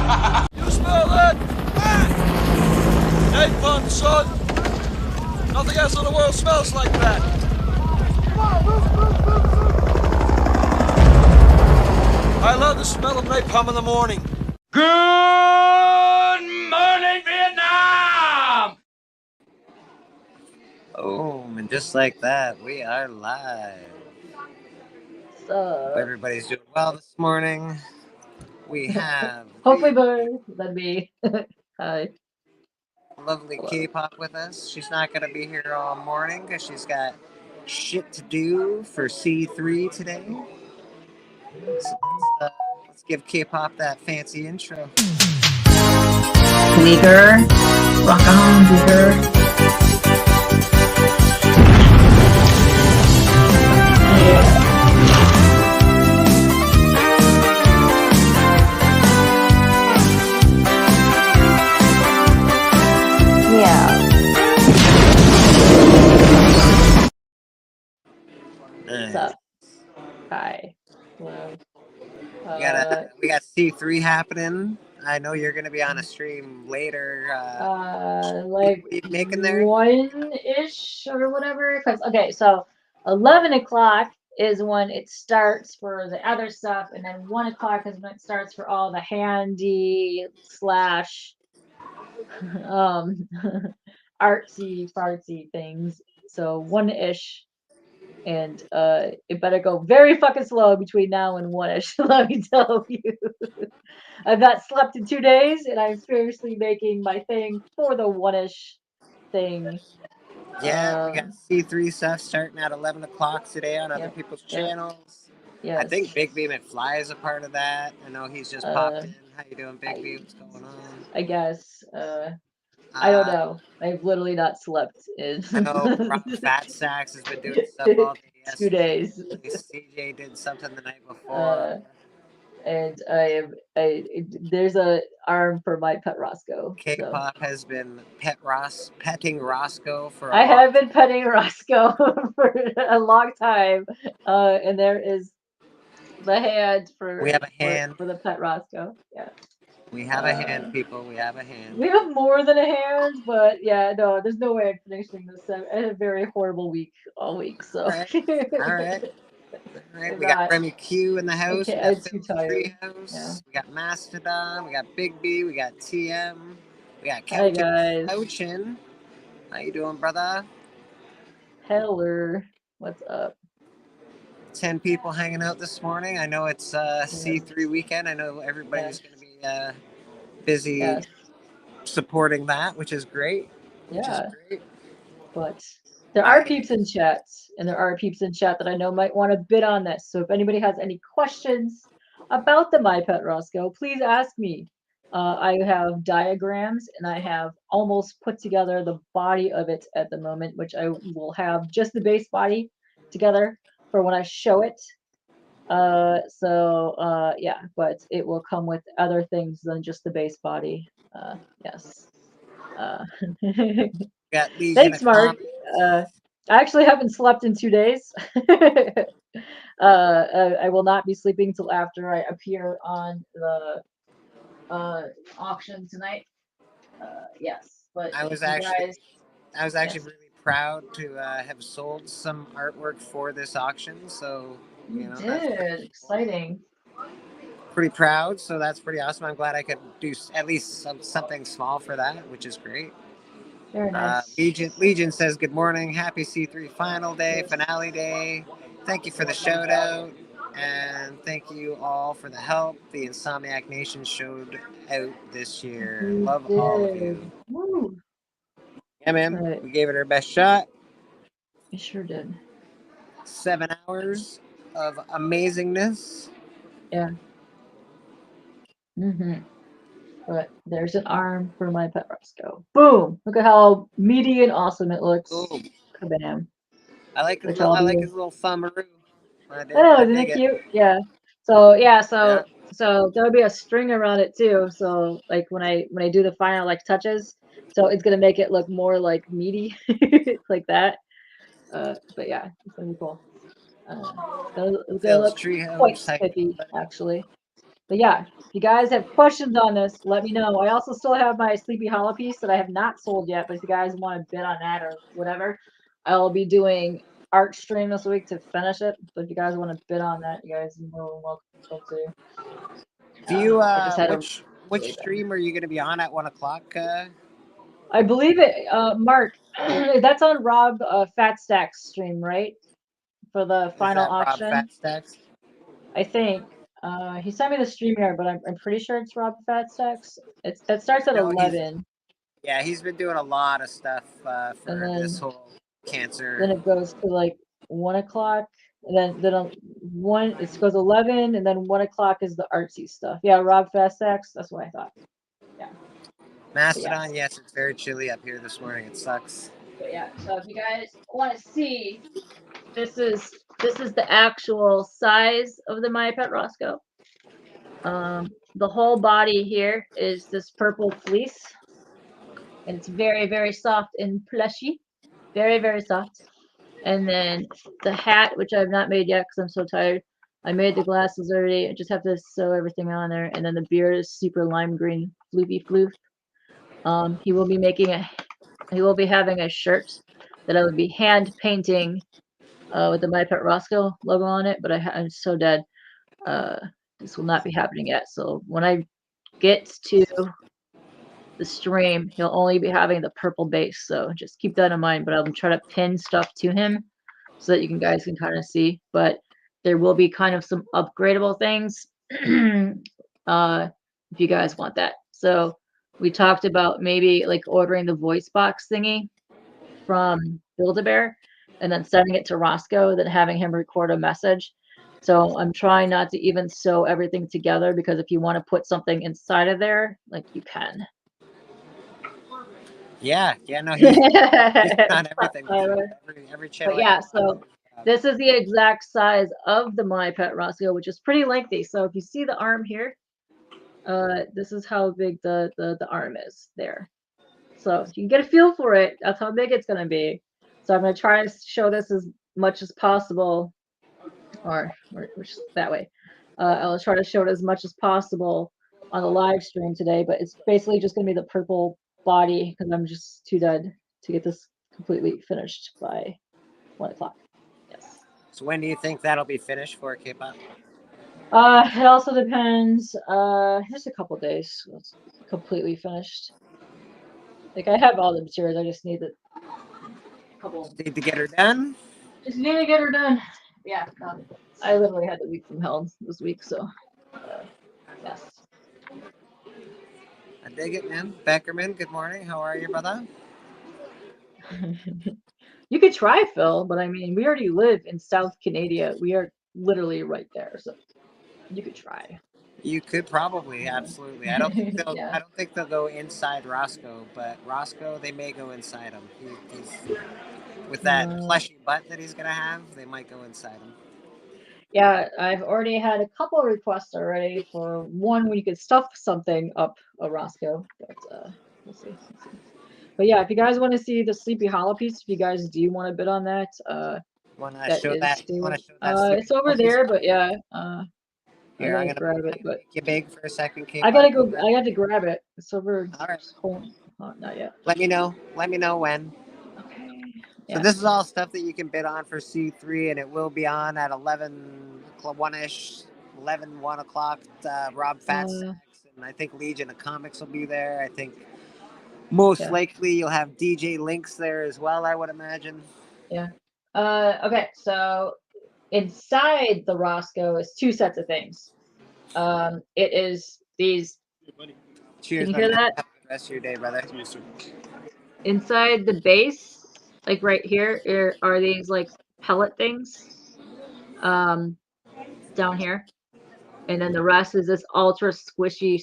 You smell that? Napalm, son. Nothing else in the world smells like that. I love the smell of napalm in the morning. Good morning, Vietnam! Boom, and just like that, we are live. Hope everybody's doing well this morning. We have hopefully that'd be hi. Lovely K-pop with us. She's not going to be here all morning because she's got shit to do for C3 today. So let's give K-pop that fancy intro. Bleeker, rock on, Bleeker. What's up? Hi. Well, we got C3 happening. I know you're going to be on a stream later. like what are you making there? 1-ish or whatever. Because okay, so 11 o'clock is when it starts for the other stuff, and then 1 o'clock is when it starts for all the handy / artsy fartsy things. So 1-ish. And it better go very fucking slow between now and 1-ish. Let me tell you. I've not slept in 2 days, and I'm seriously making my thing for the 1-ish thing. Yeah, we got C3 stuff starting at 11 o'clock today on other people's channels. Yes. I think Big B McFly is a part of that. I know he's just popped in. How you doing, Big B? What's going on? I guess. I don't know. I've literally not slept in. I know Rob Fat Sacks has been doing stuff all day yesterday. 2 days. CJ did something the night before. And there's a arm for my pet Roscoe. K-pop has been petting Roscoe for I have been petting Roscoe for a long time. And there is the hand for we have a hand for the pet Roscoe. Yeah. We have a hand, people. We have a hand. We have more than a hand, but yeah, no, there's no way I'm finishing this. I had a very horrible week all week, so. All right. We got Remy Q in the house. Okay, I'm too tired. Yeah. We got Mastodon. We got Big B. We got TM. We got Hi guys. Couchin. How you doing, brother? Hello. What's up? 10 people hanging out this morning. I know it's C3 weekend. I know everybody's going to be busy supporting that, which is great. But there are peeps in chat, and there are peeps in chat that I know might want to bid on this. So if anybody has any questions about the My Pet Roscoe, please ask me. I have diagrams, and I have almost put together the body of it at the moment, which I will have just the base body together for when I show it. Yeah, but it will come with other things than just the base body. Yes. Thanks, Mark. I actually haven't slept in 2 days. I will not be sleeping till after I appear on the auction tonight. Yes, but I was actually really proud to have sold some artwork for this auction. So you did exciting. Pretty proud. So that's pretty awesome. I'm glad I could do at least something small for that, which is great. Very nice. Legion says good morning. Happy C3 final day, finale day. Thank you for the shout out. And thank you all for the help the Insomniac Nation showed out this year. Love all of you. Woo. Yeah, man. We gave it our best shot. I sure did. 7 hours of amazingness. Yeah. But there's an arm for my pet Roscoe. Boom! Look at how meaty and awesome it looks. Boom. Kabam. I like his little thumbaroo. I know, isn't it cute? Yeah. So there'll be a string around it too. So like when I do the final like touches, so it's gonna make it look more like meaty, like that. But yeah, it's gonna be cool. It's gonna look quite spiffy, actually. But yeah, if you guys have questions on this, let me know. I also still have my Sleepy Hollow piece that I have not sold yet, but if you guys want to bid on that or whatever, I'll be doing art stream this week to finish it. So if you guys want to bid on that, you guys are more than welcome to. Do you I just had which stream are you going to be on at 1 o'clock? I believe it, Mark. That's on Rob Fat Stack's stream, right? For the Is final that Rob auction, Fatstacks? I think. He sent me the stream here, but I'm pretty sure it's Rob Fat Stacks. It starts at No, 11. Yeah, he's been doing a lot of stuff And for then this whole cancer. it goes to like 1 o'clock, and then one it goes 11, and then 1 o'clock is the artsy stuff. Yeah, Rob Fastax. That's what I thought. Yeah. Mastodon, yes, it's very chilly up here this morning. It sucks. But yeah, so if you guys want to see, this is the actual size of the My Pet Roscoe. The whole body here is this purple fleece, and it's very, very soft and plushy, very, very soft. And then the hat, which I've not made yet because I'm so tired. I made the glasses already. I just have to sew everything on there. And then the beard is super lime green, floofy floof. He will be having a shirt that I would be hand painting with the My Pet Roscoe logo on it. But I'm so dead. This will not be happening yet. So when I get to the stream, he'll only be having the purple base. So just keep that in mind. But I'll try to pin stuff to him so that you guys can kind of see. But there will be kind of some upgradable things if you guys want that. So we talked about maybe like ordering the voice box thingy from Build-A-Bear and then sending it to Roscoe, then having him record a message. So I'm trying not to even sew everything together because if you want to put something inside of there, like you can. Yeah, no, he's on everything. Every channel. But yeah, so this is the exact size of the My Pet Roscoe, which is pretty lengthy. So if you see the arm here, this is how big the arm is there. So you can get a feel for it. That's how big it's going to be. So I'm going to try to show this as much as possible, or that way. I'll try to show it as much as possible on the live stream today, but it's basically just going to be the purple body because I'm just too dead to get this completely finished by 1 o'clock. Yes. So when do you think that'll be finished for K-pop? It also depends. Just a couple days. It's completely finished. Like I have all the materials. I just need a couple. Just need to get her done. Just need to get her done. Yeah. No, I literally had the week from hell this week, so yes. I dig it, man. Beckerman, good morning. How are you, brother? You could try, Phil, but I mean, we already live in South Canada. We are literally right there, so you could try. You could probably, absolutely. I don't think they'll. Yeah. I don't think they'll go inside Roscoe, but Roscoe, they may go inside him. He's with that plushy butt that he's gonna have, they might go inside him. Yeah, I've already had a couple of requests already for one where you could stuff something up a Roscoe, but we'll see. But yeah, if you guys want to see the Sleepy Hollow piece, if you guys do want to bid on that, it's over there. But yeah, here, I'm gonna grab it. But make you big for a second. I gotta go. I got to grab it. It's over. All right. Not yet. Let me know when. Okay. So yeah. This is all stuff that you can bid on for C3, and it will be on at 1-ish, 1 o'clock. Rob Fatstacks, and I think Legion of Comics will be there. I think most likely you'll have DJ Links there as well, I would imagine. Yeah. Okay, so inside the Roscoe is two sets of things. It is these. Cheers, can you hear that? Have the rest of your day, brother. Inside the base, like right here, are these like pellet things. Down here. And then the rest is this ultra squishy.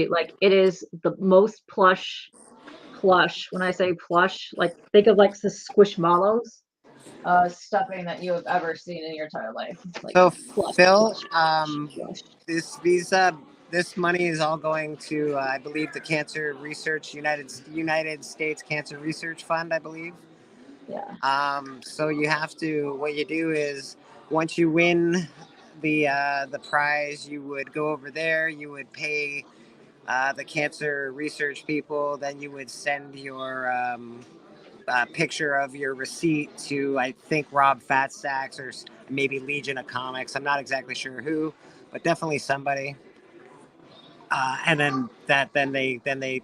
Like it is the most plush. When I say plush, like think of like the squishmallows stuffing that you have ever seen in your entire life. Like so Phil, this money is all going to I believe the Cancer Research United States Cancer Research Fund, I believe. Yeah. So what you do is once you win the prize, you would go over there. You would pay the cancer research people. Then you would send your picture of your receipt to, I think, Rob Fatstacks or maybe Legion of Comics. I'm not exactly sure who, but definitely somebody. And then they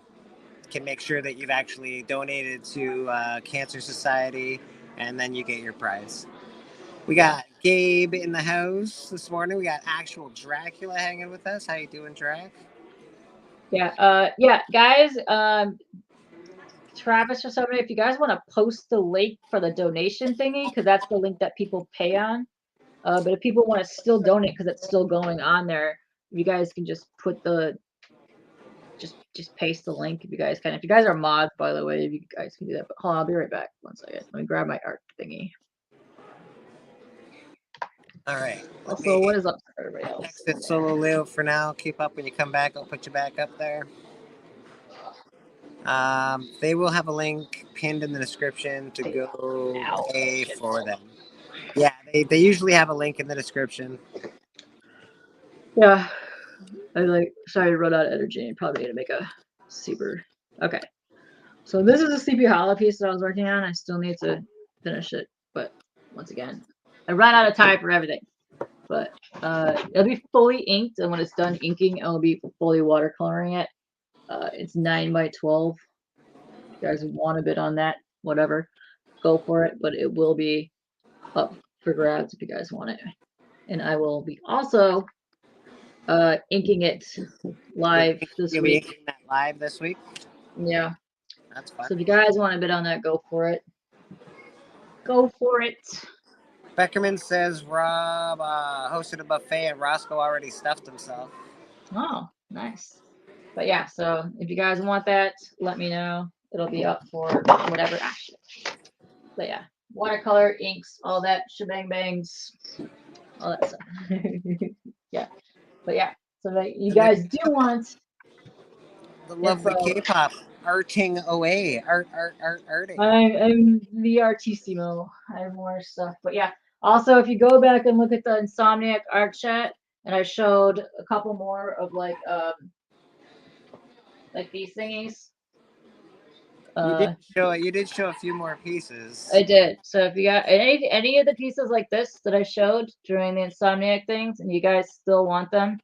can make sure that you've actually donated to Cancer Society, and then you get your prize. We got Gabe in the house this morning. We got actual Dracula hanging with us. How you doing, Drac? Yeah, guys. Travis or somebody, if you guys want to post the link for the donation thingy, because that's the link that people pay on. But if people want to still donate because it's still going on there, you guys can just put the just paste the link if you guys can. If you guys are mods, by the way, if you guys can do that. But hold on, I'll be right back. 1 second. Let me grab my art thingy. All right. Also, what is up for everybody else? Exit Solo Leo for now. Keep up when you come back. I'll put you back up there. They will have a link pinned in the description to go pay for them. Yeah, they usually have a link in the description. Yeah. Sorry to run out of energy and probably need to make a super. Okay. So this is a CP Hollow piece that I was working on. I still need to finish it, but once again, I ran out of time for everything. But it'll be fully inked, and when it's done inking, I'll be fully watercoloring it. It's 9 by 12. If you guys want a bit on that, whatever, go for it. But it will be up for grabs if you guys want it. And I will be also inking it live this You'll week. be inking that live this week? Yeah. That's fun. So if you guys want a bit on that, go for it. Go for it. Beckerman says Rob hosted a buffet and Roscoe already stuffed himself. Oh, nice. But yeah, so if you guys want that, let me know. It'll be up for whatever action. But yeah, watercolor, inks, all that shebang bangs, all that stuff. Yeah. But yeah, so that you guys do want the lovely K-pop arting away, arting. I'm the artissimo. I have more stuff, but yeah. Also, if you go back and look at the Insomniac art chat, and I showed a couple more of like these thingies. You did show a few more pieces. I did. So if you got any of the pieces like this that I showed during the Insomniac things, and you guys still want them,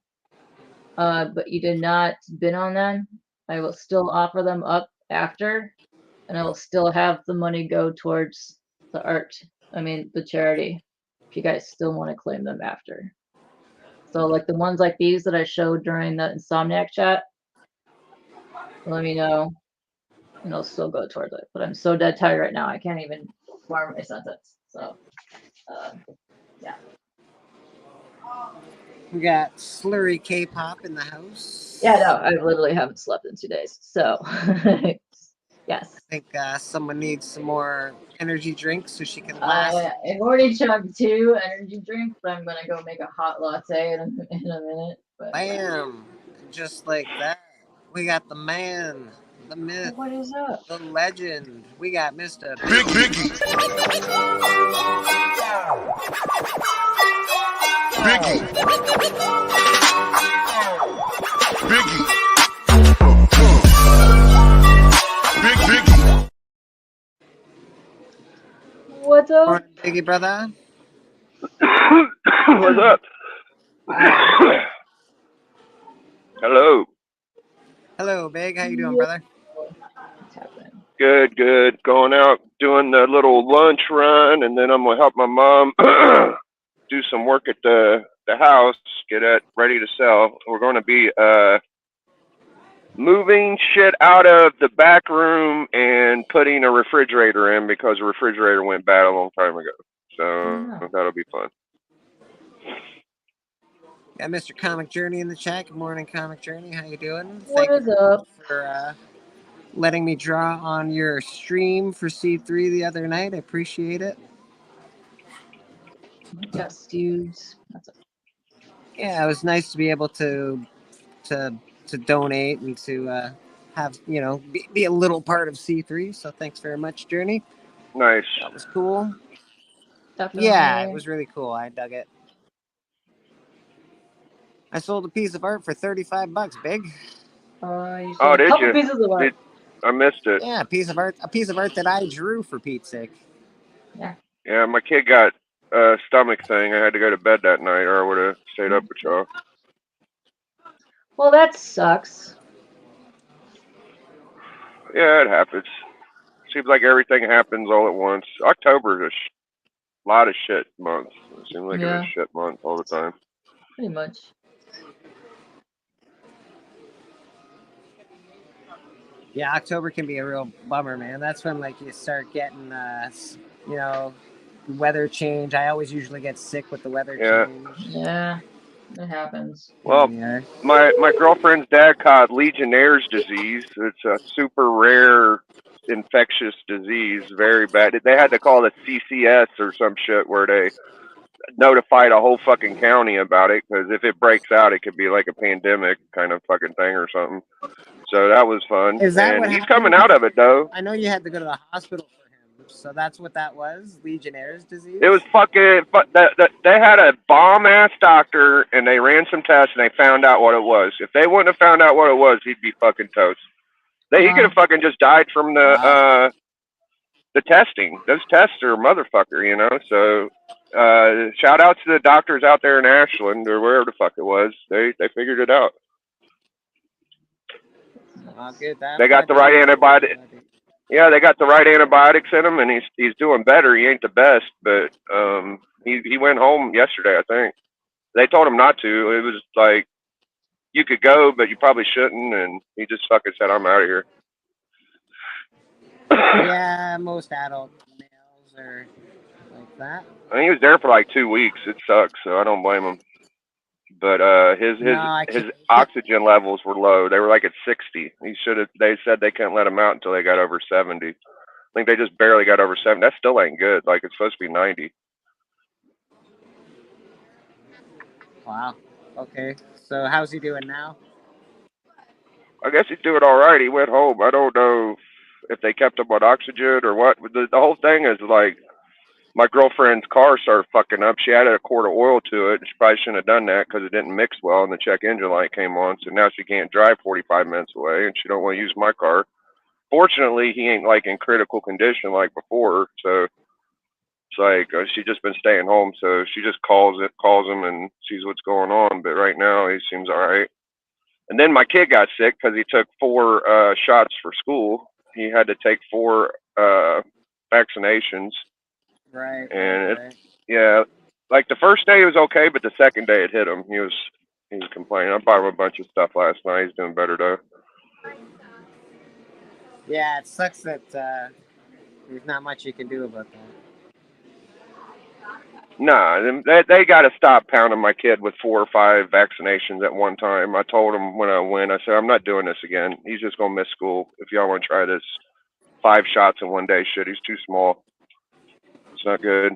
but you did not bid on them, I will still offer them up after, and I will still have the money go towards the art. I mean, the charity. If you guys still want to claim them after. So like the ones like these that I showed during the Insomniac chat, let me know, and I'll still go towards it. But I'm so dead tired right now, I can't even form my sentence. So, yeah. We got Slurry K-pop in the house. Yeah, no, I literally haven't slept in 2 days. So, yes. I think someone needs some more energy drinks so she can last. I've already chugged 2 energy drinks, but I'm gonna go make a hot latte in a minute. But, bam! Just like that, we got the man, the myth, what is up? the legend. We got Mr. Biggie. Biggie. Biggie. Biggie. What's up? Morning, Biggie brother. What's up? Hello. Hello, Big. How you doing, brother? What's happening? Good. Going out doing the little lunch run, and then I'm gonna help my mom do some work at the house, get it ready to sell. We're going to be moving shit out of the back room and putting a refrigerator in because the refrigerator went bad a long time ago. So that'll be fun. Got Mr. Comic Journey in the chat. Good morning, Comic Journey. How you doing? What is up? For letting me draw on your stream for C3 the other night. I appreciate it. Yes, dudes. That's it. Yeah, it was nice to be able to donate and to have, be a little part of C3. So thanks very much, Journey. Nice. That was cool. Definitely. Yeah, it was really cool. I dug it. I sold a piece of art for $35, Big. You Oh, sold a did couple you? pieces of art. I missed it. Yeah, a piece of art that I drew, for Pete's sake. Yeah, my kid got a stomach thing. I had to go to bed that night, or I would have stayed up with y'all. Well, that sucks. Yeah, it happens. Seems like everything happens all at once. October's a lot of shit month. It seems like it's Yeah. a shit month all the time. Pretty much. Yeah, October can be a real bummer, man. That's when like you start getting, you know, weather change. I always usually get sick with the weather change. Yeah, it happens. Well, my girlfriend's dad caught Legionnaire's disease. It's a super rare infectious disease, very bad. They had to call it CCS or some shit where they notified a whole fucking county about it, because if it breaks out, it could be like a pandemic kind of fucking thing or something. So that was fun. Is that and what he's happened? coming out of it though. I know you had to go to the hospital for him, so that's what that was, Legionnaire's disease. It was fucking. They had a bomb ass doctor, and they ran some tests, and they found out what it was. If they wouldn't have found out what it was, he'd be fucking toast. He could have fucking just died from the testing. Those tests are motherfucker, you know. So shout out to the doctors out there in Ashland or wherever the fuck it was. They figured it out. Good. They got the right antibiotic. Yeah, they got the right antibiotics in him, and he's doing better. He ain't the best, but he went home yesterday, I think. They told him not to. It was like, you could go, but you probably shouldn't, and he just fucking said, I'm out of here. Yeah, most adult males are like that. I mean, he was there for like 2 weeks. It sucks, so I don't blame him. But his oxygen levels were low. They were like at 60. They said they couldn't let him out until they got over 70. I think they just barely got over 70. That still ain't good. Like, it's supposed to be 90. Wow. Okay. So how's he doing now? I guess he's doing all right. He went home. I don't know if they kept him on oxygen or what. The whole thing is like, my girlfriend's car started fucking up. She added a quart of oil to it. She probably shouldn't have done that because it didn't mix well, and the check engine light came on. So now she can't drive 45 minutes away, and she don't want to use my car. Fortunately, he ain't like in critical condition like before. So it's like she's just been staying home. So she just calls him and sees what's going on. But right now he seems all right. And then my kid got sick because he took 4 shots for school. He had to take 4 vaccinations. Right. And yeah, like the first day he was okay, but the second day it hit him. He was complaining. I bought him a bunch of stuff last night. He's doing better though. Yeah, it sucks that there's not much you can do about that. Nah, they got to stop pounding my kid with 4 or 5 vaccinations at one time. I told him when I went, I said, I'm not doing this again. He's just gonna miss school if y'all want to try this 5 shots in one day shit. He's too small. It's not good.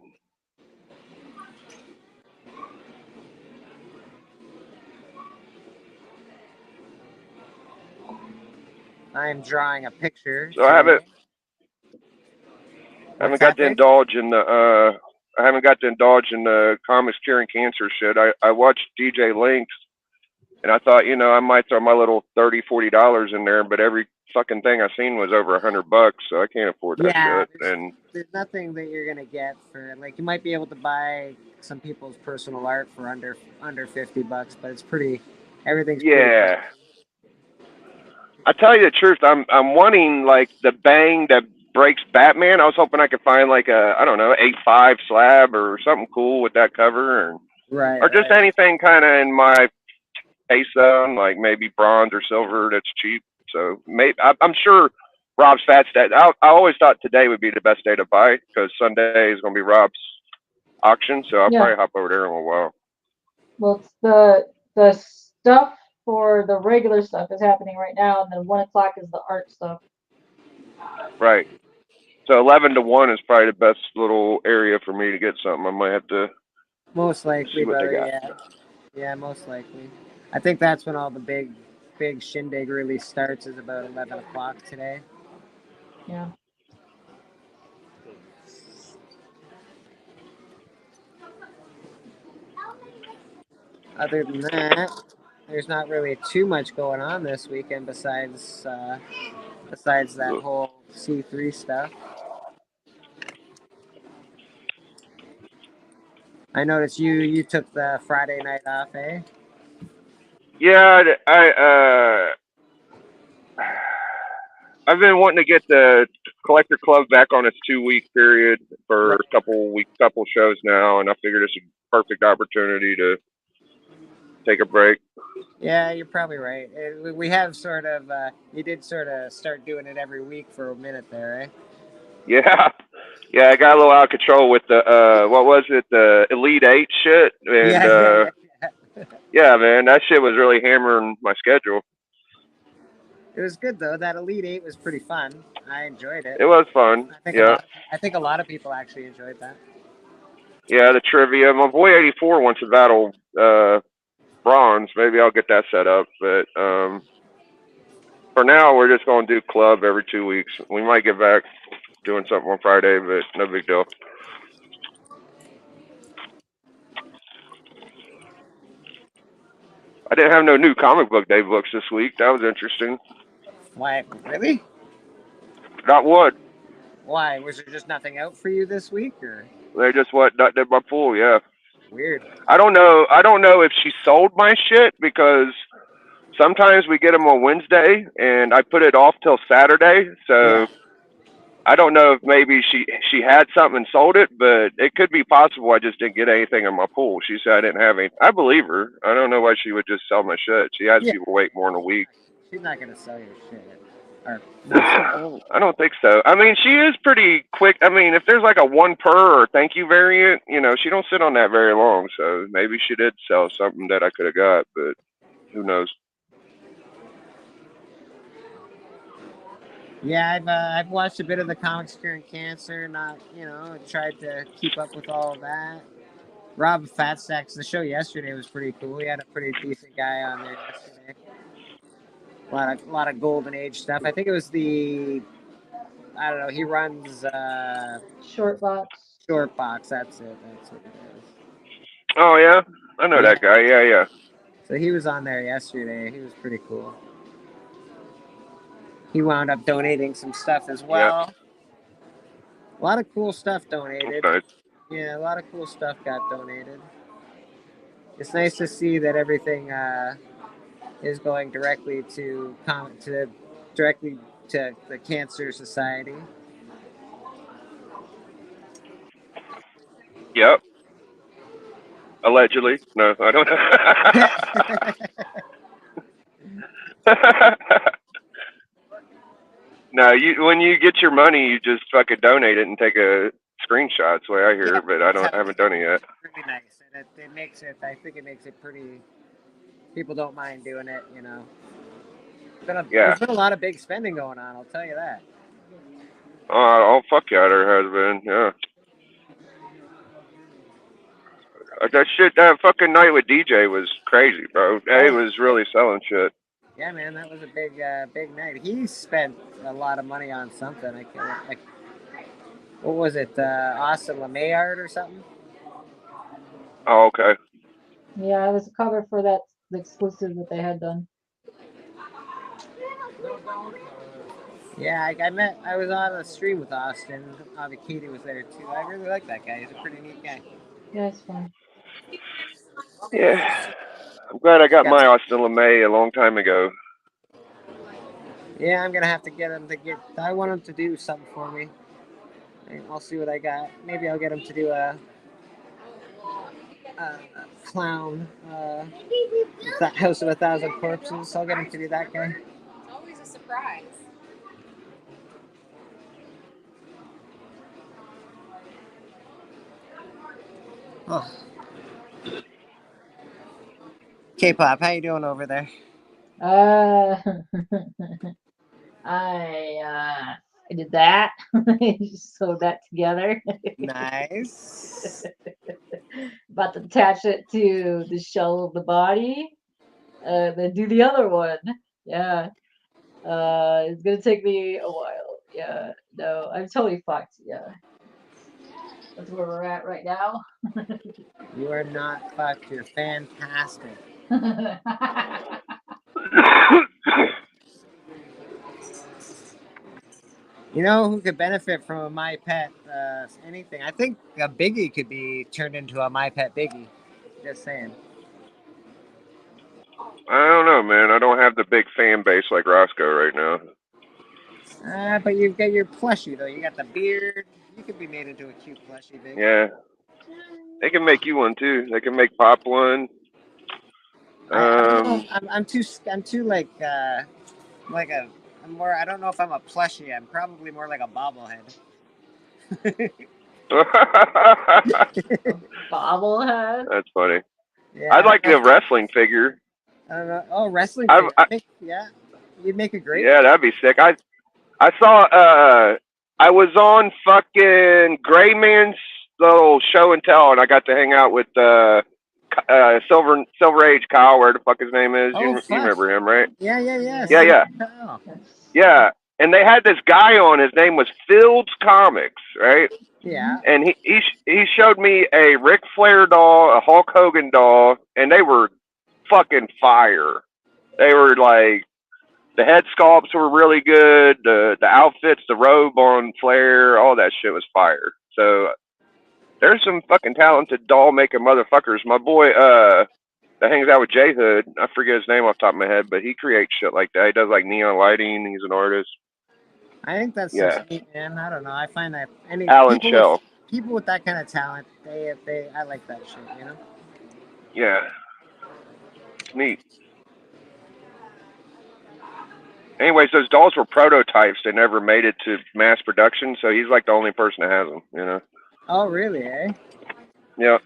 I am drawing a picture. So I haven't got to indulge in the I haven't got to indulge in the comics curing cancer shit. I watched DJ Links, and I thought, I might throw my little $30-$40 in there, but every fucking thing I seen was over $100, so I can't afford that shit. And there's nothing that you're gonna get for, like, you might be able to buy some people's personal art for under $50, but it's everything's pretty. I tell you the truth, I'm wanting like the bang that breaks Batman. I was hoping I could find like a, I don't know, 8.5 slab or something cool with that cover, or just anything kind of in my taste zone, like maybe bronze or silver that's cheap. So maybe I'm sure Rob's Fat Stat. I always thought today would be the best day to buy because Sunday is going to be Rob's auction, so I'll probably hop over there in a while. Well, it's the stuff for the regular stuff is happening right now, and then 1 o'clock is the art stuff. Right. So 11 to 1 is probably the best little area for me to get something. I might have to most likely, see what they got. Yeah, most likely. I think that's when all the big shindig really starts, is about 11 o'clock today. Yeah. Other than that, there's not really too much going on this weekend besides that whole C3 stuff. I noticed you took the Friday night off, eh? Yeah, I've been wanting to get the Collector Club back on its 2-week period for a couple shows now, and I figured it's a perfect opportunity to take a break. Yeah, you're probably right. We have sort of, you did sort of start doing it every week for a minute there, eh? Yeah, I got a little out of control with the what was it, the Elite 8 shit, and yeah, man, that shit was really hammering my schedule. It was good though. That Elite 8 was pretty fun. I enjoyed it. It was fun. I think a lot of people actually enjoyed that. Yeah, the trivia. My boy 84 wants to battle Bronze. Maybe I'll get that set up, but for now we're just gonna do club every 2 weeks. We might get back doing something on Friday, but no big deal. I didn't have no new comic book day books this week. That was interesting. Why? Really? Not what? Why? Was there just nothing out for you this week, or? They just not did my pool. Yeah. Weird. I don't know if she sold my shit because sometimes we get them on Wednesday and I put it off till Saturday. So I don't know if maybe she had something and sold it, but it could be possible I just didn't get anything in my pool. She said I didn't have any. I believe her. I don't know why she would just sell my shit. She has people wait more than a week. She's not gonna sell your shit. Or, I don't think so. I mean, she is pretty quick. I mean, if there's like a 1 per or thank you variant, you know, she don't sit on that very long. So maybe she did sell something that I could have got, but who knows? Yeah, I've watched a bit of the Comics Curing Cancer. Not, tried to keep up with all of that. Rob Fatstacks, the show yesterday was pretty cool. He had a pretty decent guy on there yesterday. A lot of Golden Age stuff. I think it was I don't know. He runs Short Box. Short Box. That's it. That's what it is. Oh yeah, I know that guy. Yeah. So he was on there yesterday. He was pretty cool. He wound up donating some stuff as well. Yep. A lot of cool stuff donated. Okay. Yeah, a lot of cool stuff got donated. It's nice to see that everything is going directly to the Cancer Society. Yep. Allegedly. No, I don't know. No, when you get your money, you just fucking donate it and take a screenshot. That's the way I hear it, but I haven't done it yet. It's really nice, and it makes it. I think it makes it pretty. People don't mind doing it, you know. There's been a lot of big spending going on. I'll tell you that. Oh fuck yeah, there has been. Yeah. That shit, that fucking night with DJ was crazy, bro. He was really selling shit. Yeah, man, that was a big night. He spent a lot of money on something. What was it? Austin LeMay art or something? Oh, okay. Yeah, it was a cover for the exclusive that they had done. Yeah, I was on a stream with Austin. Katie was there too. I really like that guy. He's a pretty neat guy. Yeah, it's fun. Yeah. I'm glad I got my Austin LeMay a long time ago. Yeah, I'm gonna have to get him to I want him to do something for me. I'll see what I got. Maybe I'll get him to do a clown, that House of 1,000 Corpses. I'll get him to do that guy. It's always a surprise. Oh. K-pop, how you doing over there? I did that. Just sewed that together. Nice. About to attach it to the shell of the body. Then do the other one. Yeah. It's gonna take me a while. Yeah. No, I'm totally fucked. Yeah. That's where we're at right now. You are not fucked. You're fantastic. You know who could benefit from a My Pet anything? I think a Biggie could be turned into a My Pet Biggie. Just saying. I don't know, man. I don't have the big fan base like Roscoe right now. But you've got your plushie though. You got the beard. You could be made into a cute plushie, Biggie. Yeah. They can make you one too. They can make Pop one. I don't know. I'm too like a. I'm more. I don't know if I'm a plushie. I'm probably more like a bobblehead. Bobblehead. That's funny. Yeah. I'd like a wrestling figure. I don't know. Oh, wrestling I- figure. Yeah. You'd make a great. Yeah, that'd be sick. I saw. I was on fucking Gray Man's little show and tell, and I got to hang out with Silver Age Kyle. Where the fuck his name is? Oh, You remember him, right? Yeah. Yeah. Oh. Yeah. And they had this guy on. His name was Fields Comics, right? Yeah. And he showed me a Ric Flair doll, a Hulk Hogan doll, and they were fucking fire. They were like, the head sculpts were really good. The outfits, the robe on Flair, all that shit was fire. So there's some fucking talented doll making motherfuckers. My boy that hangs out with J Hood, I forget his name off the top of my head, but he creates shit like that. He does like neon lighting. He's an artist. I think that's Yeah. neat, man. I don't know. I find that Alan Shell. People with that kind of talent, I like that shit, you know? Yeah. It's neat. Anyways, those dolls were prototypes. They never made it to mass production, so he's like the only person that has them, you know? Oh, really, eh? Yeah.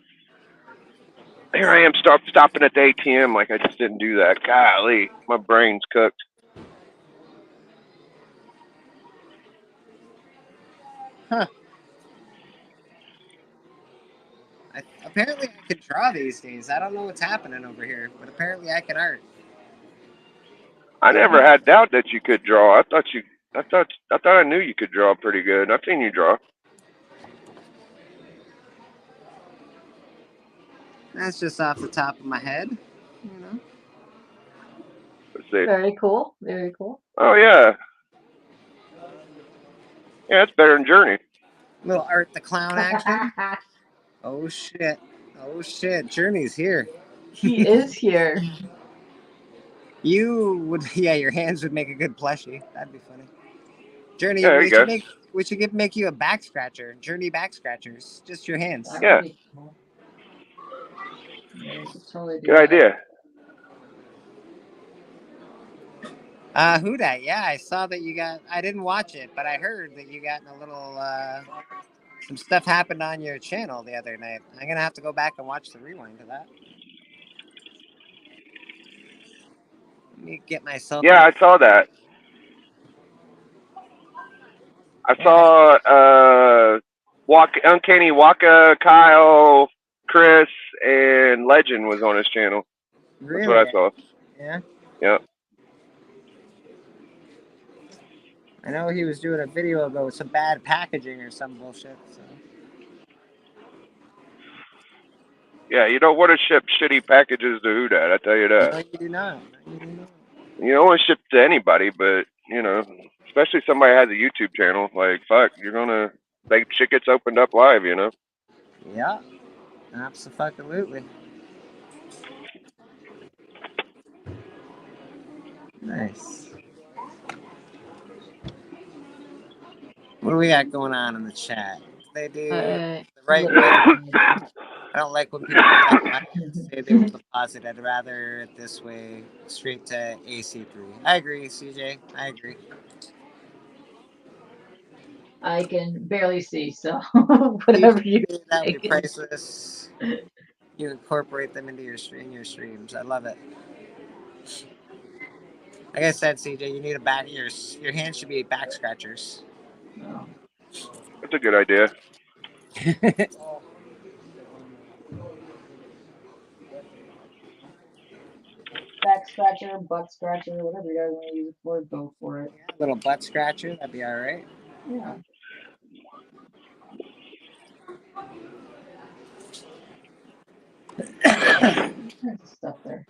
Here I am stopping at the ATM like I just didn't do that. Golly, my brain's cooked. Huh. Apparently I can draw these days. I don't know what's happening over here, but apparently I can art. I never had doubt that you could draw. I thought I knew you could draw pretty good. I've seen you draw. That's just off the top of my head, you know? Let's see. Very cool. Very cool. Oh yeah. Yeah, it's better than Journey. Little Art the Clown action. Oh shit. Journey's here. He is here. Your hands would make a good plushie. That'd be funny. Journey, Yeah, we should make you a back scratcher. Journey back scratchers. Just your hands. That Yeah. would be cool. Yeah, we should totally do Good that. idea. Who dat? Yeah, I saw that you got. I didn't watch it, but I heard that you got in a little. Some stuff happened on your channel the other night. I'm gonna have to go back and watch the rewind to that. Let me get myself. Yeah, I saw that. I saw Uncanny Waka, Kyle, Chris, and Legend was on his channel. Really? That's what I saw. Yeah. Yeah. I know he was doing a video about some bad packaging or some bullshit. So. Yeah, you don't want to ship shitty packages to who dat, I tell you that. No, you do not. You don't want to ship to anybody, but, you know, especially somebody who has a YouTube channel. Like, fuck, shit gets opened up live, you know? Yeah. Absolutely. Nice. What do we got going on in the chat? They do the right way. I don't like when people say they will deposit. I'd rather it this way, straight to AC3. I agree, CJ. I agree. I can barely see, so whatever you that would be priceless. You incorporate them into your streams. I love it. Like I said, CJ, you need your hands should be back scratchers. Oh. That's a good idea. Back scratcher, butt scratcher, whatever you guys want to use it for, go for it. Yeah, little butt scratcher, that'd be all right. Yeah. There's stuff there.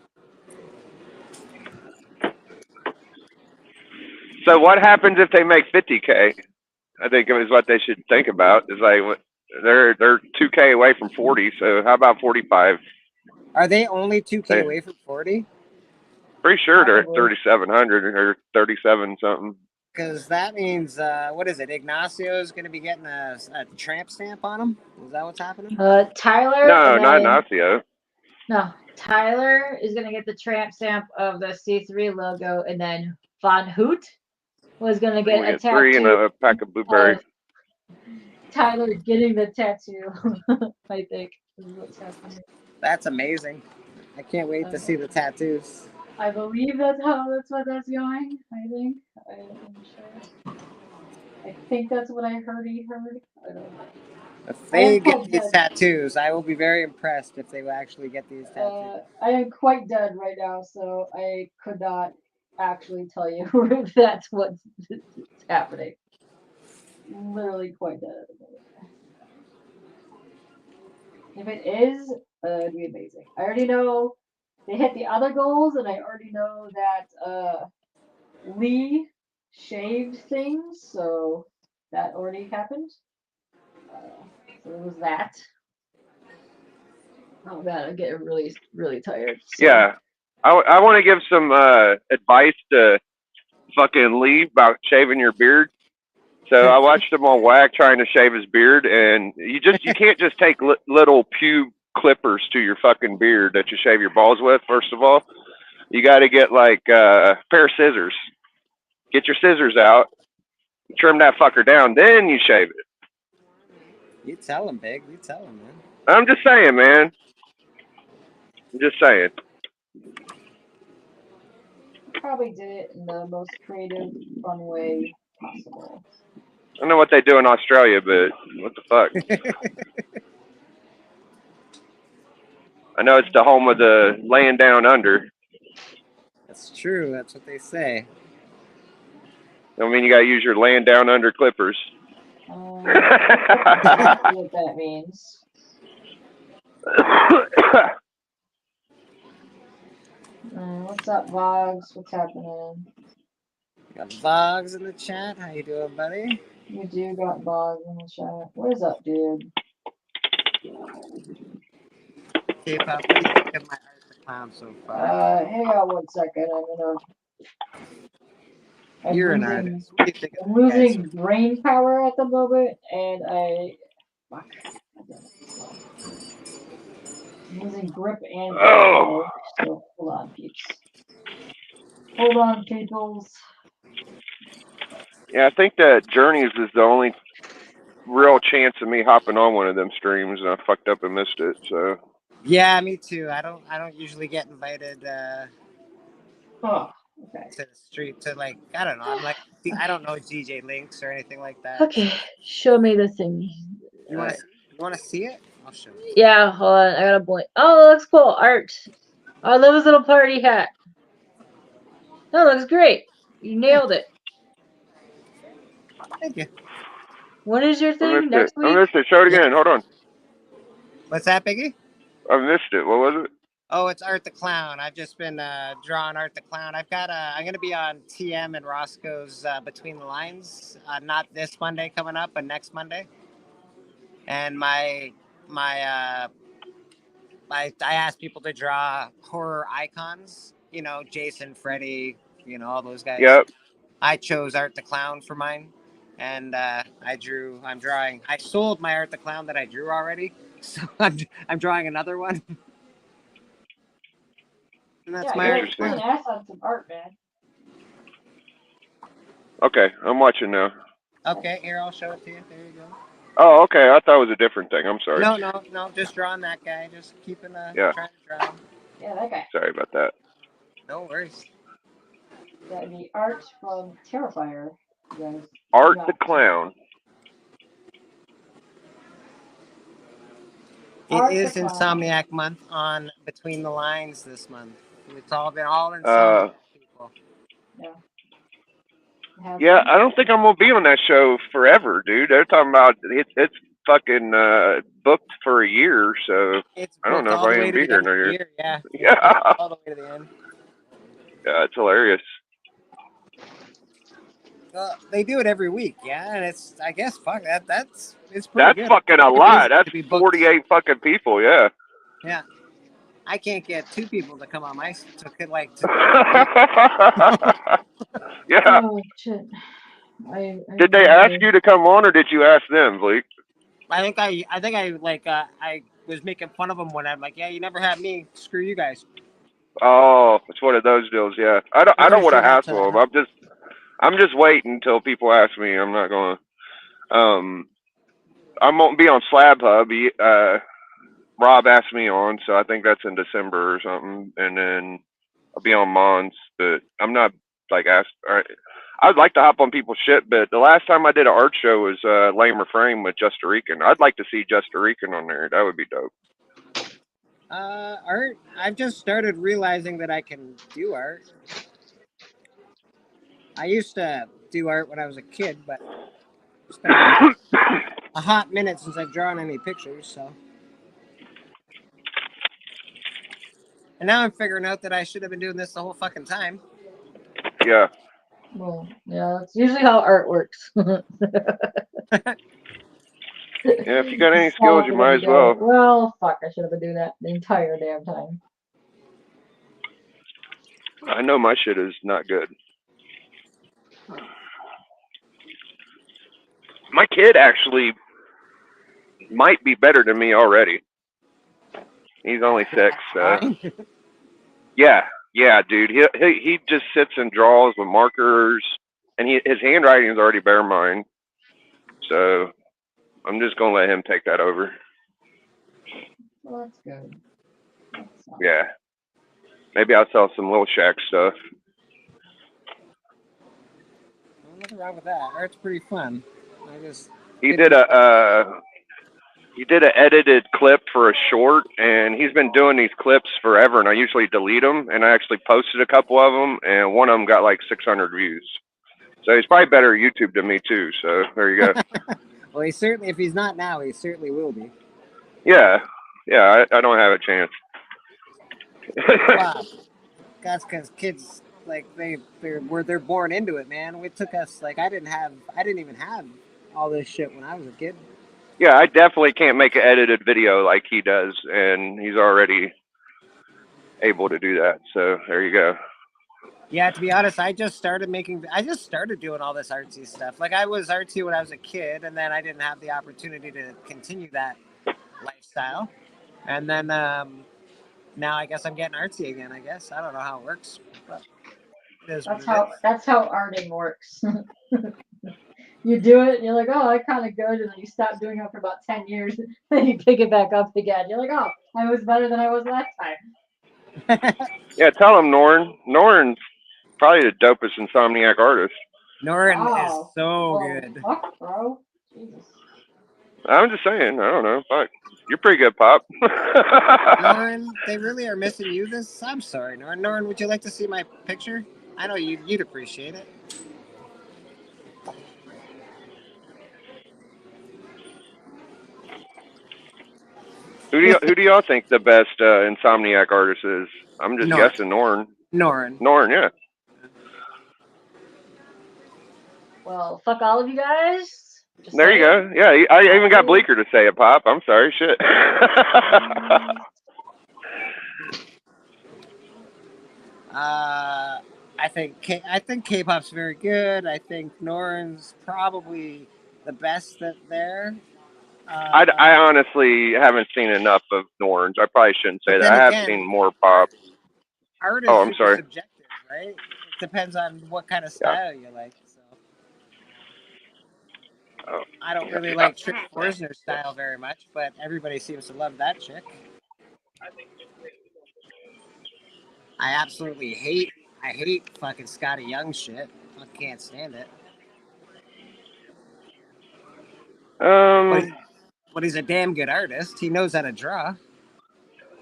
So what happens if they make 50K? I think is what they should think about. Is like they're 2K away from 40. So how about 45? Are they only 2K Hey. away from 40? Pretty sure they're at Probably. 3,700 or 37 something. Because that means, what is it? Ignacio's going to be getting a tramp stamp on him? Is that what's happening? Tyler. No, and not then, Ignacio. No, Tyler is gonna get the tramp stamp of the C3 logo, and then Von Hoot was gonna We'll get a get 3 and tattoo. a pack of blueberry. Tyler getting the tattoo. I think is what's happening. That's amazing. I can't wait to see the tattoos. I believe that's what that's going. I think. I'm sure. I think that's what I heard. I don't know. If they get these tattoos, I will be very impressed if they will actually get these tattoos. I am quite dead right now, so I could not actually tell you if that's what's happening. Literally quite dead at the moment. If it is, it'd be amazing. I already know they hit the other goals, and I already know that Lee shaved things, so that already happened. So it was that. Oh man, I'm getting really, really tired. So. Yeah, I want to give some advice to fucking Lee about shaving your beard. So I watched him on Whack trying to shave his beard, and you can't just take little pube clippers to your fucking beard that you shave your balls with. First of all, you got to get like a pair of scissors. Get your scissors out, trim that fucker down, then you shave it. You tell him, Big. You tell him, man. I'm just saying, man. I'm just saying. Probably did it in the most creative, fun way possible. I don't know what they do in Australia, but what the fuck? I know it's the home of the laying down under. That's true. That's what they say. I mean, you got to use your laying down under clippers. Exactly what that means. What's up, Vogs? What's happening? Got Vogs in the chat. How you doing, buddy? You do got Vogs in the chat. What is up, dude? K-pop, what do you think of my Art the Clown so far? Hang on 1 second. You're an artist. What do you think of I'm the guys losing brain power at the moment, and fuck. I'm losing grip and power. So hold on, peeps. Hold on, peoples. Yeah, I think that Journeys is the only real chance of me hopping on one of them streams, and I fucked up and missed it. So. Yeah, me too. I don't usually get invited Okay. to the street to like I don't know. I'm like I don't know DJ links or anything like that. Okay, show me the thing. You want to see it? I'll show you. Yeah, hold on. I gotta blink. Oh, that looks cool. Art. Oh, I love his little party hat. That looks great. You nailed it. Thank you. When is your thing? Next week? I missed it. Show it again. Hold on. What's that, Biggie? I missed it. What was it? Oh, it's Art the Clown. I've just been drawing Art the Clown. I'm going to be on TM and Roscoe's Between the Lines. Not this Monday coming up, but next Monday. And I asked people to draw horror icons. You know, Jason, Freddy, all those guys. Yep. I chose Art the Clown for mine. And I sold my Art the Clown that I drew already. So I'm drawing another one. And that's my Art the Clown. Ass on some art, man. Okay, I'm watching now. Okay, here, I'll show it to you. There you go. Oh, okay. I thought it was a different thing. I'm sorry. No. Just drawing that guy. Just keeping trying to draw him. Yeah, that guy. Sorry about that. No worries. That'd be Art from Terrifier. Guys. Art the Clown. It is Insomniac month on Between the Lines this month. It's all been all Insomniac people. Yeah, I don't think I'm gonna be on that show forever, dude. They're talking about it's fucking booked for a year, so I don't know if I'm gonna be here another year. Yeah. All the way to the end. Yeah, it's hilarious. They do it every week, yeah, and it's I guess it's pretty That's good. fucking a Too lot. busy That's to be booked. 48 fucking people. Yeah. Yeah, I can't get 2 people to come on my to Yeah. Oh shit. I Did they ask you to come on, or did you ask them, Bleek? I think I was making fun of them when I'm like, yeah, you never had me. Screw you guys. Oh, it's one of those deals. Yeah. I'm I don't pretty want sure to that's hassle them. I'm just waiting until people ask me. I'm not going to. I won't be on Slab Hub. Rob asked me on, so I think that's in December or something, and then I'll be on Mons. But I'm not like asked. I'd like to hop on people's shit, but the last time I did an art show was Lamer Frame with Justa Rican. I'd like to see Justa Rican on there. That would be dope. Art. I've just started realizing that I can do art. I used to do art when I was a kid, but it's been a hot minute since I've drawn any pictures. So, and now I'm figuring out that I should have been doing this the whole fucking time. Yeah. Well, yeah, that's usually how art works. Yeah, if you got any Just skills, stop you and might then as you go, well. well, fuck, I should have been doing that the entire damn time. I know my shit is not good. My kid actually might be better than me already. He's only 6, so. Yeah, dude. He just sits and draws with markers, and his handwriting is already better than mine. So I'm just gonna let him take that over. Well, that's good. Yeah. Maybe I'll sell some Little Shack stuff. Nothing wrong with that. Art's pretty fun. He did an edited clip for a short, and he's been doing these clips forever. And I usually delete them, and I actually posted a couple of them, and one of them got like 600 views. So he's probably better at YouTube than me too. So there you go. Well, he certainly, if he's not now, he certainly will be. Yeah, I don't have a chance. Wow, that's because kids like they're born into it, man. It took us like I didn't even have all this shit when I was a kid. Yeah, I definitely can't make an edited video like he does, and he's already able to do that. So there you go. Yeah, to be honest, I just started doing all this artsy stuff. Like I was artsy when I was a kid, and then I didn't have the opportunity to continue that lifestyle. And then now I guess I'm getting artsy again. I guess I don't know how it works, but it is what it is. That's how arting works. You do it, and you're like, oh, I kind of good, and then you stop doing it for about 10 years, then you pick it back up again. You're like, oh, I was better than I was last time. Yeah, tell him Norrin's probably the dopest Insomniac artist. Norrin Wow. is so good. Fuck, bro. Jesus. I'm just saying, I don't know. Fuck. You're pretty good, Pop. Norrin, they really are missing you this. I'm sorry, Norrin. Norrin, would you like to see my picture? I know you'd appreciate it. Who do y'all think the best Insomniac artist is? I'm just Norrin. guessing Norrin. Norrin, yeah. Well, fuck all of you guys. Just There you go. Yeah, I even got Bleeker to say it, Pop. I'm sorry, shit. I think K-pop's very good. I think Norrin's probably the best there. I honestly haven't seen enough of Norrin's. I probably shouldn't say that. I have seen more Pop. Art is I'm sorry. subjective, right? It depends on what kind of style you like. So. I don't really like Trick Forsner's style very much, but everybody seems to love that chick. I absolutely hate fucking Scotty Young shit. I can't stand it. But he's a damn good artist. He knows how to draw.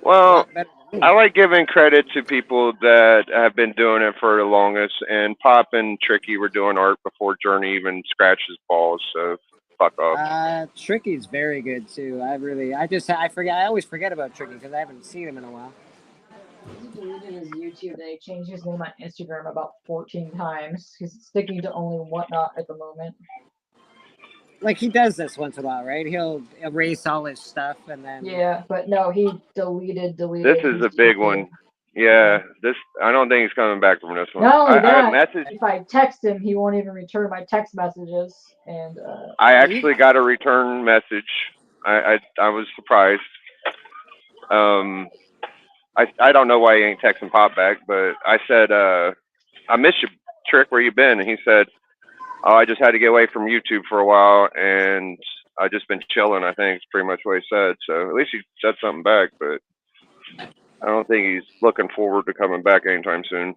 Well, I like giving credit to people that have been doing it for the longest, and Pop and Tricky were doing art before Journey even scratched his balls, so fuck off. Tricky's very good too. I always forget about Tricky because I haven't seen him in a while. He deleted his YouTube and he changed his name on Instagram about 14 times. He's sticking to only Whatnot at the moment. Like he does this once in a while, right? He'll erase all his stuff and then. Yeah, but no, he deleted. This is his a big YouTube. one. Yeah, this I don't think he's coming back from this one. Not only I that, messaged. if I text him, he won't even return my text messages. And I actually got a return message. I was surprised. I don't know why he ain't texting Pop back, but I said, I miss you, Trick. Where you been? And he said, oh, I just had to get away from YouTube for a while, and I just been chilling. I think is pretty much what he said. So at least he said something back, but I don't think he's looking forward to coming back anytime soon.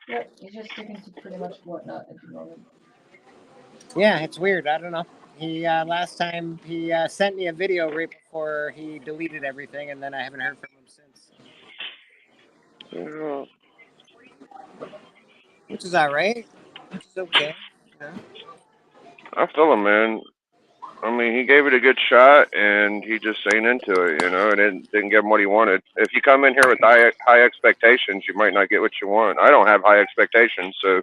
yep, he's just sticking to pretty much Whatnot at the moment. Yeah, it's weird. I don't know. He last time he sent me a video right before he deleted everything, and then I haven't heard from him since. Yeah. Which is all right. Which is okay. Yeah. I feel him, man. I mean, he gave it a good shot, and he just ain't into it, you know. And didn't give him what he wanted. If you come in here with high expectations, you might not get what you want. I don't have high expectations, so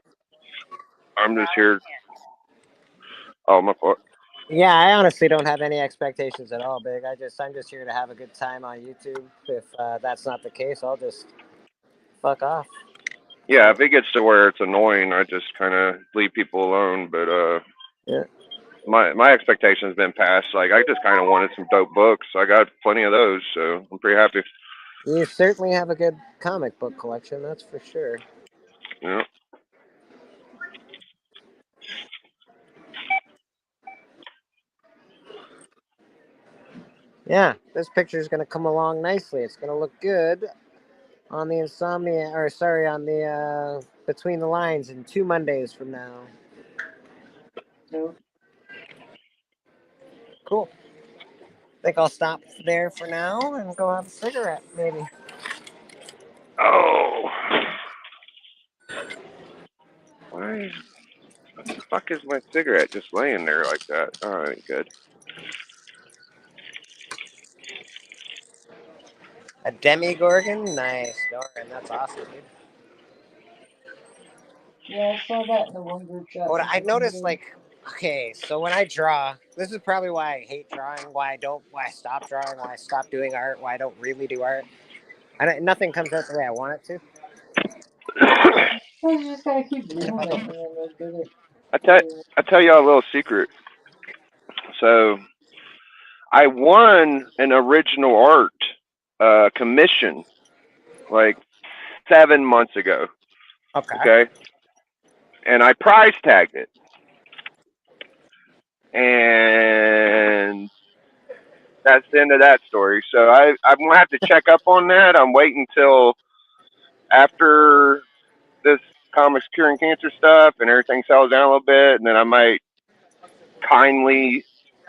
I'm just here. Oh, my fault. Yeah, I honestly don't have any expectations at all, Big. I'm just here to have a good time on YouTube. If that's not the case, I'll just fuck off. Yeah, if it gets to where it's annoying, I just kind of leave people alone. But yeah. My expectations been passed. Like I just kind of wanted some dope books. I got plenty of those, so I'm pretty happy. You certainly have a good comic book collection, that's for sure. Yeah. Yeah, this picture is going to come along nicely. It's going to look good on the on the Between the Lines in 2 Mondays from now. So, cool. I think I'll stop there for now and go have a cigarette, maybe. Oh. Why? What the fuck is my cigarette just laying there like that? All right, good. A Demigorgon? Nice, Doran. That's awesome, dude. yeah, I saw that in the one group chat. What I noticed, like, okay, so when I draw, this is probably why I hate drawing, why I stop drawing, why I stop doing art, why I don't really do art. Nothing comes out the way I want it to. Well, you just gotta keep doing it, and then we'll get it. I tell y'all a little secret. So I won an original art commission like 7 months ago. Okay. And I price tagged it. And that's the end of that story. So I'm gonna have to check up on that. I'm waiting till after this comics curing cancer stuff and everything settles down a little bit, and then I might kindly.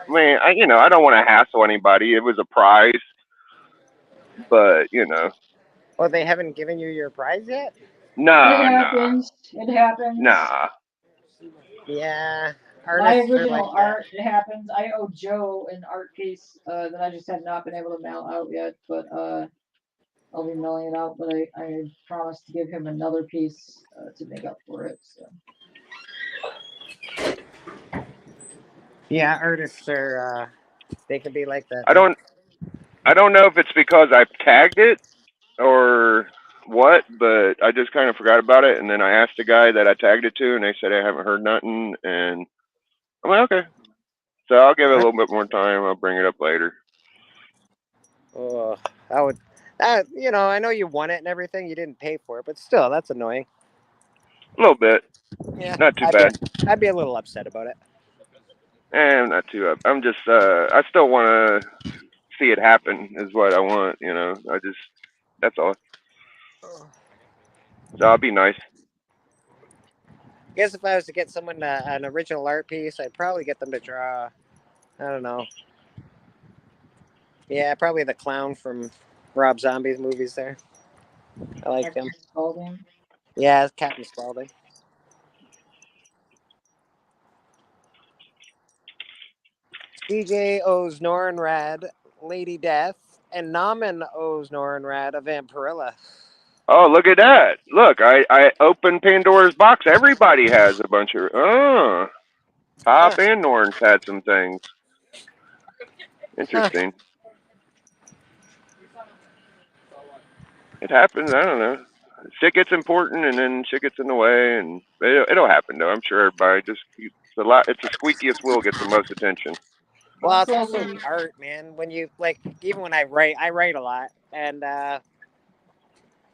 I mean, I don't want to hassle anybody. It was a prize, but Oh, they haven't given you your prize yet? Nah. It happens. Nah. Yeah. My original art, it happens. I owe Joe an art piece that I just have not been able to mail out yet, but I'll be mailing it out. But I promised to give him another piece to make up for it. So. Yeah, artists are they can be like that. I don't know if it's because I tagged it or what, but I just kind of forgot about it, and then I asked the guy that I tagged it to, and they said I haven't heard nothing, and I'm like, okay. So I'll give it a little bit more time. I'll bring it up later. Oh, I know you won it and everything. You didn't pay for it, but still, that's annoying. A little bit. Yeah. Not too bad. I'd be a little upset about it. I'm not too up. I'm just, I still want to see it happen is what I want, that's all. So I'll be nice. I guess if I was to get someone an original art piece, I'd probably get them to draw, I don't know. Yeah, probably the clown from Rob Zombie's movies there. I like him. Spalding? Yeah, it's Captain Spaulding. DJ owes Norenrad Lady Death, and Naman owes Norenrad a Vampirilla. Oh, look at that! Look, I opened Pandora's box. Everybody has a bunch of. Oh, Pop Huh. and Norn's had some things. Huh. Interesting. It happens. I don't know. Shit gets important, and then shit gets in the way, and it'll happen though. I'm sure everybody just it's the squeakiest wheel gets the most attention. Well, it's also art, man. When you like, even when I write a lot, and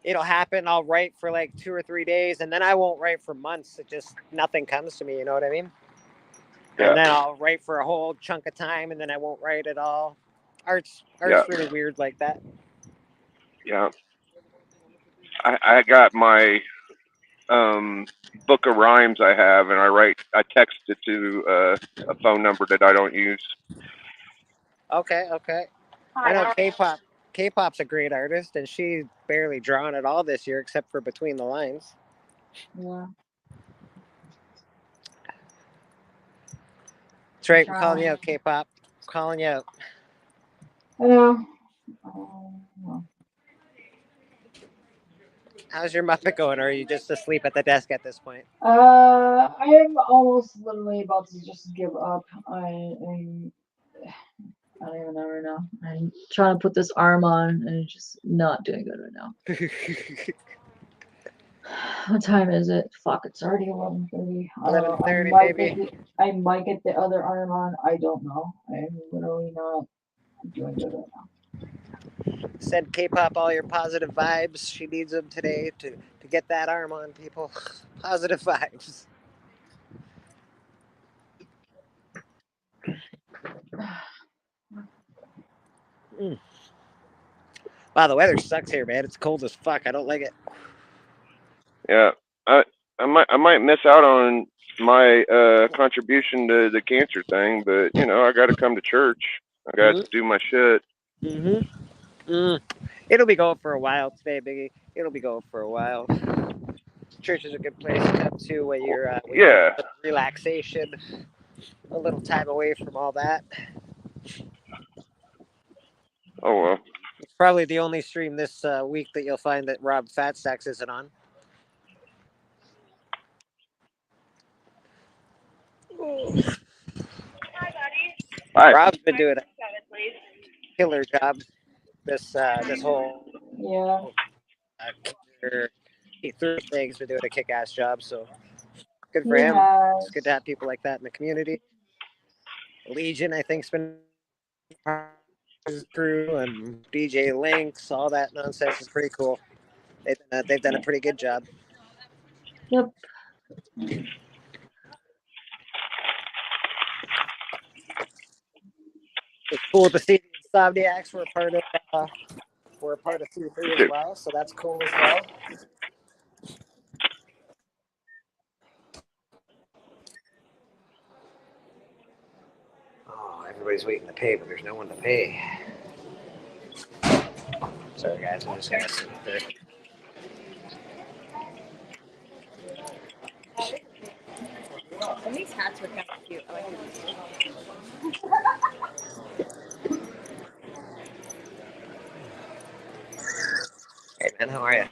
it'll happen. I'll write for like 2 or 3 days, and then I won't write for months. It just nothing comes to me. You know what I mean? Yeah. And then I'll write for a whole chunk of time, and then I won't write at all. Art's Yeah. really weird like that. Yeah. I got my book of rhymes I have, and I text it to a phone number that I don't use. Okay. I know K-pop's a great artist, and she's barely drawn at all this year, except for Between the Lines. Yeah. That's right. We're calling you out, K-pop. Calling you out. I know. How's your Muppet going? Or are you just asleep at the desk at this point? I am almost literally about to just give up. I don't even know right now. I'm trying to put this arm on, and it's just not doing good right now. What time is it? Fuck, it's already 11:30. 11:30, baby. I might get the other arm on. I don't know. I'm literally not doing good right now. Send K-pop all your positive vibes. She needs them today to get that arm on, people. Positive vibes. Wow, the weather sucks here, man. It's cold as fuck. I don't like it. Yeah. I might miss out on my contribution to the cancer thing, but I got to come to church. I got to do my shit. It'll be going for a while today, Biggie. It'll be going for a while. Church is a good place to come to when you're Yeah. relaxation, a little time away from all that. Oh well. It's probably the only stream this week that you'll find that Rob Fatstacks isn't on. Hi, buddy. Hi. Rob's been doing a killer job this whole he threw things, been doing a kick-ass job, so good for him. It's good to have people like that in the community. Legion, I think, has been his crew, and DJ Lynx, all that nonsense is pretty cool. They've done a pretty good job. Yep. It's cool to see the Insomniacs were a part of C3 as well, so that's cool as well. Oh, everybody's waiting to pay, but there's no one to pay. Sorry, guys, I'm just gonna sit there. And these hats were kind of cute. I like these. Hey, man, how are you?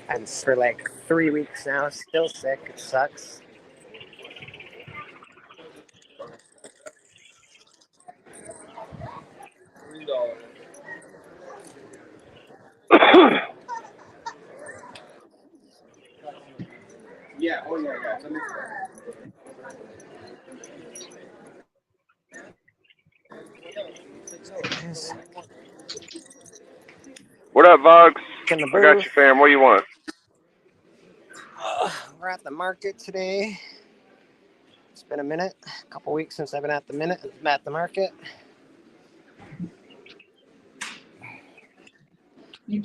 I'm for like 3 weeks now, still sick. It sucks. Yeah, oh yeah, guys. What up, Vogs? In the I got booth. you, fam. What do you want? We're at the market today. It's been a minute, a couple weeks since I've been at the market.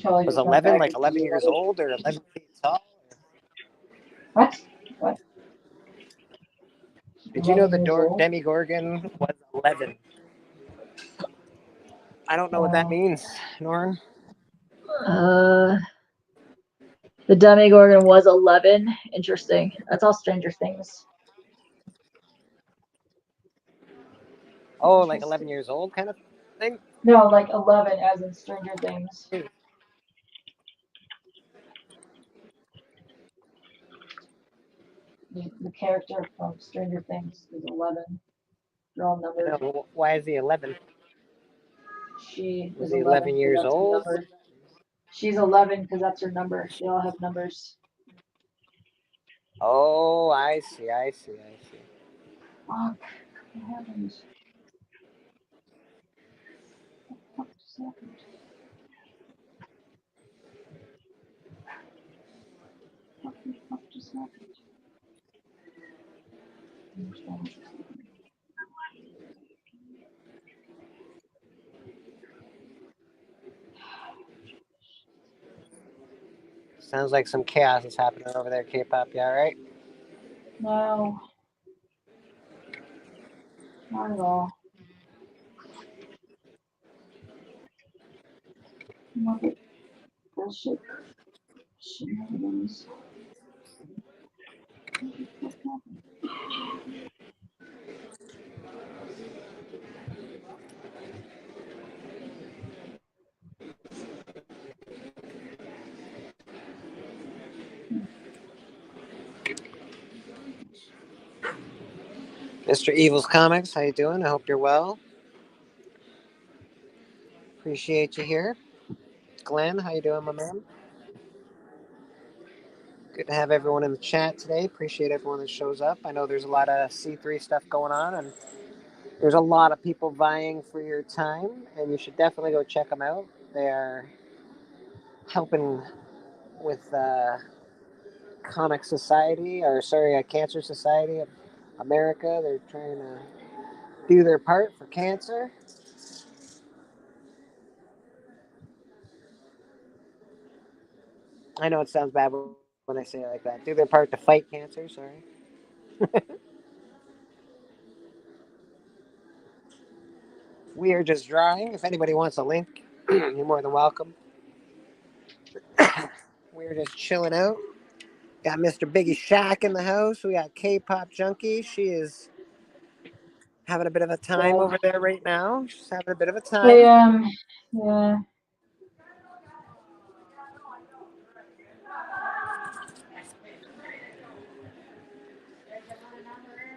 I was 11 years old or 11 feet tall. What? Did you know the Demigorgon was 11? I don't know what that means, Norn. The Demigorgon was 11. Interesting. That's all Stranger Things. Oh, like 11 years old kind of thing? No, like 11 as in Stranger Things. The character from Stranger Things is 11. They're all I numbered. know. Why is he 11? She Was is he 11 11 because years that's her old? number. She's 11 because that's her number. They all have numbers. Oh, I see. Fuck. What happened? What just happened? What the fuck just happened? Sounds like some chaos is happening over there, K-pop. You all right? No, not at all. Look at bullshit. Shenanigans. What the fuck happened? Mr. Evil's Comics, how you doing? I hope you're well. Appreciate you here. Glenn, how you doing, my man? Good to have everyone in the chat today. Appreciate everyone that shows up. I know there's a lot of C3 stuff going on, and there's a lot of people vying for your time, and you should definitely go check them out. They are helping with Comic Society, or sorry, Cancer Society of America. They're trying to do their part for cancer. I know it sounds bad when I say it like that. Do their part to fight cancer, sorry. We are just drawing. If anybody wants a link, you're more than welcome. We're just chilling out. Got Mr. Biggie Shack in the house. We got K-pop Junkie. She is having a bit of a time over there right now. She's having a bit of a time. Yeah.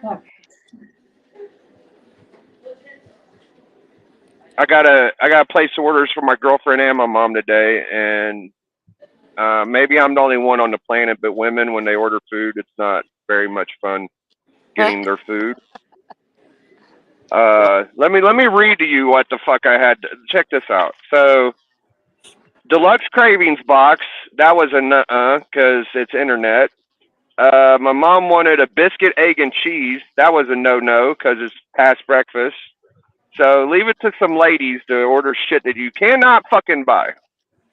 Fuck. I gotta place orders for my girlfriend and my mom today, and maybe I'm the only one on the planet, but women, when they order food, it's not very much fun getting their food. Let me read to you what the fuck I had. Check this out. So, deluxe cravings box, that was a nuh-uh, because it's internet. My mom wanted a biscuit, egg, and cheese. That was a no-no because it's past breakfast. So leave it to some ladies to order shit that you cannot fucking buy.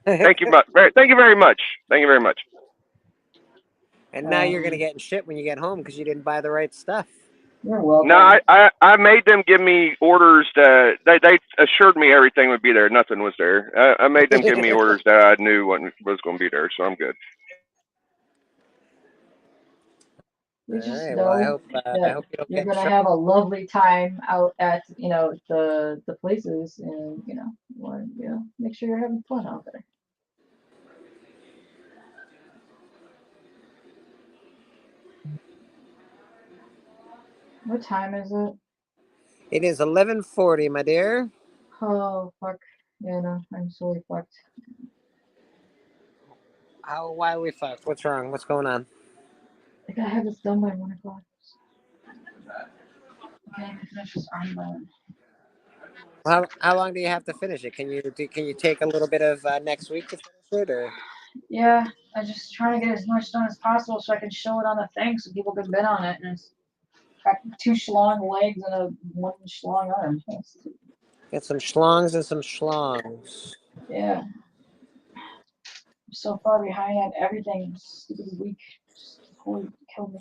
Thank you, thank you very much. Thank you very much. And now you're gonna get in shit when you get home because you didn't buy the right stuff. You're welcome. No, I made them give me orders that they assured me everything would be there. Nothing was there. I made them give me orders that I knew what was going to be there, so I'm good. We just right, know well, I hope you don't you're get gonna have a lovely time out at the places, and make sure you're having fun out there. What time is it? It is 11:40, my dear. Oh fuck. Yeah, no, I'm sorely fucked. Why are we fucked? What's wrong? What's going on? I gotta have this done by 1 o'clock. I can't even finish this armband. How long do you have to finish it? Can you take a little bit of next week to finish it, or? Yeah, I'm just trying to get as much done as possible so I can show it on the thing so people can bid on it. And it's got 2 schlong legs and a 1 schlong arm. Get some schlongs and some schlongs. Yeah. I'm so far behind on everything. Stupid week. Just totally killed me.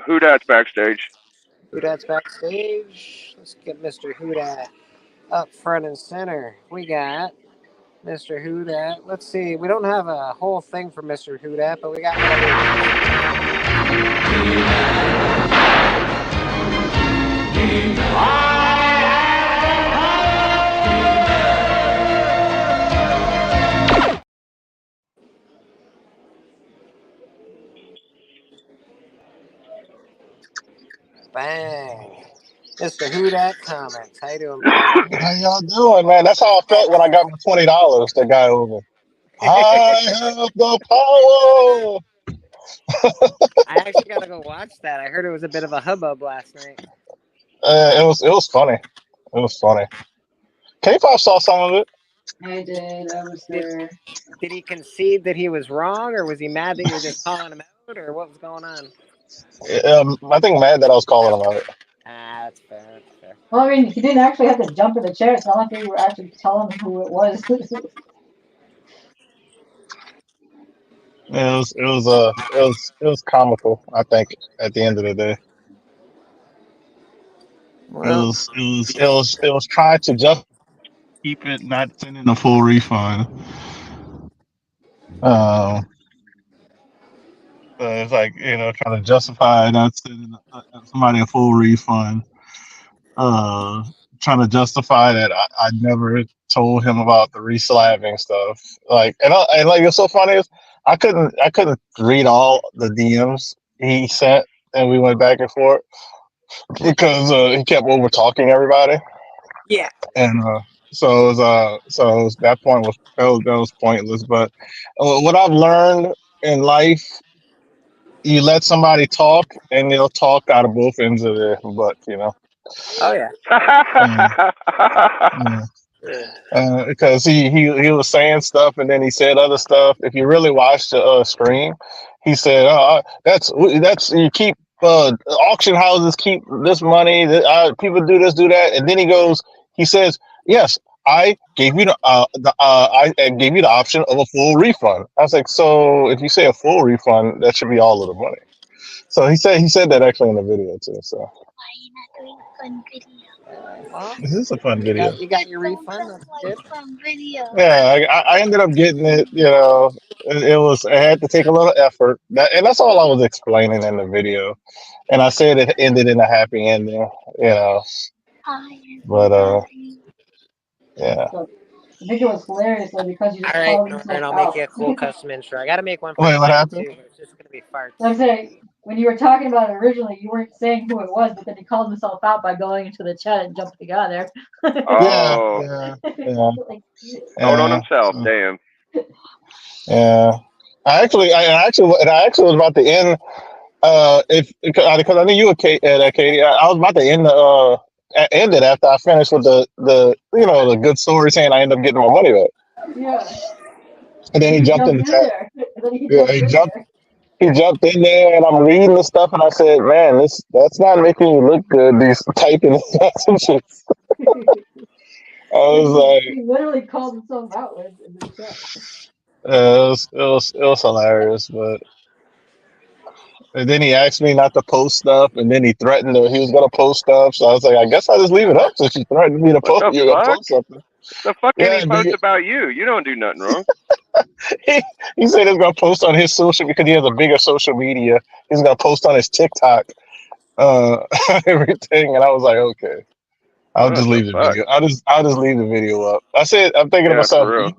Who that's backstage? Who Dat's backstage. Let's get Mr. Who Dat. Up front and center, we got Mr. Hoodat. Let's see. We don't have a whole thing for Mr. Hoodat, but we got bang. Mr. Hoodat comments. How you doing, bro? How y'all doing, man? That's how I felt when I got my $20. The guy over. I have the power. I actually gotta go watch that. I heard it was a bit of a hubbub last night. It was funny. It was funny. K-pop saw some of it. I did. I was there. Did he concede that he was wrong, or was he mad that you were just calling him out, or what was going on? I think mad that I was calling him out. Ah, that's fair. That's fair. Well, I mean, he didn't actually have to jump in the chair. It's not like we were actually telling him who it was. It was comical. I think at the end of the day, Well, it was trying to just keep it not sending a full refund. It's like, trying to justify not sending somebody a full refund. Trying to justify that I never told him about the reslabbing stuff. Like, and like, it's so funny is I couldn't read all the DMs he sent, and we went back and forth because he kept over talking everybody. yeah. And so that point was pointless. But what I've learned in life, you let somebody talk, and they'll talk out of both ends of their butt, Oh yeah. Because he was saying stuff, and then he said other stuff. If you really watch the stream, he said, that's you keep auction houses keep this money. People do this, do that, and then he says, yes, I gave you I gave you the option of a full refund. I was like, so if you say a full refund, that should be all of the money. So he said that actually in the video too. So Why are you not doing fun video? Well, this is a fun video. you got your refund. That's good. Fun video. Yeah, I ended up getting it. It had to take a little effort, and that's all I was explaining in the video. And I said it ended in a happy ending. But yeah. I think it was hilarious though because you just All right, called Norman, yourself I'll out. make you a cool custom intro. I gotta make one for Wait, what Kyle, happened? too, but it's just gonna be farts. I'm saying when you were talking about it originally, you weren't saying who it was, but then he called himself out by going into the chat and jumping out there. Oh, Yeah. Like, told on himself. Damn. Yeah. I actually was about to end. Because I knew you were Katie. I was about to end it after I finished with the good story saying I ended up getting my money back. yeah. And then he jumped in the chat. there. And then he Yeah, jumped in he jumped in there, and I'm reading the stuff, and I said, "Man, that's not making you look good." These typing messages. I was like, he literally called himself out in the chat. it was hilarious, but. And then he asked me not to post stuff, and then he threatened that he was gonna post stuff. So I was like, I guess I'll just leave it up since you threatened me to What post. the You're gonna fuck? post something. The fuck can Yeah, he post about you? You don't do nothing wrong. He said he's gonna post on his social because he has a bigger social media. He's gonna post on his TikTok, everything. And I was like, okay, I'll What just the leave the fuck? video. I'll just leave the video up. I said, I'm thinking to Yeah, myself, for real.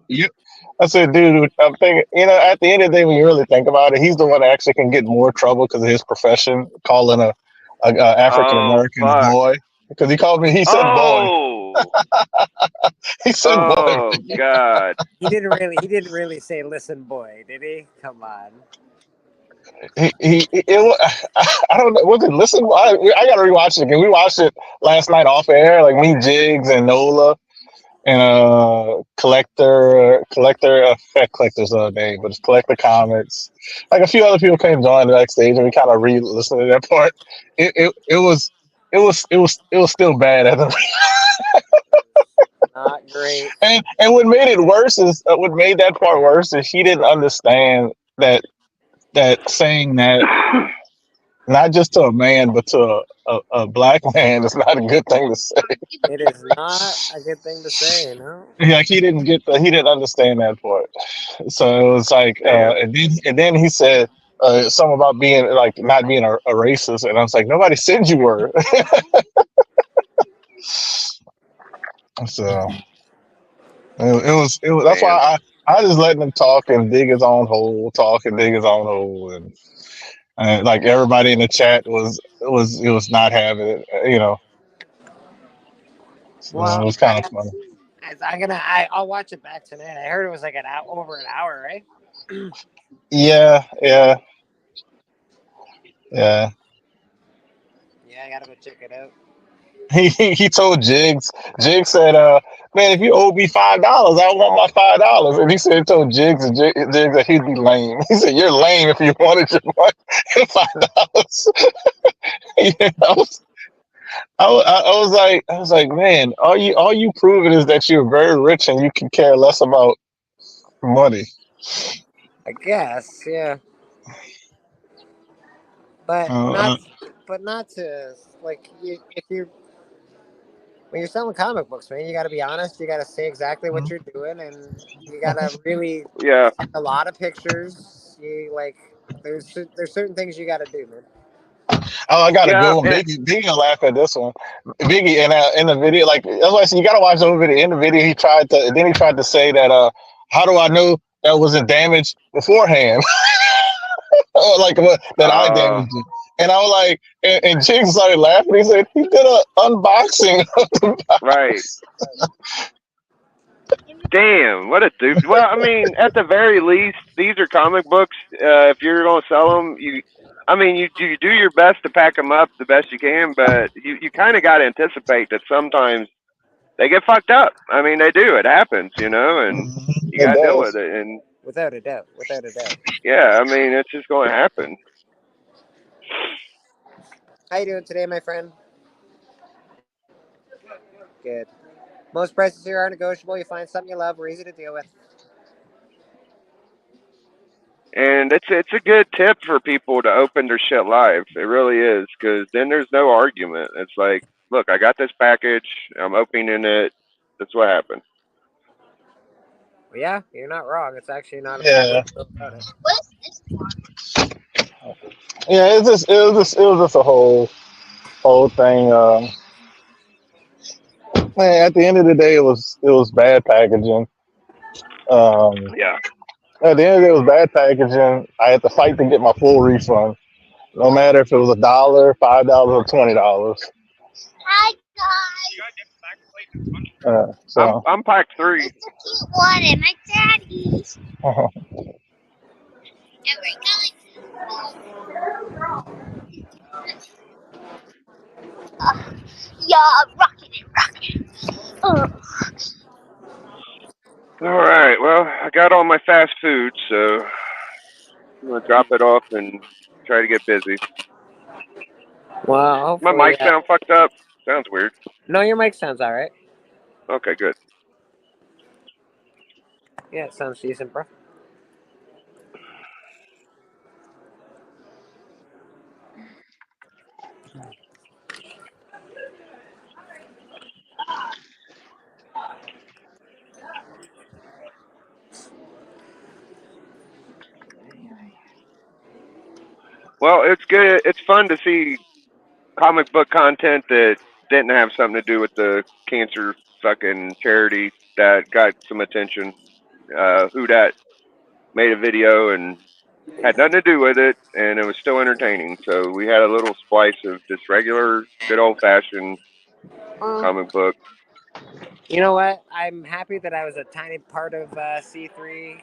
I said, dude, I'm thinking, at the end of the day, when you really think about it, he's the one that actually can get more trouble because of his profession, calling a African American Oh, fuck. boy. Because he called me, he said boy. He said boy. Oh, God. He didn't really say listen, boy, did he? Come on. I don't know. Was it listen? I gotta rewatch it again. We watched it last night off air, like me, Jigs, and Nola, and Fact Collector's name, but it's Collector Comics. Like a few other people came join the backstage, and we kind of re-listened to that part. It was still bad at the. Not great. And what made it worse is what made that part worse is she didn't understand that saying that not just to a man, but to a black man, it's not a good thing to say. It is not a good thing to say, no. Like he didn't understand that part. So it was like, Damn. and then he said something about being like not being a racist, and I was like, nobody said you were. So it was that's Man. why I just letting him talk and dig his own hole, talk and dig his own hole, and like everybody in the chat was not having it, you know. So it Well, was kind of funny. I'll watch it back tonight. I heard it was like over an hour, right? Yeah, yeah, yeah. Yeah, I gotta go check it out. He told Jigs. Jigs said, man, if you owe me $5, I want my $5. And he said, told Jigs and Jigs that he'd be lame. He said, you're lame if you wanted your money, $5. Yeah, I was like, man, all you proving is that you're very rich and you can care less about money. I guess, yeah. But Uh, not to like if you're when you're selling comic books, man, you got to be honest. You got to say exactly what you're doing, and you got to really Yeah. take a lot of pictures. You like there's certain things you got to do, man. Oh, I got a Yeah. good one. Biggie will laugh at this one. Biggie in the video, like that's why I said you gotta watch the whole video. In the video, he tried to say that how do I know that wasn't damaged beforehand? Or like that I Uh, damaged it. And I was like, and Jiggs started laughing. He said he did an unboxing of the right. box. Damn, what a dude. Well, I mean, at the very least, these are comic books. If you're gonna sell them, you do your best to pack them up the best you can, but you kind of got to anticipate that sometimes they get fucked up. I mean, they do. It happens, and you It got to deal with does. it. And Without a doubt, without a doubt. yeah, I mean, it's just going to happen. How you doing today, my friend? Good. Most prices here are negotiable. You find something you love, we're easy to deal with. And it's a good tip for people to open their shit live. It really is, because then there's no argument. It's like, look, I got this package. I'm opening it. That's what happened. Well, yeah, you're not wrong. It's actually not a bad way Yeah, to go about it. yeah. It was just a whole thing. Man, at the end of the day, it was bad packaging. Um, Yeah. at the end of the day, it was bad packaging. I had to fight to get my full refund, no matter if it was $1, $5, or $20. Hi guys. So I'm pack 3. It's a cute one and my daddy's. And we're going. Yeah, rocking it. All right. Well, I got all my fast food, so I'm gonna drop it off and try to get busy. Well, My hopefully, mic sound fucked up. Sounds weird. no, your mic sounds all right. Okay, good. Yeah, it sounds decent, bro. Well, it's good. It's fun to see comic book content that didn't have something to do with the cancer fucking charity that got some attention. Who dat made a video and had nothing to do with it, and it was still entertaining. So we had a little splice of just regular, good old fashioned comic book. You know what? I'm happy that I was a tiny part of C3.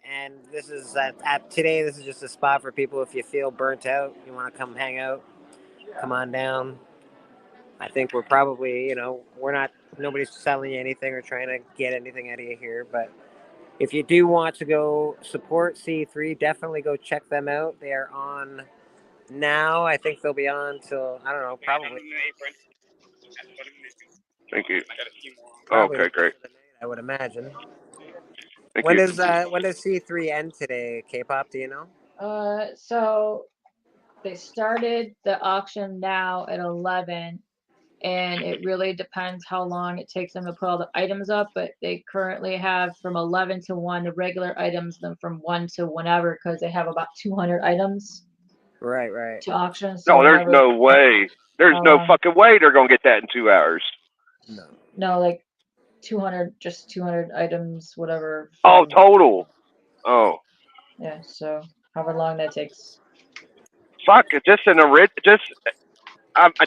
And this is at today. This is just a spot for people. If you feel burnt out, you want to come hang out, come on down. I think we're probably, we're not. Nobody's selling you anything or trying to get anything out of you here. But if you do want to go support C3, definitely go check them out. They are on now. I think they'll be on till I don't know, probably. Thank you. Probably Okay, the great. end of the night, I would imagine. Thank When you. does C3 end today? K-pop, do you know? So they started the auction now at 11, and it really depends how long it takes them to put all the items up. But they currently have from 11 to 1 the regular items, then from 1 to whenever, because they have about 200 items Right, right. to auction. So No, there's whenever, no way. There's how no long? fucking way they're gonna get that in 2 hours. No. No, like 200, just 200 items, whatever. Oh, from- total. Oh, Yeah, so however long that takes. fuck! Just just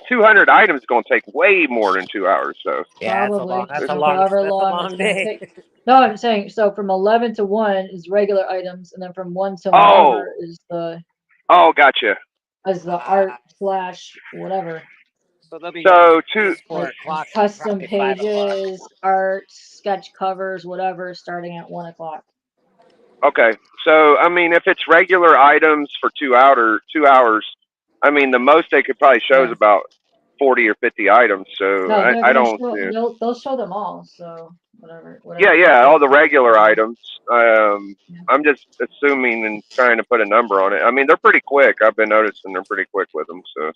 200 items is gonna take way more than 2 hours. So Yeah, Probably. that's a So long however that's a long long it's gonna day. take. No, I'm saying so from 11 to 1 is regular items, and then from 1 to Oh. whenever is the Gotcha. art slash whatever. So they'll be So getting 2. 4 Like o'clock. custom probably 5 o'clock. pages, art, sketch covers, whatever, starting at 1 o'clock. Okay. So I mean, if it's regular items for 2 hours, I mean the most they could probably show is Yeah. about 40 or 50 items. So No, they're I gonna don't. show. Yeah. They'll show them all. So whatever. Yeah, all the regular items. Yeah. I'm just assuming and trying to put a number on it. I mean, they're pretty quick. I've been noticing they're pretty quick with them. So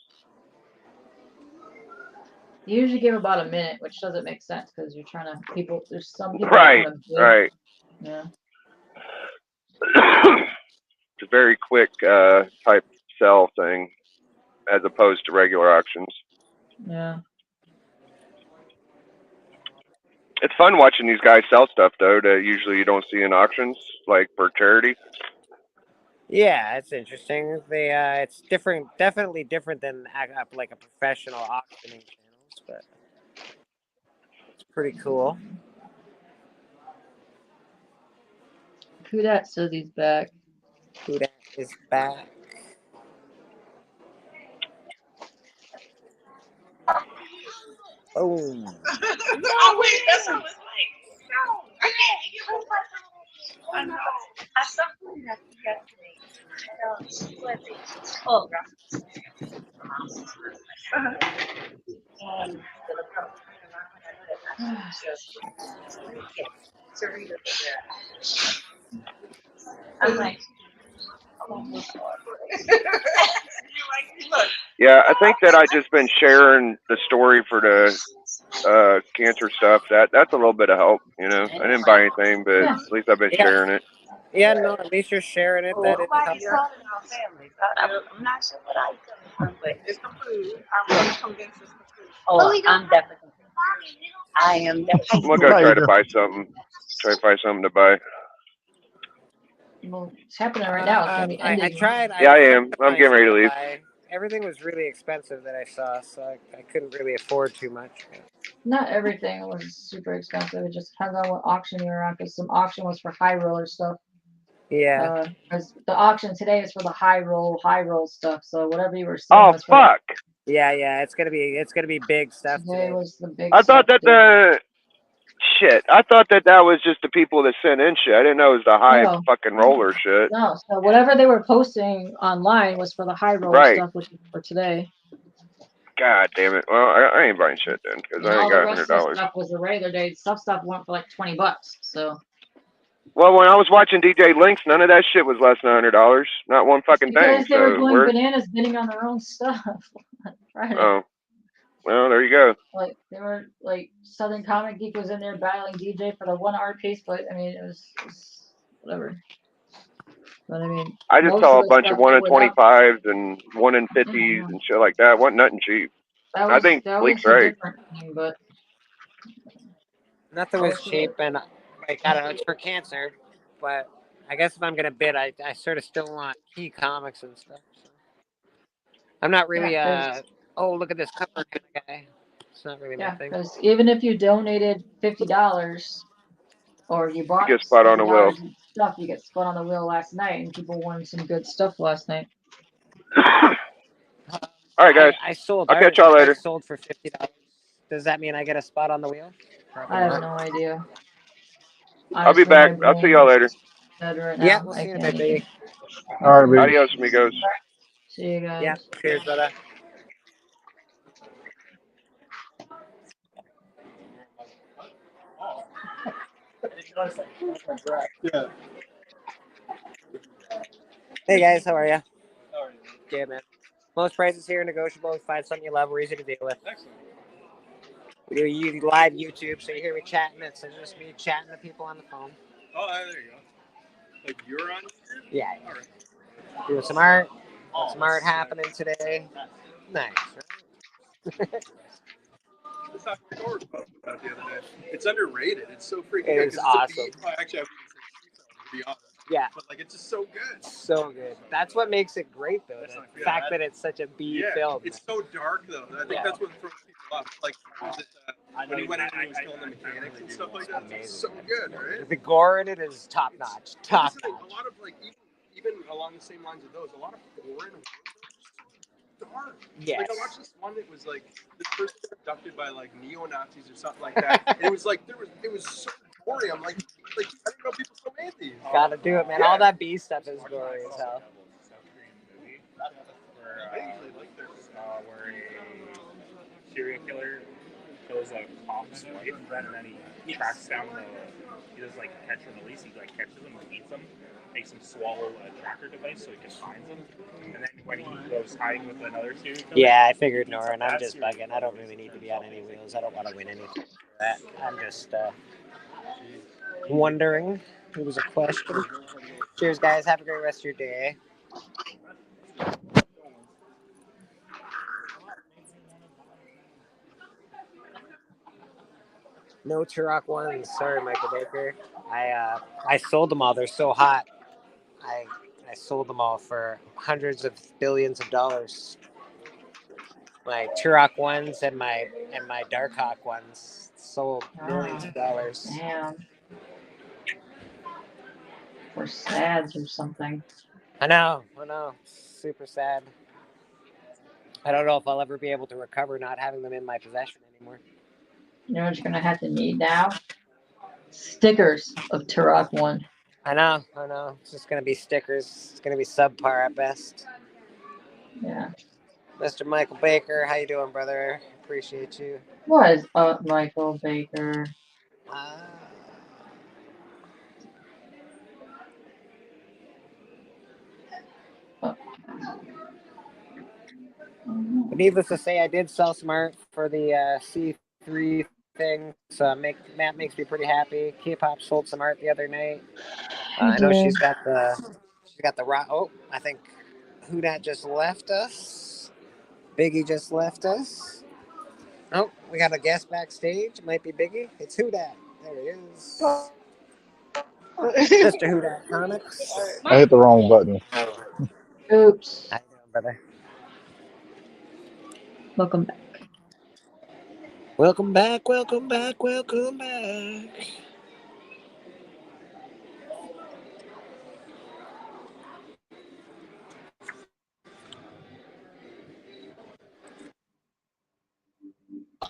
You usually give about a minute, which doesn't make sense because you're trying to There's some people right, that want to bid. right. Yeah. It's a very quick type sell thing as opposed to regular auctions. Yeah. It's fun watching these guys sell stuff though that usually you don't see in auctions, like for charity. Yeah, it's interesting. It's different, definitely different than like a professional auctioning channels, but it's pretty cool. Who that says he's back? Who that is back? Boom. Oh wait, that's what it was like. No. I know. I saw that yesterday. Oh, I'm like, Yeah, I think that I just been sharing the story for the cancer stuff. That's a little bit of help, you know. I didn't buy anything, but Yeah. at least I've been sharing it. Yeah, no, at least you're sharing it. That it nobody's calling our families. I'm not sure what I come from, but it's the food. I'm convinced it's the food. Oh, I'm definitely. I am definitely. I'm gonna go try to buy something. Try to find something to buy. Well, it's happening right now. It's gonna be I ending. tried. Yeah, I am. I'm getting ready to leave. Everything was really expensive that I saw, so I couldn't really afford too much. Not everything was super expensive. It just depends on what auction you're on. Because some auction was for high roller stuff. Yeah. Because the auction today is for the high roll stuff. So whatever you were seeing Oh was for fuck! Yeah. It's gonna be big stuff today today. was the big I thought stuff that I thought that was just the people that sent in shit. I didn't know it was the high No. fucking roller shit. No, so whatever they were posting online was for the high roller Right. stuff, which is for today. God damn it! Well, I ain't buying shit then because And I all ain't the got rest of the $100. stuff was the regular day. Stuff went for like $20. So Well, when I was watching DJ Links, none of that shit was less than $100. Not one fucking thing. because they were So going we're bananas bidding on their own stuff on Friday. oh, well, there you go. Like they were like Southern Comic Geek was in there battling DJ for the one art piece, but I mean it was whatever. But I mean, I just most saw a the bunch stuff of 1 in that went up- 25s and 1 in 50s and shit like that. Wasn't nothing cheap. That I was think that Bleek's was a right. different thing, but Nothing was Also- cheap, and like I don't know, it's for cancer. But I guess if I'm gonna bid, I sort of still want key comics and stuff. So. I'm not really oh look at this cover kind of guy. It's not really my thing. because even if you donated $50 or you bought You get spot on the wheel. $50 in stuff, you get spot on the wheel last night, and people won some good stuff last night. All right, guys. I sold. I'll catch y'all later. I sold for $50. Does that mean I get a spot on the wheel? I have no idea. I'll be Honestly, back. my I'll see y'all later. brain is dead right now. Yeah, we'll I see you in a can't bit, even- baby. All right, baby. Adios, amigos. See you guys. Yeah, cheers, brother. Hey guys, how are you? Good, man. Most prices here are negotiable. We find something you love. We're easy to deal with. Excellent. We do live YouTube, so you hear me chatting. It's just me chatting to people on the phone. Oh, there you go. Like you're on YouTube? Yeah. All right. Doing some art. Got some art happening today. Nice. Right? I talked to George about it the other day. It's underrated. It's so freaking It good. is 'Cause awesome. It's a beat. Well, actually, I wouldn't say street film, to be honest. Yeah. But like, it's just so good. So good. That's what makes it great, though. That's The not good. fact that it's such a B Yeah, film. it's so dark though. I think that's what throws people off. Like, was it, when he went in and he was killing the mechanics and stuff like that. It's so good, right? The gore in it is top notch. Top Listen, notch. a lot of like even along the same lines of those, a lot of foreign horror films are dark. Yes. Like I watched this one that was like this person got abducted by like neo-Nazis or something like that. And it was like it was so gory. I'm like I didn't know people still made these. Gotta do it, man. Yeah. All that B stuff is gory as hell. I usually like their where a serial killer kills a cop's wife, and then he tracks down he does like catch and release. He like catches them and eats them, makes them swallow a tracker device so he can find them. And then when he goes hiding with another serial killer, Yeah, I figured, Norin. I'm just bugging. I don't really need to be on any wheels. I don't want to win anything for that. I'm just wondering. It was a question. Cheers, guys. Have a great rest of your day. No Turok ones. Sorry, Michael Baker. I sold them all. They're so hot. I sold them all for hundreds of billions of dollars. My Turok ones and my Darkhawk ones sold millions of dollars. Damn. Or sads or something. I know. Super sad. I don't know if I'll ever be able to recover not having them in my possession anymore. You know what you're gonna have to need now? Stickers of Turok 1. I know. It's just gonna be stickers. It's gonna be subpar at best. Yeah. Mr. Michael Baker, how you doing, brother? Appreciate you. What is up, Michael Baker? Needless to say, I did sell some art for the C3 thing, so Matt makes me pretty happy. K-pop sold some art the other night. I know she's got the rock. Oh, I think Who Dat just left us. Biggie just left us. Oh, we got a guest backstage. It might be Biggie. It's Who Dat. There he is. Mr. Who Dat Comics. I hit the wrong button. Oops. How you doing, brother? Welcome back. Welcome back, welcome back, welcome back.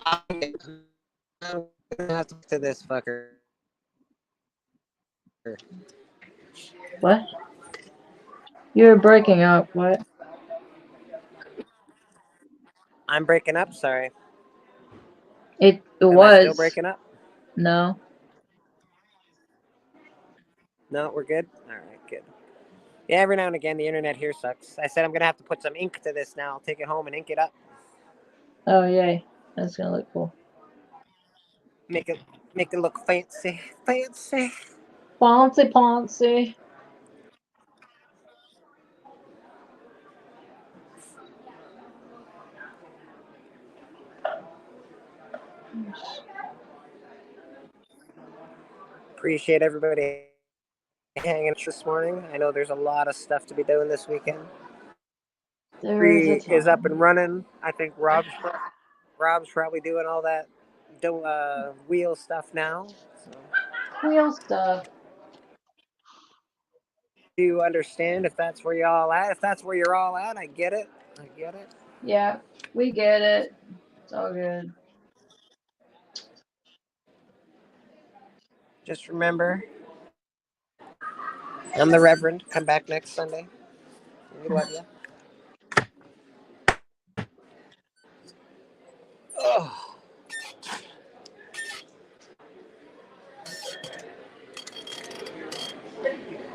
I'm gonna have to talk to this fucker. What? You're breaking up. What? I'm breaking up, sorry. It Am was. I still breaking up? No. No, we're good? Alright, good. Yeah, every now and again the internet here sucks. I said I'm gonna have to put some ink to this now. I'll take it home and ink it up. Oh, yay. That's gonna look cool. Make it look fancy. Fancy. Poncy Poncy. Appreciate everybody hanging out this morning. I know there's a lot of stuff to be doing this weekend. Is up and running. I think Rob's probably doing all that wheel stuff now. So. Wheel stuff. Do you understand if that's where you're all at? If that's where you're all at, I get it. Yeah, we get it. It's all good. Just remember, I'm the Reverend. Come back next Sunday. We love you. Oh.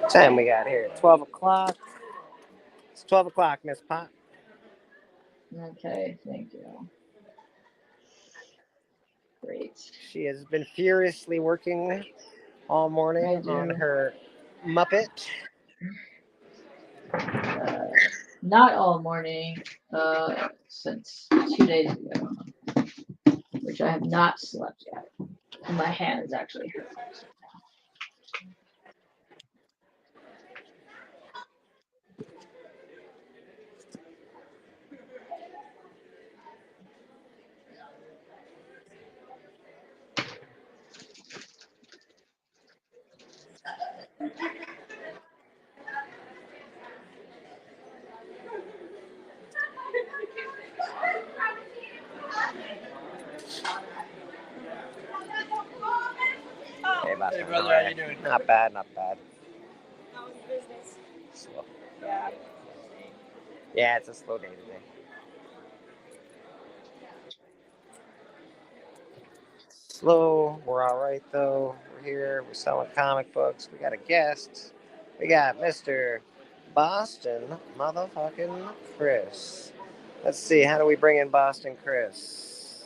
Time we got here? 12 o'clock. It's 12 o'clock, Miss Pot. Okay, thank you. Great. She has been furiously working all morning on her Muppet. Not all morning, since 2 days ago, which I have not slept yet. And my hands actually hurt. Hey, Boston, Hey, brother, how are how you doing? Not bad, not bad. How's business? Slow. Yeah. Yeah, it's a slow day today. Slow. We're all right though. We're here. We're selling comic books. We got a guest. We got Mr. Boston motherfucking Chris. Let's see. How do we bring in Boston Chris?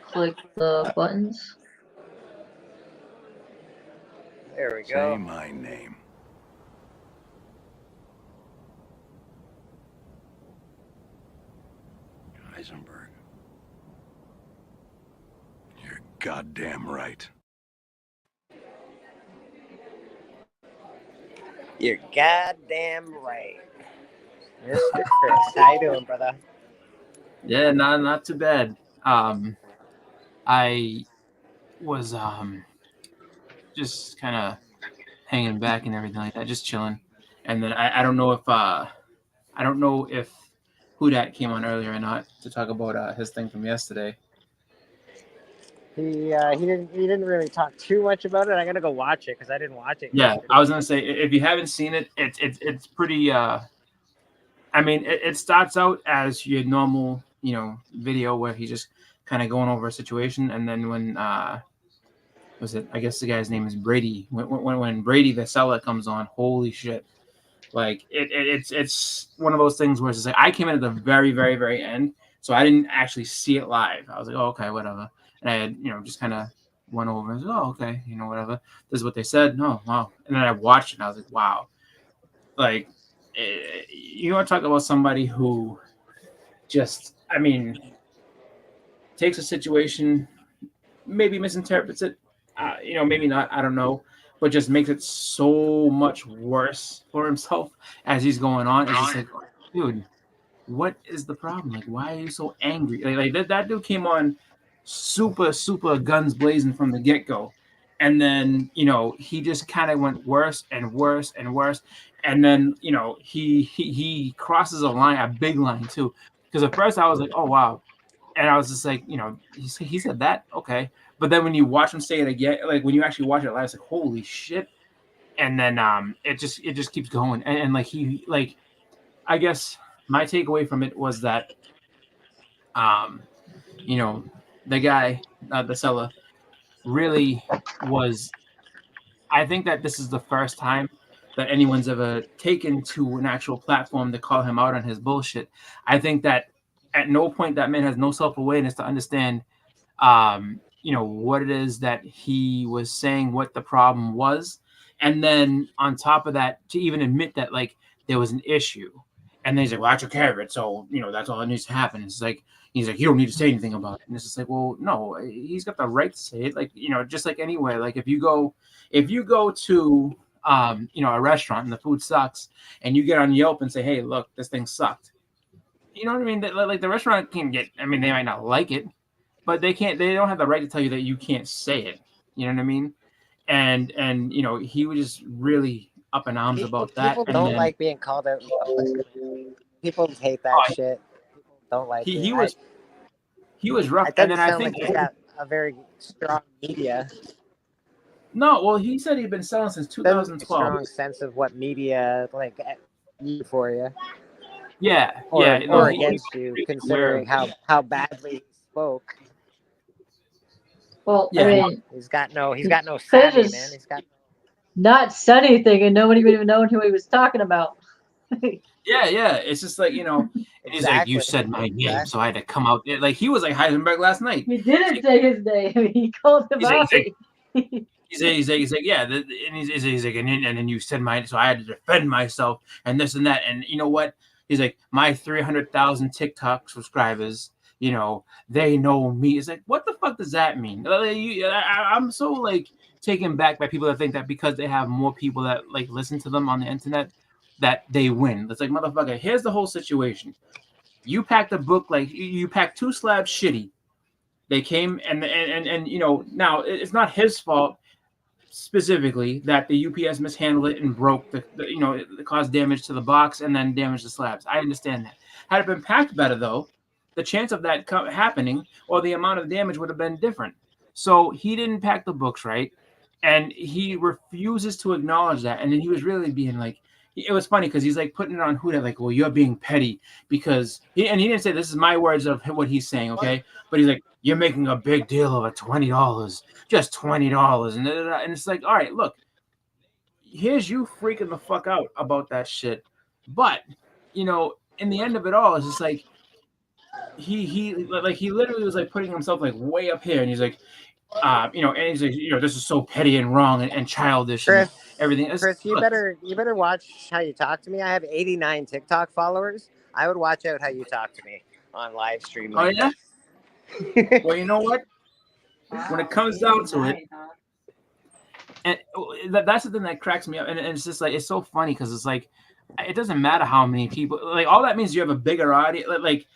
Click the buttons. There we Say go. my name. Heisenberg. You're goddamn right. You're goddamn right. Mr. Chris, how you doing, brother? Yeah, not too bad. I was just kind of hanging back and everything like that, just chilling. And then I don't know if who that came on earlier or not to talk about his thing from yesterday. He didn't really talk too much about it. I gotta go watch it because I didn't watch it. Yeah, yesterday. I was gonna say if you haven't seen it, it's pretty. I mean, it starts out as your normal, video where he's just kind of going over a situation, and then when was it? I guess the guy's name is Brady. When Brady the seller comes on, holy shit! Like it's one of those things where it's just like I came in at the very very very end, so I didn't actually see it live. I was like, oh okay, whatever, and I had just kind of went over and said, oh okay, whatever. This is what they said. No, wow, and then I watched it and I was like, wow, like you want to talk about somebody who just, I mean, takes a situation, maybe misinterprets it, maybe not, I don't know, but just makes it so much worse for himself as he's going on. It's just like, dude, what is the problem? Like, why are you so angry? Like that dude came on super guns blazing from the get go. And then, he just kind of went worse and worse and worse. And then, he crosses a line, a big line too. Because at first I was like, oh, wow. And I was just like, he said that. Okay. But then when you watch him say it again, like when you actually watch it live, it's like, holy shit. And then it just keeps going. And like I guess my takeaway from it was that the guy, the seller, really was. I think that this is the first time that anyone's ever taken to an actual platform to call him out on his bullshit. I think that at no point that man has no self-awareness to understand what it is that he was saying, what the problem was, and then on top of that to even admit that like there was an issue. And then he's like, well, I took care of it, so that's all that needs to happen. It's like he's like, you don't need to say anything about it. And it's just like, well, no, he's got the right to say it. Like, just like anywhere. Like if you go to a restaurant and the food sucks, and you get on Yelp and say, hey, look, this thing sucked. You know what I mean? Like the restaurant can get. I mean, they might not like it, but they can't. They don't have the right to tell you that you can't say it. You know what I mean? And he was just really up in arms about that. People and don't then, like being called out in public. People hate that shit. People don't like it. He was rough. It doesn't and then sound I think like he's got a very strong media. No, well, he said he'd been selling since 2012. Strong sense of what media like for you. Yeah, or against you, considering how badly he spoke. Well, yeah. I mean, he's got no savvy, man. He's got not said anything, and nobody would even know who he was talking about. Yeah. It's just like, and he's like, you said my name, so I had to come out. Like he was like Heisenberg last night. He didn't say his name. He called him out. He's like, yeah, and he's like, and then you said mine, so I had to defend myself and this and that, and you know what? He's like, my 300,000 TikTok subscribers, they know me. It's like, what the fuck does that mean? I'm so like taken back by people that think that because they have more people that like listen to them on the internet that they win. It's like, motherfucker, here's the whole situation. You packed a book like you packed 2 slabs shitty. They came and now it's not his fault specifically that the UPS mishandled it and broke it caused damage to the box and then damaged the slabs. I understand that. Had it been packed better though, the chance of that happening or the amount of damage would have been different. So he didn't pack the books right, and he refuses to acknowledge that. And then he was really being like, it was funny because he's like putting it on Huda, like, well, you're being petty because he didn't say this is my words of what he's saying, okay? But he's like, you're making a big deal of a $20, just $20, and it's like, all right, look, here's you freaking the fuck out about that shit, but in the end of it all, it's just like he literally was like putting himself like way up here, and he's like, and he's like, this is so petty and wrong and childish and everything. Chris, you better watch how you talk to me. I have 89 TikTok followers. I would watch out how you talk to me on live stream. Oh yeah. Well, you know what? When it comes down to it, and that's the thing that cracks me up, and it's just like it's so funny because it's like it doesn't matter how many people. Like all that means you have a bigger audience. Like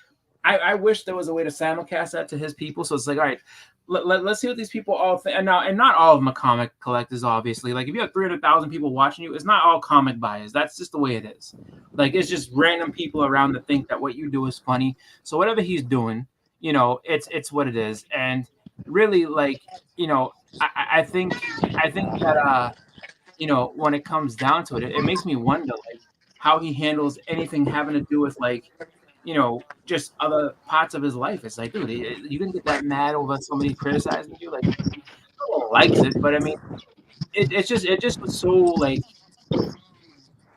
I wish there was a way to simulcast that to his people. So it's like, all right, let's see what these people all think. And not all of them are comic collectors, obviously. Like if you have 300,000 people watching you, it's not all comic buyers. That's just the way it is. Like it's just random people around that think that what you do is funny. So whatever he's doing, it's what it is. And really, like, I think that when it comes down to it, it makes me wonder like how he handles anything having to do with like just other parts of his life. It's like, dude, you can get that mad over somebody criticizing you. Like, no one likes it, but I mean, it just was so like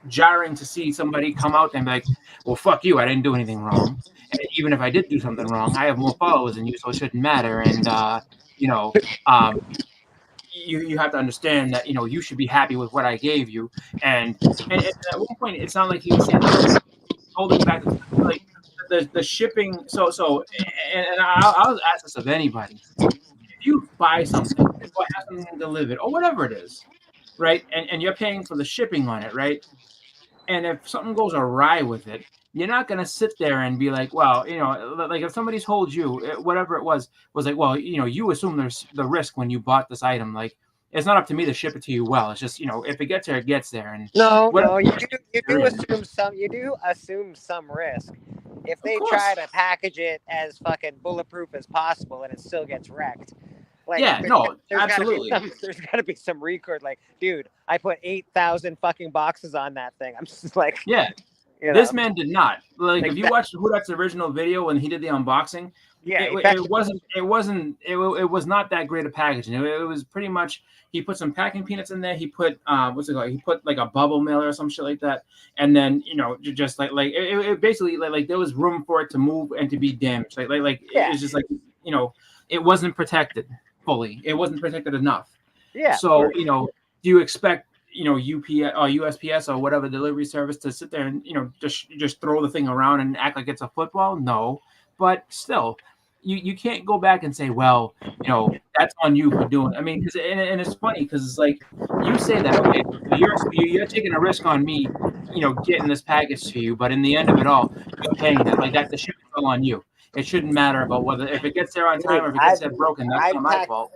jarring to see somebody come out and be like, well, fuck you, I didn't do anything wrong. And even if I did do something wrong, I have more followers than you, so it shouldn't matter. And you have to understand that you should be happy with what I gave you. And at one point, it sounded like he was saying, like, holding back like the shipping. So and I'll ask this of anybody: if you buy something or have something delivered or whatever it is, right? And you're paying for the shipping on it, right? And if something goes awry with it, you're not going to sit there and be like, well, like if somebody told you, whatever it was like, well, you assume there's the risk when you bought this item. Like, it's not up to me to ship it to you well. It's just, if it gets there, it gets there. And no, you do assume some risk. If they try to package it as fucking bulletproof as possible and it still gets wrecked. Like, yeah, absolutely. There's got to be some record. Like, dude, I put 8,000 fucking boxes on that thing. I'm just like, yeah. This man did not. Like if you watch Hudak's original video when he did the unboxing, it was not that great a packaging. It was pretty much he put some packing peanuts in there. He put what's it called? He put like a bubble mailer or some shit like that, and then just like it basically like there was room for it to move and to be damaged. It was just like it wasn't protected fully. It wasn't protected enough. Yeah. So do you expect UPS or USPS or whatever delivery service to sit there and just throw the thing around and act like it's a football? No, but still, you can't go back and say, well, that's on you for doing. I mean, and it's funny because it's like you say that, okay, you're taking a risk on me, getting this package to you, but in the end of it all, you're paying that. Like that's the shipping all on you. It shouldn't matter about whether if it gets there on time or if it gets there broken. That's not my fault.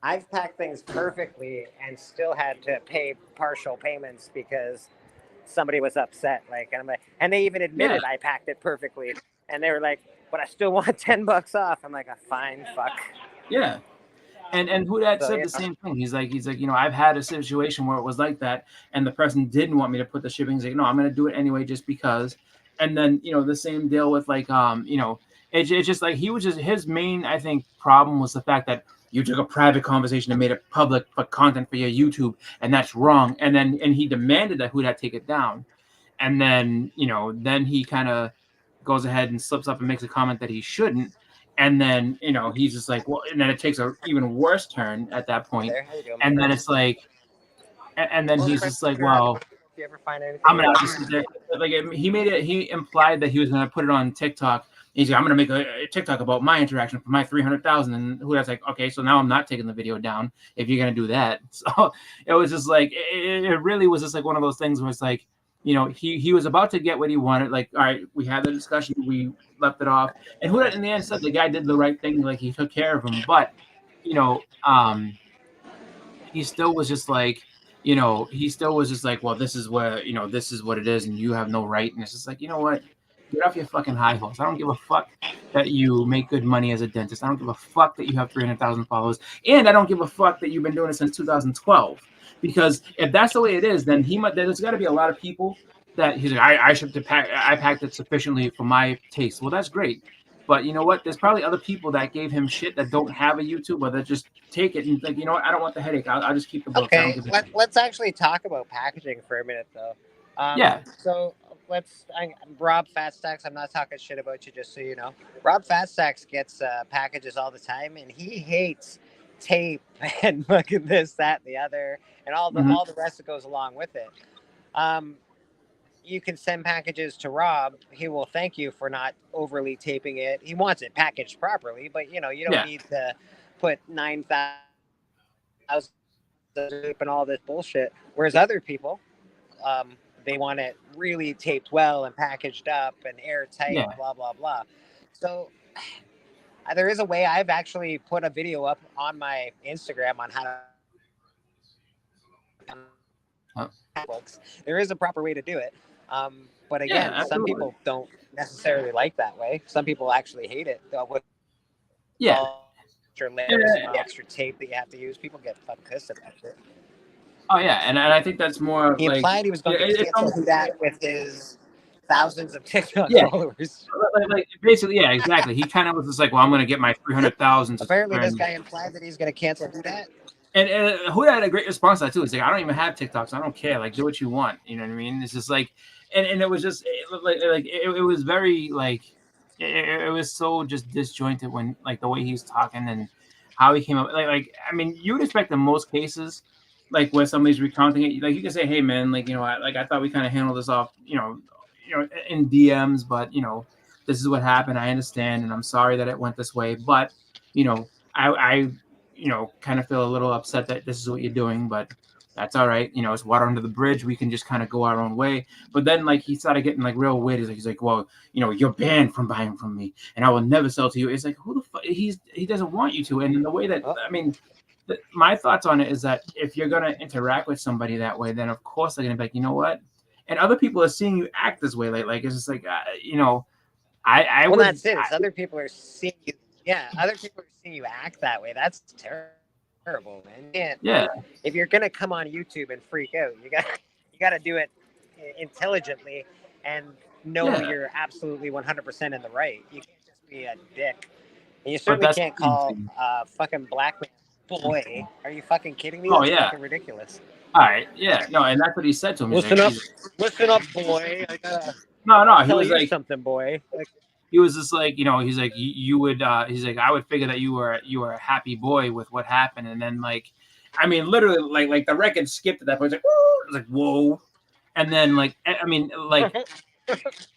I've packed things perfectly and still had to pay partial payments because somebody was upset. And they even admitted I packed it perfectly, and they were like, "But I still want $10 off." I'm like, "Fine, fuck." Yeah, and Hudak said the same thing. He's like, I've had a situation where it was like that, and the person didn't want me to put the shipping. He's like, no, I'm gonna do it anyway just because. And then the same deal with it's just like his main, I think, problem was the fact that you took a private conversation and made it public for content for your YouTube, and that's wrong. And he demanded that Huda take it down. And then, then he kind of goes ahead and slips up and makes a comment that he shouldn't. And then, he's just like, well, and then it takes a even worse turn at that point. There, how you doing, And my then friend? it's like, and then he's just like, well, If you ever find anything, I'm gonna have to sit there. Like he implied that he was gonna put it on TikTok. He's like, I'm gonna make a TikTok about my interaction for my 300,000, and who that's like, okay, so now I'm not taking the video down if you're gonna do that. So it was just like it really was just like one of those things where it's like, he was about to get what he wanted. Like, all right, we had the discussion, we left it off, and who in the end said the guy did the right thing, like he took care of him, but he still was just like, well, this is where, this is what it is, and you have no right. And it's just like, you know what? Get off your fucking high horse. I don't give a fuck that you make good money as a dentist. I don't give a fuck that you have 300,000 followers. And I don't give a fuck that you've been doing it since 2012. Because if that's the way it is, then there's got to be a lot of people that he's like, I packed it sufficiently for my taste. Well, that's great. But you know what? There's probably other people that gave him shit that don't have a YouTube, or that just take it and think, you know what? I don't want the headache. I'll just keep the books. Okay, let's actually talk about packaging for a minute, though. Yeah. So Rob Fatstacks, I'm not talking shit about you, just so you know. Rob Fatstacks gets packages all the time, and he hates tape and look at this, that, and the other, and all the rest that goes along with it. You can send packages to Rob. He will thank you for not overly taping it. He wants it packaged properly, but you don't need to put 9,000 and all this bullshit. Whereas other people, they want it really taped well and packaged up and airtight, blah, blah, blah. So there is a way. I've actually put a video up on my Instagram on how to books. There is a proper way to do it. But again, some people don't necessarily like that way. Some people actually hate it. With extra layers and extra tape that you have to use, people get fucking pissed about it. Oh yeah, and I think that's more. He implied he was going to cancel that with his thousands of TikTok followers. Like basically, yeah, exactly. He kind of was just like, well, I'm going to get my 300,000. Apparently, this guy implied that he's going to cancel that. And Huda had a great response to that too. He's like, I don't even have TikTok, so I don't care. Like, do what you want. You know what I mean? It's just like, and it was just it was very like, it was so just disjointed when like the way he was talking and how he came up. Like I mean, you would expect in most cases, like where somebody's recounting it, like you can say, hey man, like I thought we kind of handled this off, in DMs, but this is what happened. I understand, and I'm sorry that it went this way, but I kind of feel a little upset that this is what you're doing, but that's all right. It's water under the bridge. We can just kind of go our own way. But then like he started getting like real weird. He's like, well, you're banned from buying from me and I will never sell to you. It's like, who the fuck? He doesn't want you to. And in the way that, I mean, my thoughts on it is that if you're going to interact with somebody that way, then of course they're going to be like, you know what? And other people are seeing you act this way. Like it's just like, well, that's it. It's other people are seeing you. Yeah, other people are seeing you act that way. That's terrible, man. If you're gonna come on YouTube and freak out, you got to do it intelligently and know you're absolutely 100% in the right. You can't just be a dick. And you certainly can't call fucking black man boy. Are you fucking kidding me? That's fucking ridiculous. All right, no, and that's what he said to him. Listen up, boy. I gotta he was like something, boy. He was just like, he's like, you would, he's like, I would figure that you were a happy boy with what happened. And then like, I mean, literally like the record skipped at that point. It's like, woo! It was like, whoa. And then like, I mean, like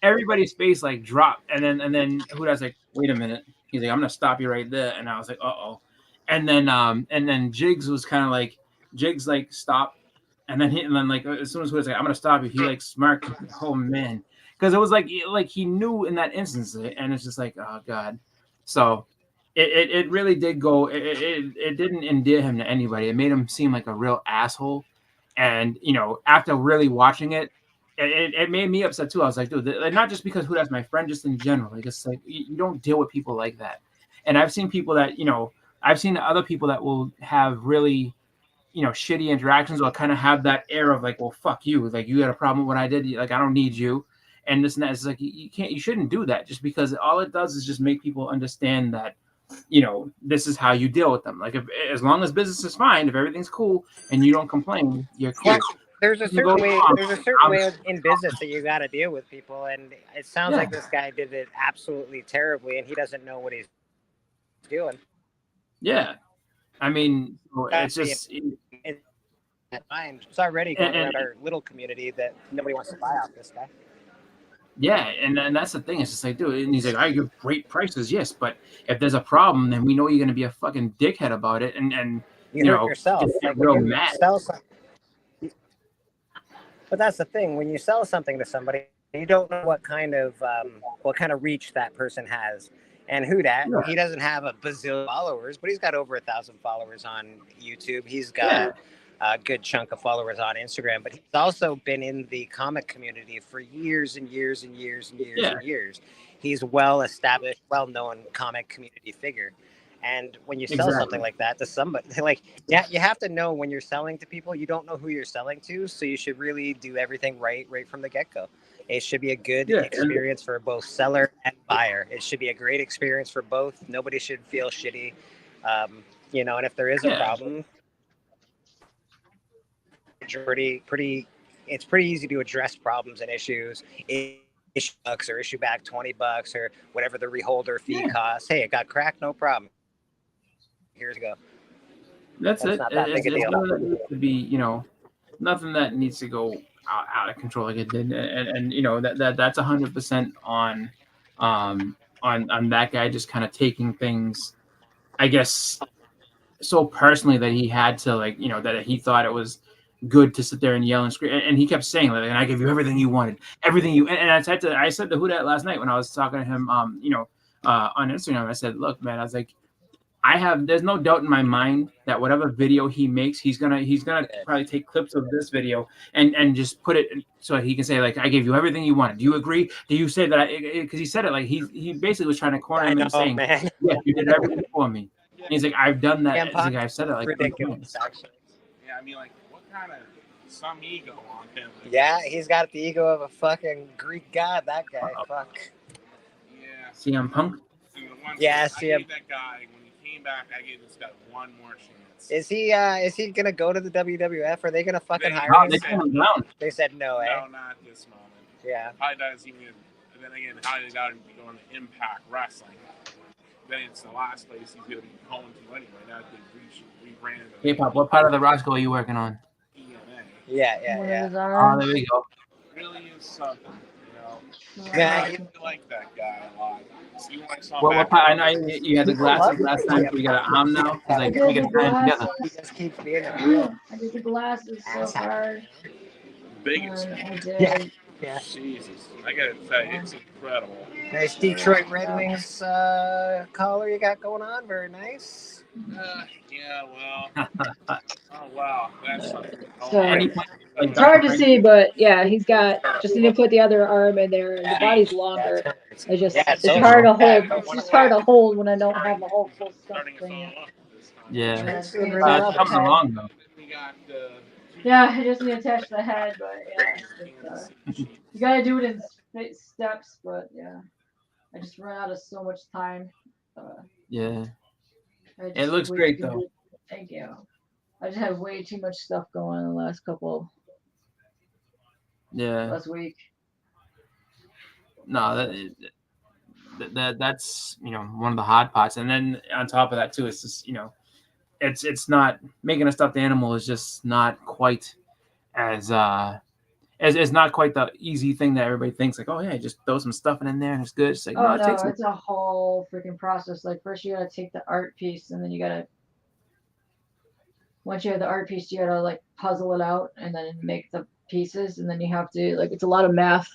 everybody's face like dropped. And then Huda's like, wait a minute. He's like, I'm going to stop you right there. And I was like, uh-oh. And then Jigs was kind of like, stop. And then like, as soon as Huda's like, I'm going to stop you, he like smirked. Oh man. Because it was like he knew in that instance, and it's just like, oh god. So it really did go. It didn't endear him to anybody. It made him seem like a real asshole. And after really watching it, it made me upset too. I was like, dude, not just because Huda's my friend, just in general. Like it's like you don't deal with people like that. And I've seen people that I've seen other people that will have really shitty interactions, or kind of have that air of like, well, fuck you. Like you got a problem with what I did. Like I don't need you. And this and that. It's like you shouldn't do that, just because all it does is just make people understand that this is how you deal with them. Like, as long as business is fine, if everything's cool and you don't complain, you're cool. Well, there's a certain way. There's a certain way in business that you got to deal with people, and it sounds like this guy did it absolutely terribly, and he doesn't know what he's doing. Yeah, I mean, it's just. It's already going around our little community that nobody wants to buy off this guy. Yeah, and that's the thing. It's just like, dude, and he's like, I give great prices, yes, but if there's a problem, then we know you're gonna be a fucking dickhead about it, and you hurt yourself. Like, real mad. But that's the thing. When you sell something to somebody, you don't know what kind of reach that person has, and who that. Yeah. He doesn't have a bazillion followers, but he's got over 1,000 followers on YouTube. He's got a good chunk of followers on Instagram, but he's also been in the comic community for years and years and years and years and years. He's well-established, well-known comic community figure. And when you sell something like that to somebody, you have to know when you're selling to people, you don't know who you're selling to, so you should really do everything right from the get-go. It should be a good experience for both seller and buyer. It should be a great experience for both. Nobody should feel shitty, and if there is a problem, it's pretty easy to address problems and issues. Issue bucks or issue back $20 or whatever the reholder fee costs. Hey, it got cracked, no problem. Here's go. That's it. Not that big a deal. That needs to be, nothing that needs to go out of control like it did, and that's 100% on that guy just kind of taking things, I guess, so personally that he had to that he thought it was good to sit there and yell and scream, and he kept saying and I give you everything you wanted, everything you, and I said to Who Dat last night when I was talking to him, on Instagram. I said, look, man, I was like, there's no doubt in my mind that whatever video he makes, he's gonna probably take clips of this video and just put it so he can say I gave you everything you wanted. Do you agree? Do you say that? Because he said it he basically was trying to corner him and saying, man. Yeah, you did everything for me. And he's like, I've done that. I've said it ridiculous. Actually. Yeah, I mean, what kind of some ego on him? Yeah, he's got the ego of a fucking Greek god. That guy, fuck. Yeah. CM Punk. Yeah, I gave that guy when he came back. I gave this guy one more chance. Is he gonna go to the WWF? Are they gonna fucking hire him? They said no, No, not at this moment. Yeah. Probably doesn't even. And then again, how they got him going to Impact Wrestling. Then it's the last place he's gonna be going to anyway. Now they rebranded. K-pop. What part of the Roscoe are you working on? Yeah. Oh, there we go. Really is something, Yeah, I like that guy a lot. What part? I know you had the glasses last time. We got an arm now. He's like, we can tie together. He just keeps being I did the glasses so hard. Biggest. I did. Yeah. Jesus, I gotta tell you, it's incredible. Nice Detroit Red Wings collar you got going on. Very nice. Yeah, well. Oh wow, that's something. It's hard to see, but yeah, he's got. Just need to put the other arm in there. The body's longer. It's hard to hold. It's just hard to hold when I don't have the whole full stuff thing. Yeah, it's coming along though. Yeah, I just need to attach the head, but yeah, you gotta do it in steps. But yeah, I just run out of so much time. Yeah, it looks great though. Thank you. I just had way too much stuff going on the last last week. No, that's one of the hard parts, and then on top of that too, it's just it's not making a stuffed animal is just not quite as it's not quite the easy thing that everybody thinks. Like, oh yeah, just throw some stuffing in there and it's good. It's like, it's a whole freaking process. Like first you gotta take the art piece, and then you gotta. Once you have the art piece, you gotta puzzle it out and then make the pieces, and then you have to it's a lot of math.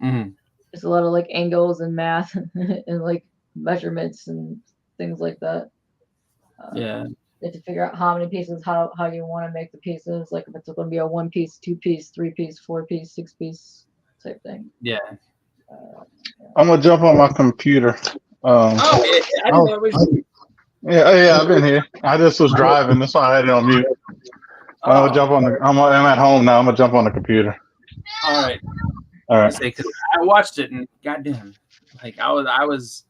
Mm-hmm. It's a lot of angles and math and measurements and things like that. Yeah. You have to figure out how many pieces, how you want to make the pieces. If it's going to be a 1-piece, 2-piece, 3-piece, 4-piece, 6-piece type thing. Yeah. I'm gonna jump on my computer. Yeah, I've been here. I just was driving. That's why I had it on mute. I'm gonna jump on I'm at home now. I'm gonna jump on the computer. All right. Because I watched it and goddamn, I was,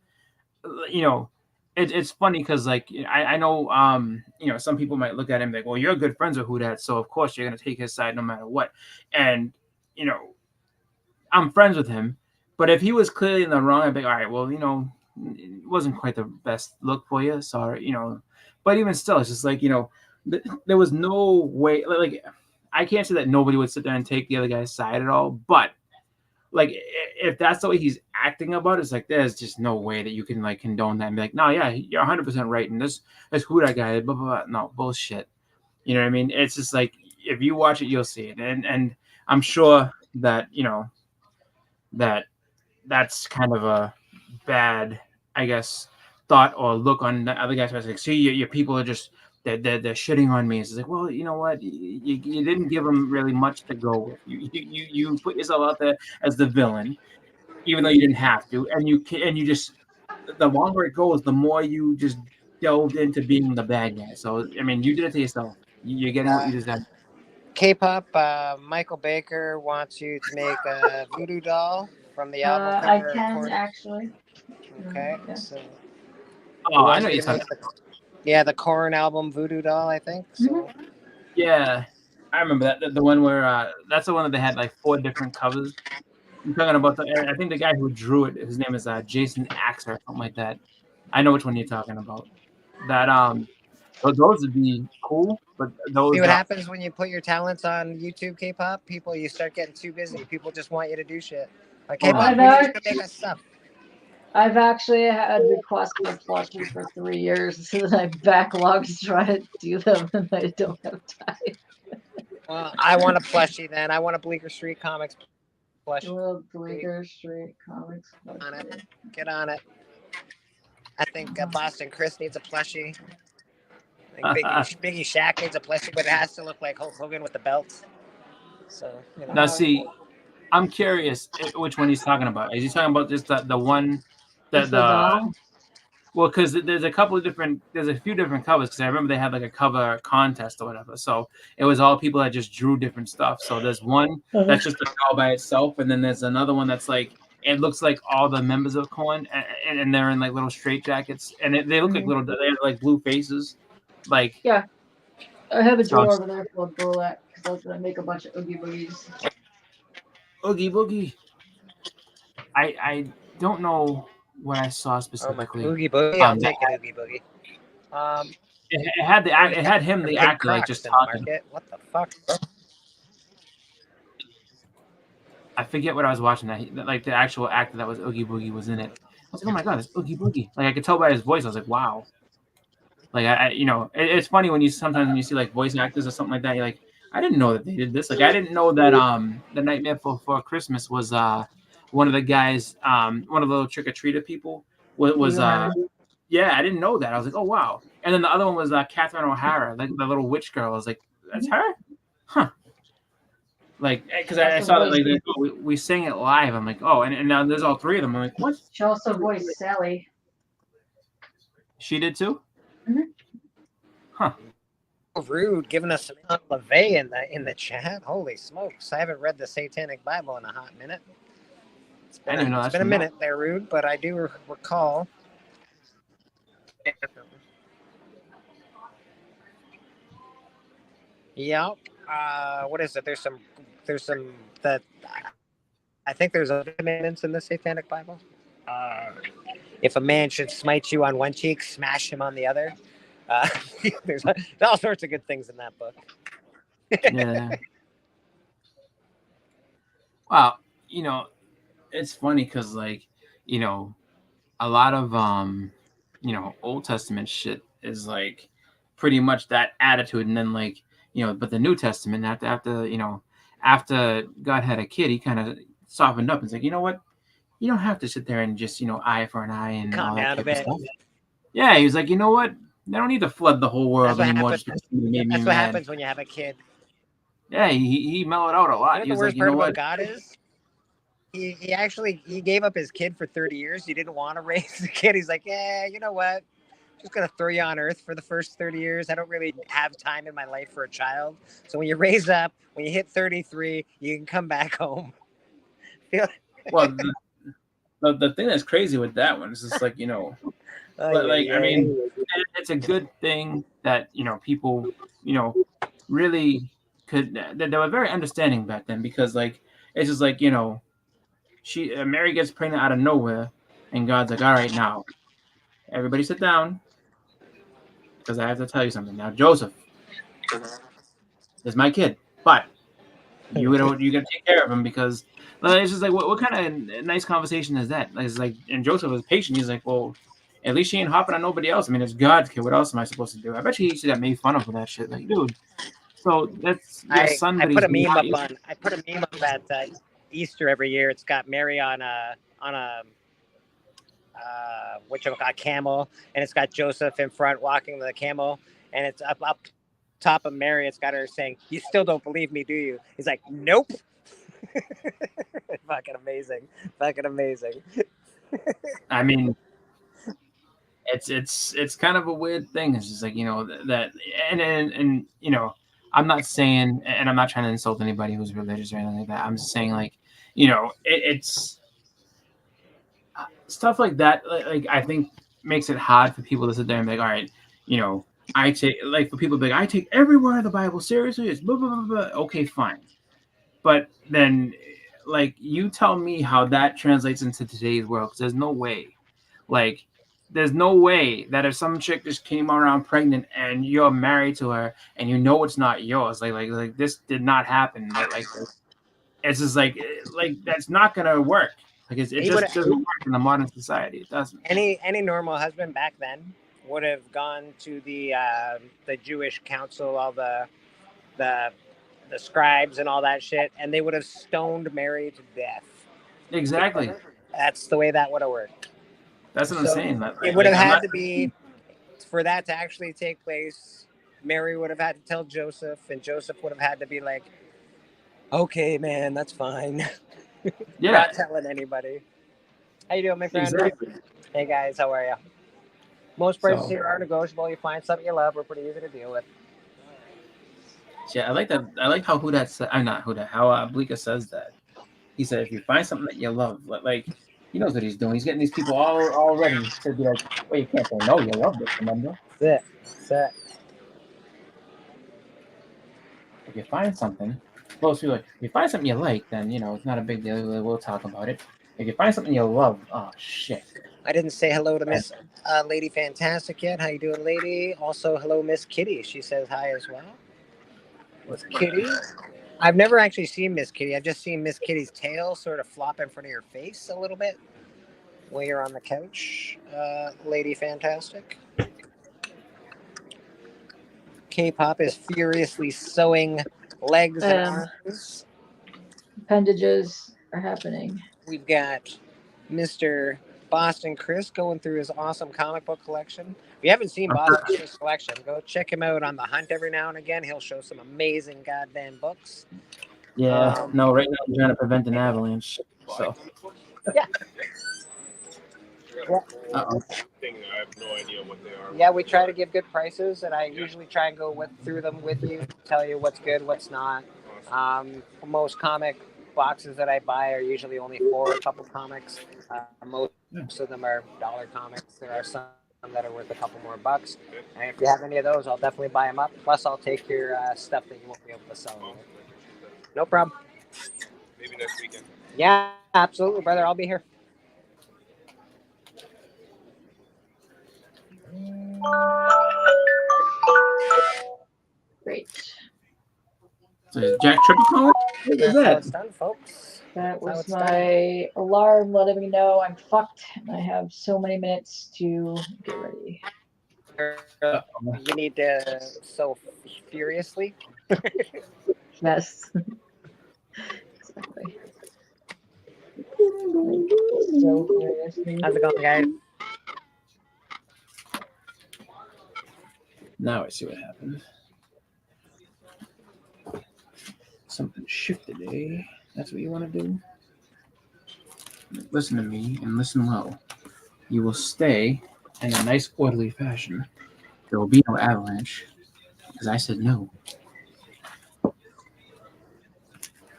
it's funny because like I know some people might look at him like, well, you're good friends with Who Dat, so of course you're gonna take his side no matter what. And I'm friends with him, but if he was clearly in the wrong, I'd be like, all right, well, it wasn't quite the best look for you, sorry, But even still, it's just like there was no way. Like I can't say that nobody would sit there and take the other guy's side at all, but like if that's the way he's acting about it, it's like there's just no way that you can like condone that and be like, no, yeah, you're 100% right, and this Who Dat guy, blah, blah, blah. No bullshit. You know what I mean? It's just like if you watch it, you'll see it, and I'm sure that that's kind of a bad, I guess, thought or look on the other guy's face. Like, see, your people are just they're shitting on me. It's like, well, you know what? You didn't give them really much to go with. You put yourself out there as the villain, even though you didn't have to, and you just the longer it goes, the more you just delved into being the bad guy. So I mean, you did it to yourself. You're getting what you deserve. K-pop, Michael Baker wants you to make a voodoo doll from the album I cover. can actually. Okay, Yeah. so Oh, I know you're talking. The Korn album Voodoo Doll, I think. So Yeah, I remember that. The one where that's the one that they had like 4 different covers. I'm talking about I think the guy who drew it. His name is Jason Axe or something like that. I know which one you're talking about. That those would be cool, but those. see what happens when you put your talents on YouTube, K-pop. People, you start getting too busy. People just want you to do shit. Like K-pop, we need you to make us stuff. I've actually had requested a plushie for 3 years, so that I backlogged to try to do them, and I don't have time. Well, I want a plushie then. I want a Bleecker Street Comics plushie. Bleecker Street Comics plushie. Get on it. I think Boston Chris needs a plushie. I think Biggie Shaq needs a plushie, but it has to look like Hulk Hogan with the belt. So Now, see, I'm curious which one he's talking about. Is he talking about just the one that doll? Well, because there's a few different covers. Because I remember they had like a cover contest or whatever. So it was all people that just drew different stuff. So there's one that's just a doll by itself, and then there's another one that's like it looks like all the members of Korn, and they're in like little straitjackets, and they look like they have like blue faces, like yeah. I have a drawer over there full of burlap because I was gonna make a bunch of Oogie Boogies. Oogie Boogie. I don't know what I saw specifically. Oogie Boogie, I'll take an Oogie Boogie. It had him, the actor, like just talking. What the fuck? I forget what I was watching. Like the actual actor that was Oogie Boogie was in it. I was like, oh my god, it's Oogie Boogie. Like I could tell by his voice. I was like, wow. Like it's funny when you see like voice actors or something like that. You're like, I didn't know that they did this. Like I didn't know that The Nightmare Before Christmas was one of the guys, one of the little trick or treater people was yeah, I didn't know that. I was like, oh wow. And then the other one was Catherine O'Hara, like the little witch girl. I was like, that's her, huh? Like, because I saw that like we sang it live. I'm like, oh, and now there's all 3 of them. I'm like, what? She also voiced Sally. She did too. Mm-hmm. Huh. Rude, giving us some LaVey in the chat. Holy smokes! I haven't read the Satanic Bible in a hot minute. It's been a minute there, Rude, but I do recall. Yeah. What is it? There's some that I think there's other commandments in the Satanic Bible. If a man should smite you on one cheek, smash him on the other. There's all sorts of good things in that book. Yeah. Wow. It's funny because like, a lot of Old Testament shit is like pretty much that attitude, and then like, but the New Testament after God had a kid, he kind of softened up and said, you know what? You don't have to sit there and just, eye for an eye and all that type of stuff. Yeah, he was like, you know what? They don't need to flood the whole world anymore. That's what happens when you have a kid. Yeah, he mellowed out a lot. The worst part about God is he gave up his kid for 30 years. He didn't want to raise the kid. He's like, yeah, you know what? I'm just gonna throw you on earth for the first 30 years. I don't really have time in my life for a child. So when you raise up, when you hit 33, you can come back home. Well, the thing that's crazy with that one is just like, But like, I mean, it's a good thing that people really could that they were very understanding back then, because like it's just like she Mary gets pregnant out of nowhere, and God's like, all right, now everybody sit down because I have to tell you something. Now Joseph is my kid, but you gotta take care of him, because it's just like what kind of nice conversation is that? Like, it's like, and Joseph was patient. He's like, well, at least she ain't hopping on nobody else. I mean, it's God's kid. What else am I supposed to do? I bet you he should have made fun of that shit. Like, dude, so that's your son, I but put he's a meme not up on. I put a meme up at Easter every year. It's got Mary on a camel, and it's got Joseph in front walking the camel, and it's up top of Mary. It's got her saying, "You still don't believe me, do you?" He's like, "Nope." Fucking amazing. Fucking amazing. I mean, it's kind of a weird thing. It's just like that, and I'm not saying, and I'm not trying to insult anybody who's religious or anything like that. I'm just saying, like, it's stuff like that. Like, I think makes it hard for people to sit there and be like, all right, I take, like, for people to be like, I take every word of the Bible seriously. It's blah blah blah blah. Okay, fine, but then, like, you tell me how that translates into today's world, because there's no way. Like, there's no way that if some chick just came around pregnant and you're married to her and it's not yours, like this did not happen. Like it's just like that's not gonna work. Like, it just doesn't work in the modern society. It doesn't. Any normal husband back then would have gone to the Jewish council, all the scribes and all that shit, and they would have stoned Mary to death. Exactly. That's the way that would have worked. That's what I'm saying. It would have had to be, for that to actually take place, Mary would have had to tell Joseph, and Joseph would have had to be like, okay, man, that's fine. Yeah. Not telling anybody. How you doing, my friend? Exactly. Hey, guys, how are you? Most prices here are negotiable. You find something you love, we're pretty easy to deal with. Yeah, I like that. I like how how Bleek says that. He said, if you find something that you love, like, he knows what he's doing. He's getting these people all ready to be like, well, you can't say no, you love this, remember? That's it. If you find something, most people, if you find something you like, then, it's not a big deal. We'll talk about it. If you find something you love, oh, shit. I didn't say hello to Miss Lady Fantastic yet. How you doing, lady? Also, hello, Miss Kitty. She says hi as well. Miss Kitty? I've never actually seen Miss Kitty. I've just seen Miss Kitty's tail sort of flop in front of your face a little bit while you're on the couch, Lady Fantastic. K-pop is furiously sewing legs and arms. Appendages are happening. We've got Mr. Boston Chris going through his awesome comic book collection. If you haven't seen Boston Chris' collection, go check him out on The Hunt every now and again. He'll show some amazing goddamn books. Yeah, no, right now I'm trying to prevent an avalanche. So. Yeah. Uh-oh. I have no idea what they are. Yeah, we try to give good prices, and I usually try and go through them with you, tell you what's good, what's not. Most comic boxes that I buy are usually only for a couple comics. Most of them are dollar comics. There are some that are worth a couple more bucks. And if you have any of those, I'll definitely buy them up. Plus, I'll take your stuff that you won't be able to sell. No problem. Maybe next weekend. Yeah, absolutely, brother. I'll be here. Great. So is Jack Triple calling? What is that? It's done, folks. That was my alarm letting me know I'm fucked and I have so many minutes to get ready. You need to sew furiously. Yes. Exactly. So furiously. How's it going, guys? Now I see what happened. Something shifted, eh? That's what you want to do? Listen to me and listen well. You will stay in a nice, orderly fashion. There will be no avalanche, because I said no.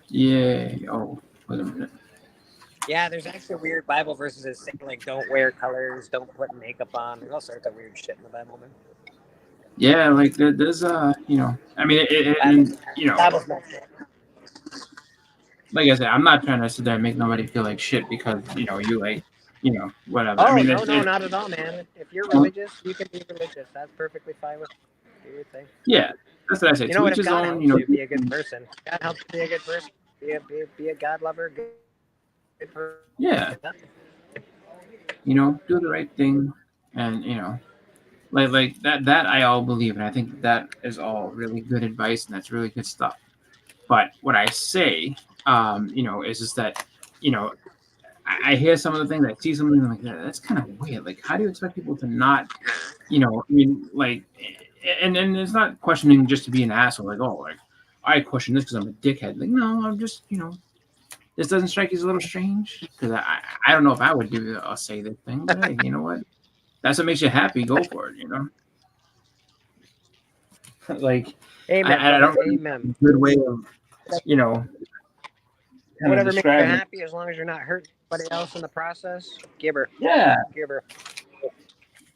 Yay. Oh, wait a minute. Yeah, there's actually weird Bible verses that say like don't wear colors, don't put makeup on. There's all sorts of weird shit in the Bible, man. Yeah, like there's you know, I mean, Bible's, you know, Bible's not shit. like I said, I'm not trying to sit there and make nobody feel like shit because you know you like, you know, whatever. I Oh mean, no, not at all, man. If you're religious, you can be religious. That's perfectly fine with you. Do your thing. yeah, that's what I say. You know To what? each If his God own. helps You know, you be a good person, God helps you be a good person. Be a God lover, good person. yeah, you know, do the right thing, and you know, like that I all believe, and I think that is all really good advice, and that's really good stuff. But what I say, you know, is just that, you know, I hear some of the things, I see something like that. That's kind of weird. Like, how do you expect people to not, you know, I mean, like, and it's not questioning just to be an asshole. Like, oh, like I question this because I'm a dickhead. Like, no, I'm just, you know, this doesn't strike you as a little strange because I don't know if I would do or say this thing, but hey, you know what? That's what makes you happy. Go for it. You know, like, Amen, I brother. don't really Amen. have a good way of, you know, kind of Whatever makes you describing. happy, as long as you're not hurting anybody else in the process, give her. Yeah, Give her.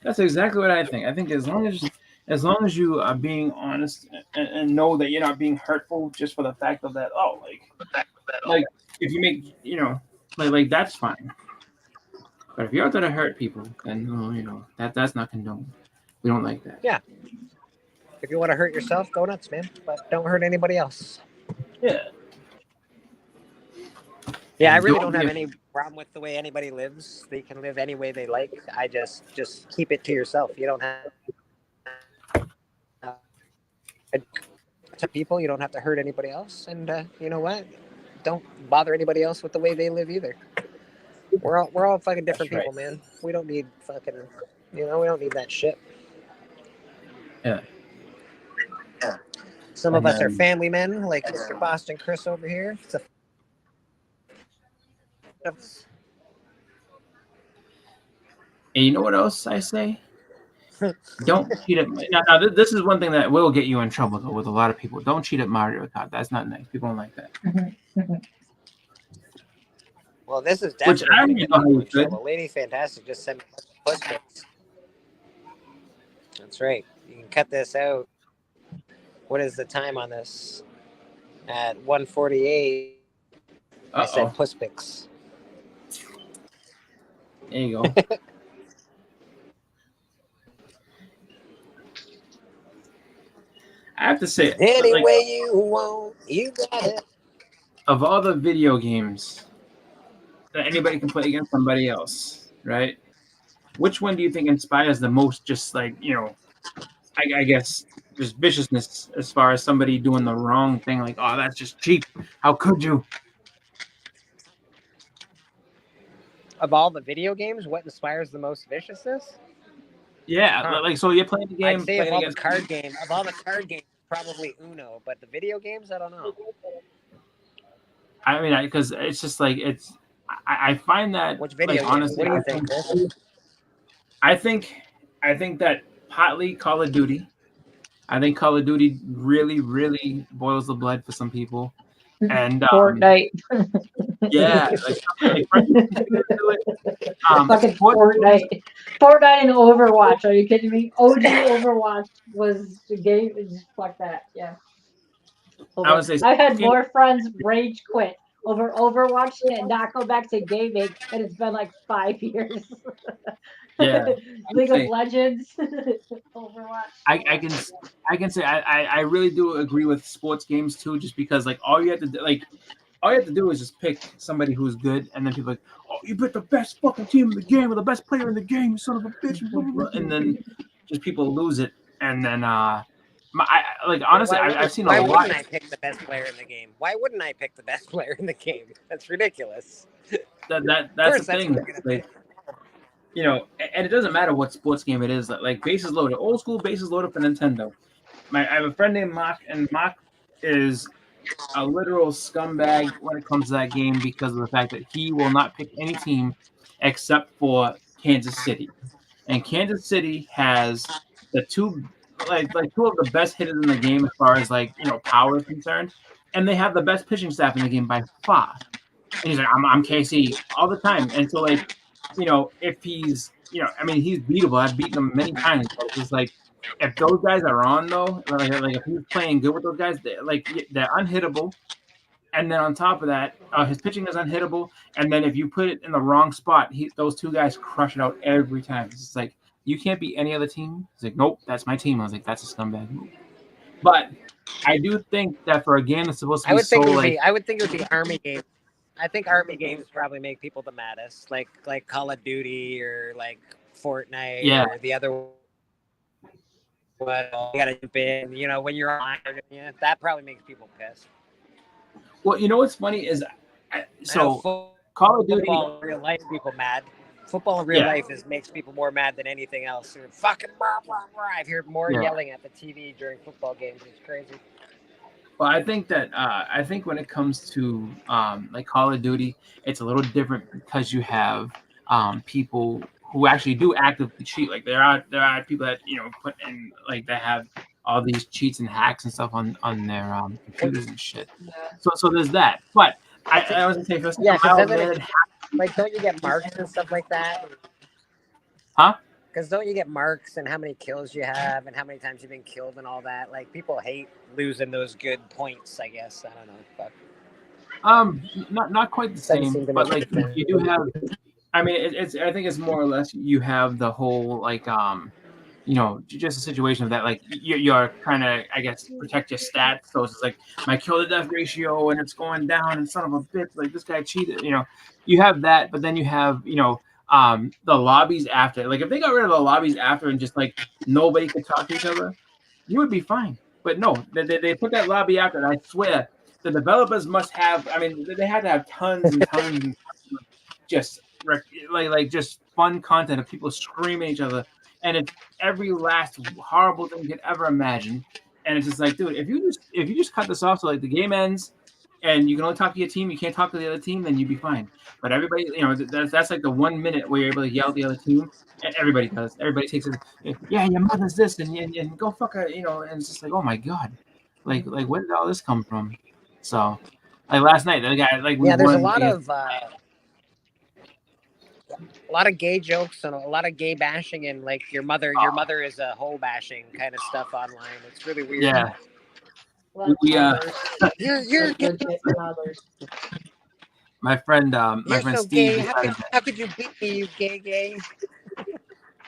that's exactly what I think. I think as long as you are being honest and know that you're not being hurtful just for the fact of that, oh, like if you make, you know, like that's fine. But if you're out there to hurt people, then you know that's not condoned. We don't like that. Yeah. If you want to hurt yourself, go nuts, man. But don't hurt anybody else. Yeah. Yeah, I And really don't don't be have any problem with the way anybody lives. They can live any way they like. I just keep it to yourself. You don't have to people. You don't have to hurt anybody else. And you know what? Don't bother anybody else with the way they live either. We're all fucking different That's right. people, man. We don't need fucking, we don't need that shit. Yeah. Some of us are family men, like Mr. Boston Chris over here. And you know what else I say? Don't cheat at now. This is one thing that will get you in trouble though with a lot of people. Don't cheat at Mario Kart. That's not nice. People don't like that. Well, this is Which definitely I going to don't get know how people you in could. trouble. Lady Fantastic just sent me push pics. That's right. You can cut this out. What is the time on this? At 1:48. I said puss pics. There you go. I have to say, Any like, way you want, you got it. of all the video games that anybody can play against somebody else, right? Which one do you think inspires the most? Just like, you know, I guess just viciousness as far as somebody doing the wrong thing. Like, oh, that's just cheap. How could you? Of all the video games, what inspires the most viciousness? Yeah, Huh. like so you're playing the game. I'd say of playing all the against card games, probably Uno. But the video games, I don't know. I mean, because it's just like it's. I find that Which video like game? honestly, What do you think, Chris? I think that partly Call of Duty. I think Call of Duty really boils the blood for some people, and Fortnite. yeah, like Fucking Fortnite. Fortnite and Overwatch. Are you kidding me? OG Overwatch was the game. Fuck that. Yeah. I would say I had more friends rage quit over Overwatch and not go back to gaming, and it's been like 5 years. Yeah, League of Legends, Overwatch. I can say I really do agree with sports games too, just because like all you have to do is just pick somebody who's good, and then people are like, oh, you picked the best fucking team in the game or the best player in the game, you son of a bitch, blah, blah, blah. And then just people lose it, and then honestly, I've seen a lot. Why wouldn't I pick the best player in the game? Why wouldn't I pick the best player in the game? That's ridiculous. That's the thing. Like, you know, and it doesn't matter what sports game it is. Like bases loaded, old school bases loaded for Nintendo. I have a friend named Mark, and Mark is a literal scumbag when it comes to that game because of the fact that he will not pick any team except for Kansas City. And Kansas City has the two of the best hitters in the game as far as like, you know, power is concerned, and they have the best pitching staff in the game by far. And he's like, I'm KC all the time. And so like, if he's, I mean, he's beatable. I've beaten him many times. But it's just like, if those guys are on though, like if he's playing good with those guys, they're unhittable. And then on top of that, his pitching is unhittable. And then if you put it in the wrong spot, those two guys crush it out every time. It's just like, you can't beat any other team. He's like, nope, that's my team. I was like, that's a scumbag move. But I do think that for a game that's supposed to be I would think it would be Army games. I think Army games probably make people the maddest, like Call of Duty or like Fortnite or the other one. You gotta jump in, when you're on, that probably makes people pissed. Well, what's funny is, Call of Duty. Football in real life, people mad. Football in real life makes people more mad than anything else. Fucking blah, blah, blah. I've heard more yelling at the TV during football games. It's crazy. Well, I think that when it comes to like Call of Duty, it's a little different because you have people who actually do actively cheat. Like there are people that put in like that have all these cheats and hacks and stuff on their computers and shit. So there's that. But I was gonna say first, like don't you get marks and stuff like that? Huh? Because don't you get marks and how many kills you have and how many times you've been killed and all that? Like people hate losing those good points, I guess. I don't know. Not quite the same, but like you do have. I mean, it's. I think it's more or less you have the whole like just a situation of that like you're trying to, I guess, protect your stats. So it's like my kill to death ratio and it's going down and son of a bitch, like this guy cheated. You have that, but then you have the lobbies after. Like if they got rid of the lobbies after and just like nobody could talk to each other, you would be fine. But no, they put that lobby after, and I swear the developers must have. I mean, they had to have tons and tons and just just fun content of people screaming at each other, and it's every last horrible thing you could ever imagine. And it's just like, dude, if you just cut this off so like the game ends and you can only talk to your team, you can't talk to the other team, then you'd be fine. But everybody, that's like the 1 minute where you're able to yell at the other team, and everybody does. Everybody takes it. Yeah, your mother's this, and go fuck her, and it's just like, oh my god, like where did all this come from? So, like last night, the guy like there's a lot of gay jokes and a lot of gay bashing and like your mother is a hoe bashing kind of stuff online. It's really weird. Yeah. You're my friend you're friend so Steve. Gay. How could you beat me, you gay?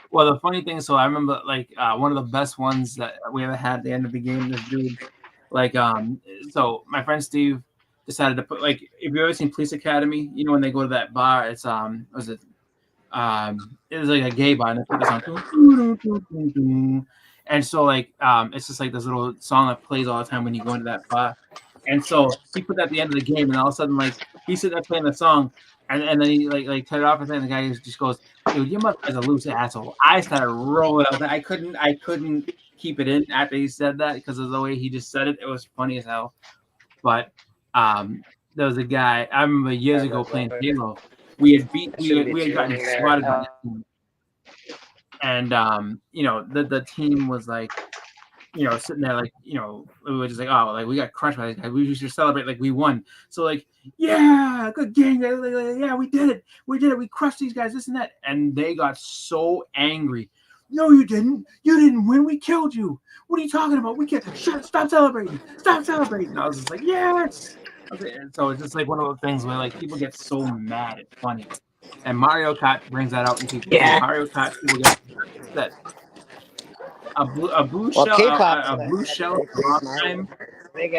Well, the funny thing, so I remember like one of the best ones that we ever had at the end of the game. This dude, like so my friend Steve decided to put like, if you've ever seen Police Academy, when they go to that bar, it's it was like a gay bar, and they put this on, and so like it's just like this little song that plays all the time when you go into that bar. And so he put that at the end of the game, and all of a sudden like he's sitting there playing the song, and then he like turned it off, and then the guy just goes, "Dude, your mother is a loose asshole." I started rolling out. I couldn't keep it in after he said that because of the way he just said it. It was funny as hell. But there was a guy I remember years ago playing Halo. We had gotten swatted by the team. And the team was like, sitting there like, we were just like, oh, like we got crushed by this guy. We should celebrate like we won. So like, yeah, good game. Yeah, we did it. We crushed these guys, this and that. And they got so angry. No, you didn't. You didn't win. We killed you. What are you talking about? We can't. Stop celebrating. Stop celebrating. And I was just like, yes. And so it's just like one of those things where like people get so mad. It's funny. And Mario Kart brings that out in people. Yeah. Mario Kart people get that. A blue shell. A blue shell. They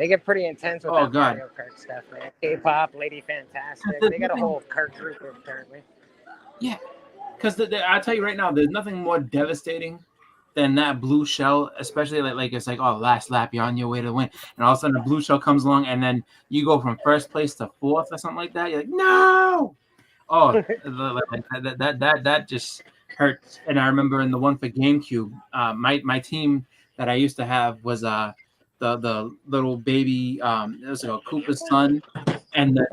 get pretty intense with that Mario Kart stuff, man. K-pop, Lady Fantastic. They got a whole kart group apparently. Yeah, because I'll tell you right now, there's nothing more devastating than that blue shell, especially like it's like, oh, last lap, you're on your way to win, and all of a sudden the blue shell comes along, and then you go from first place to fourth or something like that. You're like, no! Oh, that just hurts. And I remember in the one for GameCube, my team that I used to have was the little baby, it was like a Koopa's son, and then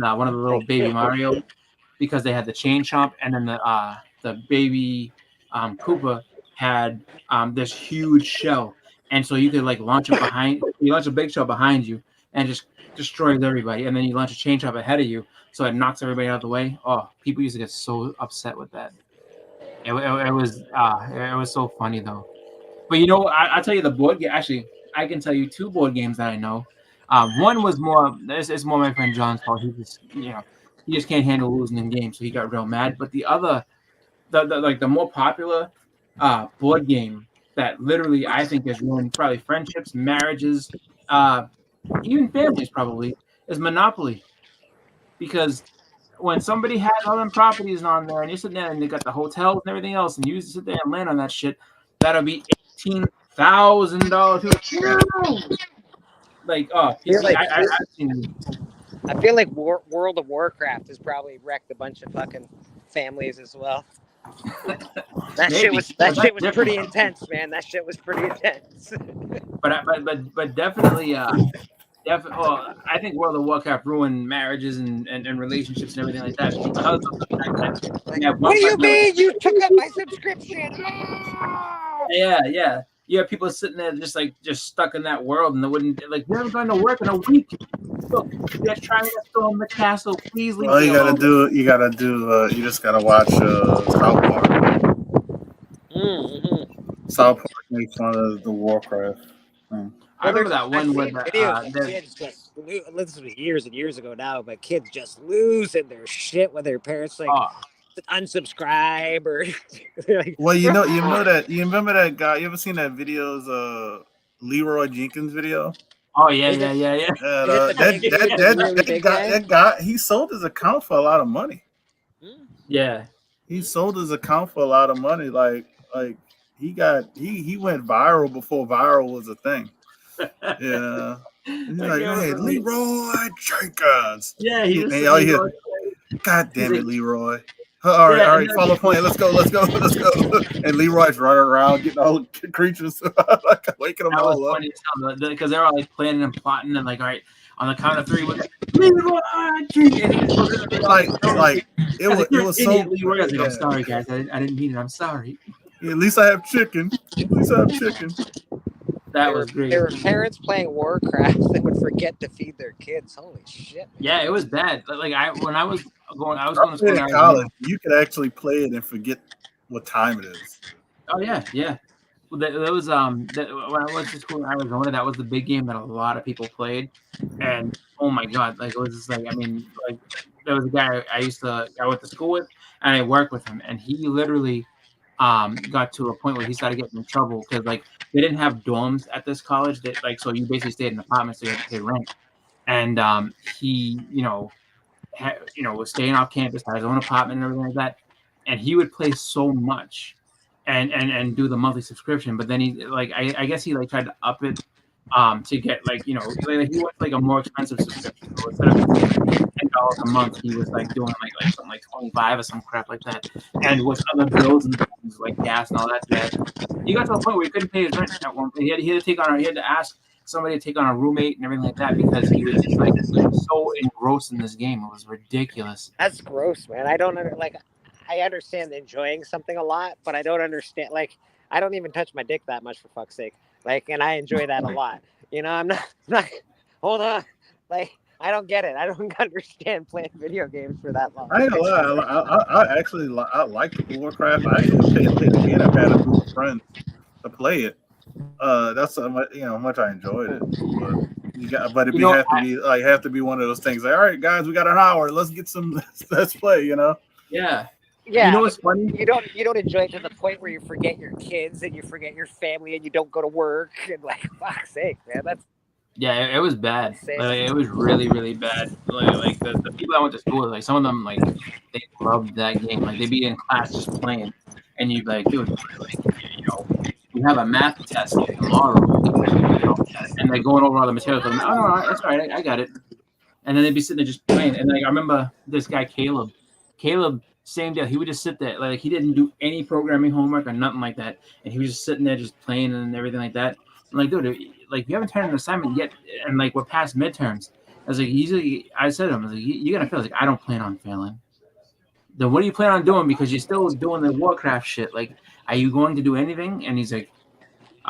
one of the little baby Mario, because they had the chain chomp, and then the baby Koopa had this huge shell, and so you could like launch a big shell behind you, and just destroys everybody. And then you launch a chain chomp ahead of you, so it knocks everybody out of the way. Oh, people used to get so upset with that. It was so funny though. But you know, I'll tell you the board game. Actually, I can tell you 2 board games that I know. One was more. It's more my friend John's fault. He just can't handle losing in games, so he got real mad. But the other, the more popular board game that literally I think has ruined probably friendships, marriages, even families probably is Monopoly. Because when somebody has all them properties on there and you're sitting there and they got the hotels and everything else and you sit there and land on that shit, that'll be $18,000. No! Like, oh, I've seen. I feel like World of Warcraft has probably wrecked a bunch of fucking families as well. That shit was pretty intense, man. That shit was pretty intense. but definitely, I think World of Warcraft ruined marriages and relationships and everything like that. Because of the fact that what do you mean? You took up my subscription? Yeah. You have people sitting there just stuck in that world, and they wouldn't we haven't gone to work in a week. Look, they're trying to storm the castle. Please leave. Well, you just gotta watch South Park. South Park makes fun of the Warcraft. I remember that one with kids just this was years and years ago now, but kids just losing their shit when their parents unsubscribe or like. Well, you remember that guy? You ever seen that video's Leroy Jenkins video? Oh yeah. That guy, he sold his account for a lot of money. Yeah, he sold his account for a lot of money. Like he went viral before viral was a thing. Yeah. He's like, hey, Leroy Jenkins. Yeah, God damn it, Leroy. All right, follow plan. Let's go. And Leroy's running around getting all the creatures, waking them all up. Because they're all like planning and plotting and like, all right, on the count of 3, we're Leroy Jenkins. It was so. Leroy, I'm sorry, guys. I didn't mean it. I'm sorry. Yeah, at least I have chicken. That was great. There were parents playing Warcraft that would forget to feed their kids. Holy shit! Yeah, it was bad. Like when I was going to school in college. You could actually play it and forget what time it is. Oh yeah. Well, there was when I went to school in Arizona, that was the big game that a lot of people played, and oh my god, like it was just like there was a guy I went to school with, and I worked with him, and he literally got to a point where he started getting in trouble because they didn't have dorms at this college. So you basically stayed in apartments, so you had to pay rent. And he, was staying off campus, had his own apartment and everything like that. And he would play so much, and do the monthly subscription. But then he I guess he tried to up it to get he went a more expensive subscription. So instead of $10 a month, he was doing something like 25 or some crap like that. And with other bills and things like gas and all that jazz, he got to a point where he couldn't pay his rent at one point. He had to ask somebody to take on a roommate and everything like that because he was just so engrossed in this game. It was ridiculous. That's gross, man. I don't I understand enjoying something a lot, but I don't understand I don't even touch my dick that much, for fuck's sake. And I enjoy that a lot. I'm not hold on. I don't get it. I don't understand playing video games for that long. I ain't gonna lie. I like Warcraft. I actually played it again. I've had a group of friends to play it. That's how much I enjoyed it. But it have to be one of those things. All right, guys, we got an hour. Let's get some. Let's play. Yeah. Yeah, you know what's funny? You don't enjoy it to the point where you forget your kids and you forget your family and you don't go to work and fuck's sake, man. That's it was bad. It was really, really bad. The people I went to school with, some of them they loved that game. They'd be in class just playing, and you'd be like, dude, we have a math test tomorrow, and they're going over all the materials. No, that's all right, I got it. And then they'd be sitting there just playing. And I remember this guy Caleb. Same deal. He would just sit there, he didn't do any programming homework or nothing like that, and he was just sitting there just playing and everything like that. I'm like, dude, you haven't turned an assignment yet, and we're past midterms. I said to him, you're gonna fail. I don't plan on failing. Then what do you plan on doing? Because you're still doing the Warcraft shit. Are you going to do anything? And he's like,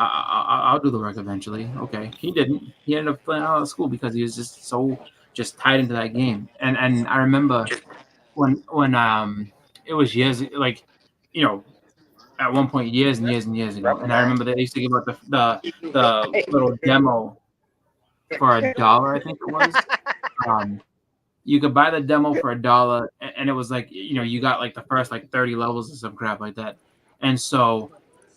I'll do the work eventually. Okay, he didn't. He ended up playing out of school because he was just tied into that game. And I remember when it was years like, you know, at one point years and years and years ago. And I remember they used to give out the little demo for $1, I think it was. You could buy the demo for $1, and it was like, you know, you got like the first like 30 levels or some crap like that. And so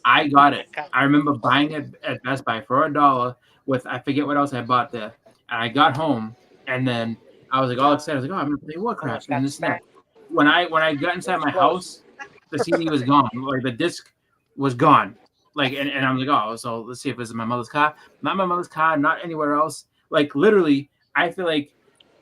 I got it. I remember buying it at Best Buy for $1 with, I forget what else I bought there. And I got home, and then I was like all excited. I was like, oh, I'm gonna play Warcraft and this and that. When I got inside my house, the CD was gone. Like the disc was gone. Like and I'm like, oh, so let's see if it's in my mother's car. Not my mother's car, not anywhere else. Like literally, I feel like,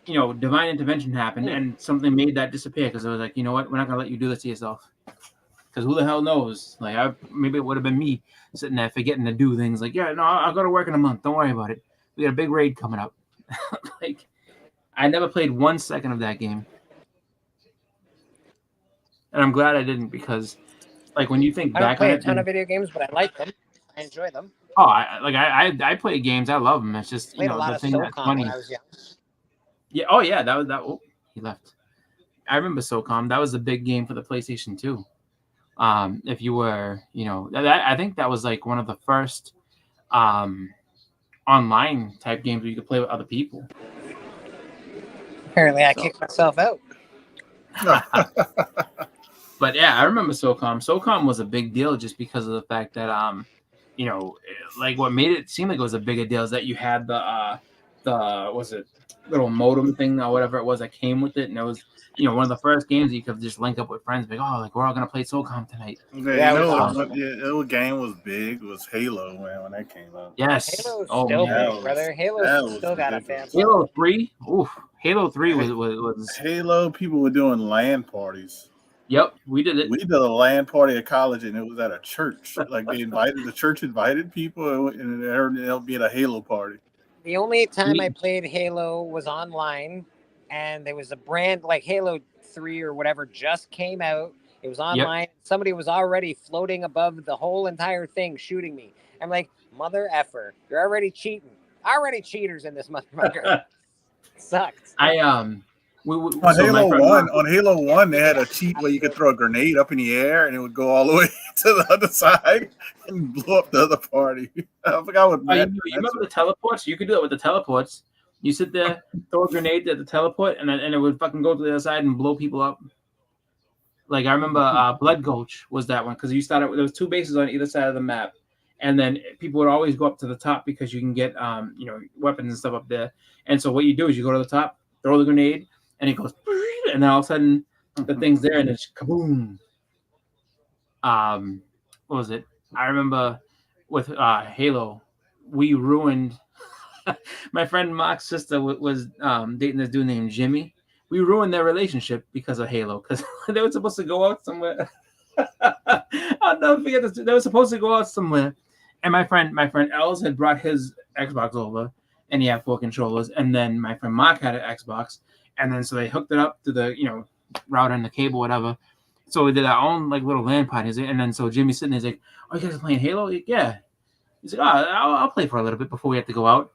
you know, divine intervention happened and something made that disappear, because I was like, you know what, we're not gonna let you do this to yourself. Because who the hell knows? Like, maybe it would have been me sitting there forgetting to do things. Like, yeah, no, I'll go to work in a month. Don't worry about it. We got a big raid coming up. Like, I never played 1 second of that game, and I'm glad I didn't, because, like, when you think I don't back on play a it, ton of video games, but I like them. I enjoy them. oh, I play games. I love them. It's just, you Played a know, lot the of thing that's SOCOM funny. when I was young. Yeah. Oh, yeah. That was that. Oh, he left. I remember SOCOM. That was a big game for the PlayStation 2. If you were, you know, I think that was like one of the first online type games where you could play with other people. Apparently, I kicked myself out. But yeah, I remember SOCOM. SOCOM was a big deal just because of the fact that you know, like what made it seem like it was a bigger deal is that you had the was it little modem thing or whatever it was that came with it, and it was, you know, one of the first games you could just link up with friends, like, oh, like we're all gonna play SOCOM tonight. Yeah, you know what game was big was Halo, man, when that came out. Yes. Halo's oh still man, big, brother. Halo's still got a fan. Halo 3. Oof. Halo 3 was Halo. People were doing LAN parties. Yep, we did it. We did a LAN party at college, and it was at a church. Like the church invited people, and they'll be at a Halo party. The only time I played Halo was online, and there was a brand like Halo 3 or whatever just came out. It was online. Yep. Somebody was already floating above the whole entire thing shooting me. I'm like, mother effer, you're already cheating. Already cheaters in this motherfucker. Sucked. On Halo 1, they had a cheat where you could throw a grenade up in the air and it would go all the way to the other side and blow up the other party. I forgot what. You remember the teleports? You could do it with the teleports. You sit there, throw a grenade at the teleport, and it would fucking go to the other side and blow people up. Like I remember, Blood Gulch was that one, because you started. There was 2 bases on either side of the map, and then people would always go up to the top because you can get you know, weapons and stuff up there. And so what you do is you go to the top, throw the grenade, and it goes, and then all of a sudden the thing's there and it's kaboom. What was it? I remember with Halo, we ruined. My friend Mark's sister was dating this dude named Jimmy. We ruined their relationship because of Halo, because they were supposed to go out somewhere. I'll never forget this. They were supposed to go out somewhere, and my friend Els had brought his Xbox over, and he had 4 controllers, and then my friend Mark had an Xbox, and then so they hooked it up to the, you know, router and the cable, whatever. So we did our own like little LAN parties, and then so Jimmy's sitting there, he's like, "Oh, you guys are playing Halo?" Like, yeah. He's like, "Oh, I'll play for a little bit before we have to go out."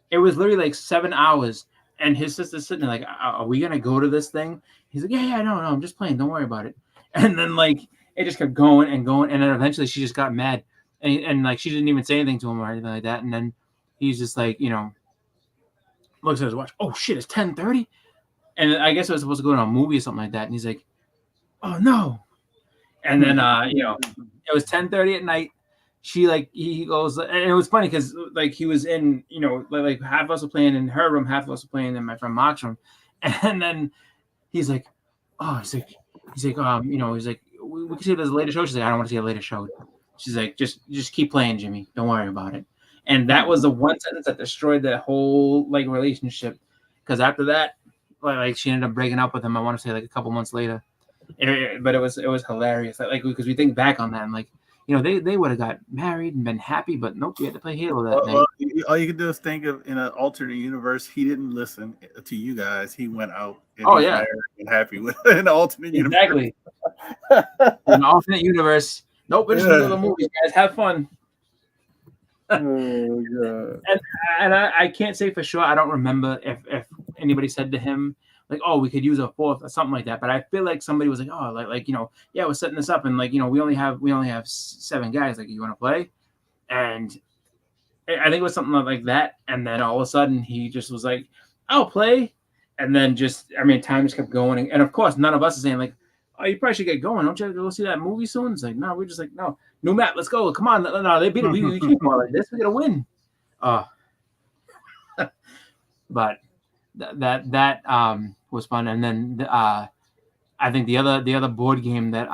It was literally like 7 hours, and his sister's sitting there like, "Are we gonna go to this thing?" He's like, "Yeah, no, I'm just playing. Don't worry about it." And then like it just kept going and going, and then eventually she just got mad, and like she didn't even say anything to him or anything like that. And then he's just like, you know, looks at his watch. Oh shit, it's 10:30, and I guess it was supposed to go to a movie or something like that. And he's like, "Oh no!" And then you know, it was 10:30 at night. He goes, and it was funny because like he was in, you know, like half of us were playing in her room, half of us were playing in my friend Mark's room, and then he's like, "Oh," he's like, you know, he's like, we can see there's a later show. She's like, "I don't want to see a later show." She's like, just keep playing, Jimmy. Don't worry about it. And that was the one sentence that destroyed that whole like relationship, because after that, like she ended up breaking up with him. I want to say like a couple months later, but it was hilarious. Like because we think back on that and like, you know, they would have got married and been happy, but nope, we had to play Halo that night. All you can do is think of in an alternate universe, he didn't listen to you guys. He went out and he's married and happy with an alternate universe. Exactly. In an alternate universe. Nope, we're just going to the movies, guys. Have fun. Oh god. And I can't say for sure. I don't remember if anybody said to him like, "Oh, we could use a fourth or something like that." But I feel like somebody was like, "Oh, like yeah, we're setting this up, and like we only have 7 guys. Like, you want to play?" And I think it was something like that. And then all of a sudden, he just was like, "I'll play," and then time just kept going. And of course, none of us is saying like, "Oh, you probably should get going. Don't you go see that movie soon?" It's like, no, we're just like, no, new map, let's go. Come on, no, they beat it. We can't go like this. We gotta win. But that was fun. And then I think the other board game that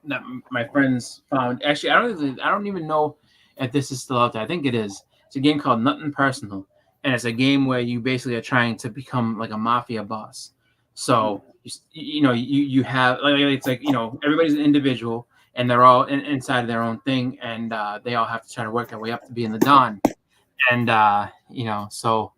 that my friends found, actually I don't even know if this is still out there. I think it is. It's a game called Nothing Personal, and it's a game where you basically are trying to become like a mafia boss. So you have it's like everybody's an individual, and they're all inside of their own thing, and they all have to try to work their way up to being the Don. And so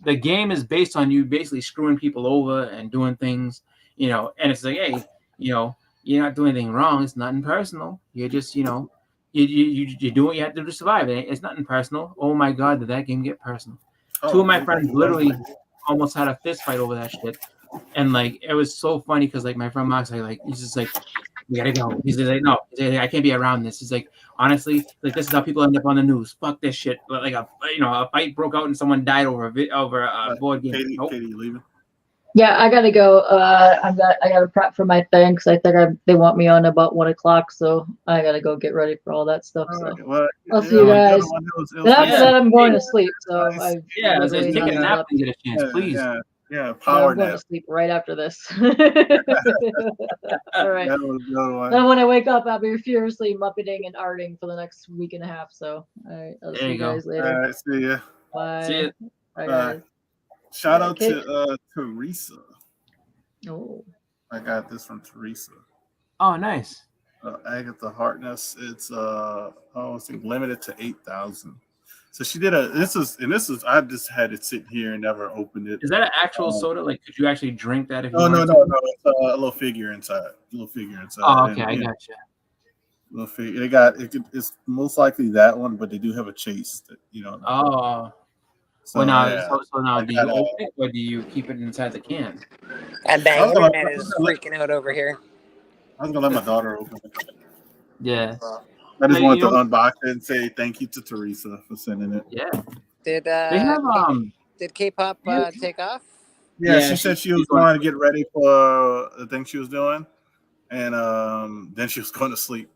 the game is based on you basically screwing people over and doing things, and it's like, hey, you're not doing anything wrong. It's nothing personal. You're just, you do what you have to do to survive. It's nothing personal. Oh my God, did that game get personal? Two of my friends literally almost had a fist fight over that shit. And like, it was so funny because like my friend Max, he's just like, we gotta go. He's like, no, I can't be around this. He's like, honestly, like this is how people end up on the news. Fuck this shit. Like a fight broke out and someone died over a board game. Katie, Nope. Katie, you leaving? Yeah, I gotta go. I gotta prep for my thing because I think they want me on about 1:00, so I gotta go get ready for all that stuff. So I'll see you guys. Then after that, I'm going to sleep. So I take a nap and get a chance, please. Yeah, I'm going to sleep right after this. All right. Then when I wake up, I'll be furiously muppeting and arting for the next week and a half. So I'll see you guys later. All right, see ya. Bye. See ya. Bye, guys. Shout out to Teresa. Oh. I got this from Teresa. Oh, nice. Agatha Harkness. It's limited to 8,000. So she did this is I just had it sit here and never opened it. Is that an actual soda? Like, could you actually drink that if you No. wanted It's a little figure inside. Oh, okay, I gotcha. Little figure. It's most likely that one, but they do have a chase that Oh. So, well, now, yeah. so now, do you open it or do you keep it inside the can? And the internet is freaking out over here. I was gonna let my daughter open it. Yeah. I just wanted to unbox it and say thank you to Teresa for sending it. Yeah. Did they have did K-pop take off? Yeah, she said she was going to get ready for the thing she was doing, and then she was going to sleep.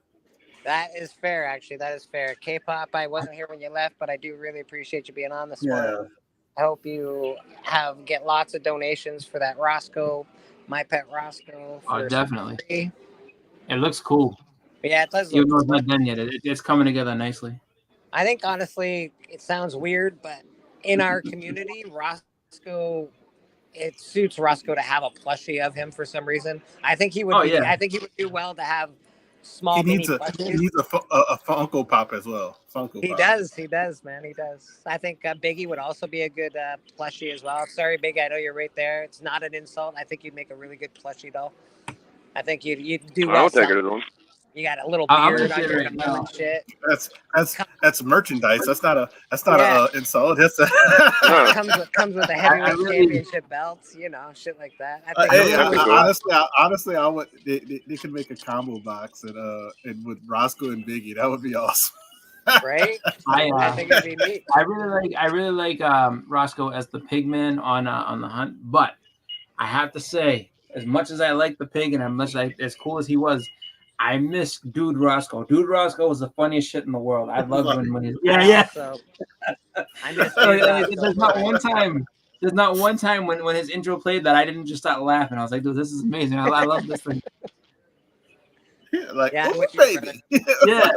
That is fair, actually. That is fair. K-pop, I wasn't here when you left, but I do really appreciate you being on this one. I hope you get lots of donations for that Roscoe, My Pet Roscoe. Oh, definitely. It looks cool. Yeah, it does. Even though it's not done yet, it's coming together nicely. I think, honestly, it sounds weird, but in our community, Roscoe, it suits Roscoe to have a plushie of him for some reason. I think he would. I think he would do well to have small. He needs a Funko Pop as well. He does, man. He does. I think Biggie would also be a good plushie as well. Sorry, Biggie, I know you're right there. It's not an insult. I think you'd make a really good plushie, though. I think you'd do well. I'll take it as one. You got a little beard on your head and shit. That's merchandise. That's not a insult. That's comes with a heavyweight championship belts, shit like that. Honestly, I would. They could make a combo box and with Roscoe and Biggie. That would be awesome. Right? I think it'd be neat. I really like Roscoe as the pigman on the hunt, but I have to say, as much as I like the pig and as cool as he was, I miss Dude Roscoe. Dude Roscoe was the funniest shit in the world. I loved when he's I miss There's not one time when his intro played that I didn't just start laughing. I was like, dude, this is amazing. I love this thing. Baby. Yeah.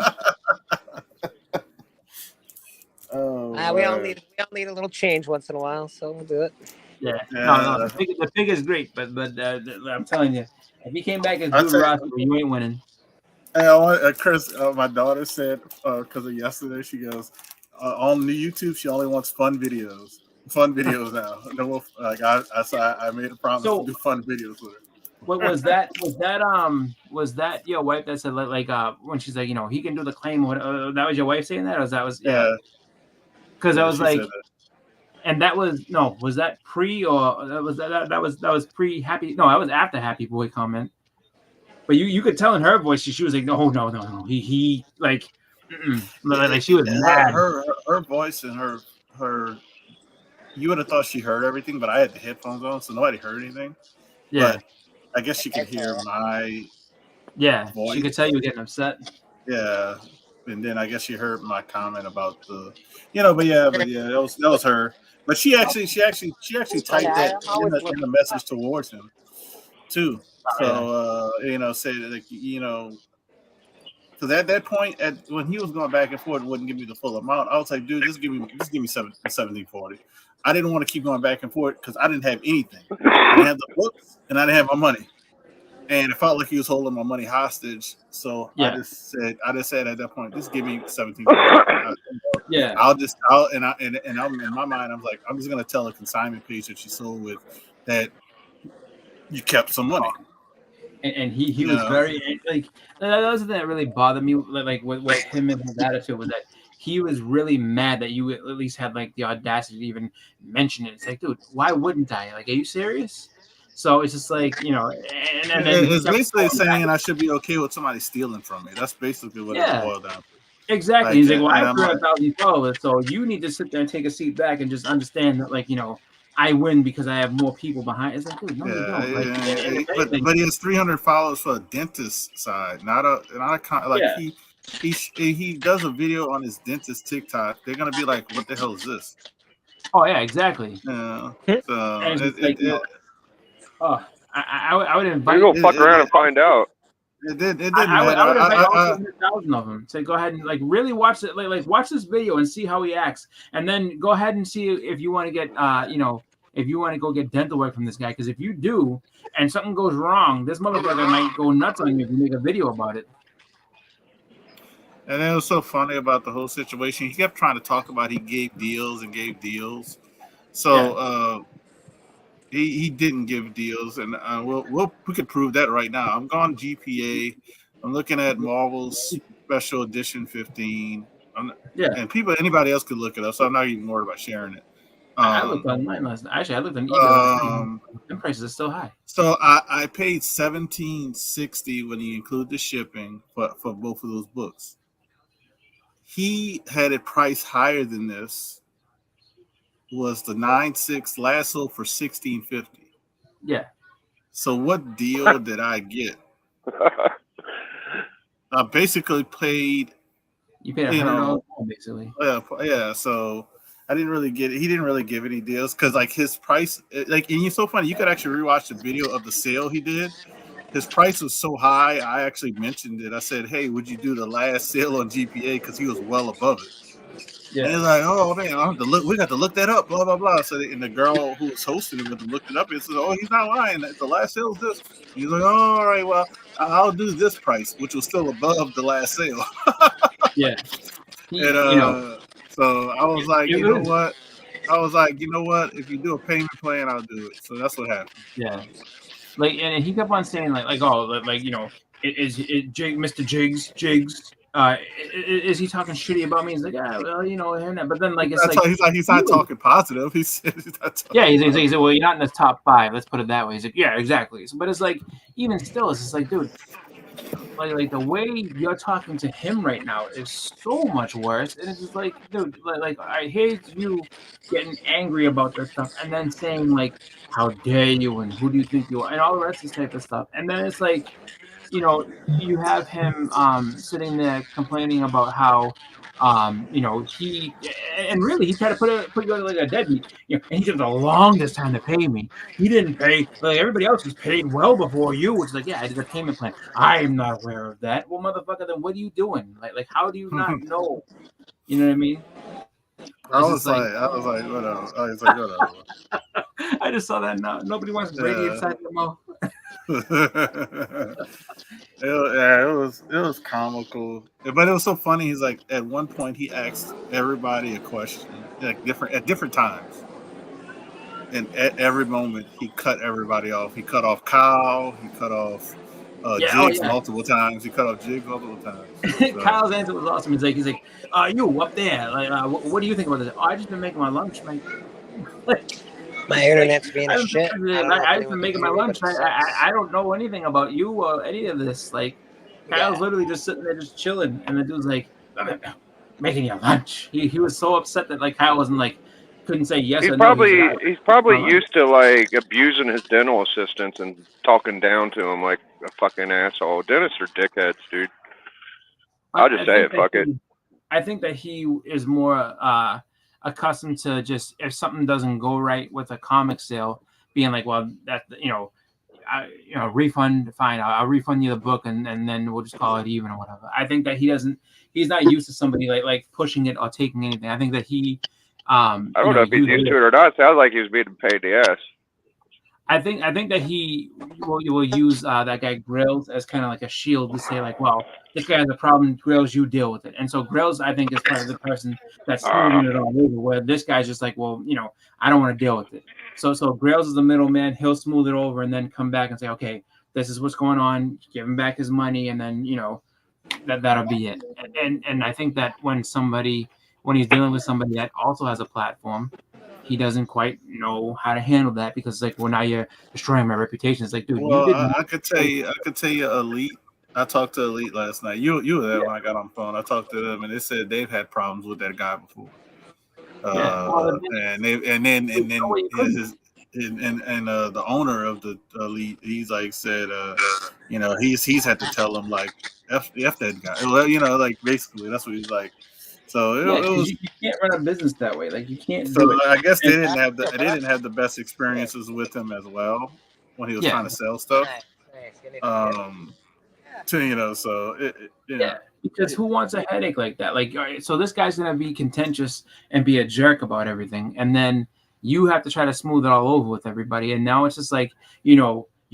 We all need a little change once in a while, so we'll do it. Yeah. No. The pig is great, but I'm telling you, if he came back as Dude Roscoe, you ain't winning. And Chris, my daughter said, because of yesterday, she goes, on the YouTube, she only wants fun videos. Fun videos now. No, I made a promise to do fun videos with her. What was that? Was that your wife that said when she's like, he can do the claim? What that was your wife saying that, or Yeah. Because I was she like, said that. and that was was that pre or that was pre Happy? No, that was after Happy Boy comment. But you could tell in her voice she was like, no, he like, like she was mad. Her voice and her. You would have thought she heard everything, but I had the headphones on, so nobody heard anything. Yeah. But I guess she could hear my voice. She could tell you were getting upset. Yeah, and then I guess she heard my comment about the, but yeah, that was her. But she actually typed that in the message towards him too. So say that because at that point, when he was going back and forth, wouldn't give me the full amount. I was like, dude, just give me 1740. I didn't want to keep going back and forth because I didn't have anything. I didn't have the books and I didn't have my money. And it felt like he was holding my money hostage. So I just said at that point, just give me 1740. Yeah. I'm in my mind, I'm like, I'm just gonna tell a consignment page that she sold with that you kept some money. And he was very like that was the thing that really bothered me like with him and his attitude was that he was really mad that you at least had like the audacity to even mention it. It's like, dude, why wouldn't I? Like, are you serious? So it's just like, and then it's basically saying I should be okay with somebody stealing from me. That's basically what it boiled down to. Exactly. He's like, well, I have 100,000 followers, so you need to sit there and take a seat back and just understand that, like, I win because I have more people behind. It's like, dude, no, you don't. Like, but he has 300 followers for a dentist side, not a he does a video on his dentist TikTok. They're gonna be like, what the hell is this? Oh yeah, exactly. Yeah. So I would invite. You go fuck around and find out. It did. I would invite all 100,000 of them to go ahead and like really watch it. Like watch this video and see how he acts, and then go ahead and see if you want to get if you want to go get dental work from this guy. Because if you do, and something goes wrong, this motherfucker might go nuts on you if you make a video about it. And it was so funny about the whole situation. He kept trying to talk about he gave deals. So he didn't give deals, and we could prove that right now. I'm going GPA. I'm looking at Marvel's Special Edition 15. And anybody else could look it up, so I'm not even worried about sharing it. I looked online last night. Actually, I looked on eBay. The prices are still high. So I paid $17.60 when you include the shipping for both of those books. He had it priced higher than this. Was the 9.6 Lasso for $16.50? Yeah. So what deal did I get? I basically paid. You paid $100 basically. Yeah. So I didn't really get it. He didn't really give any deals because like his price, like, and it's so funny. You could actually rewatch the video of the sale he did. His price was so high. I actually mentioned it. I said, "Hey, would you do the last sale on GPA?" Because he was well above it. Yeah. And he's like, "Oh man, I have to look. We got to look that up." Blah blah blah. So and the girl who was hosting him looked it up and said, "Oh, he's not lying. The last sale is this." He's like, "Oh, all right. Well, I'll do this price, which was still above the last sale." Yeah. And so I was like, you know what? I was like, you know what? If you do a payment plan, I'll do it. So that's what happened. Yeah. Like, and he kept on saying is Mr. Jigs, is he talking shitty about me? He's like, but then like he's not talking positive. He's not talking he said, well, you're not in the top 5. Let's put it that way. He's like, yeah, exactly. So, but it's like, even still, it's just like, dude, like the way you're talking to him right now is so much worse. And it's just like, dude, like I hate you getting angry about this stuff and then saying like, how dare you and who do you think you are and all the rest of this type of stuff. And then it's like, you have him sitting there complaining about how he and really he tried to put you on like a deadbeat. And he took the longest time to pay me. He didn't pay like everybody else was paid well before you, which is like, yeah, I did a payment plan. I'm not aware of that. Well, motherfucker, then what are you doing? Like how do you not know? You know what I mean? I was like, whatever. I just saw that now. Nobody wants Brady inside the mouth. It was comical, but it was so funny. He's like, at one point he asked everybody a question, like at different times, and at every moment he cut everybody off. He cut off Kyle. He cut off Jigs multiple times. He cut off Jigs multiple times. So. Kyle's answer was awesome. He's like, you up there? Like, what do you think about this? Oh, I just been making my lunch, mate. My internet's being a shit. I've just been making my lunch. I don't know anything about you or any of this. Like, Kyle's literally just sitting there just chilling, and the dude's like, making your lunch. He was so upset that like Kyle wasn't like couldn't say yes or no. He's probably used to like abusing his dental assistants and talking down to him like a fucking asshole. Dentists are dickheads, dude. I'll just say it. Fuck it. I think that he is more accustomed to just if something doesn't go right with a comic sale, being like, well, that refund, fine, I'll refund you the book, and then we'll just call it even or whatever. I think that he's not used to somebody like pushing it or taking anything. I think that he. I don't know if he's used to it or not. Sounds like he was being paid the ass. I think that he will use that guy Grills as kind of like a shield to say like, well, this guy has a problem, Grills, you deal with it. And so Grills, I think, is probably the person that's smoothing it all over. Where this guy's just like, well, I don't want to deal with it. So Grills is the middleman. He'll smooth it over and then come back and say, okay, this is what's going on. Give him back his money, and then that'll be it. And I think that when he's dealing with somebody that also has a platform, he doesn't quite know how to handle that because like, well, now you're destroying my reputation. It's like, dude, well, you didn't. I could tell you, Elite. I talked to Elite last night. You were there when I got on the phone. I talked to them, and they said they've had problems with that guy before. And the owner of the Elite, he's like said, he's had to tell him like f that guy. Well, like basically that's what he's like. So it was, you can't run a business that way. Like you can't. So I guess they didn't have the best experiences with him as well when he was trying to sell stuff. Because who wants a headache like that? Like, all right, so this guy's gonna be contentious and be a jerk about everything, and then you have to try to smooth it all over with everybody, and now it's just like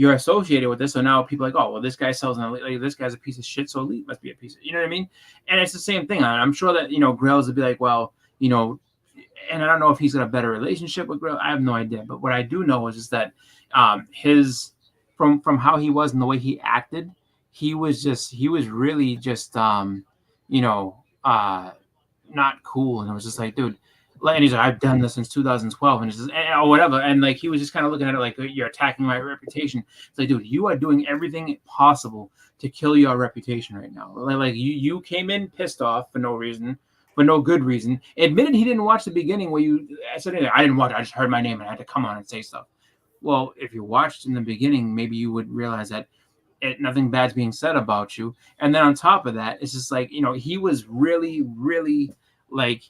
you're associated with this, so now people are like, oh, well, this guy sells an Elite, like, this guy's a piece of shit, so Elite must be a piece of, you know what I mean? And it's the same thing. I'm sure that, Grills would be like, well, and I don't know if he's got a better relationship with Grills. I have no idea. But what I do know is just that from how he was and the way he acted, he was really just, not cool. And it was just like, dude, and he's like, I've done this since 2012, and it's just, or whatever. And like, he was just kind of looking at it like, you're attacking my reputation. It's like, dude, you are doing everything possible to kill your reputation right now. Like you came in pissed off for no reason, for no good reason. Admitted he didn't watch the beginning where I said, I didn't watch it. I just heard my name and I had to come on and say stuff. Well, if you watched in the beginning, maybe you would realize that nothing bad's being said about you. And then on top of that, it's just like, he was really, really like,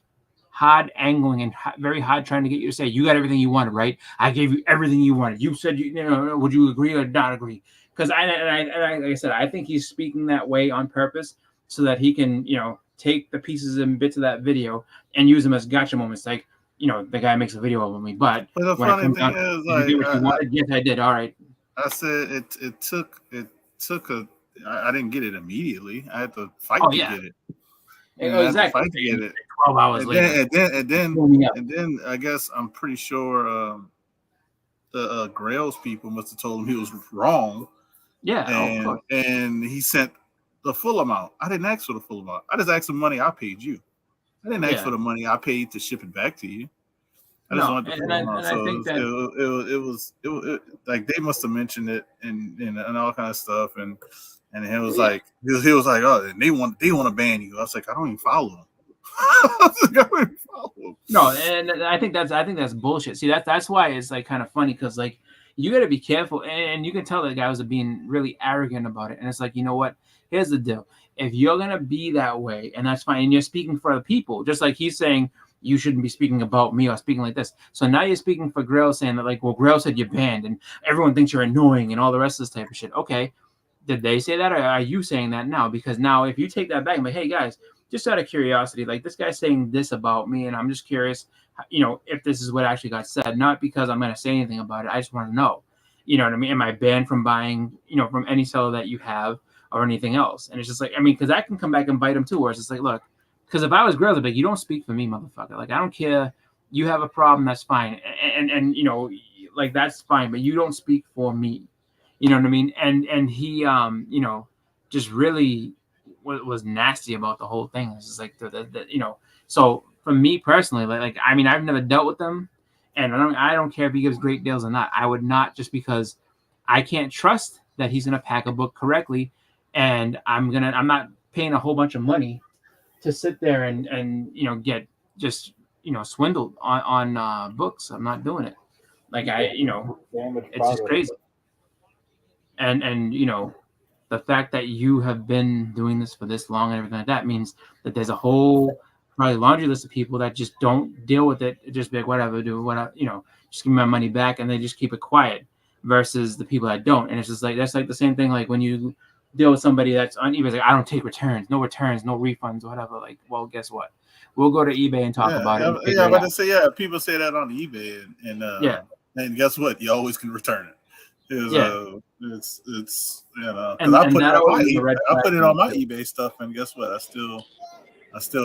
hard angling and very hard trying to get you to say you got everything you wanted, right? I gave you everything you wanted. You said would you agree or not agree? Because I like I said, I think he's speaking that way on purpose so that he can take the pieces and bits of that video and use them as gotcha moments. Like the guy makes a video of me, but the funny thing is, like, yes, I did. All right. I said it took I didn't get it immediately. I had to fight to get it. Exactly. To get it. 12 hours later. And then I guess I'm pretty sure the Grails people must have told him he was wrong. Yeah. And he sent the full amount. I didn't ask for the full amount. I just asked for the money I paid you. I didn't ask for the money I paid to ship it back to you. I just wanted the full amount. So it was like they must have mentioned it and all kind of stuff and he was like oh, and they want to ban you. I was like, I don't even follow them. No, and I think that's bullshit. See, that's why it's like kind of funny because like you got to be careful, and you can tell that guy was being really arrogant about it. And it's like, you know what? Here's the deal: if you're gonna be that way, and that's fine, and you're speaking for other people, just like he's saying you shouldn't be speaking about me or speaking like this. So now you're speaking for Grail, saying that like, well, Grail said you're banned, and everyone thinks you're annoying, and all the rest of this type of shit. Okay, did they say that, or are you saying that now? Because now if you take that back, I'm like, hey guys. Just out of curiosity, like this guy's saying this about me, and I'm just curious, if this is what actually got said. Not because I'm going to say anything about it. I just want to know, you know what I mean? Am I banned from buying, from any seller that you have or anything else? And it's just like, because that can come back and bite him too. Where it's just like, look, because if I was Grills, I'd be like, you don't speak for me, motherfucker. Like I don't care you have a problem, that's fine, and you know, like that's fine, but you don't speak for me. You know what I mean? And he you know, just really was nasty about the whole thing. It's just like the you know. So for me personally, like I mean, I've never dealt with them, and I don't care if he gives great deals or not. I would not, just because I can't trust that he's gonna pack a book correctly, and I'm not paying a whole bunch of money to sit there and you know, get just, you know, swindled on books. I'm not doing it. Like you know, it's just crazy. And you know, the fact that you have been doing this for this long and everything like that means that there's a whole probably laundry list of people that just don't deal with it. Just be like, whatever, do whatever, you know, just give me my money back, and they just keep it quiet. Versus the people that don't, and it's just like that's like the same thing. Like when you deal with somebody that's on eBay, like I don't take returns, no refunds, whatever. Like, well, guess what? We'll go to eBay and talk about it. Yeah, but people say that on eBay, and guess what? You always can return it. It's you know, because I put it on my eBay stuff, and guess what? I still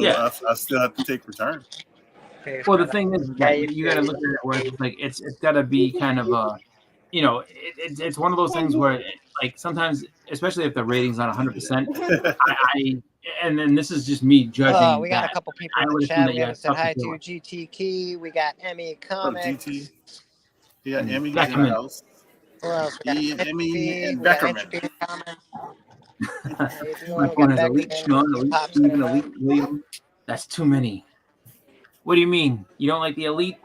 have to take return. Well, the thing is, you got to look at it where it's like it's got to be kind of a, you know, it's one of those things where like sometimes, especially if the rating's not 100%, and then this is just me judging. Oh, we got a couple people in the chat. We haven't said hi to GT Key. We got Emmy Comics. GT. Yeah, Emmy in the house. Who else? We got Emmy and Beckerman. My phone is Elite Sean, Elite Steven, Elite William. That's too many. What do you mean? You don't like the Elite?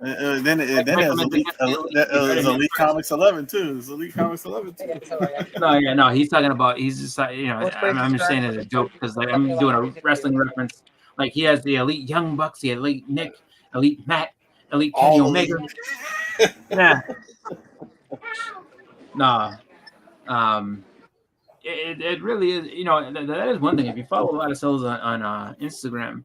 Then there's Elite Comics 11 too. There's Elite Comics 11 too. No. He's talking about. He's just, you know. I'm just saying it as a joke because like I'm doing a wrestling reference. Like he has the Elite Young Bucks, the Elite Nick, Elite Matt, Elite Kenny Omega. Yeah. No. It really is. You know, that is one thing. If you follow a lot of sellers on Instagram,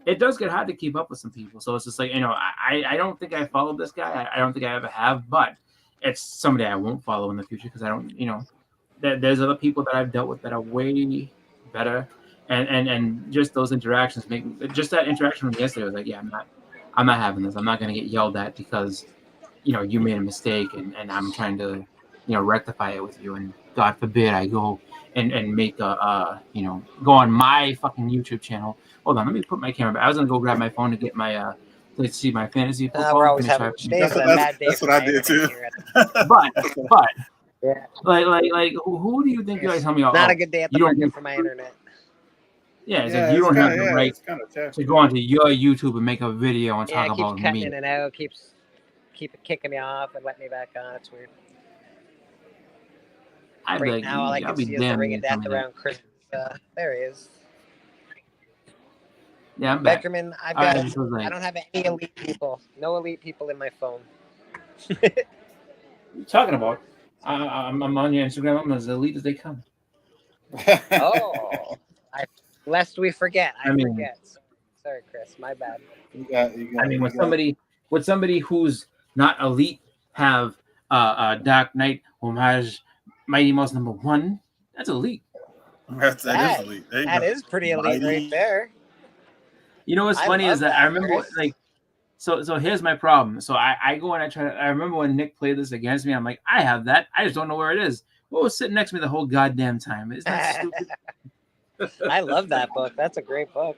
it does get hard to keep up with some people. So it's just like, you know, I don't think I followed this guy. I don't think I ever have, but it's somebody I won't follow in the future because I don't, you know, there's other people that I've dealt with that are way better. And just those interactions just that interaction from yesterday was like, yeah, I'm not having this. I'm not going to get yelled at because, you know, you made a mistake and I'm trying to, you know, rectify it with you. And God forbid I go and make you know, go on my fucking YouTube channel. Hold on, let me put my camera back. I was gonna go grab my phone to get my let's see my fantasy football. We're always having that's what I did too. But yeah, like who do you think you guys tell me? Not a good day at the market for my internet. Yeah, it's like you don't have the right to go onto your YouTube and make a video and talk about me. Keeps cutting in and out, keeps kicking me off and letting me back on. It's weird. Right now, all I can see is the ring of death around Christmas. There he is. Yeah, I'm back. Beckerman, I don't have any elite people. No elite people in my phone. What are you talking about? I'm on your Instagram. I'm as elite as they come. Oh, lest we forget. I forget. Sorry, Chris. My bad. I mean, would somebody who's not elite have Dark Knight homage Mighty Mouse #1? That's elite. That is elite. That is pretty elite right there. You know what's funny is that I remember like so here's my problem. So I go and I remember when Nick played this against me, I'm like, I have that. I just don't know where it is. What was sitting next to me the whole goddamn time? Isn't that stupid? I love that book. That's a great book.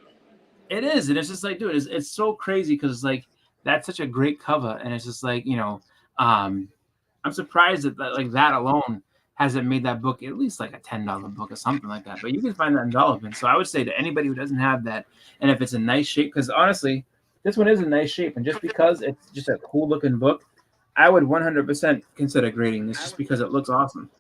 It is, and it's just like, dude, it's so crazy because it's like that's such a great cover, and it's just like, you know, I'm surprised that like that alone hasn't made that book at least like a $10 book or something like that. But you can find that in dollar bin. So I would say to anybody who doesn't have that, and if it's in nice shape, because honestly, this one is in nice shape, and just because it's just a cool looking book, I would 100% consider grading this just because it looks awesome.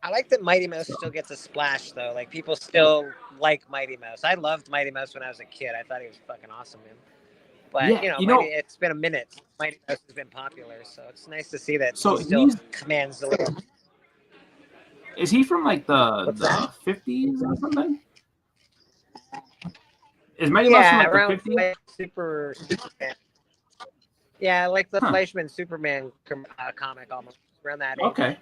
I like that Mighty Mouse still gets a splash though. Like people still like Mighty Mouse. I loved Mighty Mouse when I was a kid. I thought he was fucking awesome, man. But yeah, it's been a minute. Mighty Mouse has been popular, so it's nice to see that he still commands the lead. Is he from like the 50s or something? Is Mighty Mouse from like the 50s? Like Superman. Yeah, like the Fleischman Superman comic almost around that age. Okay.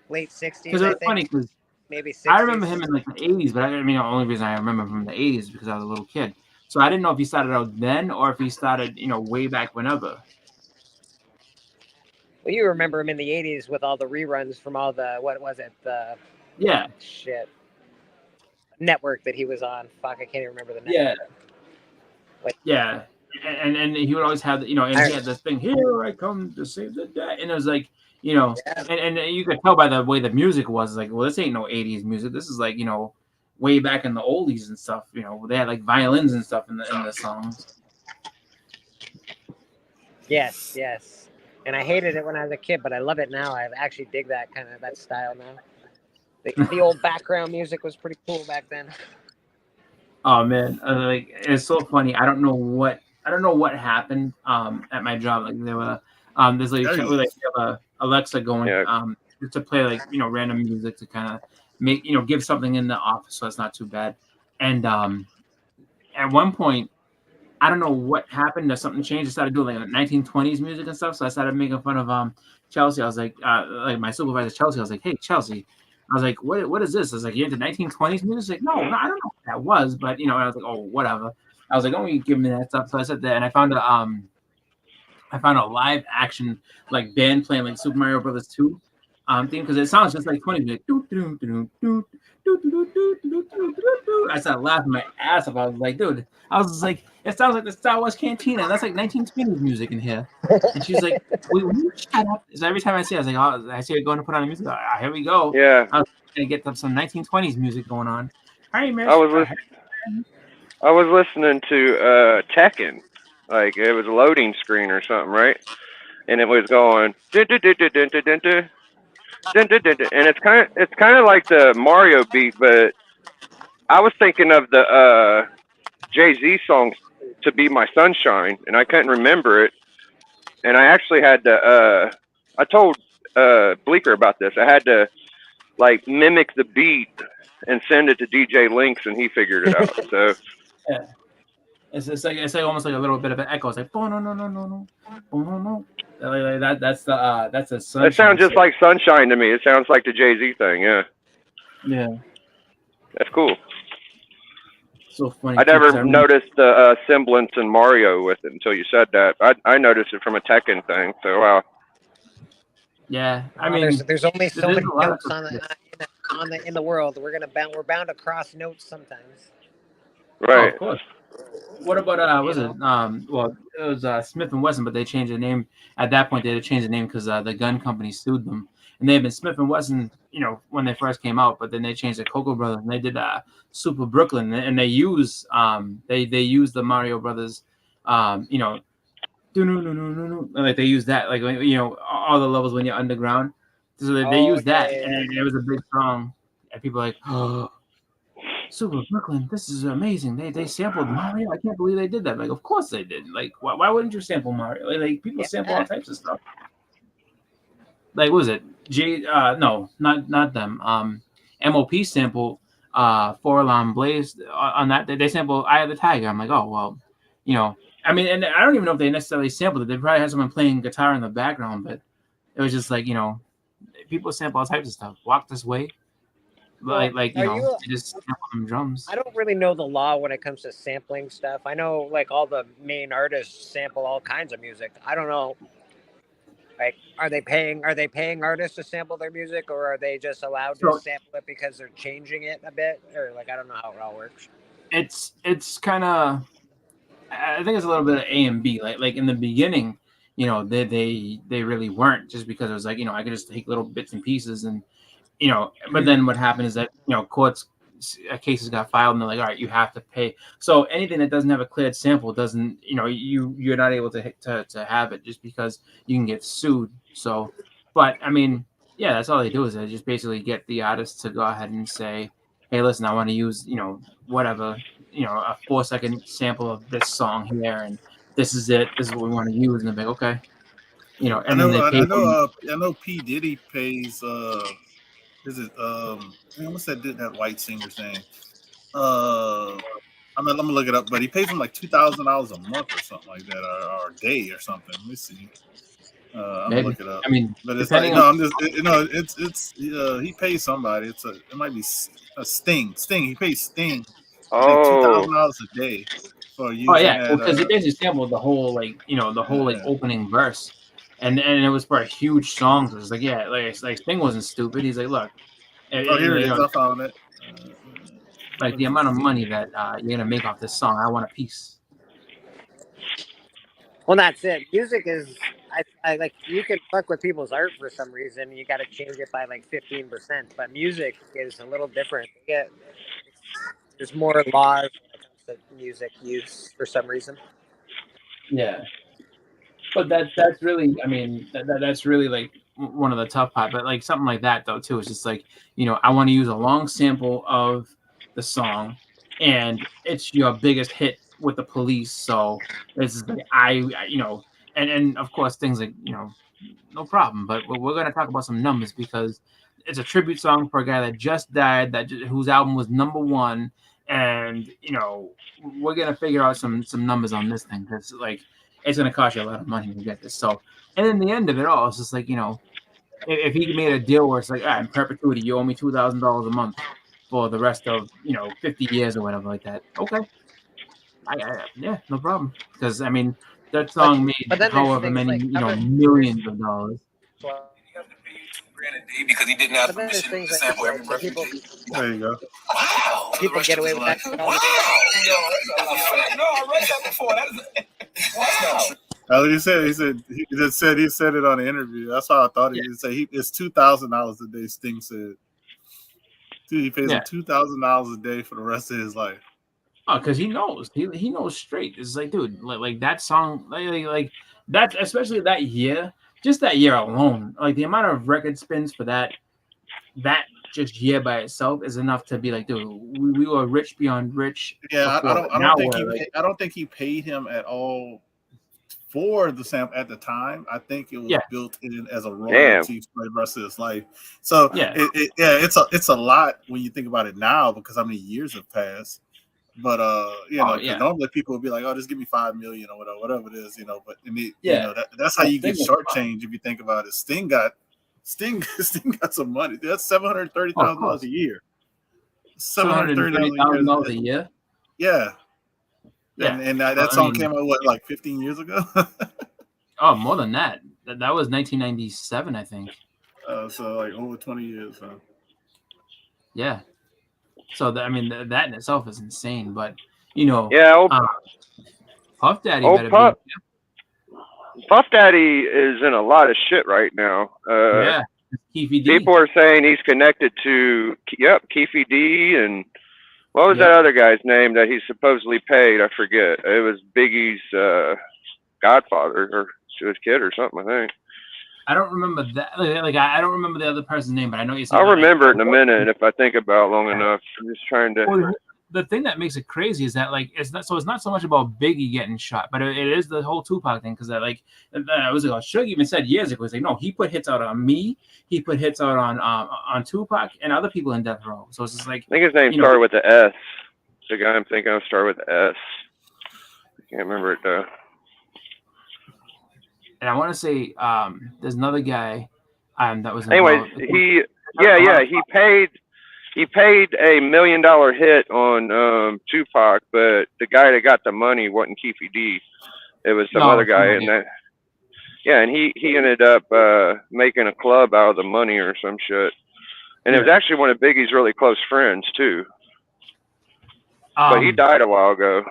Late 60s. Because it's funny because maybe 60s. I remember him in like the 80s, but I mean the only reason I remember him from the 80s is because I was a little kid. So I didn't know if he started out then or if he started, way back whenever. Well, you remember him in the '80s with all the reruns from all the what was it? The Yeah. shit network that he was on. Fuck, I can't even remember the network. Yeah. Yeah. And he would always have, and he had this thing, here I come to save the day. And it was like, and you could tell by the way the music was like, well, this ain't no 80s music. This is like, way back in the oldies and stuff. They had like violins and stuff in the songs. Yes. And I hated it when I was a kid, but I love it now. I actually dig that style now. The old background music was pretty cool back then. Oh man, it's so funny. I don't know what happened at my job. Like there were this lady we have Alexa going to play like random music to kind of make give something in the office so it's not too bad. And at one point, I don't know what happened or something changed. I started doing like 1920s music and stuff. So I started making fun of Chelsea. I was like my supervisor Chelsea. I was like, hey Chelsea. I was like, what is this? I was like, you into 1920s music? No, I don't know what that was, but I was like, oh, whatever. I was like, don't you give me that stuff. So I said that, and I found a live action like band playing like Super Mario Brothers 2 theme because it sounds just like 20s music. I started laughing my ass off. I was like, dude, it sounds like the Star Wars Cantina. That's like 1920s music in here. And she's like, wait, will you shut up? So every time I see it, I was like, oh, I see her going to put on the music. Here we go. Yeah. I was going to get some 1920s music going on. Hi, Miss. I was listening to Tekken. Like it was a loading screen or something, right? And it was going and it's kind of like the Mario beat, but I was thinking of the Jay-Z song "To Be My Sunshine," and I couldn't remember it. And I actually had to. I told Bleeker about this. I had to like mimic the beat and send it to DJ Links, and he figured it out. So yeah, it's like almost like a little bit of an echo. It's like no. Like that's a sunshine. It sounds just like Sunshine to me. It sounds like the Jay-Z thing. Yeah. Yeah. That's cool. So funny. I never noticed the semblance in Mario with it until you said that. I noticed it from a Tekken thing. So wow. Yeah, I mean, there's only so many notes in the world. We're bound to cross notes sometimes. Right. Oh, of course. What about was it? Well, it was Smith and Wesson, but they changed the name. At that point, they had to change the name because the gun company sued them, and they had been Smith and Wesson, when they first came out. But then they changed the Cocoa Brothers, and they did Super Brooklyn, and they use they use the Mario Brothers, like they use that, like all the levels when you're underground. So they use that, and it was a big song, and people are like, oh. Super Brooklyn, this is amazing. They sampled Mario. I can't believe they did that. Like, of course they did. Like, why wouldn't you sample Mario? Like people sample all types of stuff. Like, what was it? No, not them. MOP sample Four Alarm Blaze on that. They sample Eye of the Tiger. I'm like, oh well, I mean, and I don't even know if they necessarily sampled it. They probably had someone playing guitar in the background, but it was just like, people sample all types of stuff. Walk This Way. They just sample them drums. I don't really know the law when it comes to sampling stuff. I know like all the main artists sample all kinds of music. I don't know. Like, are they paying artists to sample their music, or are they just allowed to sample it because they're changing it a bit? Or like, I don't know how it all works. It's kind of, I think it's a little bit of A and B. Like in the beginning, they really weren't, just because it was like, I could just take little bits and pieces and. But then what happened is that, courts cases got filed and they're like, all right, you have to pay. So anything that doesn't have a cleared sample doesn't, you're not able to have it just because you can get sued. So, but I mean, yeah, that's all they do is they just basically get the artist to go ahead and say, hey, listen, I want to use, whatever, a 4-second sample of this song here. And this is it. This is what we want to use. And they're like, okay. And I know P. Diddy pays, is it what's that white singer's name? I'm gonna look it up, but he pays him like $2,000 a month or something like that, or a day or something. Let me see. I'm gonna look it up. I mean, but it's like I'm just it's he pays somebody. It might be a Sting. He pays Sting. $2,000 a day. for using Oh yeah, that. because it basically sampled the whole the whole opening verse, and it was for a huge song. So it's like like Sting wasn't stupid. He's like, look, Oh, here it is. I found it. Like the amount of money that you're gonna make off this song, I want a piece. Well, that's it. Music is, I like, you can fuck with people's art for some reason. You got to change it by like 15%. But music is a little different. There's more laws when it comes to music use for some reason. Yeah, but that's really, I mean, that's really like one of the tough part. But like something like that though too is just like I want to use a long sample of the song, and it's your biggest hit with the Police. So it's like and of course things like no problem. But we're gonna talk about some numbers because it's a tribute song for a guy that just died, whose album was #1, and we're gonna figure out some numbers on this thing because like it's gonna cost you a lot of money to get this. So, and in the end of it all, it's just like if he made a deal where it's like, all right, in perpetuity, you owe me $2,000 a month for the rest of 50 years or whatever like that. Okay, yeah, no problem. Because I mean, that song made however many millions of dollars. Because he didn't have permission to sample every refugee. There you go. Wow. People get away with that. Wow. No, I read that before. Wow. He said he said it on the interview. That's how I thought he would say. It's $2,000 a day. Sting said. Dude, he pays him $2,000 a day for the rest of his life. Oh, because he knows. He knows straight. It's like, dude, like that song, like that, especially that year. Just that year alone, like the amount of record spins for that just year by itself is enough to be like, dude, we were rich beyond rich. Yeah, I don't think he paid him at all for the sample at the time. I think it was built in as a royalty for the rest of his life. So it's a lot when you think about it now because how many years have passed. But normally people would be like, "Oh, just give me $5 million or whatever it is," But that's how you get shortchanged if you think about it. Sting got some money. That's $730,000 a year. $730,000 a year. Yeah. And that song came out like 15 years ago. Oh, more than that. That was 1997, I think. So like over 20 years. Huh? Yeah. So that in itself is insane, but Puff Daddy Puff Daddy is in a lot of shit right now. People are saying he's connected to Keefy D and what was that other guy's name that he supposedly paid? I forget. It was Biggie's godfather or his kid or something, I think. I don't remember that. Like I don't remember the other person's name, but I know you. I'll remember it in a minute if I think about it long enough. I'm just trying to. Well, the thing that makes it crazy is that it's not so much about Biggie getting shot, but it is the whole Tupac thing because Suge even said years ago, he's like, no, he put hits out on me, he put hits out on Tupac and other people in death row. So it's just like I think his name started with the S. The guy I'm thinking of started with the S. I can't remember it though. And I want to say there's another guy that was. Anyways, he paid $1 million hit on Tupac, but the guy that got the money wasn't Keefy D. It was some other guy in that. Yeah, and he ended up making a club out of the money or some shit. And it was actually one of Biggie's really close friends too. But he died a while ago.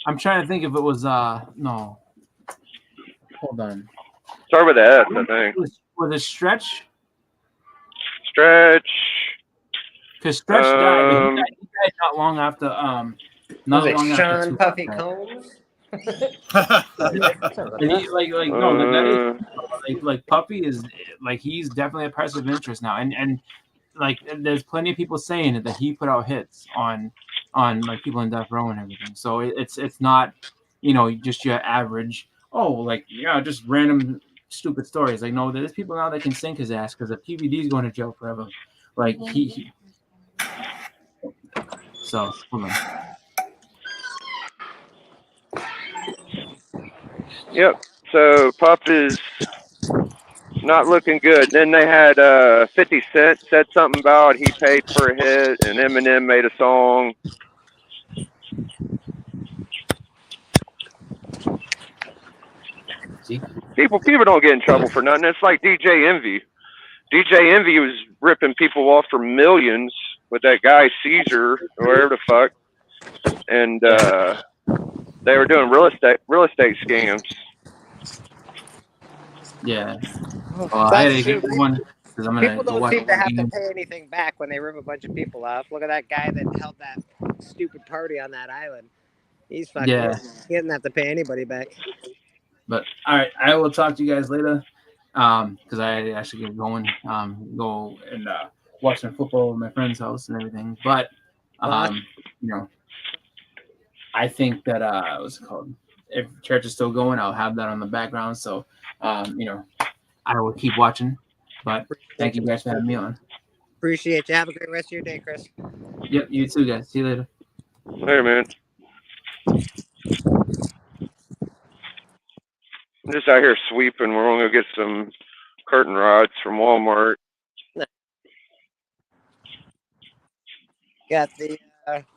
I'm trying to think if it was no. Hold on. Start with the S, I think. Was it Stretch? Stretch. Because Stretch died, but he died not long after. Was it Sean Puffy Combs? Puffy is he's definitely a person of interest now, and there's plenty of people saying that he put out hits on people in death row and everything. So it's not just your average. Just random stupid stories. Like, no, there's people now that can sink his ass because if PVD's going to jail forever. So, hold on. Yep. So, Puff is not looking good. Then they had 50 Cent said something about he paid for a hit, and Eminem made a song. See? People don't get in trouble for nothing. It's like DJ Envy. DJ Envy was ripping people off for millions with that guy Caesar or whatever the fuck, and they were doing real estate scams. Yeah. Well, I That's gotta true. get one because I'm gonna People go don't watch seem to one have to game. pay anything back when they rip a bunch of people off. Look at that guy that held that stupid party on that island. He's fucking. Yeah. He didn't have to pay anybody back. But all right, I will talk to you guys later. Because I actually get going. Go and watch some football at my friend's house and everything. But you know, I think that what's it called? If church is still going, I'll have that on the background. So you know, I will keep watching. But thank you guys for having me on. Appreciate you. Have a great rest of your day, Chris. Yep, you too, guys. See you later. Later, man. I'm just out here sweeping. We're going to get some curtain rods from Walmart. Got the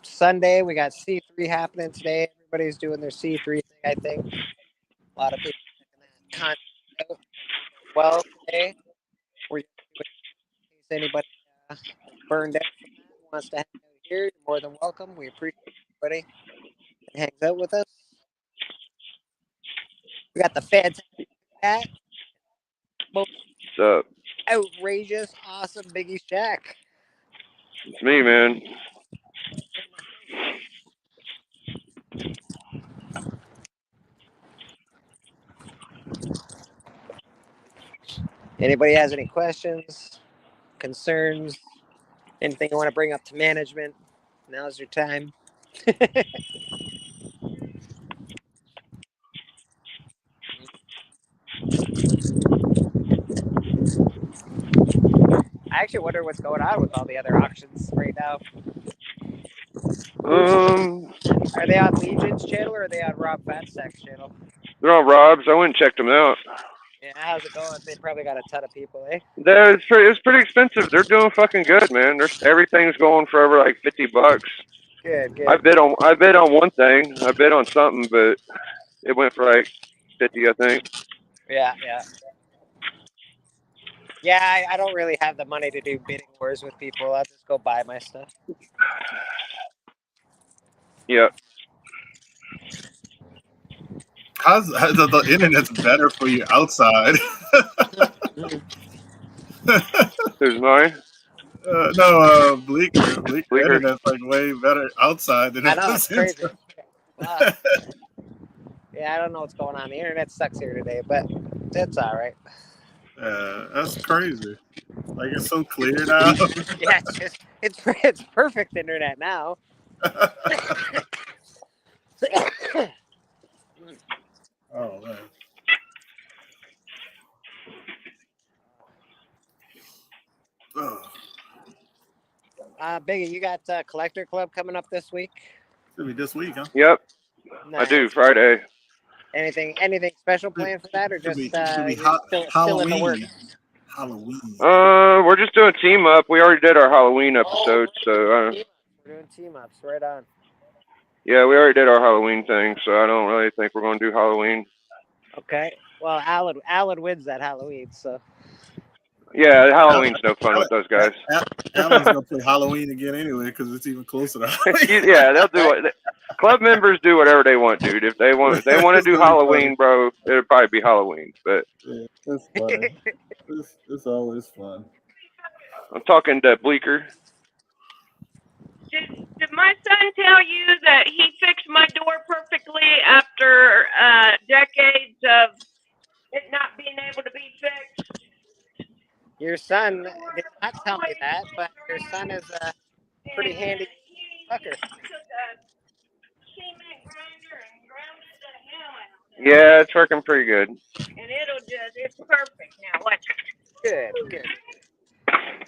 Sunday. We got C3 happening today. Everybody's doing their C3 thing, I think. A lot of people checking that content out. Well, today, we're in case anybody burned out from that wants to hang out here, you're more than welcome. We appreciate everybody that hangs out with us. We got the fantastic cat. Most What's up? outrageous, awesome Biggie Shack. It's me, man. Anybody has any questions, concerns, anything you want to bring up to management? Now's your time. I actually wonder what's going on with all the other auctions right now. Are they on Legion's channel or are they on Rob Fatstack's channel? They're on Rob's. I went and checked them out. Yeah, how's it going? They probably got a ton of people, eh? It's pretty expensive. They're doing fucking good, man. Everything's going for over like $50. Good. I bid on one thing. I bid on something, but it went for like 50, I think. Yeah. Yeah, I don't really have the money to do bidding wars with people. I'll just go buy my stuff. Yeah. How's the internet's better for you outside? Who's mine? Bleeker. The internet's like way better outside than I know, it's crazy. inside. Yeah, I don't know what's going on. The internet sucks here today, but it's all right. That's crazy. Like it's so clear now. Yeah, it's perfect internet now. Oh man. Biggie, you got Collector Club coming up this week? It'll be this week, huh? Yep. Nice. I do, Friday. Anything special planned for that, or just still in the works? Halloween. We're just doing team up. We already did our Halloween episode, so We're doing team ups, right on. yeah, we already did our Halloween thing, so I don't really think we're going to do Halloween. Okay. Well, Alan wins that Halloween, so. Yeah, Halloween's no fun with those guys. Alan's gonna play Halloween again anyway because it's even closer to Halloween. Yeah, they'll do it. Club members do whatever they want, dude. If they want to do Halloween, bro, it'll probably be Halloween. But yeah, it's funny. It's always fun. I'm talking to Bleeker. Did my son tell you that he fixed my door perfectly after decades of it not being able to be fixed? Your son did not tell me that, but your son is a pretty handy fucker. Yeah, it's working pretty good. And it's perfect now. Watch. Good.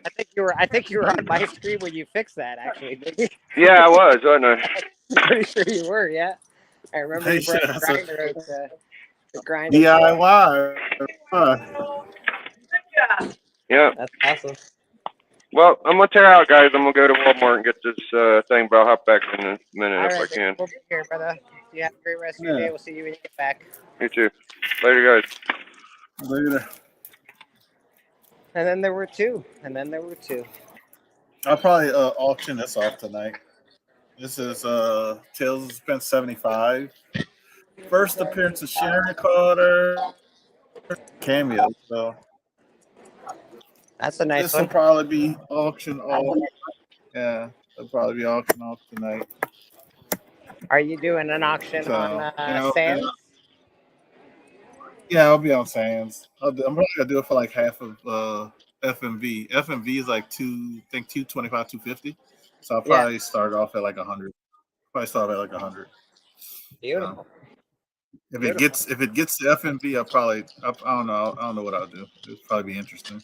I think you were on my screen when you fixed that, actually. Yeah, I was, wasn't I? I'm pretty sure you were, yeah. I remember you brought the grinder out the grinder. DIY. Yeah. That's awesome. Well, I'm gonna tear out, guys. I'm gonna go to Walmart and get this thing, but I'll hop back in a minute if I can. We'll be here, brother. You have a great rest of your day. We'll see you when you get back. You too. Later, guys. Later. And then there were two. I'll probably auction this off tonight. This is Tales of Suspense 75. First appearance of Sharon Carter. Cameo. So That's a nice this will one. probably be auction off. Yeah, it'll probably be auction off tonight. Are you doing an auction So, on Sands? Yeah, I'll be on Sands. I'm probably gonna do it for like half of FMV. FMV is like 225, 250. So I'll probably start off at like 100. Probably start at like 100. Beautiful. If it gets to FMV, I don't know what I'll do. It'll probably be interesting.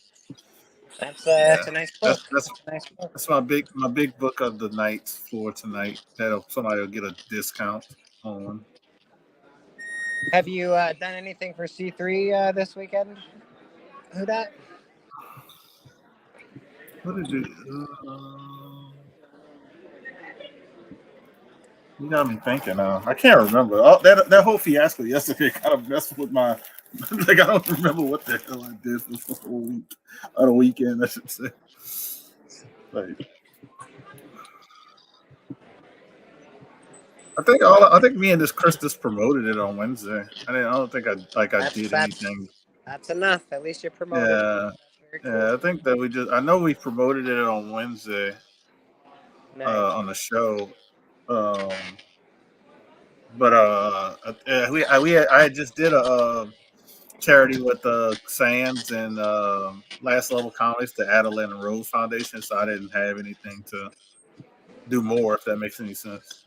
That's a nice book. That's my big book of the night for tonight. Somebody will get a discount on. Have you done anything for C3 this weekend? Who that? What did you? You got me thinking. I can't remember. That whole fiasco yesterday kind of messed with my. Like I don't remember what the hell I did for the whole week on a weekend. I should say. Like, I think me and this Chris just promoted it on Wednesday. I don't think I did anything. That's enough. At least you promoted. Yeah. Yeah, I think that I know we promoted it on Wednesday on the show. But I just did a charity with Sands and Last Level Comics, the Adeline and Rose Foundation, so I didn't have anything to do more, if that makes any sense.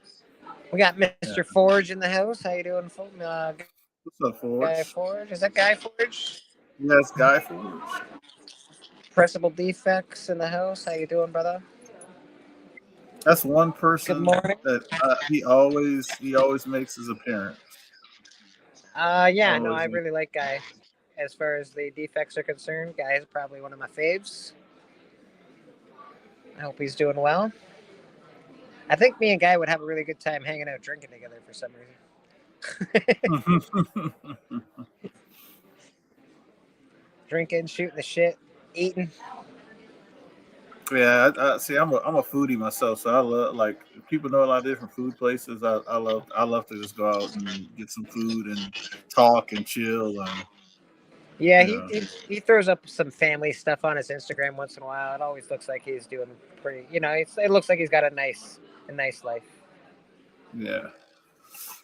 We got Mr. Forge in the house. How you doing, What's up, Forge? Guy Forge? Is that Guy Forge? Yes, Guy Forge. Pressable Defects in the house. How you doing, brother? That's one person. Good morning. That he always makes his appearance. Yeah, no, I really like Guy. As far as the defects are concerned, Guy is probably one of my faves. I hope he's doing well. I think me and Guy would have a really good time hanging out, drinking together for some reason. Drinking, shooting the shit, eating. Yeah, I see. I'm a foodie myself, so I love, like, people know a lot of different food places. I love to just go out and get some food and talk and chill. And yeah, he throws up some family stuff on his Instagram once in a while. It always looks like he's doing pretty. It looks like he's got a nice life. Yeah.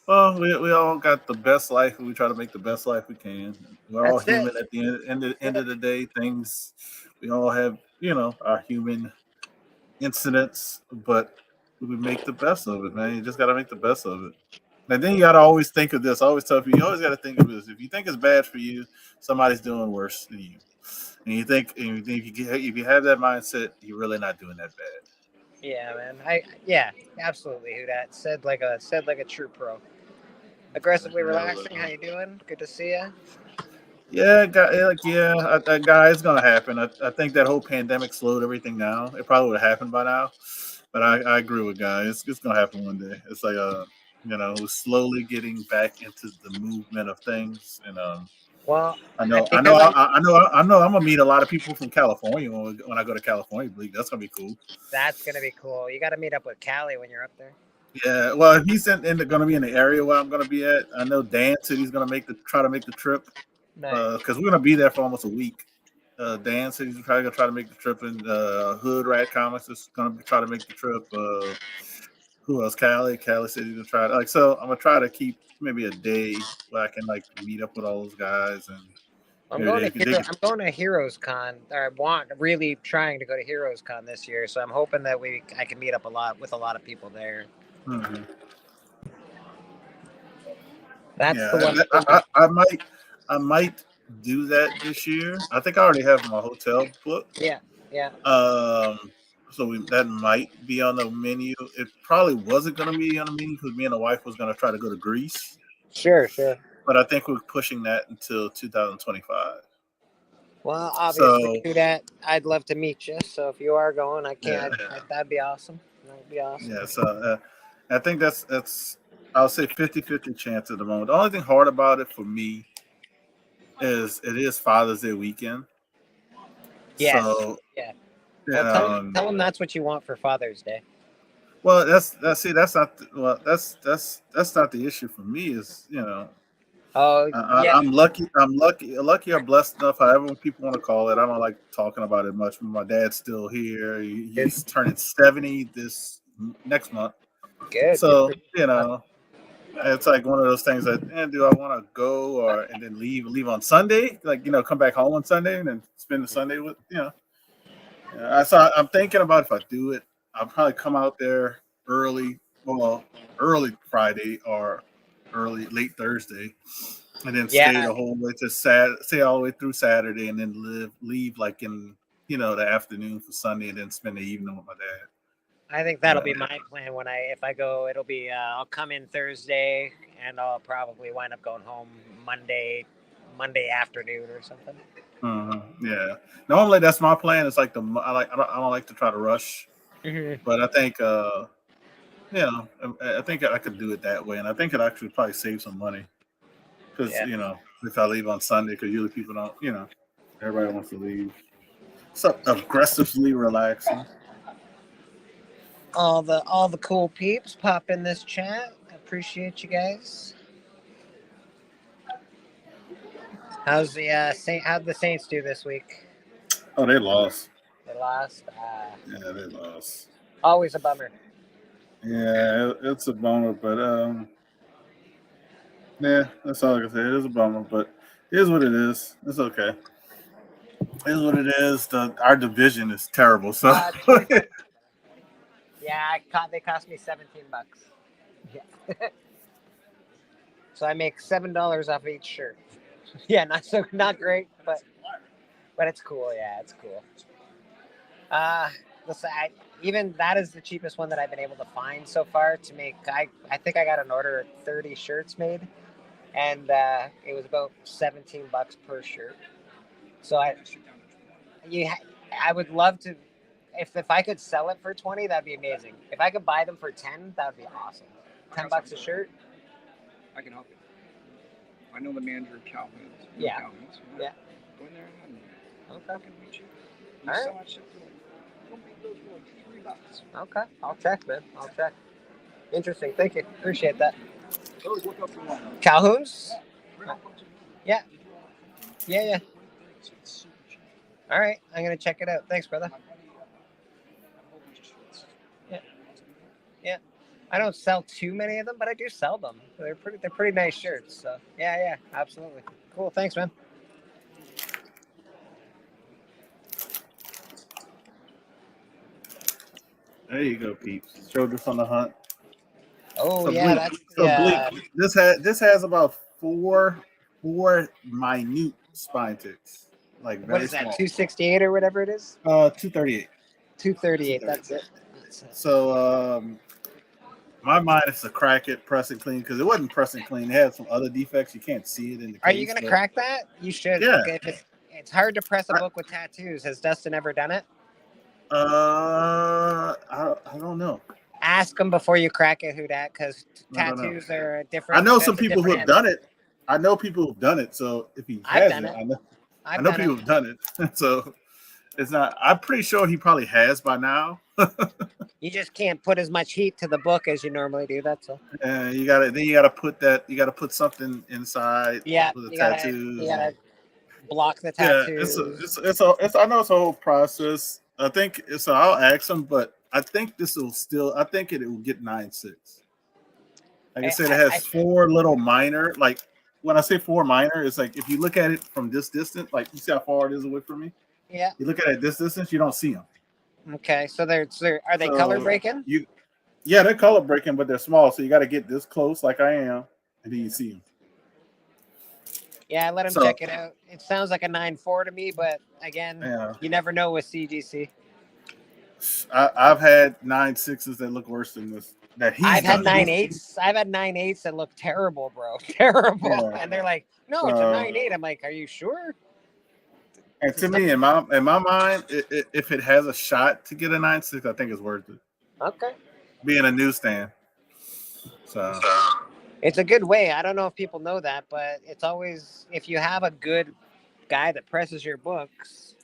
Well, we all got the best life, and we try to make the best life we can. We're all human at the end of the day. Things we all have, our human incidents, but we make the best of it, man. You just got to make the best of it. And then you got to always think of this. I always tell people, you always got to think of this. If you think it's bad for you, somebody's doing worse than you. And you think if you have that mindset, you're really not doing that bad. Yeah, man. Absolutely. Who that said like a true pro. Aggressively relaxing. How you doing? Good to see you. Yeah, guy, it's gonna happen. I think that whole pandemic slowed everything down. It probably would have happened by now, but I agree with Guy. It's gonna happen one day. It's like we're slowly getting back into the movement of things. And well, I know. I'm gonna meet a lot of people from California when I go to California, Bleek. That's gonna be cool. That's gonna be cool. You got to meet up with Callie when you're up there. Yeah, well, he's going to be in the area where I'm going to be at. I know Dan said he's going to try to make the trip because we're going to be there for almost a week. Dan said he's probably going to try to make the trip, and Hood Rat Comics is going to try to make the trip. Who else? Callie said he's going to try to, so I'm going to try to keep maybe a day where I can meet up with all those guys. And I'm going to Heroes Con. Really trying to go to Heroes Con this year, so I'm hoping that I can meet up with a lot of people there. Mm-hmm. That's the one. I might do that this year. I think I already have my hotel booked. Yeah. So that might be on the menu. It probably wasn't going to be on the menu because me and the wife was going to try to go to Greece. Sure. But I think we're pushing that until 2025. Well, obviously, do that. I'd love to meet you. So if you are going, that'd be awesome. Yeah. So I think that's I'll say 50-50 chance at the moment. The only thing hard about it for me is it is Father's Day weekend. Yes. So Yeah. you Well, know, tell them that's what you want for Father's Day. well, that's not that's not the issue for me. Is Oh, yeah. I'm lucky or blessed enough, however people want to call it. I don't like talking about it much. My dad's still here. He's turning 70 this next month. Good. So it's like one of those things that, do I want to go and then leave on Sunday? Like, come back home on Sunday and then spend the Sunday with, So I'm thinking about if I do it, I'll probably come out there early Friday or late Thursday, and then stay the whole way to stay all the way through Saturday, and then leave like in the afternoon for Sunday, and then spend the evening with my dad. I think that'll be my plan if I go. It'll be I'll come in Thursday, and I'll probably wind up going home Monday afternoon or something. Yeah. Normally that's my plan. It's like I don't like to try to rush, but I think I think I could do it that way, and I think it actually probably save some money because if I leave on Sunday, because usually people don't, everybody wants to leave. So aggressively relaxing. All the cool peeps pop in this chat. I appreciate you guys. How'd the Saints do this week? Oh, they lost. They lost. Yeah, they lost. Always a bummer. Yeah, it's a bummer, but yeah, that's all I can say. It is a bummer, but it is what it is. It's okay. It is what it is. Our division is terrible, so. Yeah, they cost me $17. Yeah. So I make $7 off each shirt. Yeah, not great, but it's cool. Yeah, it's cool. Listen, even that is the cheapest one that I've been able to find so far to make. I think I got an order of 30 shirts made, and it was about $17 per shirt. So I would love to. If I could sell it for 20, that'd be amazing. If I could buy them for 10, that would be awesome. $10 a shirt. I can help you. I know the manager of Calhoun's. Yeah. Calhoun's. Yeah. Go in there and okay. I can meet you. All right. So much shit to don't make those for like $3. Okay. I'll check, man. I'll check. Interesting. Thank you. Appreciate that. Always look up for one. Calhoun's? Yeah. Yeah. All right. I'm going to check it out. Thanks, brother. Yeah. I don't sell too many of them, but I do sell them. They're pretty nice shirts. So yeah, absolutely. Cool. Thanks, man. There you go, peeps. Showed us on the hunt. Oh, so yeah. Bleek, this has about four minute spine ticks. Like very what is that? small. 268 or whatever it is? 238. 238. That's it. So my mind is to crack it, press it clean, because it wasn't pressing clean. It had some other defects. You can't see it in the case. Are you gonna crack that? You should. Yeah. It's hard to press a book with tattoos. Has Dustin ever done it? I don't know. Ask him before you crack it who that, because tattoos are different. I know some people who have done it. I know people who've done it. So if he hasn't, I know people who've done it. So it's not. I'm pretty sure he probably has by now. You just can't put as much heat to the book as you normally do. That's all. You gotta put something inside. Yeah, with the tattoos. You gotta block the tattoos. Yeah, I know it's a whole process. I think so. I'll ask him, but I think it will get 9.6. Like I said, it has four little minor. Like when I say four minor, it's like if you look at it from this distance, like you see how far it is away from me. Yeah. You look at it this distance, you don't see them. Okay, so are they color breaking? Yeah, they're color breaking, but they're small, so you got to get this close, like I am, and then you see them. Yeah, let him check it out. It sounds like a 9.4 to me, but again, you never know with CGC. I've had 9.6s that look worse than this. I've had 9.8s. I've had 9.8s that look terrible, bro. Terrible. Yeah. And they're like, no, it's a 9.8. I'm like, are you sure? And to me, in my mind, if it has a shot to get a 9.6, I think it's worth it. Okay. Being a newsstand. So It's a good way. I don't know if people know that, but it's always, if you have a good guy that presses your books,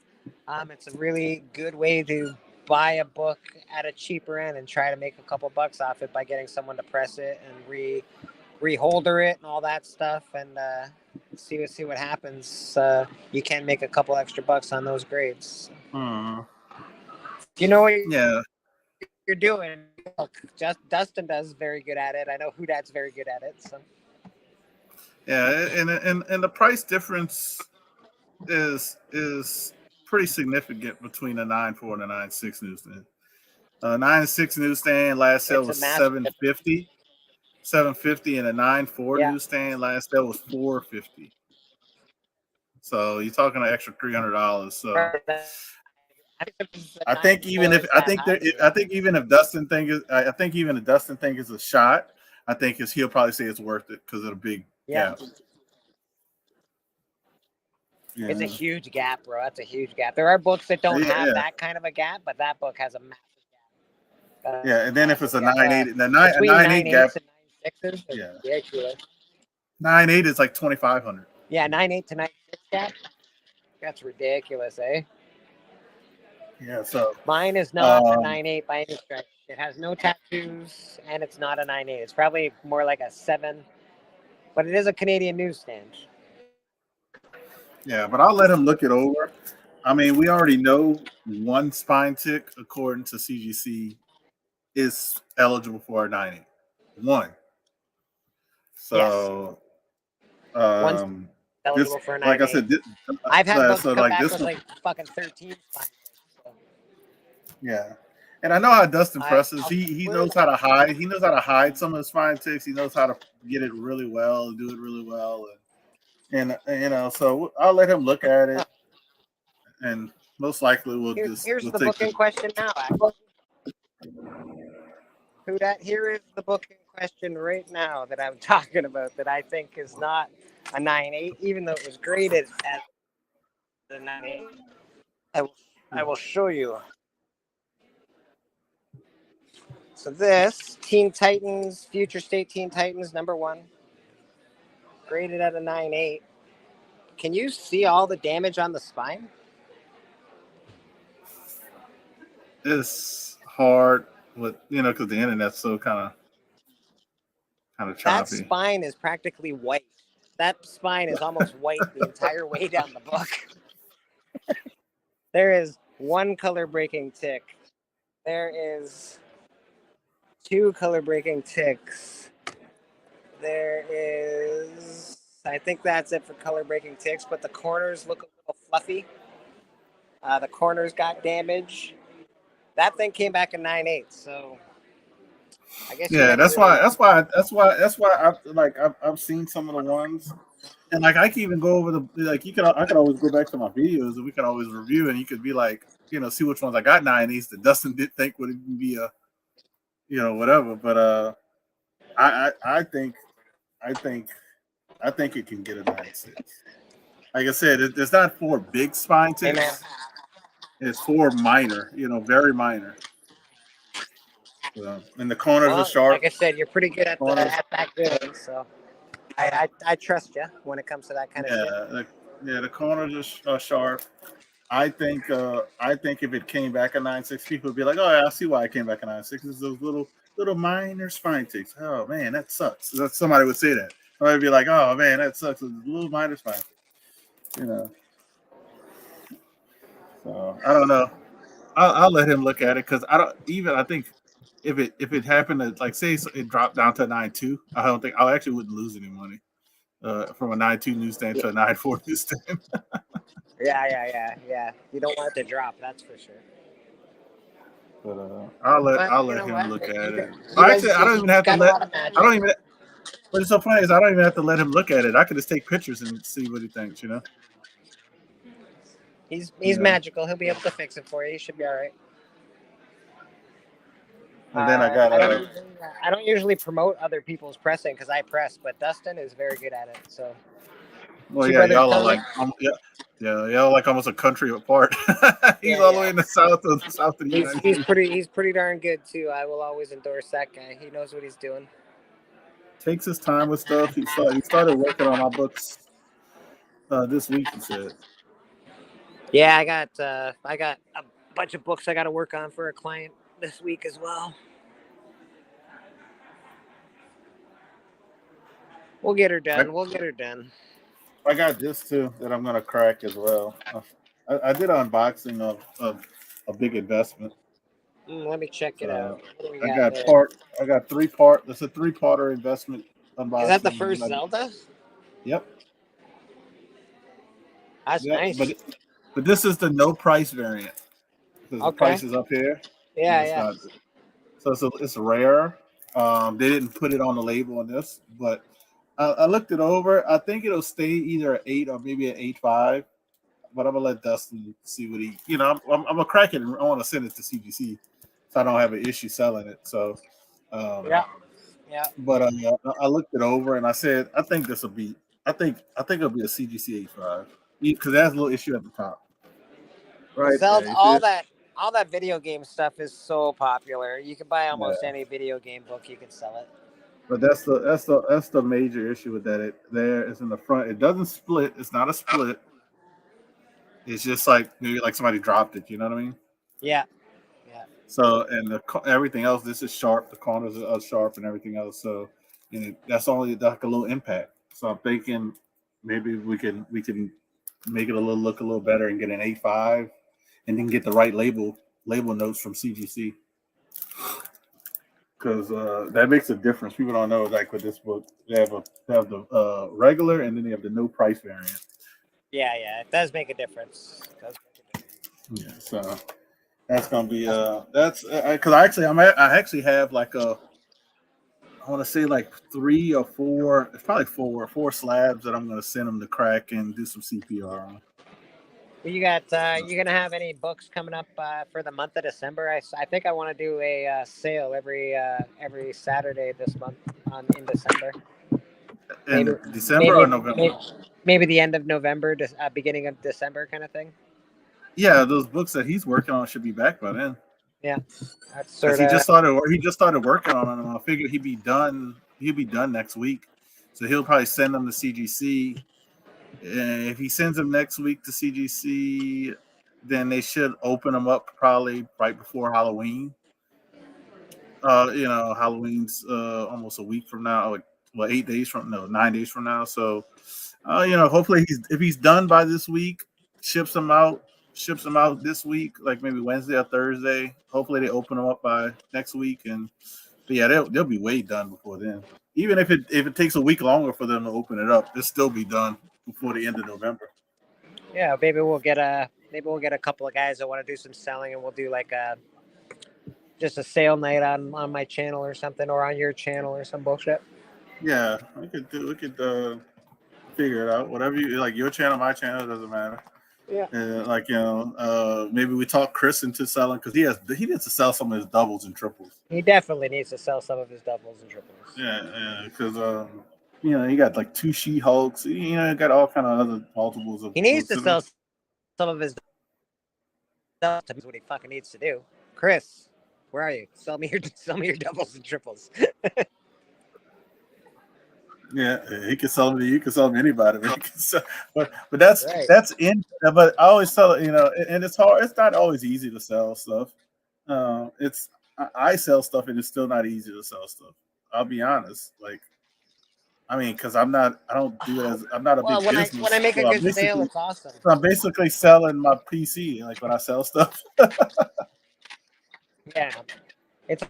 it's a really good way to buy a book at a cheaper end and try to make a couple bucks off it by getting someone to press it and reholder it and all that stuff, and see what happens. You can make a couple extra bucks on those grades. You know what Yeah. you're doing. Look, Dustin does very good at it. I know Hudat's very good at it. So Yeah, and the price difference is pretty significant between a 9.4 and a 9.6 newsstand. 9.6 newsstand last sale was $750, and a 9.4 newsstand last sale was $450. So you're talking an extra $300. So I think even if Dustin think is a shot, I think he'll probably say it's worth it because of the big gap. Yeah. It's a huge gap, bro. That's a huge gap. There are books that don't have that kind of a gap, but that book has a massive gap. Yeah, and then if it's a 9.8, the 9.8 gap, and 9.6s, yeah, ridiculous. 9.8 is like 2,500. Yeah, 9.8 to 9.6 gap. That's ridiculous, eh? Yeah. So mine is not a 9.8 by any stretch. It has no tattoos, and it's not a 9.8. It's probably more like a 7, but it is a Canadian newsstand. Yeah, but I'll let him look it over. I mean, we already know one spine tick, according to CGC, is eligible for a 9.8. One. So, One's eligible for a 9.8. Like I said, I've had books come like back this with one, like fucking 13 spine ticks. So. Yeah, and I know how Dustin presses. He knows how to hide. He knows how to hide some of the spine ticks. He knows how to get it really well, do it really well, and you know. So I'll let him look at it, and most likely Here's the book in question now. Here is the book in question right now that I'm talking about that I think is not a 9.8, even though it was graded as a 9.8. I will show you. So this Teen Titans, Future State Teen Titans #1, graded at a 9.8. Can you see all the damage on the spine? It's hard with because the internet's so kind of choppy. That spine is practically white. That spine is almost white the entire way down the book. There is one color breaking tick. There is 2 color breaking ticks. There is, I think that's it for color breaking ticks, but the corners look a little fluffy. The corners got damage. That thing came back in 9.8, so I guess that's why I've seen some of the ones, and like I can even go over I could always go back to my videos and we could always review, and you could be like, see which ones I got 9.8s that Dustin did think would even be a whatever, but I think it can get a 9.6. Like I said, it's not 4 big spine ticks. It's 4 minor, very minor. And the corners are sharp. Like I said, you're pretty good at that good, so I trust you when it comes to that kind of shit. The corners are sharp. I think if it came back a 9.6, people would be like, oh yeah, I see why it came back a 9.6. It's those little minor spine ticks. Oh man, that sucks. Somebody would say that. Somebody would be like, oh man, that sucks. It's a little minor spine. So I don't know. I'll let him look at it because I think if it happened to, like, say it dropped down to a 9.2, I actually wouldn't lose any money from a 9.2 newsstand to a 9.4 newsstand. Yeah. You don't want it to drop, that's for sure. But I'll let him look at it. Actually, I don't even have to let. I don't even. But it's so funny is I don't even have to let him look at it. I could just take pictures and see what he thinks. He's magical. He'll be able to fix it for you. He should be all right. And then I got. I don't usually promote other people's pressing because I press, but Dustin is very good at it. So. Well, yeah, y'all are like, y'all like almost a country apart. He's all the way in the south of the United States. He's pretty darn good too. I will always endorse that guy. He knows what he's doing. takes his time with stuff. He started working on my books this week. He said. Yeah, I got a bunch of books I got to work on for a client this week as well. We'll get her done. We'll get her done. I got this too that I'm gonna crack as well. I did an unboxing of a big investment. Let me check it out. What do we I got got there? I got 3-part. It's a 3-parter investment unboxing. Is that the first Zelda? Yep. That's nice. But this is the no price variant because the price is up here. Yeah. So it's rare. They didn't put it on the label on this, but I looked it over. I think it'll stay either at 8 or maybe at 8.5. But I'm gonna let Dustin see what he. I'm gonna crack it and I want to send it to CGC, so I don't have an issue selling it. So. Yeah. But I looked it over and I said, I think this will be. I think it'll be a CGC 8.5 because it has a little issue at the top. Right. Zelda, all that video game stuff is so popular. You can buy almost any video game book. You can sell it. But that's the major issue with that. It's in the front. It doesn't split. It's not a split. It's just like maybe like somebody dropped it. You know what I mean? Yeah. So and everything else, this is sharp. The corners are sharp and everything else. So that's only like a little impact. So I'm thinking maybe we can make it look a little better and get an 8.5, and then get the right label notes from CGC. Because that makes a difference. People don't know, like with this book, they have the regular and then they have the no price variant. Yeah, it does make a difference. Yeah, so that's gonna be that's because I actually have like I want to say like 3 or 4, it's probably 4 slabs that I'm gonna send them to crack and do some CPR on. You got you gonna have any books coming up for the month of December? I think I want to do a sale every Saturday this month in December. In December or November? Maybe the end of November, beginning of December, kind of thing. Yeah, those books that he's working on should be back by then. Yeah, that's He sort of. just started working on them. I figured he'd be done next week, so he'll probably send them to CGC. And if he sends them next week to CGC, then they should open them up probably right before Halloween. Halloween's almost a week from now. 9 days from now. So, hopefully if he's done by this week, ships them out this week, like maybe Wednesday or Thursday. Hopefully they open them up by next week, but yeah, they'll be way done before then. Even if it takes a week longer for them to open it up, they'll still be done before the end of November. Yeah, maybe we'll get a couple of guys that want to do some selling, and we'll do like just a sale night on my channel or something, or on your channel or some bullshit. Yeah, we could figure it out. Whatever you like, your channel, my channel, doesn't matter. Yeah. Maybe we talk Chris into selling because he needs to sell some of his doubles and triples. He definitely needs to sell some of his doubles and triples. Yeah, because he got like 2 She-Hulks. He got all kind of other multiples of. He needs to sell some of his. That's what he fucking needs to do. Chris, where are you? Sell me your doubles and triples. Yeah, he can sell them to you. Can sell them to anybody. But that's in. But I always tell it, and it's hard. It's not always easy to sell stuff. I sell stuff, and it's still not easy to sell stuff. I'll be honest. Because I'm not a big business. When I make a good sale, it's awesome. So I'm basically selling my PC, like when I sell stuff. Yeah, it's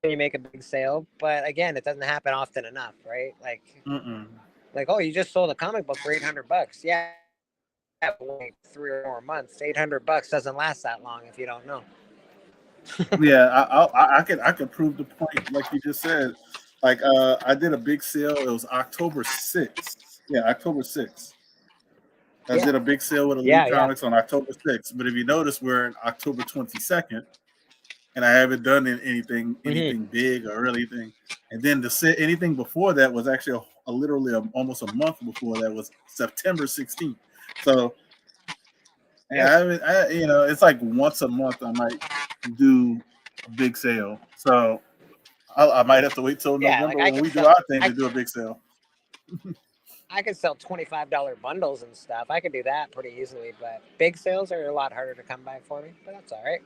you make a big sale, but again, it doesn't happen often enough, right? Like, you just sold a comic book for $800. Yeah, like 3 or 4 months. $800 doesn't last that long if you don't know. Yeah, I could prove the point, like you just said. Like I did a big sale. It was October 6th. Yeah, October 6th. I did a big sale with Elite Comics on October 6th. But if you notice, we're in October 22nd, and I haven't done anything big or anything. And then anything before that was actually literally almost a month before that was September 16th. So, it's like once a month I might do a big sale. So I might have to wait till Yeah, November like I when could we do sell, our thing to do a big sale. I could sell $25 bundles and stuff. I could do that pretty easily, but big sales are a lot harder to come by for me. But that's all right.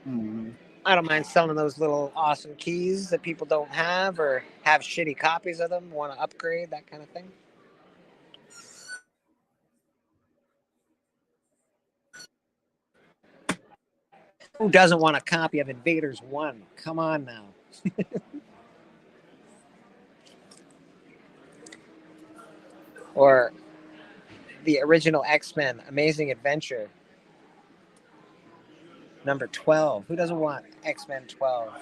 Mm-hmm. I don't mind selling those little awesome keys that people don't have or have shitty copies of them, want to upgrade, that kind of thing. Who doesn't want a copy of Invaders 1? Come on now. Or the original X-Men Amazing Adventure number 12. Who doesn't want X-Men 12?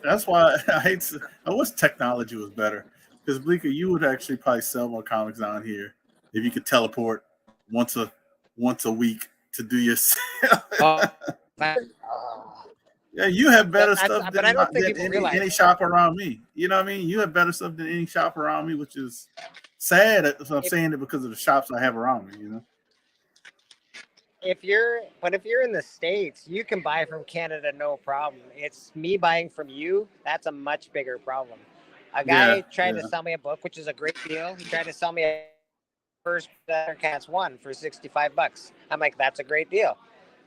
That's why I wish technology was better. Because Bleeker, you would actually probably sell more comics down here if you could teleport once a week to do your sale. Yeah, you have better stuff But I don't think than people realize any shop around me. You know what I mean? You have better stuff than any shop around me, which is sad. So I'm saying it because of the shops I have around me. You know. if you're in the States, you can buy from Canada no problem. It's me buying from you, that's a much bigger problem. A guy tried to sell me a book, which is a great deal. He tried to sell me a first Cats 1 for $65. I'm like, that's a great deal.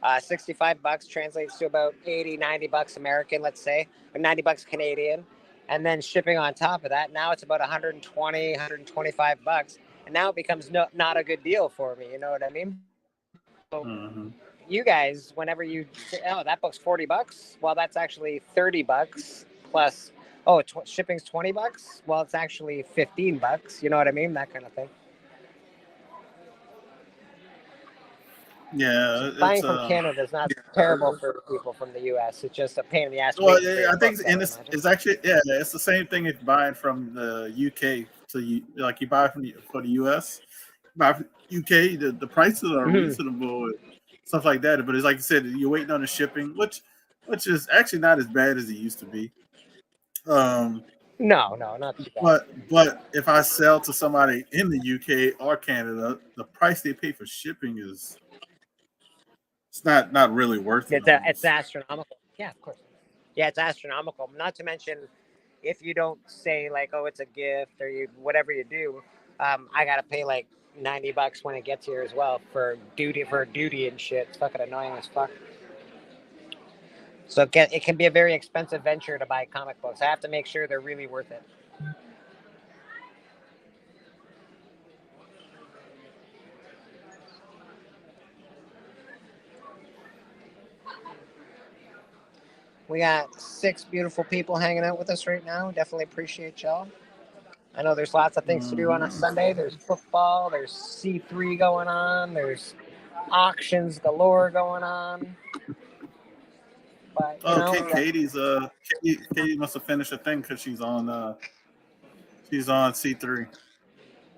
$65 translates to about $80-$90 American, let's say, or $90 Canadian, and then shipping on top of that. Now it's about $125, and now it becomes not a good deal for me. You know what I mean? So you guys, whenever you say, oh, that book's $40, well, that's actually $30 plus. Oh, shipping's $20. Well, it's actually $15. You know what I mean? That kind of thing. Yeah, Buying from Canada is not terrible for people from the U.S. It's just a pain in the ass. Well, I think, and it's actually it's the same thing if buying from the UK. So you buy for the US, buy from UK. The prices are reasonable, and stuff like that. But it's like you said, you're waiting on the shipping, which is actually not as bad as it used to be. No, not too bad. But if I sell to somebody in the UK or Canada, the price they pay for shipping is not really worth it. It's astronomical. Yeah, of course. Yeah, it's astronomical. Not to mention, if you don't say like, oh, it's a gift or whatever you do, I gotta pay like $90 when it gets here as well for duty and shit. It's fucking annoying as fuck. So it can be a very expensive venture to buy comic books. I have to make sure they're really worth it. We got 6 beautiful people hanging out with us right now. Definitely appreciate y'all. I know there's lots of things to do on a Sunday. There's football. There's C3 going on. There's auctions galore going on. But, Katie's Katie must have finished a thing because she's on C3.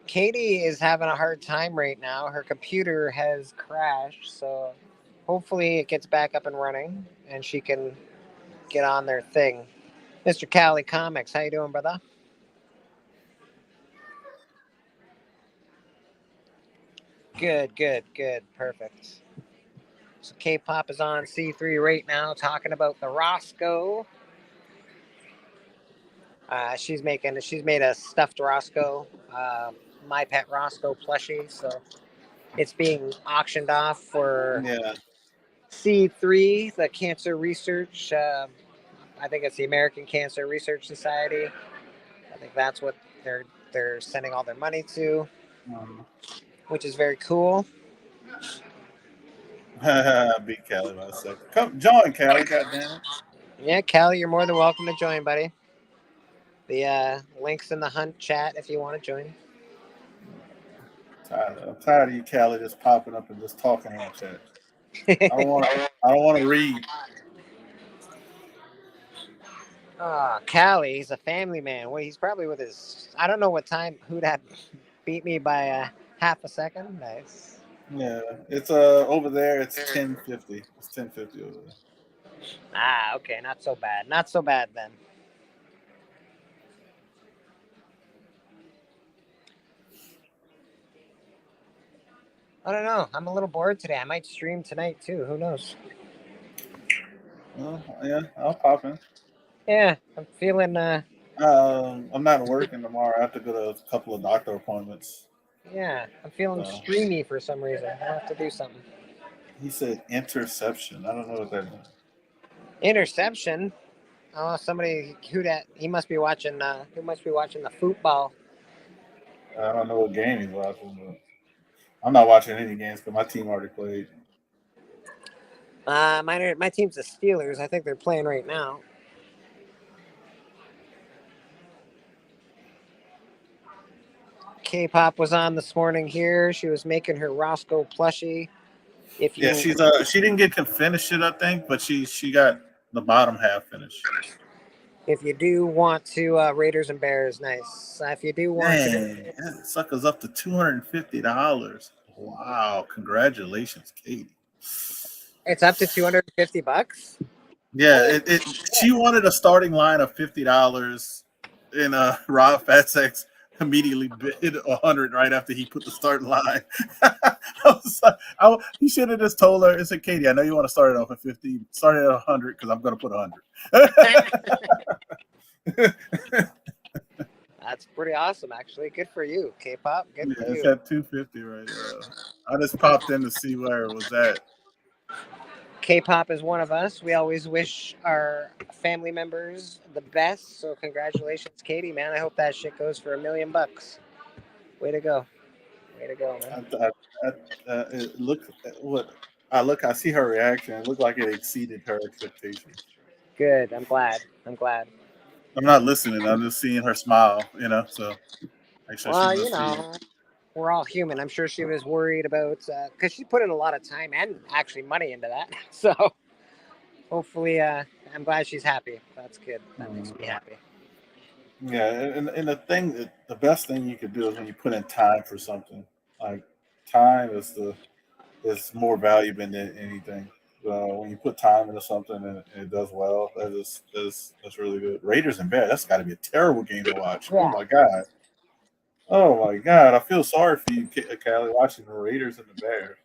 Katie is having a hard time right now. Her computer has crashed, so hopefully it gets back up and running and she can get on their thing. Mr. Cali Comics, how you doing, brother? Good, perfect. So K-pop is on C3 right now, talking about the Roscoe. She's made a stuffed Roscoe, My Pet Roscoe plushie. So it's being auctioned off for C3, the Cancer Research. I think it's the American Cancer Research Society. I think that's what they're sending all their money to, which is very cool. Beat Callie by a second. Come join, Callie. Goddamn. Yeah, Callie, you're more than welcome to join, buddy. The link's in the Hunt chat if you want to join. I'm tired of you, Callie, just popping up and just talking in chat. I don't want to read. Callie, he's a family man. Well, he's probably with his. I don't know what time. Who that beat me by half a second. Nice. Yeah, it's over there. It's 10:50. It's 10:50 over there. Okay, not so bad. Not so bad then. I don't know. I'm a little bored today. I might stream tonight too. Who knows? Yeah, I'll pop in. Yeah, I'm feeling. I'm not working tomorrow. I have to go to a couple of doctor appointments. Yeah, I'm feeling So streamy for some reason. I'll have to do something. he said interception. I don't know what that is. Interception. Oh, somebody who that he must be watching. Who must be watching the football? I don't know what game he's watching, but I'm not watching any games because my team already played. My team's the Steelers. I think they're playing right now. K-pop was on this morning here. She was making her Roscoe plushie. If you, Yeah, she didn't get to finish it, I think, but she got the bottom half finished. if you do want to, Raiders and Bears, nice. If you do want to, Dang, that sucker's up to $250. Wow, congratulations, Katie. it's up to $250. Yeah, she wanted a starting line of $50, and Rob Fatsex immediately bid $100 right after he put the starting line. I was like, he should have just told her and said, "Katie, I know you want to start it off at 50. Start it at 100 because I'm going to put 100." That's pretty awesome, actually. Good for you, K-pop. Good for It's you. at 250 right now. I just popped in to see where it was at. K-pop is one of us. We always wish our family members the best. So congratulations, Katie, man. I hope that shit goes for $1 million. Way to go. Way to go, man. I see her reaction. It looked like it exceeded her expectations. Good. I'm glad. I'm not listening. I'm just seeing her smile, so make sure Well, she must see. we're all human. I'm sure she was worried about, because she put in a lot of time and actually money into that. So hopefully, I'm glad she's happy. That's good. That makes me happy. Yeah, and the best thing you could do is when you put in time for something. Like time is more valuable than anything. When you put time into something and it does well, that's really good. Raiders and Bears, that's got to be a terrible game to watch. Yeah. Oh my god. Oh my god, I feel sorry for you, Callie, watching the Raiders and the Bears.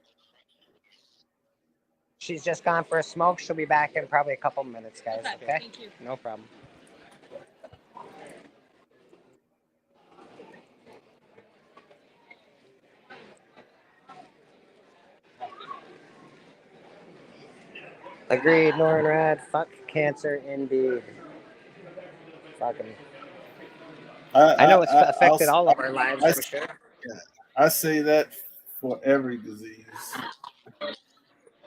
She's just gone for a smoke. She'll be back in probably a couple minutes, guys. Okay? Thank you. No problem. Agreed, Norrin Rad. Fuck cancer, indeed. Fucking. I know it's affected all of our lives for sure. I say that for every disease.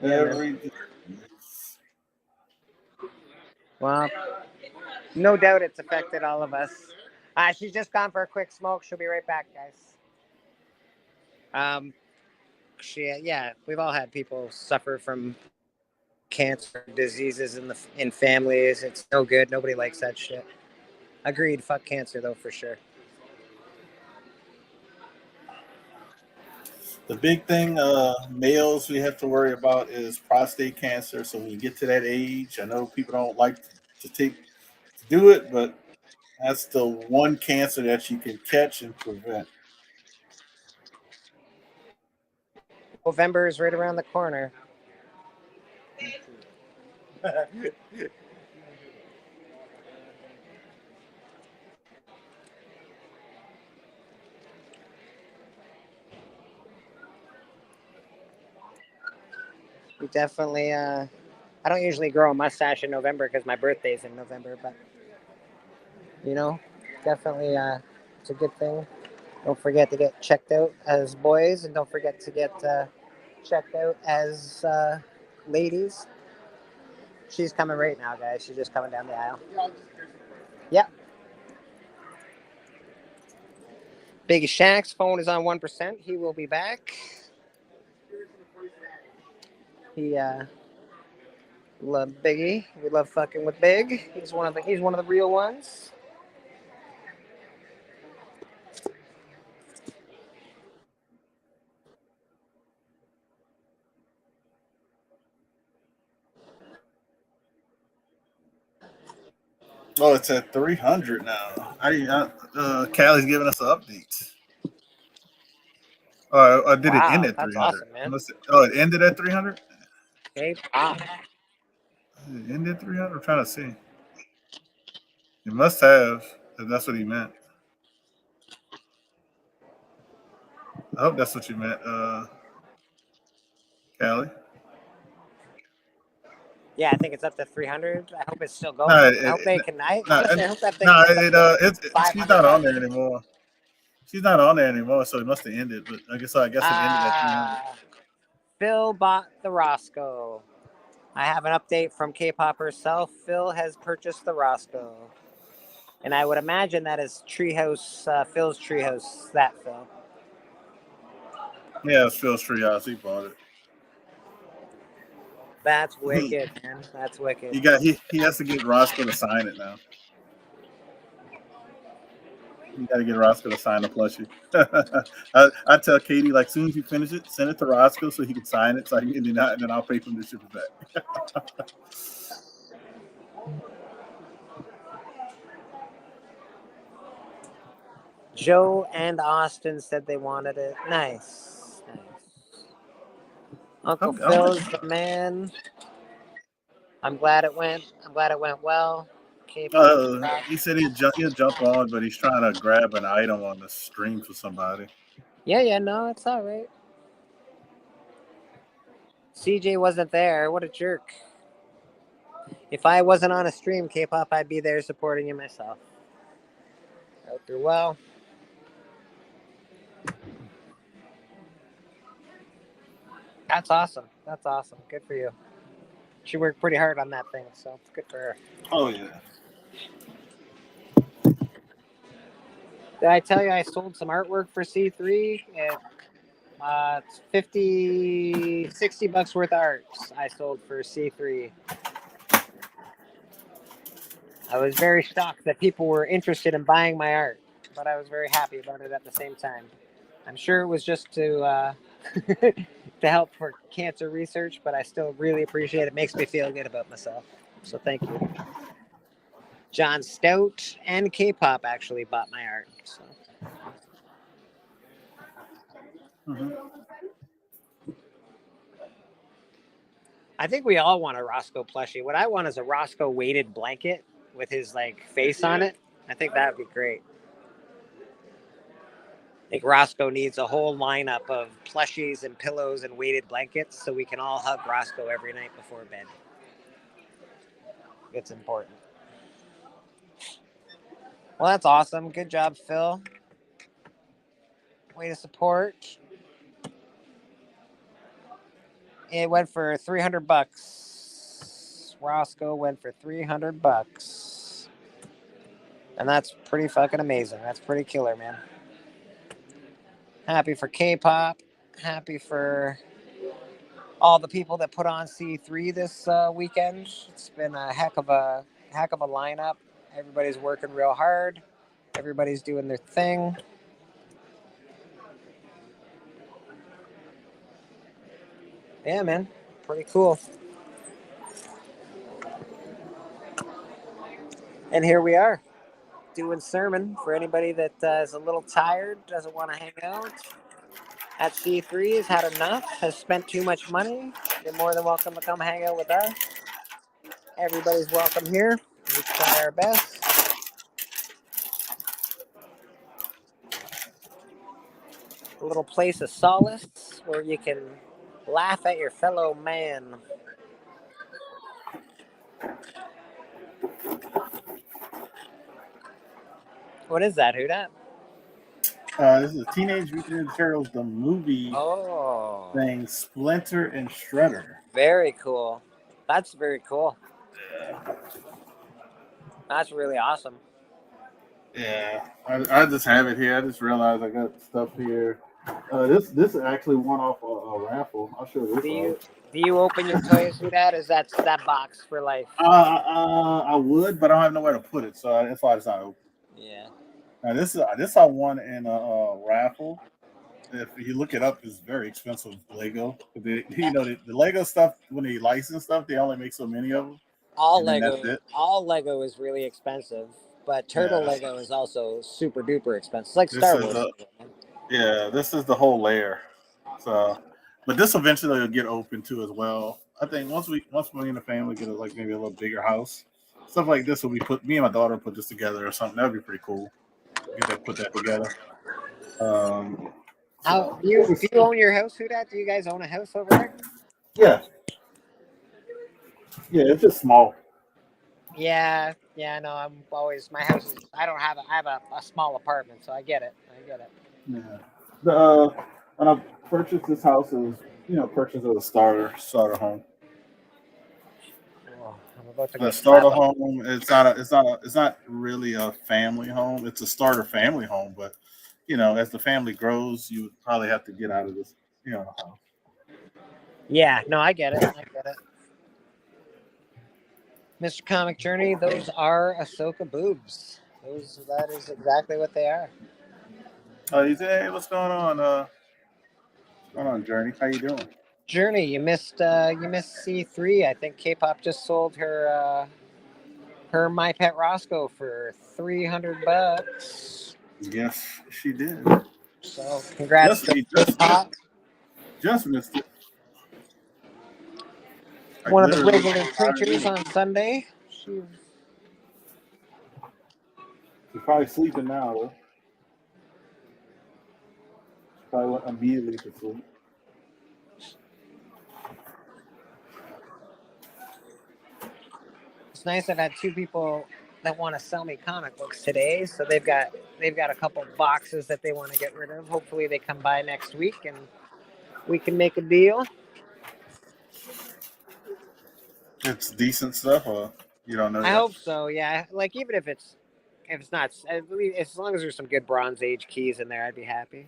Every disease. Well, no doubt it's affected all of us. She's just gone for a quick smoke. She'll be right back, guys. We've all had people suffer from cancer diseases in families. It's no good. Nobody likes that shit. Agreed. Fuck cancer, though, for sure. The big thing males we have to worry about is prostate cancer. So when you get to that age, I know people don't like to do it, but that's the one cancer that you can catch and prevent. November is right around the corner. We definitely, I don't usually grow a mustache in November because my birthday's in November, but, definitely it's a good thing. Don't forget to get checked out as boys, and don't forget to get checked out as ladies. She's coming right now, guys. She's just coming down the aisle. Yep. Big Shaq's phone is on 1%. He will be back. He love Biggie. We love fucking with Big. He's one of the real ones. Oh, it's at 300 now. Callie's giving us an update. Did it end at 300? That's awesome, man. It ended at 300? Okay, pop. Is it ended 300? I'm trying to see. It must have, if that's what he meant. I hope that's what you meant, Callie. Yeah, I think it's up to 300. I hope it's still going. No, I hope they can. no, Honestly, I hope that thing no, gets up to she's 500 not by on there then. anymore. She's not on there anymore, so it must have ended. But I guess it ended at 300. Phil bought the Roscoe. I have an update from K-pop herself. Phil has purchased the Roscoe, and I would imagine that is Treehouse, Phil's Treehouse. That Phil. Yeah, it's Phil's Treehouse. He bought it. That's wicked, man. That's wicked. He has to get Roscoe to sign it now. You got to get Roscoe to sign the plushie. I tell Katie, like, soon as you finish it, send it to Roscoe so he can sign it, and then I'll pay for him to ship it back. Joe and Austin said they wanted it. Nice. Uncle Phil's the man. I'm glad it went well. He said he'll jump on, but he's trying to grab an item on the stream for somebody. Yeah, no, it's all right. CJ wasn't there. What a jerk. If I wasn't on a stream, K-pop, I'd be there supporting you myself. Hope you're well. That's awesome. Good for you. She worked pretty hard on that thing, so it's good for her. Oh, yeah. Did I tell you I sold some artwork for C3? It's $60 worth of art I sold for C3. I was very shocked that people were interested in buying my art, but I was very happy about it at the same time. I'm sure it was just to to help for cancer research, but I still really appreciate it. It makes me feel good about myself. So thank you. John Stout and K-pop actually bought my art. So. I think we all want a Roscoe plushie. What I want is a Roscoe weighted blanket with his face on it. I think that would be great. I think Roscoe needs a whole lineup of plushies and pillows and weighted blankets so we can all hug Roscoe every night before bed. It's important. Well, that's awesome. Good job, Phil. Way to support. It went for $300. Roscoe went for $300. And that's pretty fucking amazing. That's pretty killer, man. Happy for K-pop. Happy for all the people that put on C3 this weekend. It's been a heck of a lineup. Everybody's working real hard. Everybody's doing their thing. Yeah, man. Pretty cool. And here we are, doing sermon for anybody that is a little tired, doesn't want to hang out. At C3 has had enough, has spent too much money. You're more than welcome to come hang out with us. Everybody's welcome here. We try our best. A little place of solace where you can laugh at your fellow man. What is that? Who that? This is Teenage Mutant Ninja Turtles, the movie thing, Splinter and Shredder. Very cool. That's very cool. That's really awesome. Yeah, I just have it here. I just realized I got stuff here. This actually won off a raffle. I'll show you this. Do you open your toys with that? Is that box for life? I would, but I don't have nowhere to put it, so that's why it's not open. Yeah. Now this I won in a raffle. If you look it up, it's very expensive. Lego, the Lego stuff when they license stuff, they only make so many of them. All Lego is really expensive, but Turtle Lego is also super duper expensive. It's like Star Wars. This is the whole layer. So, but this eventually will get open too as well. I think once me and the family get like maybe a little bigger house, stuff like this will be put. Me and my daughter put this together or something. That'd be pretty cool. Put that together. How So do you own your house, Hudat? Do you guys own a house over there? yeah, it's just small. Yeah, no, I'm always my house is. I have a small apartment, so I get it. Yeah. The when I purchased this house, it was purchased as a starter home. Oh, I'm about to go The starter slap a. home, it's not really a family home. It's a starter family home, but as the family grows, you would probably have to get out of this, house. Yeah, no, I get it. Mr. Comic Journey, those are Ahsoka boobs. That is exactly what they are. Oh, you say, hey, what's going on? What's going on, Journey? How you doing? Journey, you missed C3. I think K-pop just sold her My Pet Roscoe for $300. Yes, she did. So congrats to K-pop. Just missed it. One of the regular creatures on Sunday. She's probably sleeping now, though. She probably went immediately to sleep. It's nice. I've had two people that want to sell me comic books today, so they've got a couple boxes that they want to get rid of. Hopefully, they come by next week and we can make a deal. It's decent stuff, or you don't know I yet? hope so. Yeah, like even if it's not, at least, as long as there's some good Bronze Age keys in there, I'd be happy.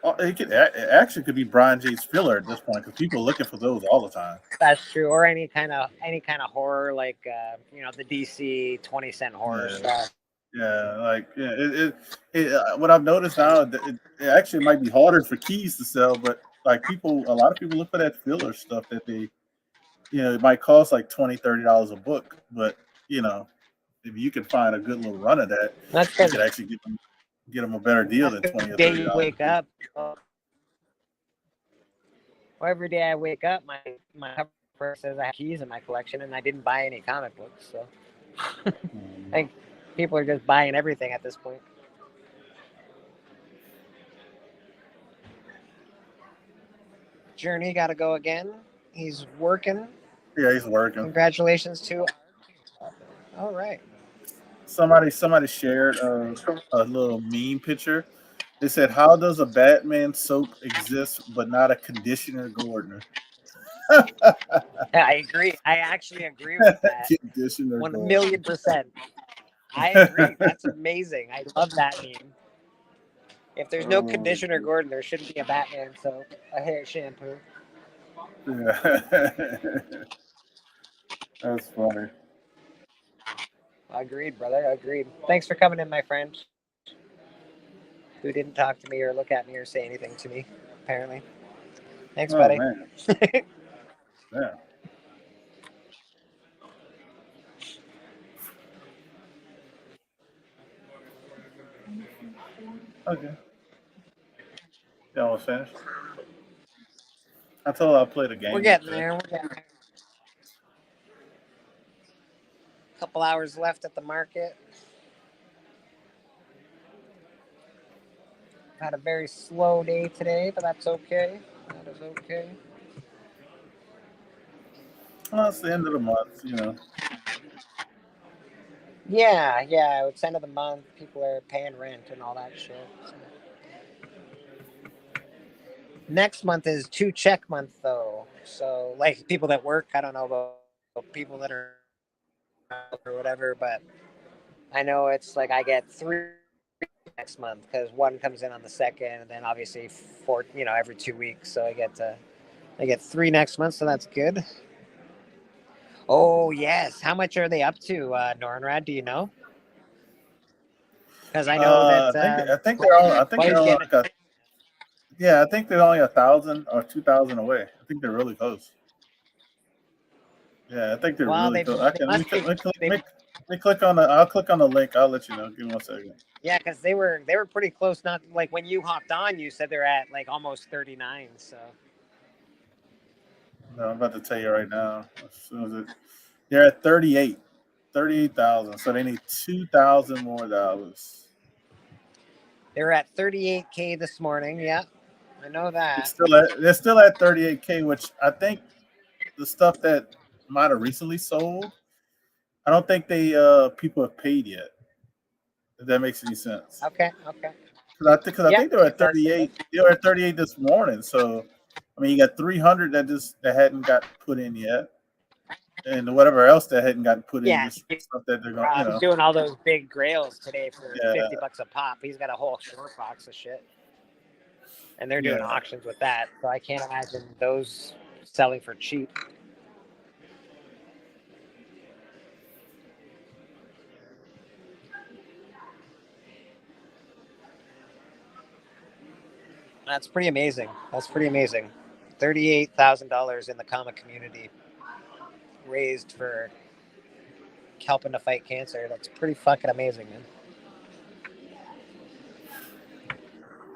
Oh, it actually could be Brian J's filler at this point because people are looking for those all the time. That's true. Or any kind of horror, like the DC 20-cent horror stuff. Yeah, what I've noticed now, it actually might be harder for keys to sell, but like a lot of people look for that filler stuff that they, it might cost like $20-$30 a book, but if you can find a good little run of that, you could actually get them a better deal than $20 or Day you $30. wake up, every day I wake up, my cover says I have keys in my collection, and I didn't buy any comic books, so I think people are just buying everything at this point. Journey got to go again. He's working. Yeah, he's working. Congratulations to. All right. Somebody shared a little meme picture. They said, "How does a Batman soap exist but not a conditioner Gordner?" I agree. I actually agree with that. Conditioner 1,000,000%. I agree. That's amazing. I love that meme. If there's no conditioner Gordon, there shouldn't be a Batman soap, a hair shampoo. Yeah. That's funny. Agreed, brother. Agreed. Thanks for coming in, my friend. Who didn't talk to me or look at me or say anything to me, apparently. Thanks, buddy. Man. Yeah. Okay. You almost finished? I told her I'll play the game. We're getting there. A couple hours left at the market. Had a very slow day today, but that's okay. That is okay. Well, it's the end of the month, Yeah, it's end of the month. People are paying rent and all that shit. So. Next month is 2-check month, though. So, like, people that work, I don't know about people that are or whatever, but I know it's like I get 3 next month because one comes in on the 2nd, and then obviously 4, every 2 weeks. So I get 3 next month, so that's good. Oh yes, how much are they up to, Nornrad? Do you know? Because I know that I think they're only like I think they're only 1,000 or 2,000 away. I think they're really close. Yeah, I think they're really close. Let me click on the. I'll click on the link. I'll let you know. Give me 1 second. Yeah, because they were pretty close. Not like when you hopped on, you said they're at like almost 39. So. No, I'm about to tell you right now. As soon as they're at 38,000. So they need $2,000 more dollars. They're at 38K this morning. Yeah, I know that. They're still at 38K, which I think the stuff that might have recently sold, I don't think people have paid yet. If that makes any sense. Okay. Because I think they were at it does. 38. They were at 38 this morning. So, I mean, you got 300 that hadn't got put in yet, and whatever else that hadn't gotten put in, Yeah, just stuff that they're going. Rob's doing all those big grails today for Yeah. $50 a pop. He's got a whole short box of shit, and they're doing auctions with that. So I can't imagine those selling for cheap. That's pretty amazing. $38,000 in the comic community raised for helping to fight cancer. That's pretty fucking amazing, man.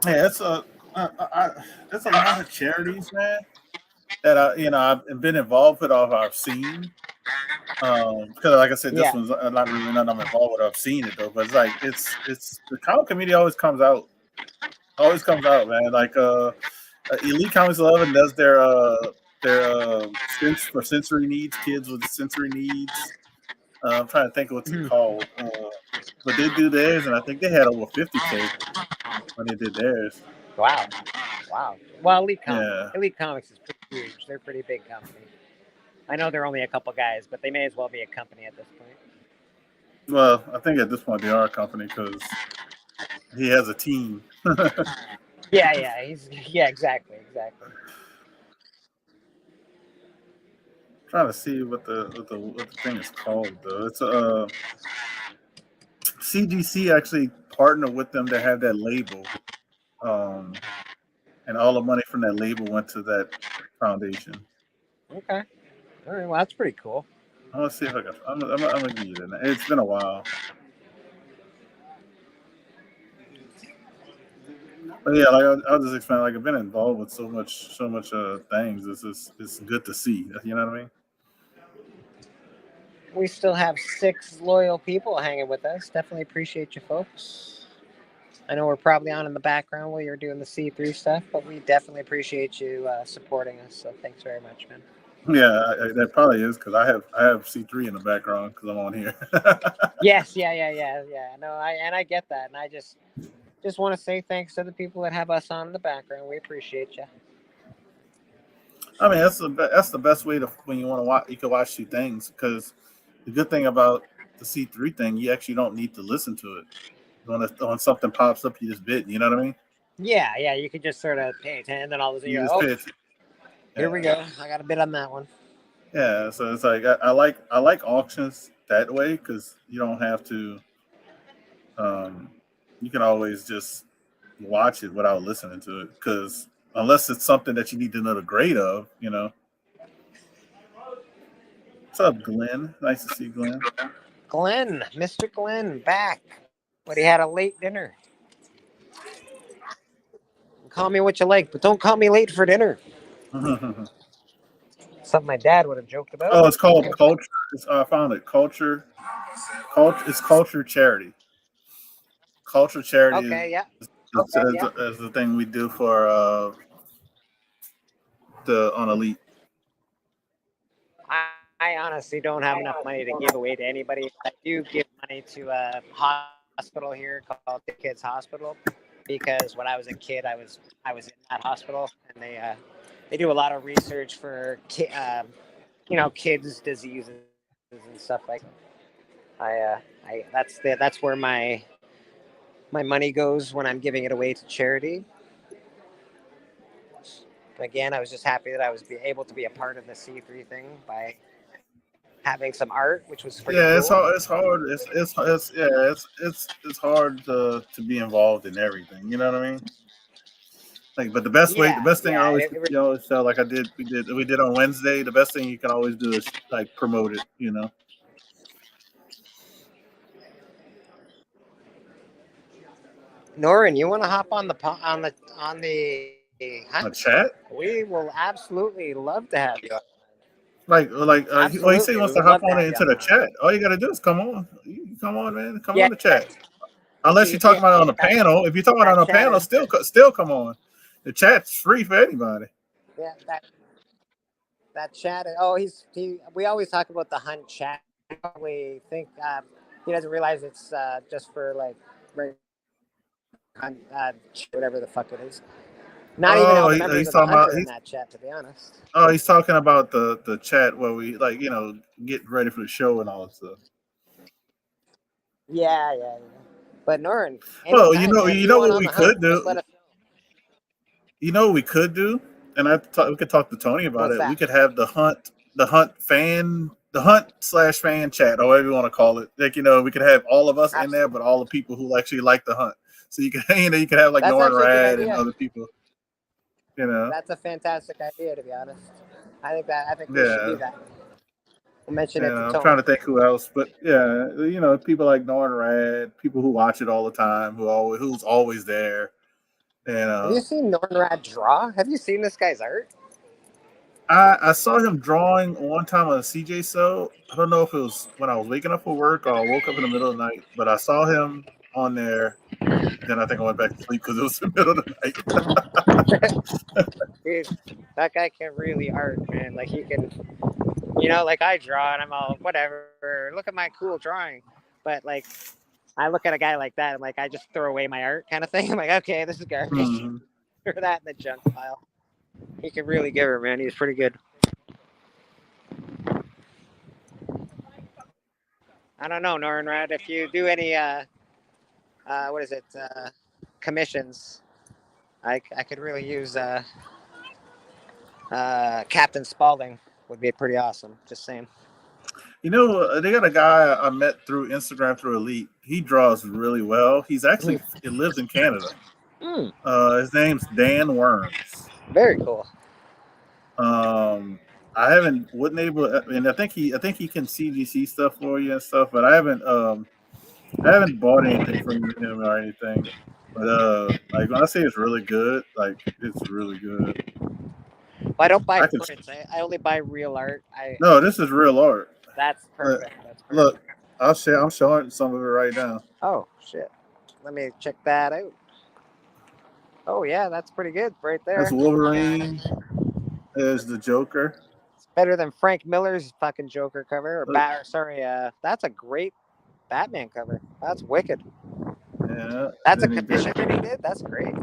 Yeah, it's there's a lot of charities, man, that I've been involved with, or I've seen. Because like I said, this one's not really nothing I'm involved with. I've seen it though, but it's like it's the comic community always comes out, man. Like Elite Comics 11 does their for sensory needs, kids with sensory needs. I'm trying to think of what's it called, but they do theirs, and I think they had over 50K when they did theirs. Wow. Well, Elite Comics is pretty huge. They're a pretty big company. I know they're only a couple guys, but they may as well be a company at this point. Well, I think at this point they are a company because he has a team. Yeah, exactly. Trying to see what the thing is called though. It's CGC actually partnered with them to have that label, and all the money from that label went to that foundation. Okay. All right. Well, that's pretty cool. I want to see if I can. I'm gonna give you that. It's been a while. But yeah, like I'll just explain. Like I've been involved with so much things. It's good to see. You know what I mean? We still have 6 loyal people hanging with us. Definitely appreciate you folks. I know we're probably on in the background while you're doing the C3 stuff, but we definitely appreciate you supporting us. So thanks very much, man. Yeah, that probably is because I have C3 in the background because I'm on here. Yes, yeah. No, I get that, and I just want to say thanks to the people that have us on in the background. We appreciate you. I mean, that's the best way to when you want to watch. You can watch 2 things because the good thing about the C3 thing, you actually don't need to listen to it. When something pops up, you just bid. You know what I mean? Yeah. You can just sort of pay attention, and then all of a sudden You you're just like, pay attention. Here we go. I got a bid on that one. Yeah, so it's like I like auctions that way because you don't have to. You can always just watch it without listening to it because unless it's something that you need to know the grade of, you know. What's up, Glenn? Nice to see Glenn. Glenn, Mr. Glenn, back. But he had a late dinner. Call me what you like, but don't call me late for dinner. Something my dad would have joked about. Oh, it's called Culture. I found it. Culture. It's Culture Charity. Culture Charity is the thing we do for on Elite. I honestly don't have enough money to give away to anybody. I do give money to a hospital here called the Kids Hospital because when I was a kid, I was in that hospital, and they do a lot of research for kids' diseases and stuff like that. That's where my money goes when I'm giving it away to charity. Again, I was just happy that I was able to be a part of the C3 thing by having some art, which was pretty cool. It's hard. It's hard to be involved in everything. You know what I mean? Like, but the best thing I always tell, like we did on Wednesday. The best thing you can always do is like promote it. You know. Norin, you want to hop on the chat? We will absolutely love to have you. Well, he said he Absolutely, we wants to would hop love to on have it you into on the the chat. All you got to do is come on. You come on, man. Come Yeah, on the chat. Unless you're if talking you about it on the panel. If you're talking about it on the panel, still come on. The chat's free for anybody. yeah, that chat. Oh, we always talk about the hunt chat. We think he doesn't realize it's just for like hunt, whatever the fuck it is. Not even all the members He's of the talking hunt about are in that chat, to be honest. he's talking about the chat where we get ready for the show and all that stuff. Yeah. But Norrin, Well, anytime, man, if you you know want what on we the hunt, could just do. let us know. You know what we could do, and we could talk to Tony about What's it. that? We could have the hunt / fan chat, or whatever you want to call it. Like we could have all of us in there, but all the people who actually like the hunt. So you can you could have like That's Norrin actually a good Rad and idea. other people. That's a fantastic idea, to be honest. I think we should do that. We'll mention it to I'm Tony. trying to think who else, but people like Norrin Rad, people who watch it all the time, who's always there. Have you seen Norrin Rad draw? Have you seen this guy's art? I saw him drawing one time on a CJ show. I don't know if it was when I was waking up for work or I woke up in the middle of the night, but I saw him on there. Then I think I went back to sleep because it was the middle of the night. Dude, that guy can really art, man. Like he can, like I draw and I'm all whatever. Look at my cool drawing, but like I look at a guy like that, I'm like I just throw away my art kind of thing. I'm like, okay, this is garbage. Mm-hmm. Throw that in the junk pile. He can really give it, man. He's pretty good. I don't know, Norrin Rad, if you do any commissions, I could really use Captain Spaulding would be pretty awesome. Just saying. They got a guy I met through Instagram through Elite. He draws really well. He lives in Canada. His name's Dan Worms. Very cool. I wasn't able to, and I think he can CGC stuff for you and stuff, but I haven't bought anything from him or anything. But like when I say it's really good, like it's really good. Well, I don't buy prints. I only buy real art. No, this is real art. That's perfect. Look, I'm showing some of it right now. Oh shit! Let me check that out. Oh yeah, that's pretty good right there. That's Wolverine. There's the Joker. It's better than Frank Miller's fucking Joker cover. That's a great Batman cover. That's wicked. Yeah. That's a commission that he did. That's great.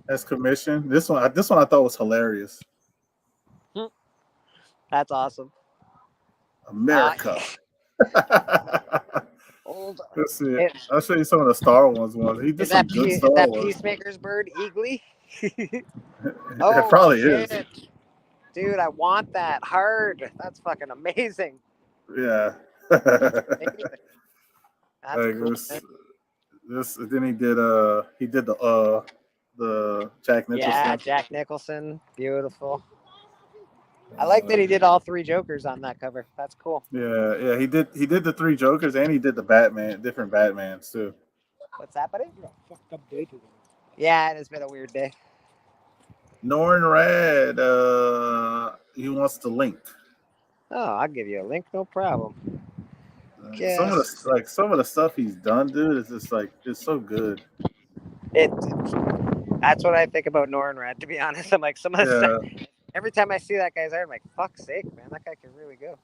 That's commission. This one I thought was hilarious. That's awesome. America. Let's see. I'll show you some of the Star Wars ones. He did some good Star Wars. Is that Peacemaker's bird Eagly? It probably is. Dude, I want that hard. That's fucking amazing. Yeah. That's cool, then he did the Jack Nicholson. Yeah, Jack Nicholson. Beautiful. I like that he did all three Jokers on that cover. That's cool. Yeah. He did the three Jokers and he did the different Batmans too. What's that, buddy? Fucked up day today. Yeah, it has been a weird day. Norrin Rad, he wants the link. Oh, I'll give you a link, no problem. Some of the stuff he's done, dude, is just like it's so good. That's what I think about Norrin Rad, to be honest. I'm like some of the stuff. Every time I see that guy's art, I'm like, fuck's sake, man, that guy can really go.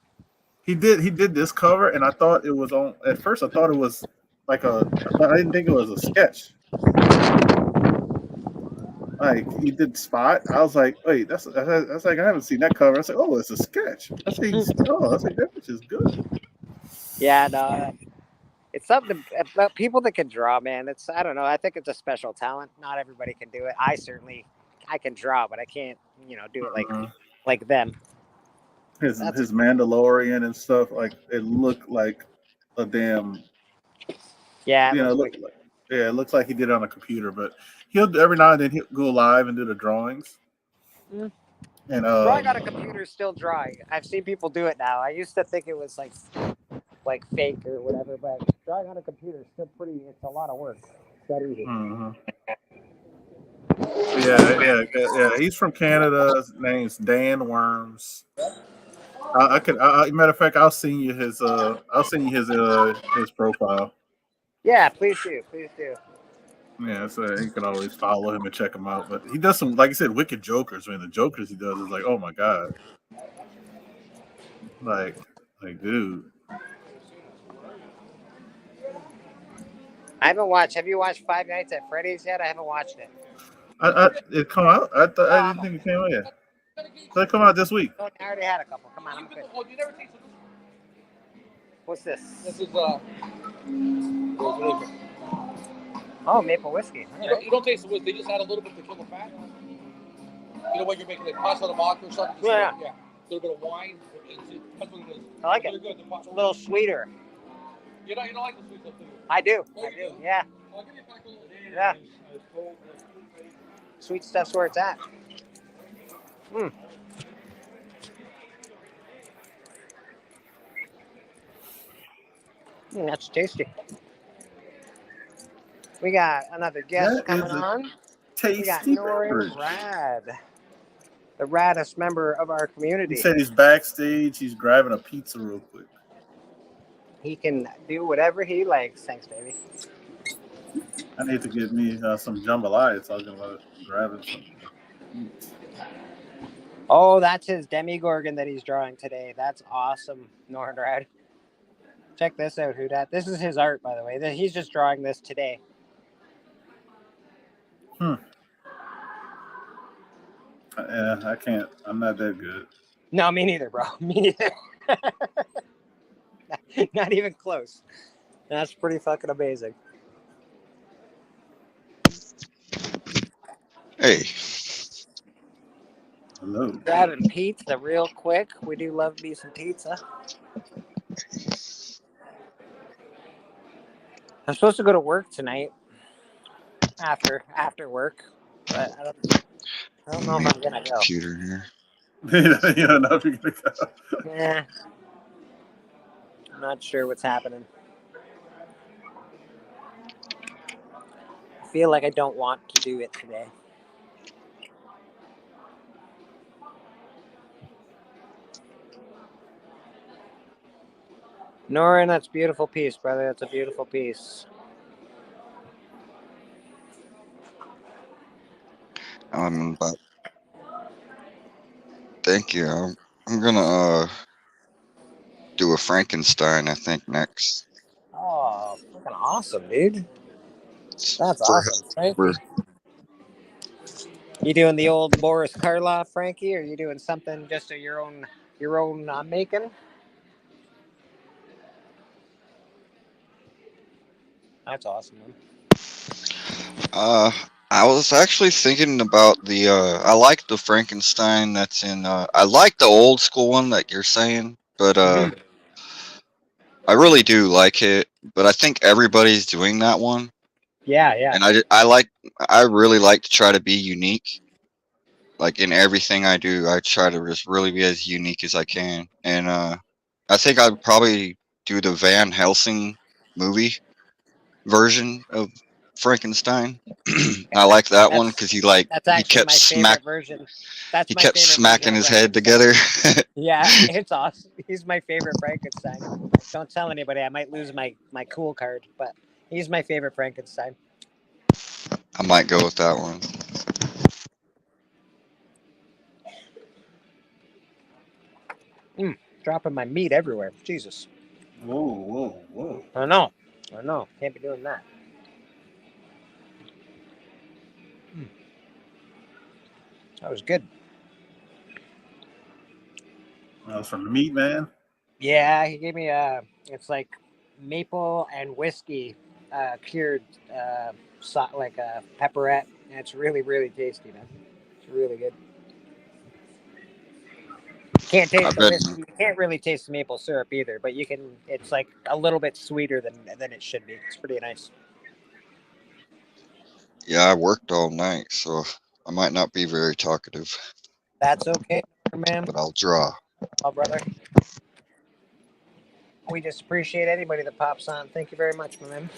He did this cover, and I thought it was on. At first, I thought it was I didn't think it was a sketch. Like he did Spot. I was like, wait, that's like I haven't seen that cover. I was like, oh, it's a sketch. I was like, that bitch is good. Yeah, no, it's something about people that can draw, man. I don't know. I think it's a special talent. Not everybody can do it. I can draw, but I can't, do it like them. His Mandalorian and stuff, like it looked like a damn. Yeah, it looks like he did it on a computer, but every now and then he'll go live and do the drawings. Mm. And drawing on a computer is still drawing. I've seen people do it now. I used to think it was like fake or whatever, but drawing on a computer is still it's a lot of work. It's not easy. Mm-hmm. Yeah. He's from Canada. His name's Dan Worms. I could. Matter of fact, I'll send you his. I'll send you his profile. Yeah, please do. Please do. Yeah, so you can always follow him and check him out. But he does some, like I said, wicked jokers. Man, the jokers he does is like, oh my god, like, dude. I haven't watched. Have you watched Five Nights at Freddy's yet? I haven't watched it. It come out. I didn't think it came out yet. So it come out this week. Oh, I already had a couple. Come on, I'm good. What's this? This is Oh, maple whiskey. All right. you don't taste the whiskey. They just add a little bit to kill the fat. You know when you're making like pasta de vodka or something? Yeah. Yeah. A little bit of wine. That's what it is. I like it. They're good. It's a little sweeter. You don't like the sweet stuff, do you? I do. Oh, I you do. do? Yeah. I'll give you a pack of little Yeah. Sweet stuff's where it's at. Mm. That's tasty. We got another guest That coming is a on. We got tasty Norrin beverage. Rad, the raddest member of our community. He said he's backstage. He's grabbing a pizza real quick. He can do whatever he likes. Thanks, baby. I need to get me some jambalaya. Talking about grabbing some. Oh, that's his Demigorgon that he's drawing today. That's awesome, Norrin Rad. Check this out, who dat? This is his art, by the way. He's just drawing this today. Yeah, I can't. I'm not that good. No, me neither, bro. Me neither. Not even close. That's pretty fucking amazing. Hey. Hello. Grabbing pizza real quick. We do love me some pizza. I'm supposed to go to work tonight. After work, but I don't know if I'm gonna go. Computer here. You don't know if you're gonna go. Yeah. I'm not sure what's happening. I feel like I don't want to do it today. Norrin, that's a beautiful piece, brother. That's a beautiful piece. But thank you. I'm gonna do a Frankenstein, I think, next. Oh, fucking awesome, dude. That's For awesome, Frankie. You doing the old Boris Karloff, Frankie, or are you doing something just of your own making? That's awesome, man. I was actually thinking about the I like the Frankenstein that's in I like the old school one that you're saying, but I really do like it, but I think everybody's doing that one. Yeah, yeah. And I really like to try to be unique. Like in everything I do, I try to just really be as unique as I can. And I think I'd probably do the Van Helsing movie version of Frankenstein. I like that one because he actually kept my favorite version. That's he my kept favorite smacking version of his head together. Yeah, it's awesome. He's my favorite Frankenstein. Don't tell anybody. I might lose my cool card, but he's my favorite Frankenstein. I might go with that one. Dropping my meat everywhere. Jesus. Whoa. I know. Can't be doing that. That was good. That was from the Meat Man. Yeah, he gave me it's like maple and whiskey cured like a pepperette. And it's really, really tasty, man. It's really good. You can't taste the whiskey. You can't really taste the maple syrup either, but you can. It's like a little bit sweeter than it should be. It's pretty nice. Yeah, I worked all night, so I might not be very talkative. That's okay, man. But I'll draw. Oh, brother. We just appreciate anybody that pops on. Thank you very much, my man.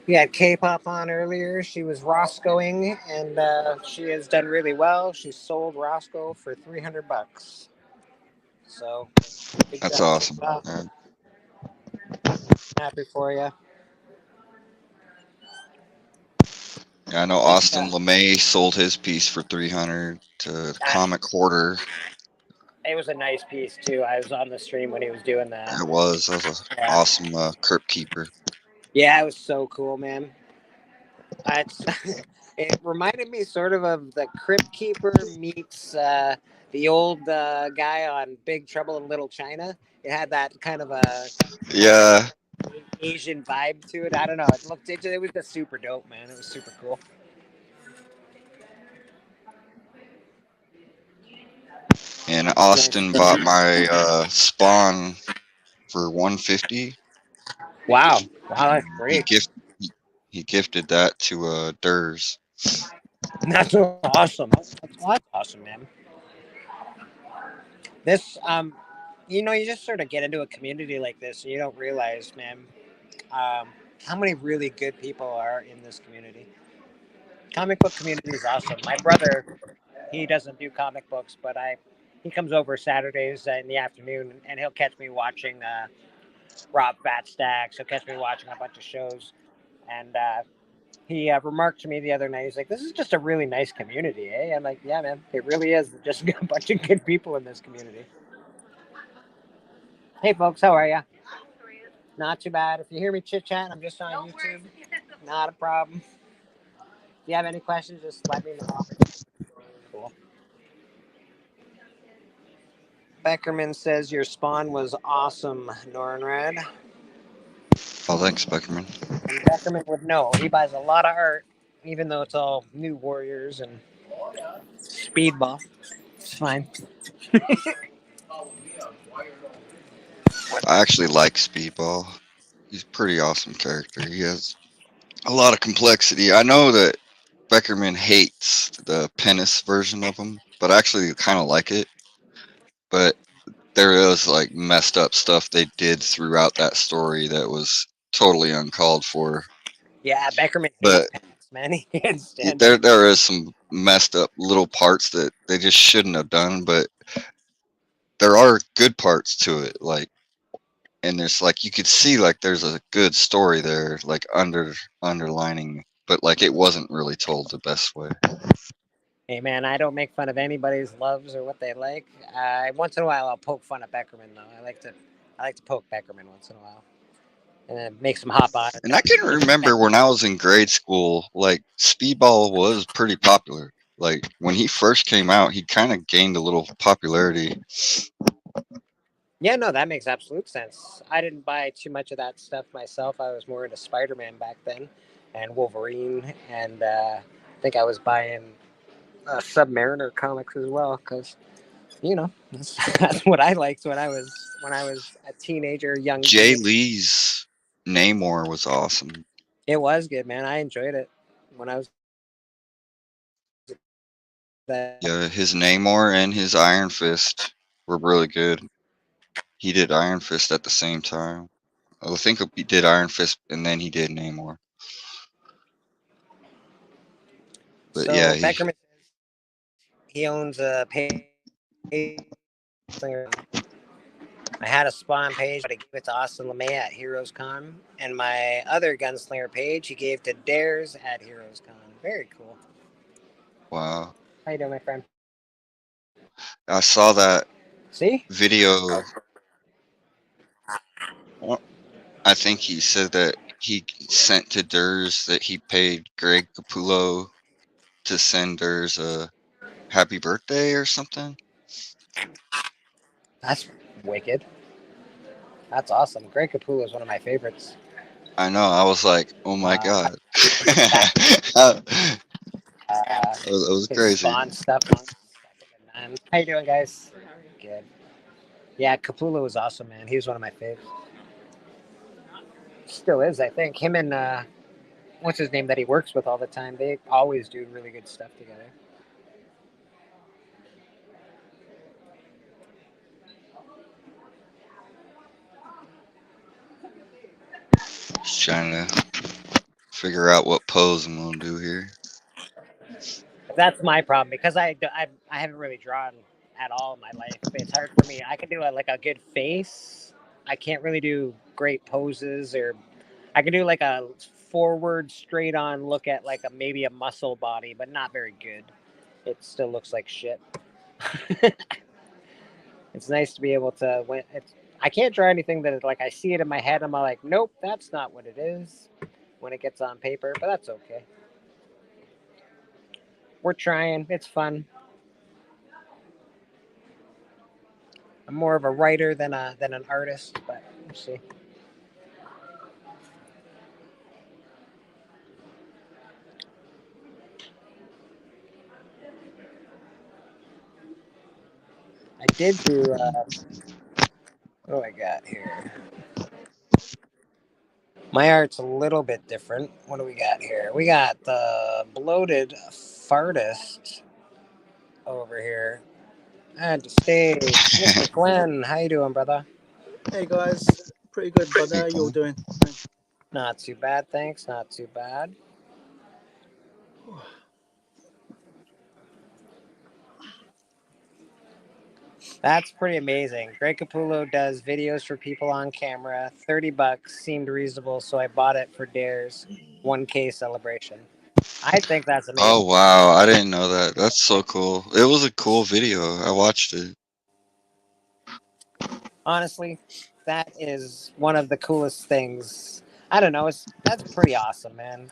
We had K-pop on earlier. She was Roscoeing, and she has done really well. She sold Roscoe for $300. So big That's shout out awesome. to that. Happy for you. Yeah, I know Austin LeMay sold his piece for 300 to Comic Hoarder. It was a nice piece too. I was on the stream when he was doing that. That was an awesome Crypt Keeper. Yeah, it was so cool, man. It reminded me sort of the Crypt Keeper meets the old guy on Big Trouble in Little China. It had that kind of a Asian vibe to it. I don't know. It was just super dope, man. It was super cool. And Austin bought my Spawn for $150. Wow, that's great. He gifted that to Durs. That's awesome. That's awesome, man. This, you just sort of get into a community like this, and you don't realize, man, how many really good people are in this community. Comic book community is awesome. My brother, he doesn't do comic books, but he comes over Saturdays in the afternoon, and he'll catch me watching Rob Fat Stacks. He'll catch me watching a bunch of shows, and he remarked to me the other night, he's like, "This is just a really nice community, eh?" I'm like, "Yeah, man, it really is. Just a bunch of good people in this community." Hey, folks, how are you? Not too bad. If you hear me chit-chatting, I'm just on YouTube. Not a problem. If you have any questions, just let me know. Cool. Beckerman says your Spawn was awesome, Nornred. Oh, thanks, Beckerman. And Beckerman would know. He buys a lot of art, even though it's all new Warriors and Speedball. It's fine. I actually like Speedball. He's a pretty awesome character. He has a lot of complexity. I know that Beckerman hates the Penis version of him, but I actually kind of like it. But there is like messed up stuff they did throughout that story that was totally uncalled for. Yeah, Beckerman But hates pants, man. He can't stand there is some messed up little parts that they just shouldn't have done, but there are good parts to it. Like, and there's like you could see like there's a good story there, like underlining, but like it wasn't really told the best way. Hey, man, I don't make fun of anybody's loves or what they like. Once in a while, I'll poke fun at Beckerman, though. I like to poke Beckerman once in a while, and then makes him hop on. And I can remember when I was in grade school, like Speedball was pretty popular. Like when he first came out, he kind of gained a little popularity. Yeah, no, that makes absolute sense. I didn't buy too much of that stuff myself. I was more into Spider-Man back then, and Wolverine, and I think I was buying Submariner comics as well, because that's what I liked when I was a teenager, young. Jay Lee's Namor was awesome. It was good, man. I enjoyed it when I was. Yeah, his Namor and his Iron Fist were really good. He did Iron Fist at the same time. I think he did Iron Fist and then he did Namor. But So yeah, Beckerman says he owns a page. I had a Spawn page, but I gave it to Austin LeMay at Heroes Con, and my other Gunslinger page he gave to Dares at Heroes Con. Very cool. wow. How you doing, my friend? I saw that See? video. I think he said that he sent to Durs that he paid Greg Capullo to send Durs a happy birthday or something. That's wicked. That's awesome. Greg Capullo is one of my favorites. I know. I was like, oh my god. That was crazy. Spawn stuff. How you doing, guys? Good. Yeah, Capullo was awesome, man. He was one of my favorites. Still is, I think. Him and what's his name that he works with all the time? They always do really good stuff together. Just trying to figure out what pose I'm gonna do here. That's my problem because I haven't really drawn at all in my life. It's hard for me. I can do like a good face. I can't really do great poses, or I can do like a forward, straight on look at like maybe a muscle body, but not very good. It still looks like shit. It's nice to be able to I can't draw anything that is like I see it in my head. I'm like, nope, that's not what it is when it gets on paper, but that's okay. We're trying. It's fun. I'm more of a writer than an artist, but we'll see. I did do. What do I got here? My art's a little bit different. What do we got here? We got the bloated fartist over here at the stage. Mr. Glenn, how you doing, brother? Hey guys, pretty good, brother. How you all doing? Not too bad, thanks. Not too bad. That's pretty amazing. Greg Capullo does videos for people on camera. $30 seemed reasonable, so I bought it for Dare's 1K celebration. I think that's amazing. Oh wow, I didn't know that. That's so cool. It was a cool video. I watched it. Honestly, that is one of the coolest things. I don't know. That's pretty awesome, man.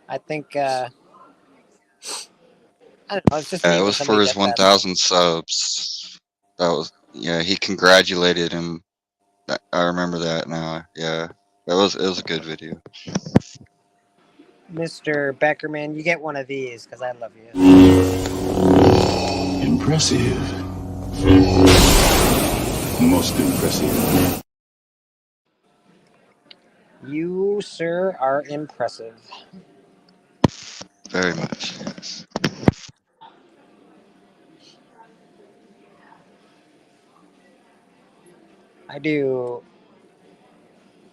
I think I don't know. It's just Yeah, neat it when was for somebody his does that. 1,000 subs. That was he congratulated him. I remember that now. Yeah, it was a good video. Mr. Beckerman, you get one of these because I love you. Impressive. Most impressive. You, sir, are impressive. Very much, yes. I do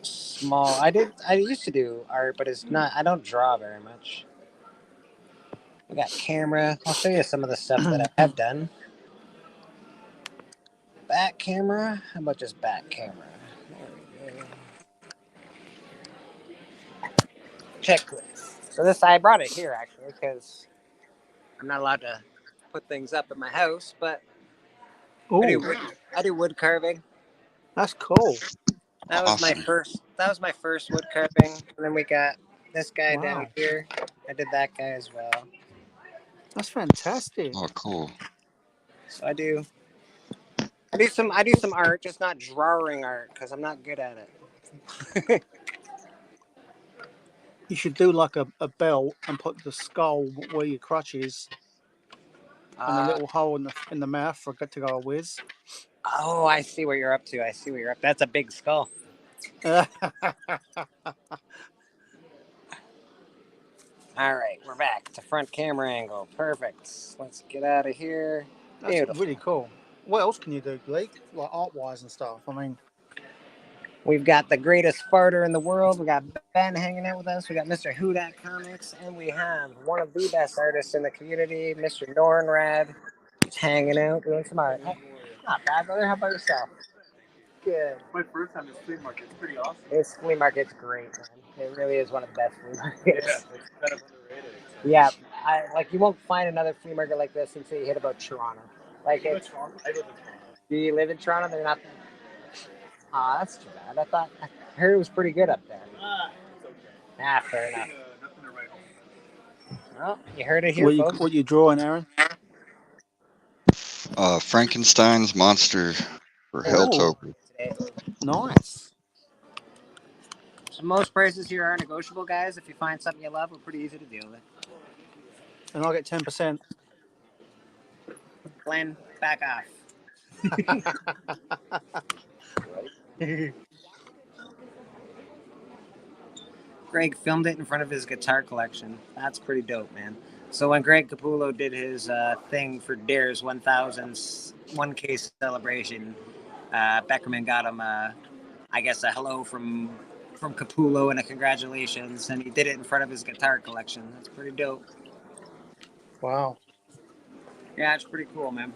small. I used to do art, but it's not. I don't draw very much. We got camera. I'll show you some of the stuff that I have done. Back camera. How about just back camera? There we go. Checklist. So I brought it here actually because I'm not allowed to put things up in my house, but I do wood carving. That's cool. That was my first. That was my first wood carving. And then we got this guy down here. I did that guy as well. That's fantastic. Oh, cool. So I do some art, just not drawing art because I'm not good at it. You should do like a belt and put the skull where your crutch is, and a little hole in the mouth for it to go a whiz. Oh, I see what you're up to. That's a big skull. All right, we're back to front camera angle. Perfect. Let's get out of here. That's Beautiful. really cool. What else can you do, Bleek? Like art-wise and stuff. I mean, we've got the greatest farter in the world. We got Ben hanging out with us. We got Mr. Hudak Comics, and we have one of the best artists in the community, Mr. Nornrad. He's hanging out, doing some art. Not bad, brother. How about yourself? Good. My first time at flea market. It's pretty awesome. This flea market's great, man. It really is one of the best flea markets. Yeah, it's kind of underrated. Yeah, you won't find another flea market like this until you hit about Toronto. Like I live in Toronto. Do you live in Toronto? They're not. That's too bad. I heard it was pretty good up there. It's okay. Fair enough. Nothing to write home. Well, you heard it here, folks. what you drawing, Aaron? Frankenstein's monster for Helltober. Nice. So most prices here are negotiable, guys. If you find something you love, we're pretty easy to deal with. And I'll get 10%. Glenn, back off. Greg filmed it in front of his guitar collection. That's pretty dope, man. So when Greg Capullo did his thing for Dare's 1K celebration, Beckerman got him, I guess, a hello from from Capullo and a congratulations, and he did it in front of his guitar collection. That's pretty dope. Wow. Yeah, it's pretty cool, man.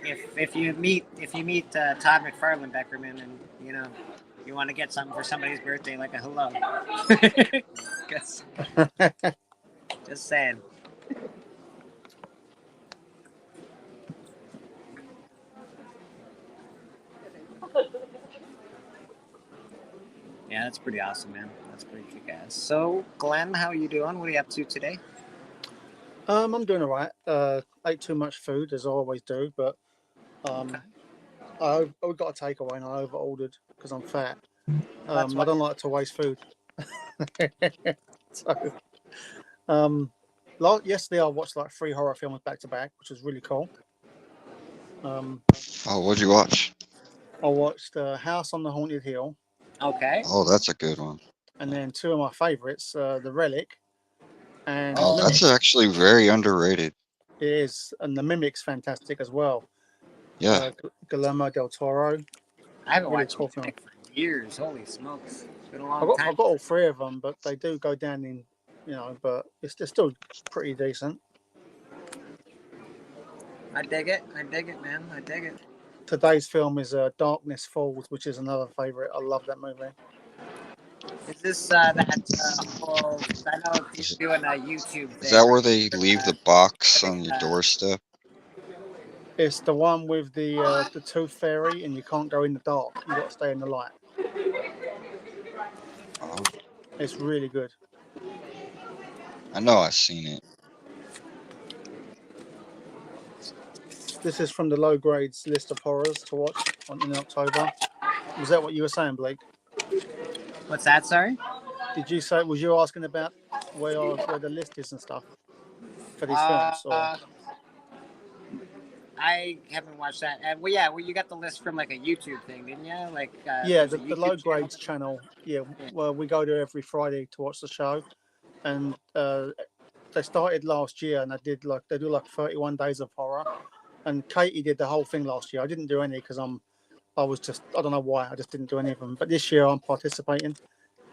If you meet Todd McFarlane Beckerman, and you want to get something for somebody's birthday, like a hello. Just saying. Yeah, that's pretty awesome, man. That's pretty kick-ass. So, Glenn, how are you doing? What are you up to today? I'm doing all right. Ate too much food, as I always do, but I got a takeaway and I over-ordered because I'm fat. I don't like to waste food. So, yesterday I watched like 3 horror films back to back, which was really cool. Oh, what'd you watch? I watched House on the Haunted Hill. Okay. Oh, that's a good one. And then 2 of my favorites, The Relic and Oh, The that's Mimic. actually very underrated. It is, and The Mimic's fantastic as well. Yeah. Guillermo del Toro. I haven't Really watched cool film. Mimic for years. Holy smokes. It's been a I long time. got all 3 of them, but they do go down in, but they're still pretty decent. I dig it, man. I dig it. Today's film is Darkness Falls, which is another favorite. I love that movie. Is this that whole? I know he's doing a YouTube thing. Is that where they leave the box on your doorstep? It's the one with the Tooth Fairy, and you can't go in the dark. You got to stay in the light. Oh, It's really good. I know I've seen it. This is from the low grades list of horrors to watch in October. Was that what you were saying, Blake? What's that? Sorry. Did you say? Was you asking about where the list is and stuff for these films? Or? I haven't watched that. And you got the list from like a YouTube thing, didn't you? Like Yeah, the low grades channel. Yeah, well, we go there every Friday to watch the show, and they started last year, and they do like 31 days of horror, and Katie did the whole thing last year. I didn't do any because I don't know why, I just didn't do any of them. But this year I'm participating,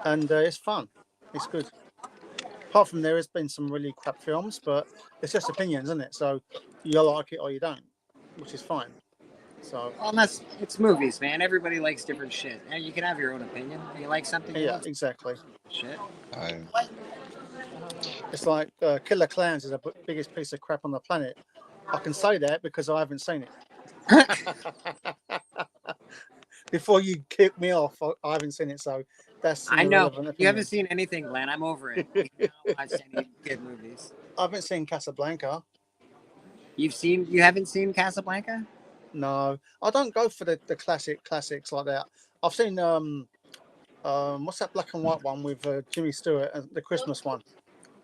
and it's fun. It's good. Apart from there has been some really crap films, but it's just opinions, isn't it? So you like it or you don't, which is fine. So it's movies, man. Everybody likes different shit, and you can have your own opinion. You like something? Yeah, exactly. Shit. It's like Killer Clowns is the biggest piece of crap on the planet. I can say that because I haven't seen it. Before you kick me off, I haven't seen it, so that's I know you haven't seen anything, Glenn. I'm over it. You haven't watched any good movies. I haven't seen Casablanca. You haven't seen Casablanca? No, I don't go for the classics like that. I've seen what's that black and white one with Jimmy Stewart, the Christmas one.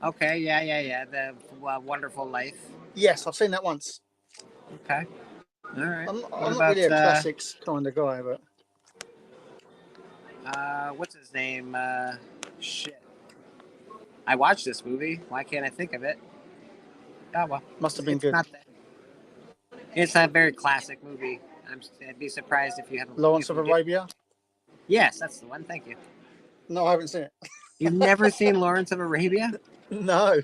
Okay, yeah. The Wonderful Life. Yes, I've seen that once. Okay, all right. I'm not really a classics kind of guy, but what's his name? Shit. I watched this movie. Why can't I think of it? Oh well. Must have been good. It's a very classic movie. I'd be surprised if you haven't. Lawrence of Arabia? Yes, that's the one. Thank you. No, I haven't seen it. You've never seen Lawrence of Arabia? No.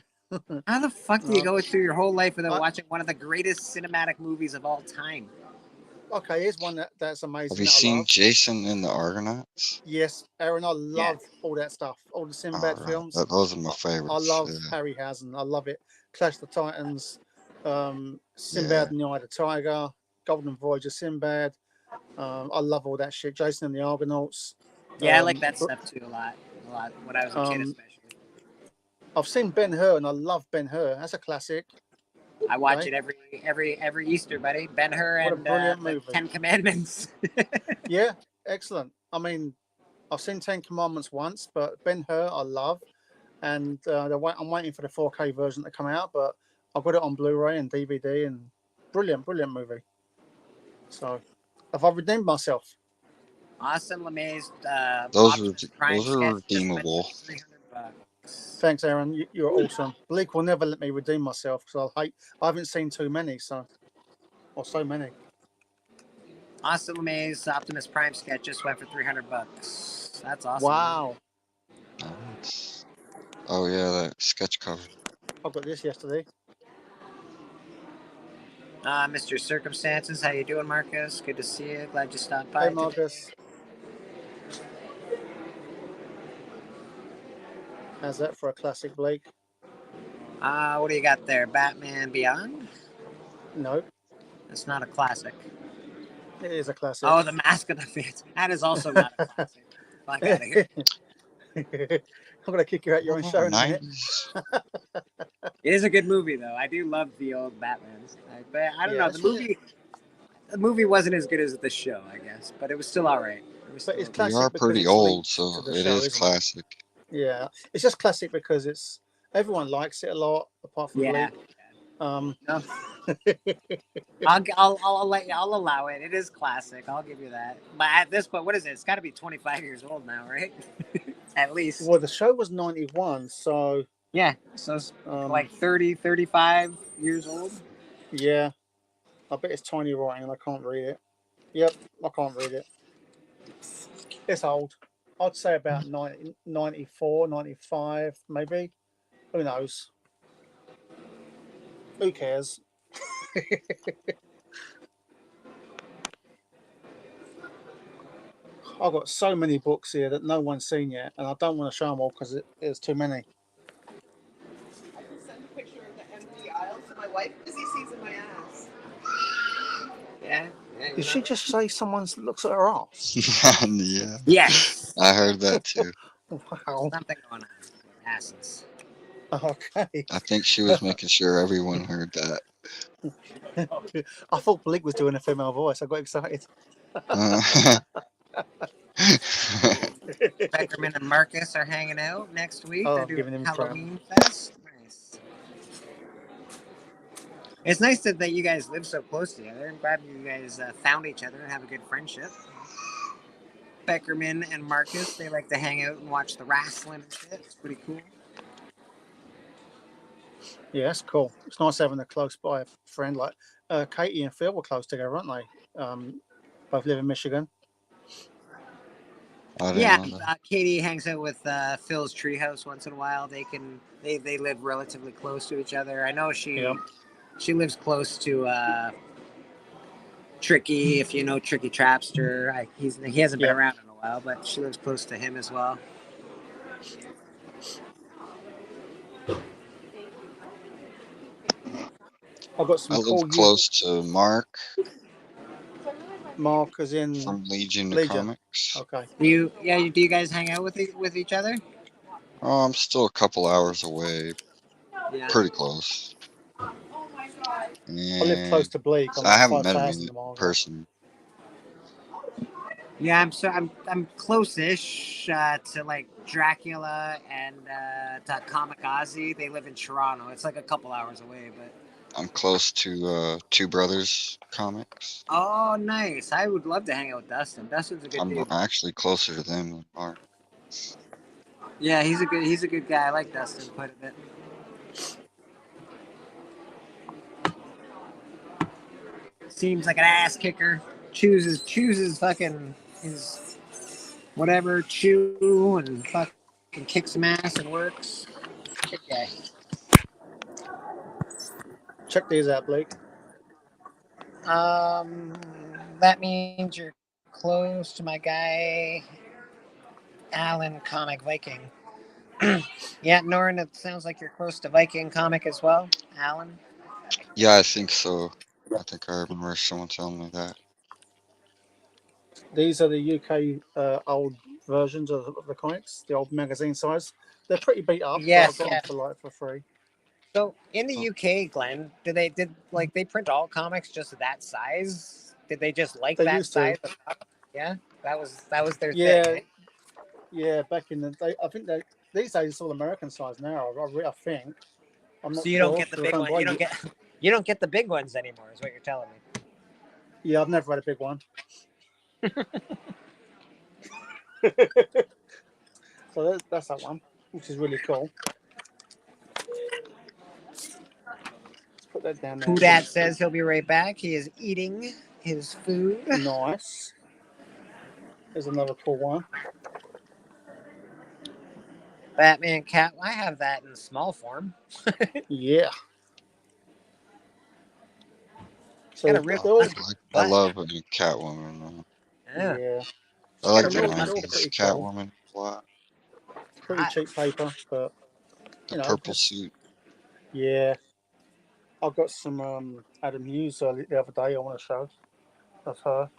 How the fuck do you go through your whole life without watching one of the greatest cinematic movies of all time? Okay, here's one that's amazing. Have you seen Jason and the Argonauts? Yes, Aaron, I love all that stuff. All the Sinbad films. Those are my favorites. I love Harryhausen. I love it. Clash of the Titans, Sinbad and the Eye of the Tiger, Golden Voyage of Sinbad. I love all that shit. Jason and the Argonauts. Yeah, I like that stuff too a lot. When I was a kid, especially. I've seen Ben-Hur, and I love Ben-Hur. That's a classic. I watch it every Easter, buddy. Ben-Hur and the 10 Commandments. Yeah, excellent. I mean, I've seen 10 Commandments once, but Ben-Hur I love, and I'm waiting for the 4K version to come out, but I've got it on Blu-ray and DVD, and brilliant movie. So, have I redeemed myself? Awesome, LeMay's. Those are redeemable. Thanks, Aaron. You're awesome. Bleek will never let me redeem myself because I haven't seen too many, so many. Austin LeMay's Optimus Prime sketch just went for $300. That's awesome. Wow. Nice. Oh yeah, that sketch cover. I got this yesterday. Mr. Circumstances, how you doing, Marcus? Good to see you. Glad you stopped by Hey, today. Marcus. How's that for a classic, Blake? What do you got there? Batman Beyond? No, It's not a classic. it is a classic. Oh, The Mask of the Phantasm. That is also not a classic. Fuck out of here. I'm gonna kick you out your own show in a minute. It is a good movie, though. I do love the old Batmans. But I don't know. The movie wasn't as good as the show, I guess, but it was still all right. But it's We classic are because pretty it's old, linked so to the it show, is isn't it? classic. Yeah, it's just classic because it's everyone likes it a lot, apart from Yeah. Bleek. No. I'll let you. I'll allow it. It is classic. I'll give you that. But at this point, what is it? It's got to be 25 years old now, right? At least. Well, the show was 91, so Yeah. So it's like 30, 35 years old. yeah. I bet it's tiny writing and I can't read it. Yep, I can't read it. It's old. I'd say about 90, 94, 95, maybe. Who knows? Who cares? I've got so many books here that no one's seen yet, and I don't want to show them all because there's too many. I can send a picture of the empty aisle to my wife because he sees in my ass. Yeah. Did she just say someone looks at her ass? Yeah. Yes. I heard that too. Wow. Something going on with asses. Okay. I think she was making sure everyone heard that. I thought Bleek was doing a female voice. I got excited. Beckerman and Marcus are hanging out next week. Oh, They're I'm doing giving him crap. Halloween Fest. Nice. It's nice that you guys live so close together. I'm glad you guys found each other and have a good friendship. Beckerman and Marcus, they like to hang out and watch the wrestling and shit. It's pretty cool. Yeah, that's cool. It's nice having a close by friend like Katie and Phil were close together, aren't they? Both live in Michigan. I Yeah, didn't know Katie hangs out with Phil's treehouse once in a while. They live relatively close to each other. I know she lives close to Tricky, if you know Tricky Trapster. He hasn't been around in a while, but she lives close to him as well. I've got some I live cool close to Mark Mark is in from Legion Legion. Comics. Okay. Do you guys hang out with each other? Oh, I'm still a couple hours away. Yeah. Pretty close. I live close to Bleek. I'm I like haven't met him 5,000 in miles. person. Yeah, I'm close-ish to like Dracula and to Kamikaze. They live in Toronto. It's like a couple hours away, but. I'm close to Two Brothers Comics. Oh, nice! I would love to hang out with Dustin. Dustin's a good I'm dude. actually closer to them than Mark. Yeah, he's a good guy. I like Dustin quite a bit. Seems like an ass kicker. Chooses fucking his whatever chew and fucking kicks some ass and works. Good guy. Check these out, Bleek. That means you're close to my guy, Alan Comic Viking. Yeah, Norrin, it sounds like you're close to Viking Comic as well, Alan. Yeah, I think so. I think I remember someone telling me that. These are the UK old versions of the comics, the old magazine size. They're pretty beat up, Yes, but I got yeah. them for free. So in the UK, Glenn, did they print all comics just that size? Did they just like They that used to. size? Yeah, that was their Yeah, thing. Eh? yeah. Back in the day, I think that these days it's all American size now. I think. I'm not So you sure. don't get the big one. You don't get the big ones anymore. Is what you're telling me. Yeah, I've never had a big one. So that's that one, which is really cool. Let's put that down there. Who dat says he'll be right back. He is eating his food. Nice. There's another cool one. Batman Cat. I have that in small form. Yeah. So Got a real. they're all, I love a Catwoman. Yeah. yeah. I like Got a the real They're all 90s pretty cool. Catwoman a lot. Pretty cheap paper, but The you know, purple it's, suit. yeah. I've got some Adam Hughes the other day I want to show of her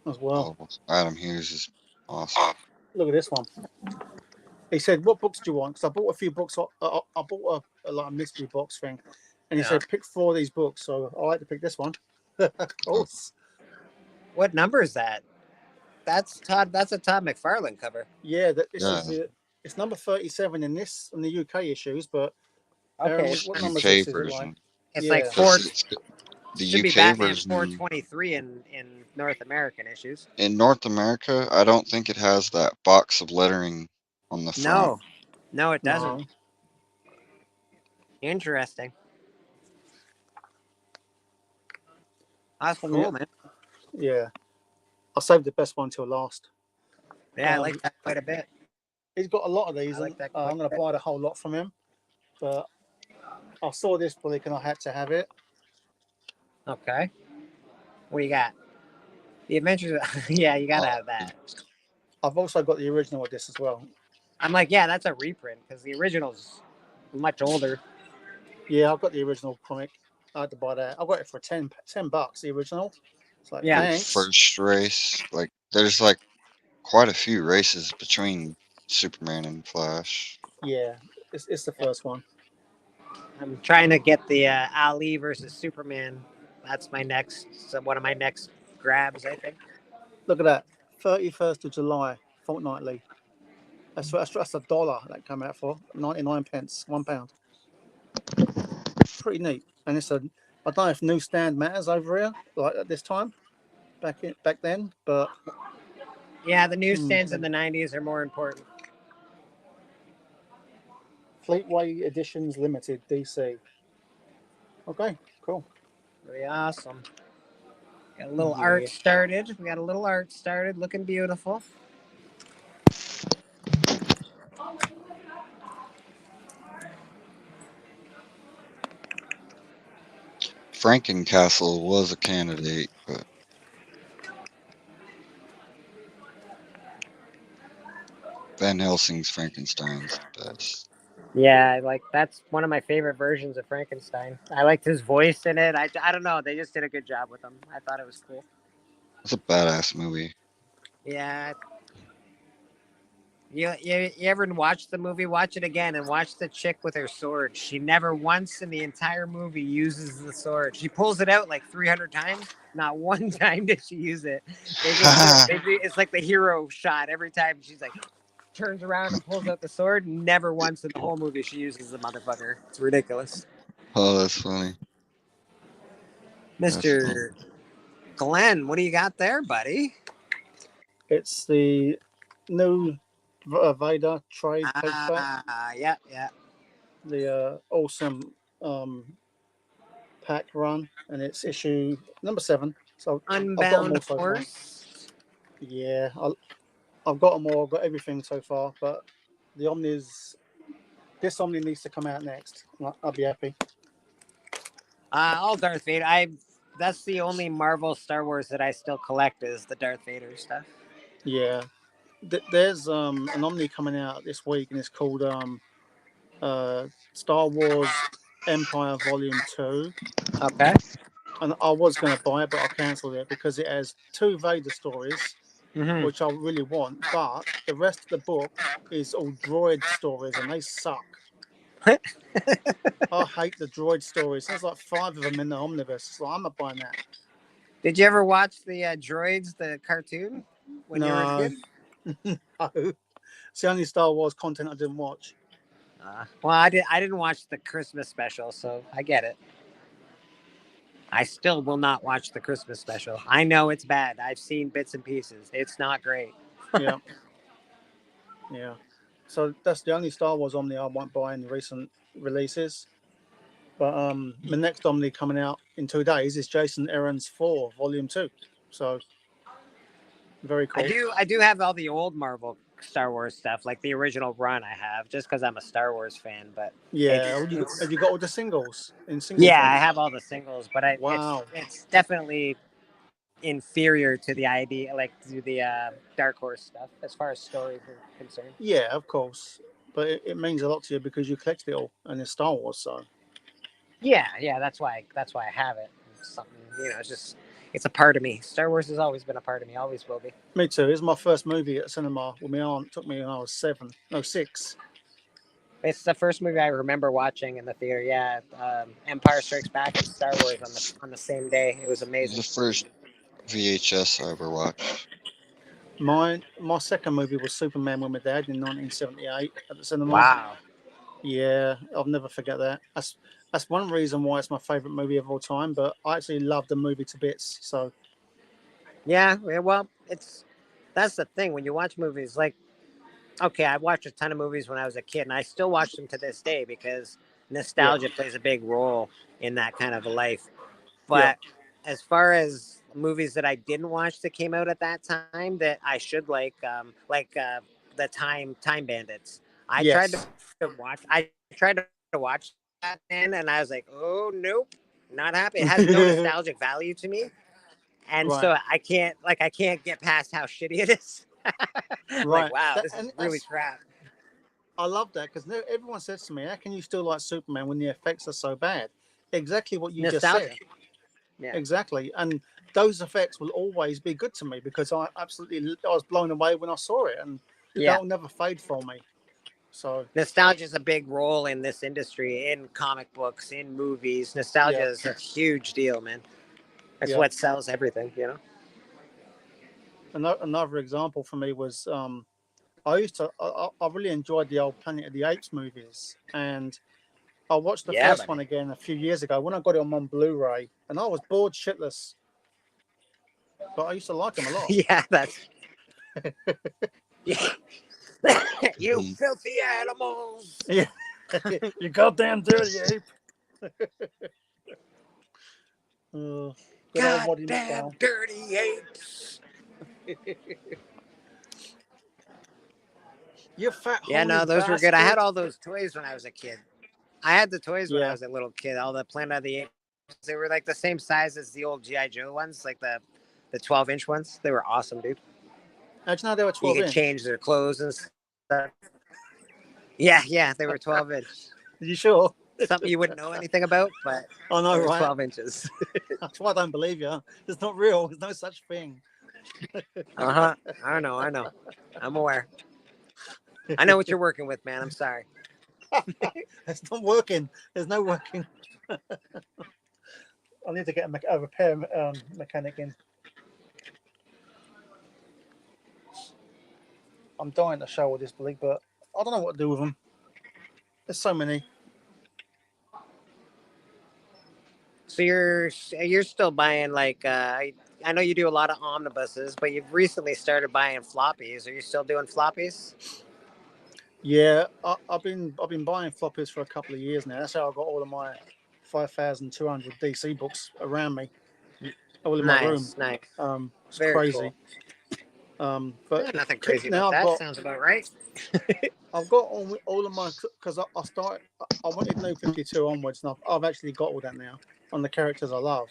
as well. Oh, Adam Hughes is awesome. Look at this one. He said, "What books do you want?" Because I bought a few books. I bought a like a mystery box thing, and he Yeah. said, "Pick 4 of these books." So I had to pick this one. Of course. What number is that? That's Todd. That's a Todd McFarlane cover. Yeah, this Yeah. is it's number 37 in the UK issues, but Okay. what number is UK this? Is it like? version. It's Yeah. like 4. The Should be UK Batman version 423 in North American issues. in North America, I don't think it has that box of lettering on the front. No, it doesn't. No. Interesting. That's cool, Yeah. man. Yeah. I saved the best one till last. Yeah, I like that quite a bit. He's got a lot of these. I like that I'm going to buy the whole lot from him, but I saw this Bleek and I had to have it. Okay. What do you got? The Adventures. Yeah, you gotta have that. I've also got the original of this as well. I'm like, yeah, that's a reprint because the original's much older. Yeah, I've got the original comic. I had to buy that. I got it for $10, the original. It's like, Yeah. thanks. First race, like there's like quite a few races between Superman and Flash. Yeah, it's the first one. I'm trying to get the Ali versus Superman. That's my one of my next grabs, I think. Look at that. 31st of July, fortnightly. That's $1 that came out for 99 pence, £1. Pretty neat. And I don't know if newsstand matters over here, like at this time, back then, but yeah, the newsstands in the 90s are more important. Fleetway Editions Limited, DC. Okay, cool. Really awesome. Got a little art started. We got a little art started, looking beautiful. Frankencastle was a candidate, but Van Helsing's Frankenstein's the best. Yeah, that's one of my favorite versions of Frankenstein. I liked his voice in it. I don't know. They just did a good job with him. I thought it was cool. It's a badass movie. Yeah. You ever watch the movie? Watch it again and watch the chick with her sword. She never once in the entire movie uses the sword. She pulls it out like 300 times. Not one time did she use it. It's like the hero shot. Every time she's like turns around and pulls out the sword. Never once in the whole movie she uses the motherfucker. It's ridiculous. Oh, that's funny. Mr. Glenn, what do you got there, buddy? It's the new Vader trade paperback. Yeah. The awesome pack run, and it's issue number 7. So Unbound I've got them all so Force. far. Yeah, I've got them all. I've got everything so far, but this Omni needs to come out next. I'll be happy. All Darth Vader. That's the only Marvel Star Wars that I still collect is the Darth Vader stuff. Yeah, there's an Omni coming out this week, and it's called Star Wars Empire Volume 2. Okay. And I was going to buy it, but I cancelled it because it has 2 Vader stories, which I really want. But the rest of the book is all droid stories, and they suck. I hate the droid stories. There's like 5 of them in the omnibus, so I'm not buying that. Did you ever watch the Droids, the cartoon, when you were a kid? No. It's the only Star Wars content I didn't watch. Well, I didn't watch the Christmas special, so I get it. I still will not watch the Christmas special. I know it's bad. I've seen bits and pieces. It's not great. Yeah. Yeah. So that's the only Star Wars Omni I won't buy in recent releases. But the next Omni coming out in 2 days is Jason Aaron's 4, Volume 2. So very cool. I do have all the old Marvel Star Wars stuff, like the original run I have, just because I'm a Star Wars fan. But Yeah, have you got all the singles in single yeah, form? I have all the singles, but Wow. it's definitely inferior to the idea, like to the Dark Horse stuff, as far as stories are concerned. Yeah, of course. But it means a lot to you because you collected it all and it's Star Wars, so. Yeah, that's why I have it. It's something, it's a part of me. Star Wars has always been a part of me, always will be. Me too. It was my first movie at cinema with my aunt. It took me when I was 6. It's the first movie I remember watching in the theater. Yeah, Empire Strikes Back and Star Wars on the same day. It was It was amazing. the first VHS I ever watched. My second movie was Superman with my dad in 1978 at the cinema. Wow. Yeah, I'll never forget that. That's one reason why it's my favorite movie of all time. But I actually love the movie to bits. So Yeah, well, that's the thing when you watch movies. Like, okay, I watched a ton of movies when I was a kid, and I still watch them to this day because nostalgia plays a big role in that kind of a life. But as far as movies that I didn't watch that came out at that time that I should like the Time Bandits. I tried to watch that then, and I was like, oh nope, not happy. It has no nostalgic value to me, and so I can't get past how shitty it is. Like, wow, this is really crap. I love that because everyone says to me, "How can you still like Superman when the effects are so bad?" Exactly what you just said. Yeah. Exactly, and those effects will always be good to me because I was blown away when I saw it, and that will never fade from me. So nostalgia is a big role in this industry, in comic books, in movies. Nostalgia is a huge deal, man. That's what sells everything, Another example for me was I really enjoyed the old Planet of the Apes movies, and I watched the first one again a few years ago when I got it on Blu-ray, and I was bored shitless. But I used to like them a lot. Yeah, that's. You filthy animals! Yeah, you goddamn dirty ape! Goddamn dirty apes! You fat. Yeah, no, those were good. I had all those toys when I was a kid. I had the toys when I was a little kid. All the Planet of the Apes. They were like the same size as the old G.I. Joe ones, like the 12-inch ones. They were awesome, dude. How'd you know they were 12 You could inch? change their clothes and stuff. Yeah, they were 12 inch. You sure? Something you wouldn't know anything about, but I know, right? 12 inches. That's why I don't believe you. It's not real. There's no such thing. I know. I'm aware. I know what you're working with, man. I'm sorry. It's not working. There's no working. I need to get a repair mechanic in. I'm dying to show all this, Bleek, but I don't know what to do with them. There's so many. So you're still buying like I know you do a lot of omnibuses, but you've recently started buying floppies. Are you still doing floppies? Yeah, I've been buying floppies for a couple of years now. That's how I got all of my 5,200 DC books around me, all in my room. Nice. It's Very crazy. Cool. But nothing crazy now about that. Sounds about right. I've got all of my, because I wanted New 52 onwards, and I've actually got all that now on the characters I love.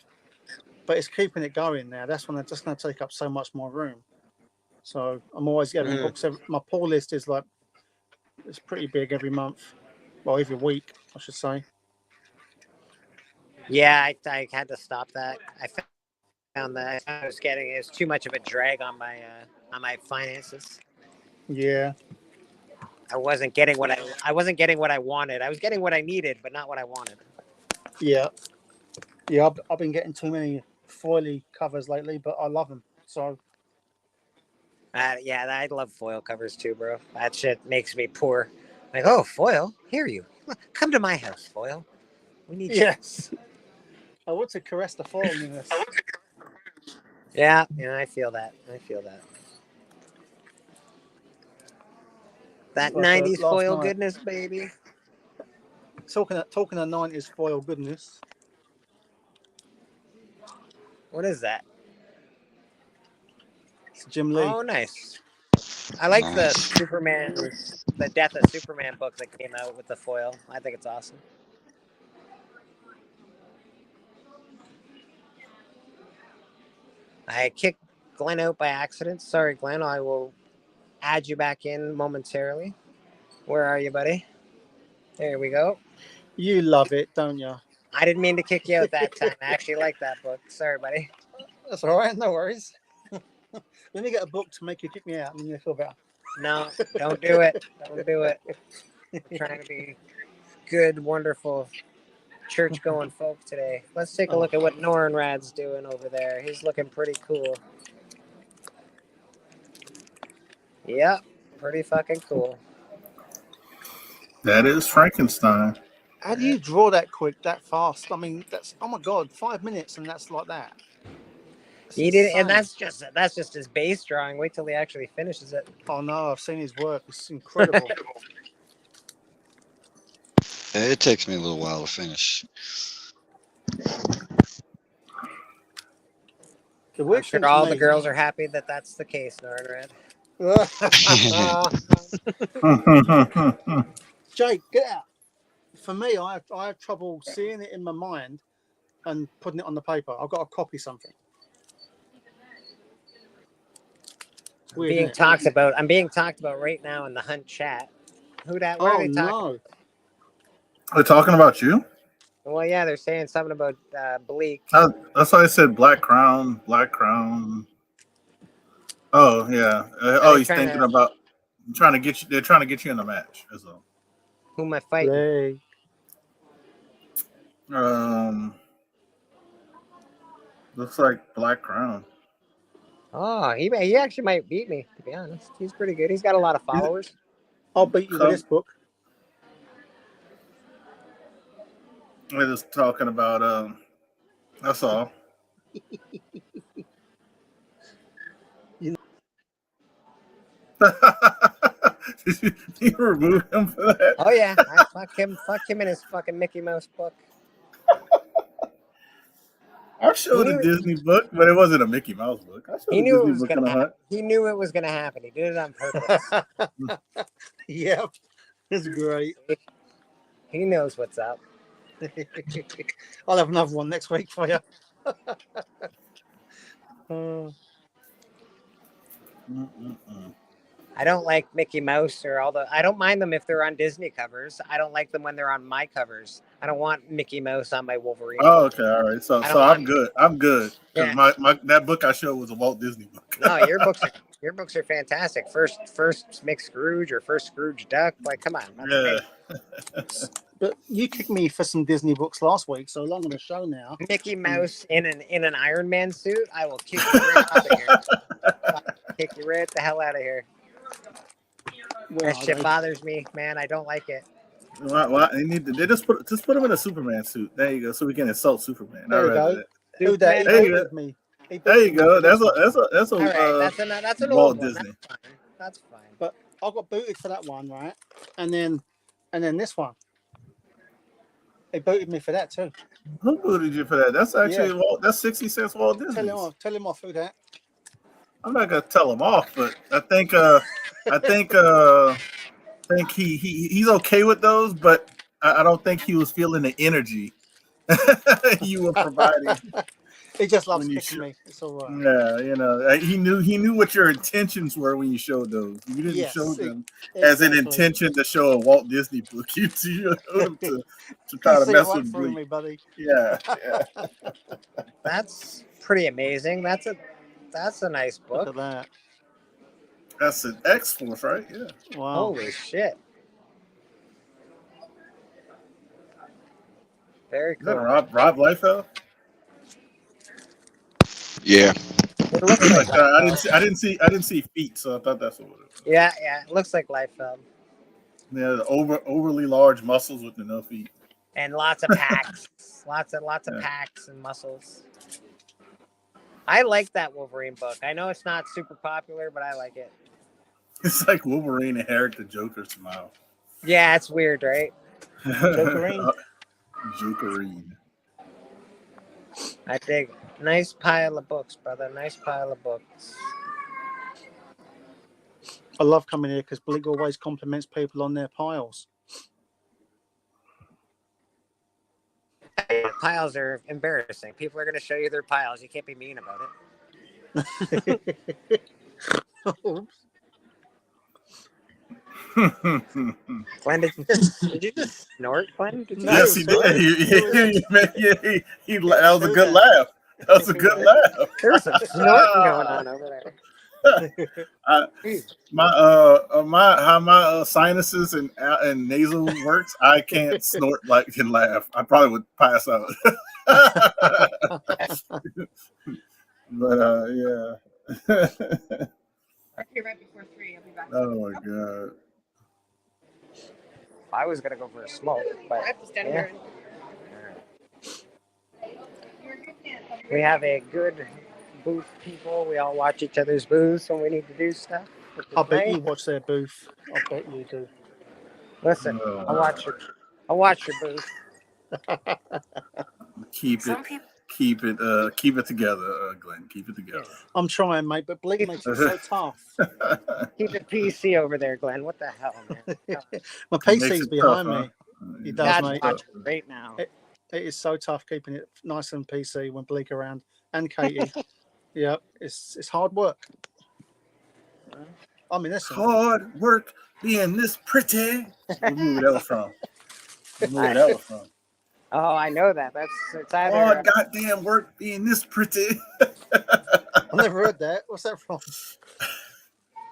But it's keeping it going now. That's when it's just going to take up so much more room. So I'm always getting books. My pull list is like, it's pretty big every month. Well, every week, I should say. Yeah, I had to stop that. I found that I was getting it was too much of a drag on my finances. Yeah. I wasn't getting what I wanted. I was getting what I needed, but not what I wanted. Yeah. I've been getting too many foily covers lately, but I love them. So. Yeah, I love foil covers too, bro. That shit makes me poor. Like, oh, foil, here you come to my house, foil. We need yes. I want to caress the foiliness. Yeah, I feel that. That like 90s foil goodness, baby. talking of 90s foil goodness. What is that? It's Jim Lee. Oh, nice. I like the Nice. Superman, the Death of Superman book that came out with the foil. I think it's awesome. I kicked Glenn out by accident. Sorry, Glenn. I will add you back in momentarily. Where are you, buddy? There we go. You love it, don't you? I didn't mean to kick you out that time. I actually like that book. Sorry, buddy. That's all right. No worries. Let me get a book to make you kick me out, and then you feel better. No, don't do it. Don't do it. I'm trying to be good, wonderful, church-going folk today. Let's take a look at what Norenrad's doing over there. He's looking pretty cool. Yep, pretty fucking cool. That is Frankenstein. How do you draw that quick, that fast? I mean, that's, oh my God, 5 minutes and that's like that. He did, and that's just his base drawing. Wait till he actually finishes it. Oh no, I've seen his work. It's incredible. It takes me a little while to finish. I'm sure all the girls are happy that that's the case, Norenrad. Jake, get out. For me, I have trouble seeing it in my mind and putting it on the paper. I've got to copy something. Weird, I'm being talked about right now in the Hunt chat. What are they talking about? They're talking about you? Well, yeah, they're saying something about Bleek. That's why I said Black Crown. Black Crown. Oh yeah. He's thinking about trying to get you. They're trying to get you in the match. That's all. Who am I fighting? Looks like Black Crown. Oh, he actually might beat me, to be honest. He's pretty good. He's got a lot of followers. I'll beat you with this book. We're just talking about that's all. Did you remove him for that? Oh yeah, fuck him in his fucking Mickey Mouse book. I showed a Disney book, but it wasn't a Mickey Mouse book. I showed He knew it was going to happen. He knew it was gonna happen. He did it on purpose. Yep, it's great. He knows what's up. I'll have another one next week for you. I don't like Mickey Mouse or I don't mind them if they're on Disney covers. I don't like them when they're on my covers. I don't want Mickey Mouse on my Wolverine. Oh, okay, all right. So I'm good. I'm good. Yeah. My that book I showed was a Walt Disney book. No, your books are fantastic. First Mick Scrooge or first Scrooge Duck. Like, come on. Yeah. But you kicked me for some Disney books last week, so along with the show now. Mickey Mouse in an Iron Man suit. I will kick you right out of here. Kick you right the hell out of here. That shit bothers me, man. I don't like it. Why they just put him in a Superman suit. There you go, so we can insult Superman. There you go. Do that. There you go. There you go. That's a that's an Walt old one. Disney. That's fine. But I got booted for that one, right? And then this one. They booted me for that too. Who booted you for that? That's actually that's 60 cents Walt Disney. Tell him off who that. I'm not gonna tell him off, but I think he's okay with those, but I don't think he was feeling the energy you were providing. He just loves kicking me. It's all right. Yeah, you know, he knew what your intentions were when you showed those. You didn't show them as an intention to show a Walt Disney book. You showed them to try to mess with Bleek. Me, buddy. Yeah. That's pretty amazing. That's a nice book. Look at that. That's an X-Force, right? Yeah. Wow. Holy shit. Very cool. Is that Rob Liefeld? Yeah. It looks like I didn't see feet, so I thought that's what it was. Yeah. It looks like Liefeld. Yeah, the overly large muscles with no feet. And lots of packs. lots of packs and muscles. I like that Wolverine book. I know it's not super popular, but I like it. It's like Wolverine and Eric the Joker smile. Yeah, it's weird, right? Jokerine. Jokerine. I dig. Nice pile of books, brother. Nice pile of books. I love coming here because Bleek always compliments people on their piles. Piles are embarrassing. People are going to show you their piles. You can't be mean about it. Oops. Glenn, did you just snort, Glenn? Did you Yes, he did. That was a good laugh. That was a good laugh. There's some snorting going on over there. How my sinuses and nasal works, I can't snort like and laugh. I probably would pass out. But yeah. I'll be right before 3. I'll be back. Oh my god. I was gonna go for a smoke, but I have to stand yeah. here. We have a good booth, people. We all watch each other's booths when we need to do stuff. I bet you watch their booth. I bet you do. Listen, I'll watch your booth. Keep it together, Glenn. Keep it together. I'm trying, mate, but Bleek makes it so tough. Keep it PC over there, Glenn. What the hell, man? My PC's behind me. He does, That's mate. right now. It is so tough keeping it nice and PC when Bleek around and Katie. Yeah, it's hard work. I mean, that's hard work being this pretty. What movie that was from? What movie that was from? Oh, I know that. It's either hard goddamn work being this pretty. I've never heard that. What's that from?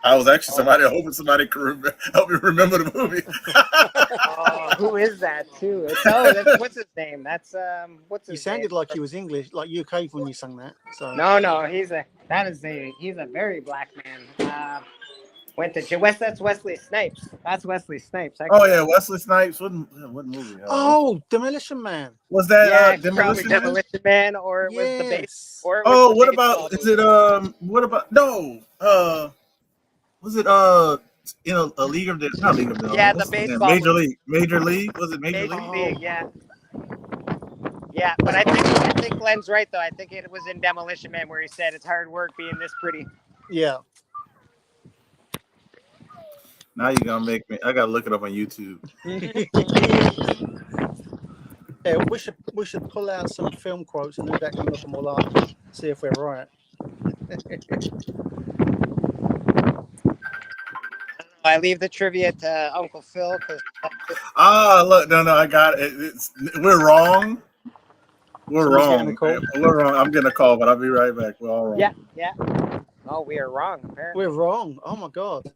I was actually hoping somebody could help me remember the movie. Who is that too? That's what's his name? That's what's his You sounded name? like he was English, like UK when you sang that. So No, he's a very black man. That's Wesley Snipes. That's Wesley Snipes. Oh yeah, Wesley Snipes. What movie? Oh, Demolition Man. Was that Demolition Man, or it was the base? Or it was oh, the what baseball about? Is movie. it What about? No. Was it a League of the not League of the Yeah, the baseball Major movie. League. Major League? Was it Major League? Yeah. Yeah, but I think Glenn's right though. I think it was in Demolition Man where he said it's hard work being this pretty. Yeah. Now you're gonna make me. I gotta look it up on YouTube. Yeah, we should pull out some film quotes and then look them all up, see if we're right. I leave the trivia to Uncle Phil because. Look, no, I got it. We're wrong. We're wrong. We're wrong. I'm getting a call, but I'll be right back. We're all wrong. Yeah. Oh, we are wrong. Apparently. We're wrong. Oh my god.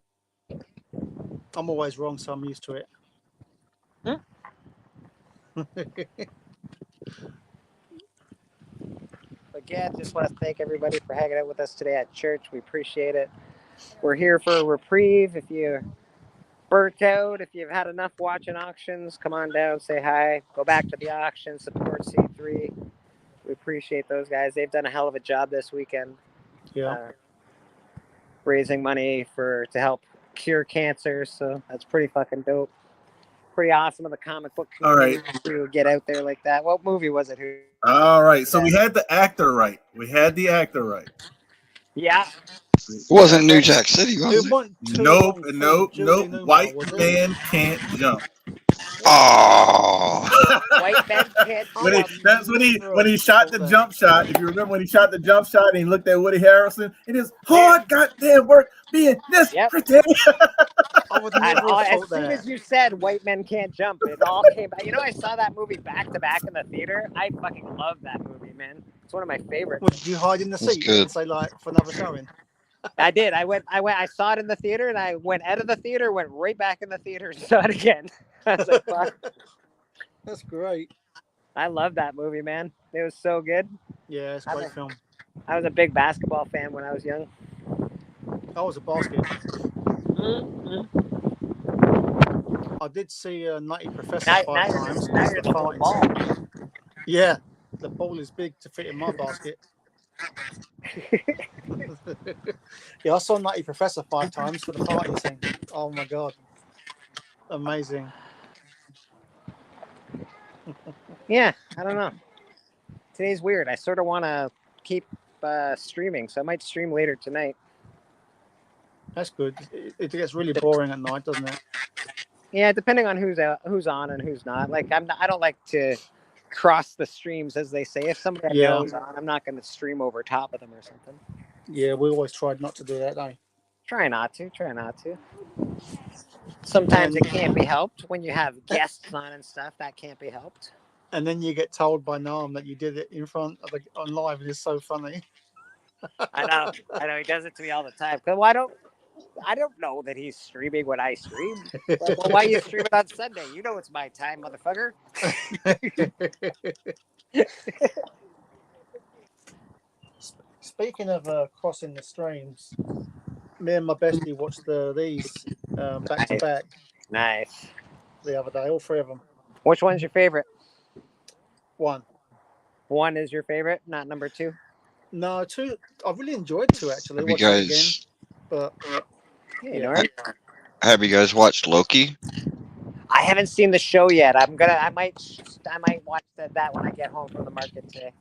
I'm always wrong, so I'm used to it. But yeah, just want to thank everybody for hanging out with us today at church. We appreciate it. We're here for a reprieve. If you're burnt out, if you've had enough watching auctions, come on down, say hi, go back to the auction, support C3. We appreciate those guys. They've done a hell of a job this weekend. Yeah. Raising money to help cure cancer. So that's pretty fucking dope. Pretty awesome of the comic book community to get out there like that. What movie was it? All right. So we had the actor right. Yeah. It wasn't New Jack City, was it? Nope. White man can't jump. Oh. White man can't jump. That's when he shot the jump shot. If you remember when he shot the jump shot and he looked at Woody Harrelson, it is hard goddamn work being this pretty. As soon as you said white men can't jump, it all came back. You know, I saw that movie back to back in the theater. I fucking love that movie, man. It's one of my favorites. Would you hide in the seat and say like for another showing? I did. I saw it in the theater, and I went out of the theater, went right back in the theater, and saw it again. I was like, fuck. That's great. I love that movie, man. It was so good. Yeah, it's a great film. I was a big basketball fan when I was young. I was a basket. I did see Nutty Professor 5 times. Yeah, the ball is big to fit in my basket. Yeah, I saw Nutty Professor 5 times for the party thing. Oh my god, amazing! Yeah, I don't know. Today's weird. I sort of want to keep streaming, so I might stream later tonight. That's good. It gets really boring at night, doesn't it? Yeah, depending on who's on and who's not. Like I don't like to cross the streams, as they say. If somebody I know is on, I'm not going to stream over top of them or something. Yeah, we always tried not to do that, though. Try not to. Sometimes it can't be helped when you have guests on and stuff. That can't be helped. And then you get told by Noam that you did it in front of on live. It is so funny. I know. He does it to me all the time. Well, I don't know that he's streaming when I stream. Like, well, why are you streaming on Sunday? You know it's my time, motherfucker. Speaking of crossing the streams, me and my bestie watched these back to back. Nice. The other day, all three of them. Which one's your favorite? One. One is your favorite, not number two? No, two. I really enjoyed two, actually. Have you guys? Have you guys watched Loki? I haven't seen the show yet. I might watch that when I get home from the market today.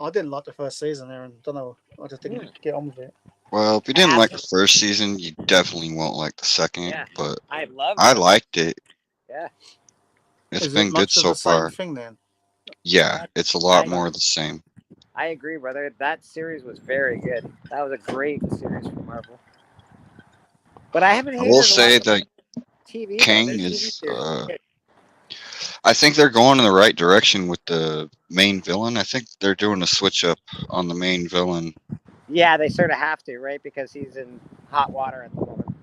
I didn't like the first season there, and don't know. I just didn't get on with it. Well, if you didn't like the first season, you definitely won't like the second. Yeah, but I liked it. Yeah, it's been good so far. Thing, then? Yeah, it's a lot more of the same. I agree, brother. That series was very good. That was a great series for Marvel. But I haven't. I will say that TV Kang is. I think they're going in the right direction with the main villain. I think they're doing a switch up on the main villain. Yeah, they sort of have to, right? Because he's in hot water at the moment.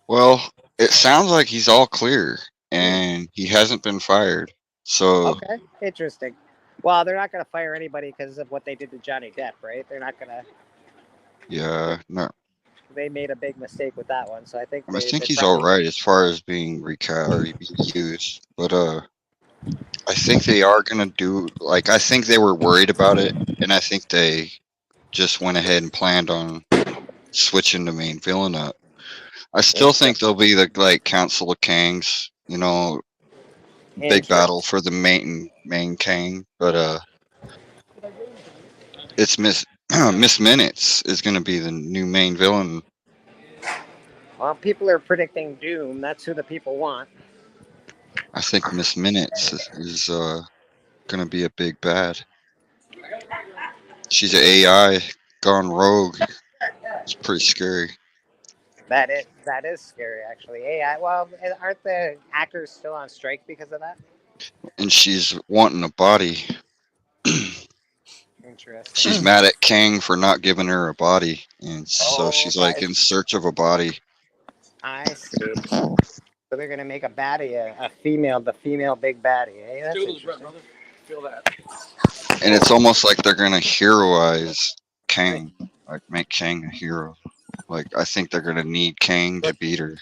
Well, it sounds like he's all clear and he hasn't been fired. So okay, interesting. Well, they're not going to fire anybody because of what they did to Johnny Depp, right? They're not going to. Yeah, no. They made a big mistake with that one, so I think. I think he's all right as far as being recast or used, but I think they are gonna do like I think they were worried about it, and I think they just went ahead and planned on switching the main villain up. I still think there'll be the like Council of Kangs, you know, big battle for the main Kang, but it's Miss Minutes is gonna be the new main villain. Well, people are predicting Doom. That's who the people want. I think Miss Minutes is gonna be a big bad. She's an AI gone rogue. It's pretty scary. That is scary, actually. AI. Well, aren't the actors still on strike because of that? And she's wanting a body. Interesting. She's mad at Kang for not giving her a body, and so she's like in search of a body. I see. So they're gonna make a baddie, a female, the female big baddie. Hey, that's interesting. Feel that. And it's almost like they're gonna heroize Kang, like make Kang a hero. Like I think they're gonna need Kang to beat her.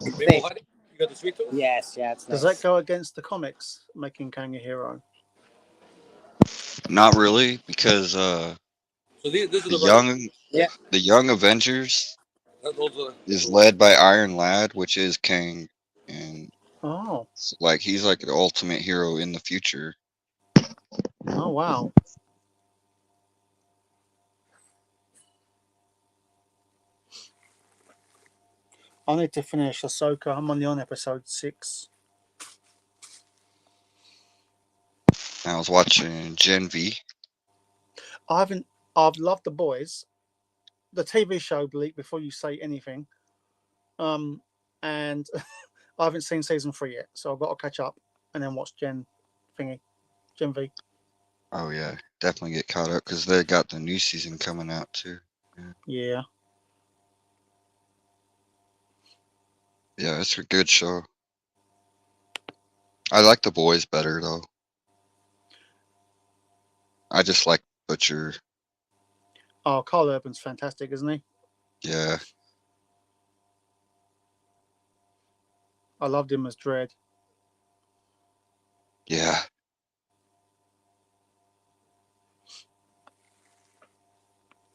You got the sweet tooth? Yes, yeah. It's Does that go against the comics, making Kang a hero? Not really, because So this is the young Avengers is led by Iron Lad, which is Kang, and like he's like the ultimate hero in the future. Oh wow! I need to finish Ahsoka. I'm only on episode 6. I was watching Gen V. I've loved The Boys, the TV show, Bleek, before you say anything. And I haven't seen season 3 yet, so I've got to catch up and then watch Gen V. Oh yeah, definitely get caught up because they got the new season coming out too. Yeah. Yeah, it's a good show. I like The Boys better though. I just like Butcher. Oh, Carl Urban's fantastic, isn't he? Yeah. I loved him as Dredd. Yeah.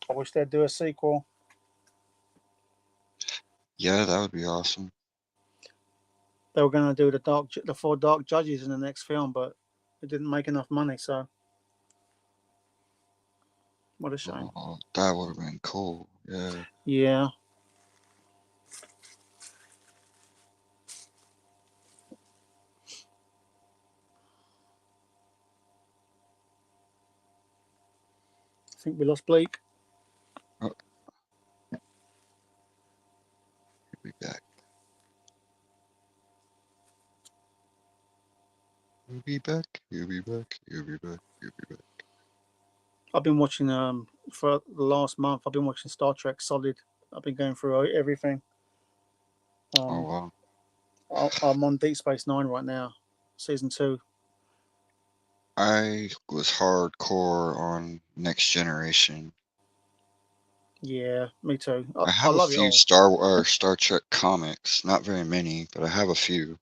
I wish they'd do a sequel. Yeah, that would be awesome. they were going to do the 4 Dark Judges in the next film, but it didn't make enough money. So what a shame. Oh, that would have been cool. Yeah. Yeah. I think we lost Bleek. Oh. He'll be back. He'll be back. He'll be back. He'll be back. He'll be back. I've been watching for the last month. I've been watching Star Trek Solid. I've been going through everything. Oh wow! I'm on Deep Space Nine right now, season 2. I was hardcore on Next Generation. Yeah, me too. I I have a love it few all. Star Trek comics, not very many, but I have a few.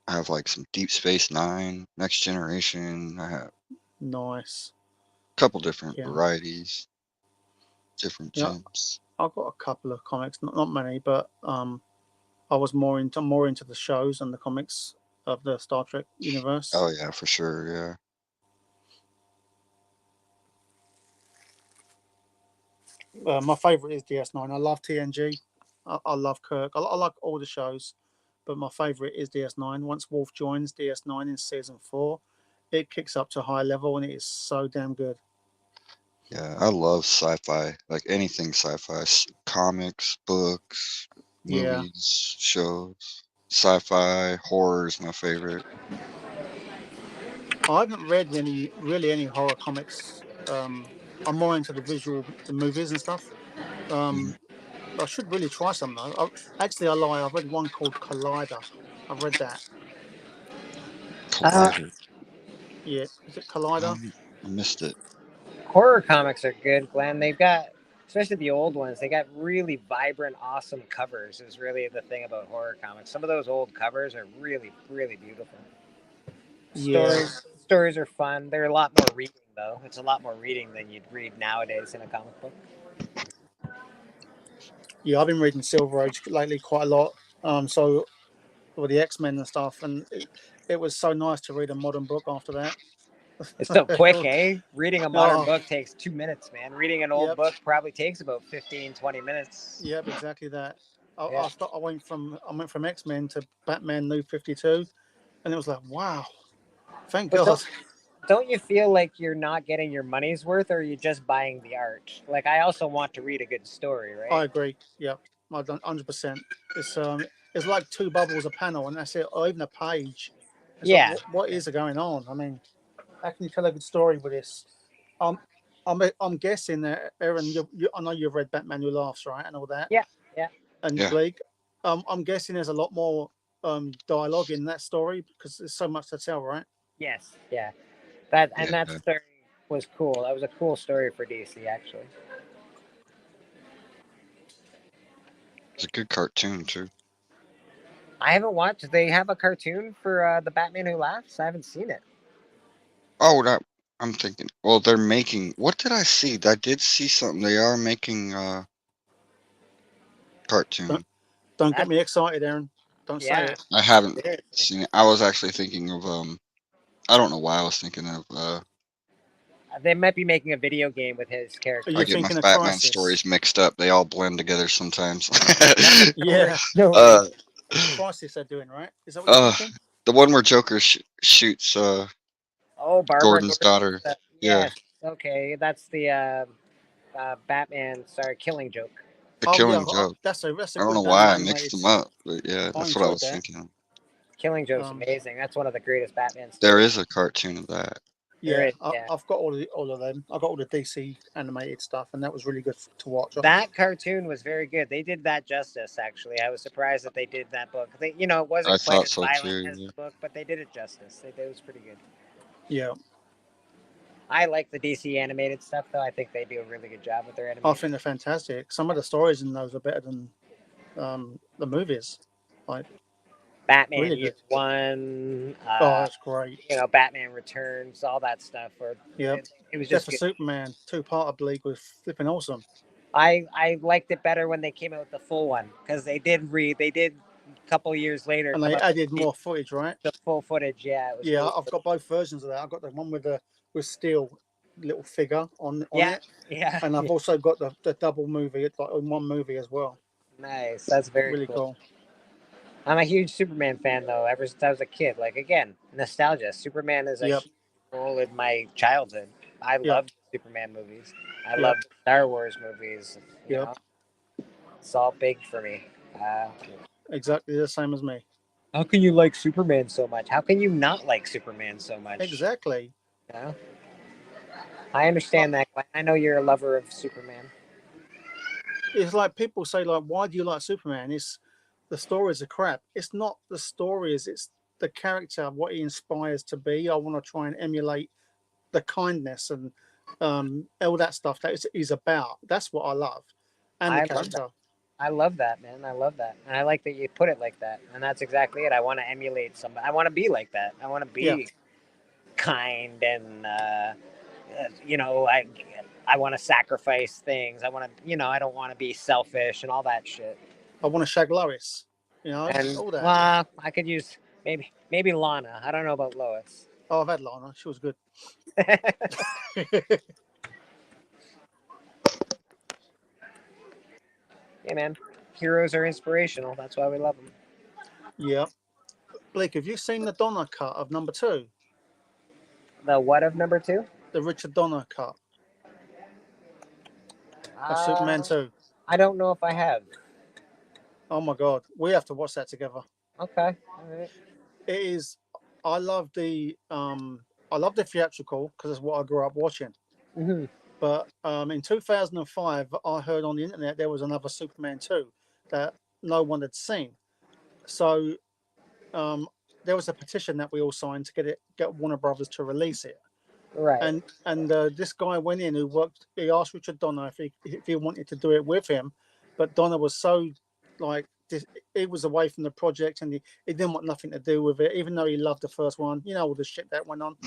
I have like some Deep Space Nine, Next Generation. I have Nice. a couple different Yeah. varieties, different Yeah, gems. I've got a couple of comics, not many, but I was more into the shows and the comics of the Star Trek universe. Oh yeah, for sure. Yeah. My favorite is DS9. I love TNG. I love Kirk. I like all the shows, but my favorite is DS9. Once Worf joins DS9 in season 4, it kicks up to a high level and it is so damn good. Yeah, I love sci-fi, like anything sci-fi, comics, books, Yeah. movies, shows. Sci-fi, horror is my favorite. I haven't read any horror comics. I'm more into the movies and stuff. I should really try some though. Actually, I lie. I've read one called Collider. I've read that. Collider. Yeah, is it Collider? I missed it. Horror comics are good, Glenn. They've got, especially the old ones, they got really vibrant, awesome covers. Is really the thing about horror comics. Some of those old covers are really, really beautiful. Yeah. Stories are fun. They're a lot more reading though. It's a lot more reading than you'd read nowadays in a comic book. Yeah, I've been reading Silver Age lately quite a lot. So with the X-Men and stuff, and it was so nice to read a modern book after that. It's so quick, eh? Reading a modern Oh. book takes 2 minutes, man. Reading an old book probably takes about 15, 20 minutes. Yep, exactly that. I Yeah. went from X-Men to Batman New 52, and it was like, wow, thank But God. don't you feel like you're not getting your money's worth, or are you just buying the art? Like, I also want to read a good story, right? I agree. Yeah, I done 100%. It's like 2 bubbles a panel, and that's it, or even a page. It's Yeah. Like, what is going on? I mean, how can you tell a good story with this? I'm guessing that Aaron, I know you've read Batman Who Laughs, right, and all that. Yeah, yeah. And Yeah. Bleek, I'm guessing there's a lot more dialogue in that story because there's so much to tell, right? Yes, yeah. That Yeah. story was cool. That was a cool story for DC, actually. It's a good cartoon too. I haven't watched. They have a cartoon for the Batman Who Laughs. I haven't seen it. Oh, that I'm thinking. Well, they're making. What did I see? I did see something. They are making cartoon. Don't get me excited, Aaron. Don't say it. I haven't seen it. I was actually thinking of I don't know why I was thinking of They might be making a video game with his character. I get my Batman stories mixed up. They all blend together sometimes. Yeah. Crisis they're doing, right? Is that what you're thinking? The one where Joker shoots Barbara Gordon's daughter. Yeah. Yes. Okay, that's the Batman. Sorry, Killing Joke. The Killing Joke. That's a I don't know good why I animated. mixed them up, but yeah, that's what I was thinking. Killing Joke's amazing. That's one of the greatest Batman stories. There is a cartoon of that. Yeah, I've got all of them. I got all the DC animated stuff, and that was really good to watch. That cartoon was very good. They did that justice. Actually, I was surprised that they did that book. It wasn't I quite thought as so violent too, as yeah. the book, but they did it justice. It was pretty good. Yeah. I like the DC animated stuff, though. I think they do a really good job with their animation. I think they're fantastic. Some of the stories in those are better than the movies. Like Batman really Year good. One. That's great. Batman Returns, all that stuff. Yeah, it was Death just for good. Superman 2-part Bleak was flipping awesome. I liked it better when they came out with the full one because they did couple years later, And come they out added more footage, right? the full footage. Yeah, it was Yeah, really I've got both versions of that. I've got the one with the steel little figure on Yeah, it, yeah, and I've also got the double movie, it's like in one movie as well. nice. That's very Really cool. cool. I'm a huge Superman fan though. Ever since I was a kid, like again, nostalgia. Superman is a Yep. huge role in my childhood. I Yep. love Superman movies. I Yep. love Star Wars movies. You Yep. know, it's all big for me. Exactly the same as me. How can you like Superman so much? How can you not like Superman so much? Exactly. You know? I understand that. Glenn. I know you're a lover of Superman. It's like people say, like, why do you like Superman? It's the stories are crap. It's not the stories, it's the character, what he inspires to be. I want to try and emulate the kindness and all that stuff that he's about. That's what I love. And the I love character. that. I love that, man. I love that. And I like that you put it like that. And that's exactly it. I want to emulate somebody. I want to be like that. I want to be Yeah. kind and, you know, I want to sacrifice things. I want to, you know, I don't want to be selfish and all that shit. I want to shag Lois. You know, And, all that. well, I could use maybe Lana. I don't know about Lois. Oh, I've had Lana. She was good. Hey, man. Heroes are inspirational. That's why we love them. Yeah. Bleek, have you seen the Donner cut of number 2? The what of number 2? The Richard Donner cut of Superman 2. I don't know if I have. Oh my God, we have to watch that together. Okay. All right. It is. I love the theatrical because it's what I grew up watching. Mm-hmm. But in 2005, I heard on the internet there was another Superman 2 that no one had seen. So there was a petition that we all signed to get Warner Brothers to release it. Right. And this guy went in he asked Richard Donner if he wanted to do it with him, but Donner was so like he was away from the project and he didn't want nothing to do with it, even though he loved the first one, you know, all the shit that went on.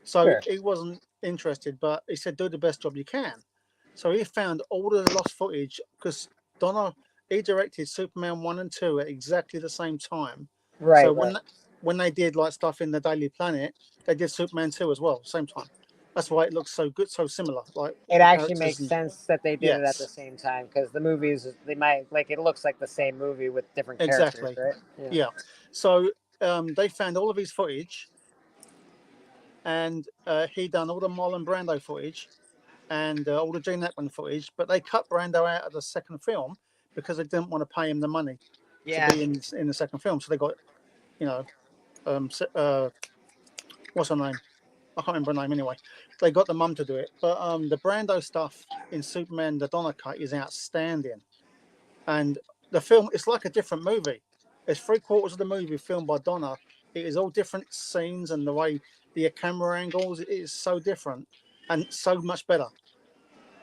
So Sure. he wasn't interested, but he said, do the best job you can. So he found all the lost footage because Donner, he directed Superman 1 and 2 at exactly the same time. Right. So right. when they did like stuff in the Daily Planet, they did Superman 2 as well, same time. That's why it looks so good, so similar. Like it actually makes sense that they did it at the Yes. same time because the movies they might like it looks like the same movie with different Exactly. characters, right? Yeah. So they found all of his footage, and he done all the Marlon Brando footage and all the Gene Hackman footage, but they cut Brando out of the second film because they didn't want to pay him the money Yeah. to be in the second film. So they got, you know, what's her name? I can't remember her name anyway. They got the mum to do it. But the Brando stuff in Superman, the Donner cut, is outstanding. And the film, it's like a different movie. It's 3/4 of the movie filmed by Donner. It is all different scenes and the way the camera angles, it is so different and so much better.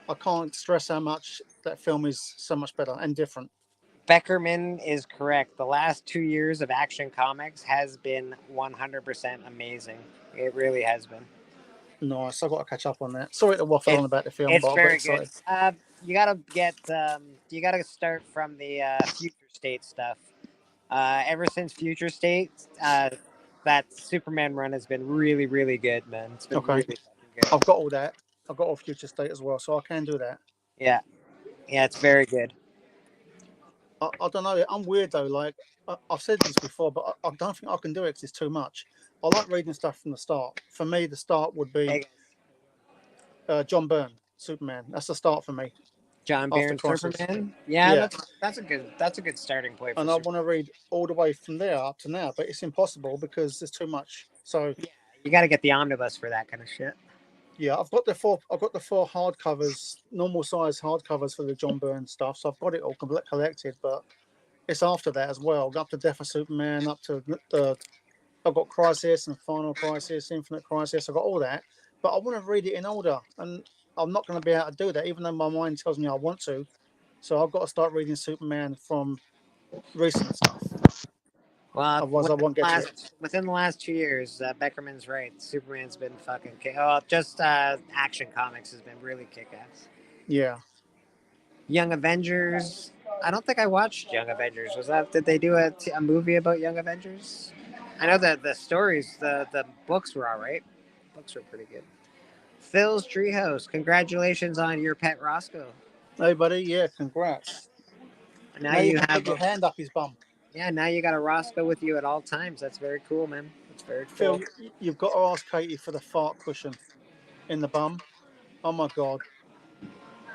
I can't stress how much that film is so much better and different. Beckerman is correct. The last 2 years of Action Comics has been 100% amazing. It really has been. Nice. I've got to catch up on that. Sorry to waffle on about the film, It's but I got very good. excited. You gotta start from the Future State stuff. Ever since Future State, that Superman run has been really, really good, man. It's been Okay. really good. I've got all that. I've got all Future State as well, so I can do that. Yeah, it's very good. I don't know. I'm weird though. Like I've said this before, but I don't think I can do it because it's too much. I like reading stuff from the start. For me, the start would be John Byrne, Superman. That's the start for me. John Byrne, Superman. Yeah, that's a good starting point. And I want to read all the way from there up to now, but it's impossible because there's too much. So you got to get the omnibus for that kind of shit. Yeah, I've got the four hardcovers, normal size hardcovers for the John Byrne stuff. So I've got it all collected, but it's after that as well. Up to Death of Superman, up to I've got Crisis and Final Crisis, Infinite Crisis. I've got all that, but I want to read it in order, and I'm not going to be able to do that, even though my mind tells me I want to. So I've got to start reading Superman from recent stuff. Well, otherwise I won't get to it. Within the last 2 years, Beckerman's right. Superman's been fucking Action Comics has been really kick-ass. Yeah. Young Avengers, I don't think I watched Young Avengers. Did they do a movie about Young Avengers? I know that the stories, the books were all right. Books were pretty good. Phil's Treehouse. Congratulations on your pet Roscoe. Hey, buddy. Yeah, congrats. Now Now you you can have put your hand up his bum. Yeah, now you got a Roscoe with you at all times. That's very cool, man. That's very Phil, cool. you've got to ask Katie for the fart cushion in the bum. Oh my God.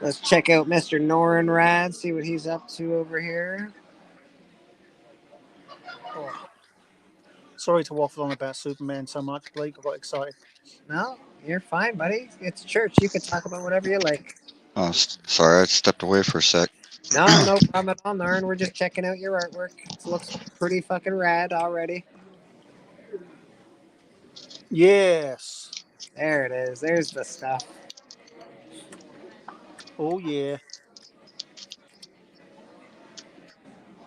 Let's check out Mr. Norenrad, see what he's up to over here. Oh. Sorry to waffle on about Superman so much, Bleek. I got excited. No, you're fine, buddy. It's church. You can talk about whatever you like. Oh, sorry, I stepped away for a sec. No, no problem at all, Noren. We're just checking out your artwork. It looks pretty fucking rad already. Yes. There it is. There's the stuff. Oh, yeah.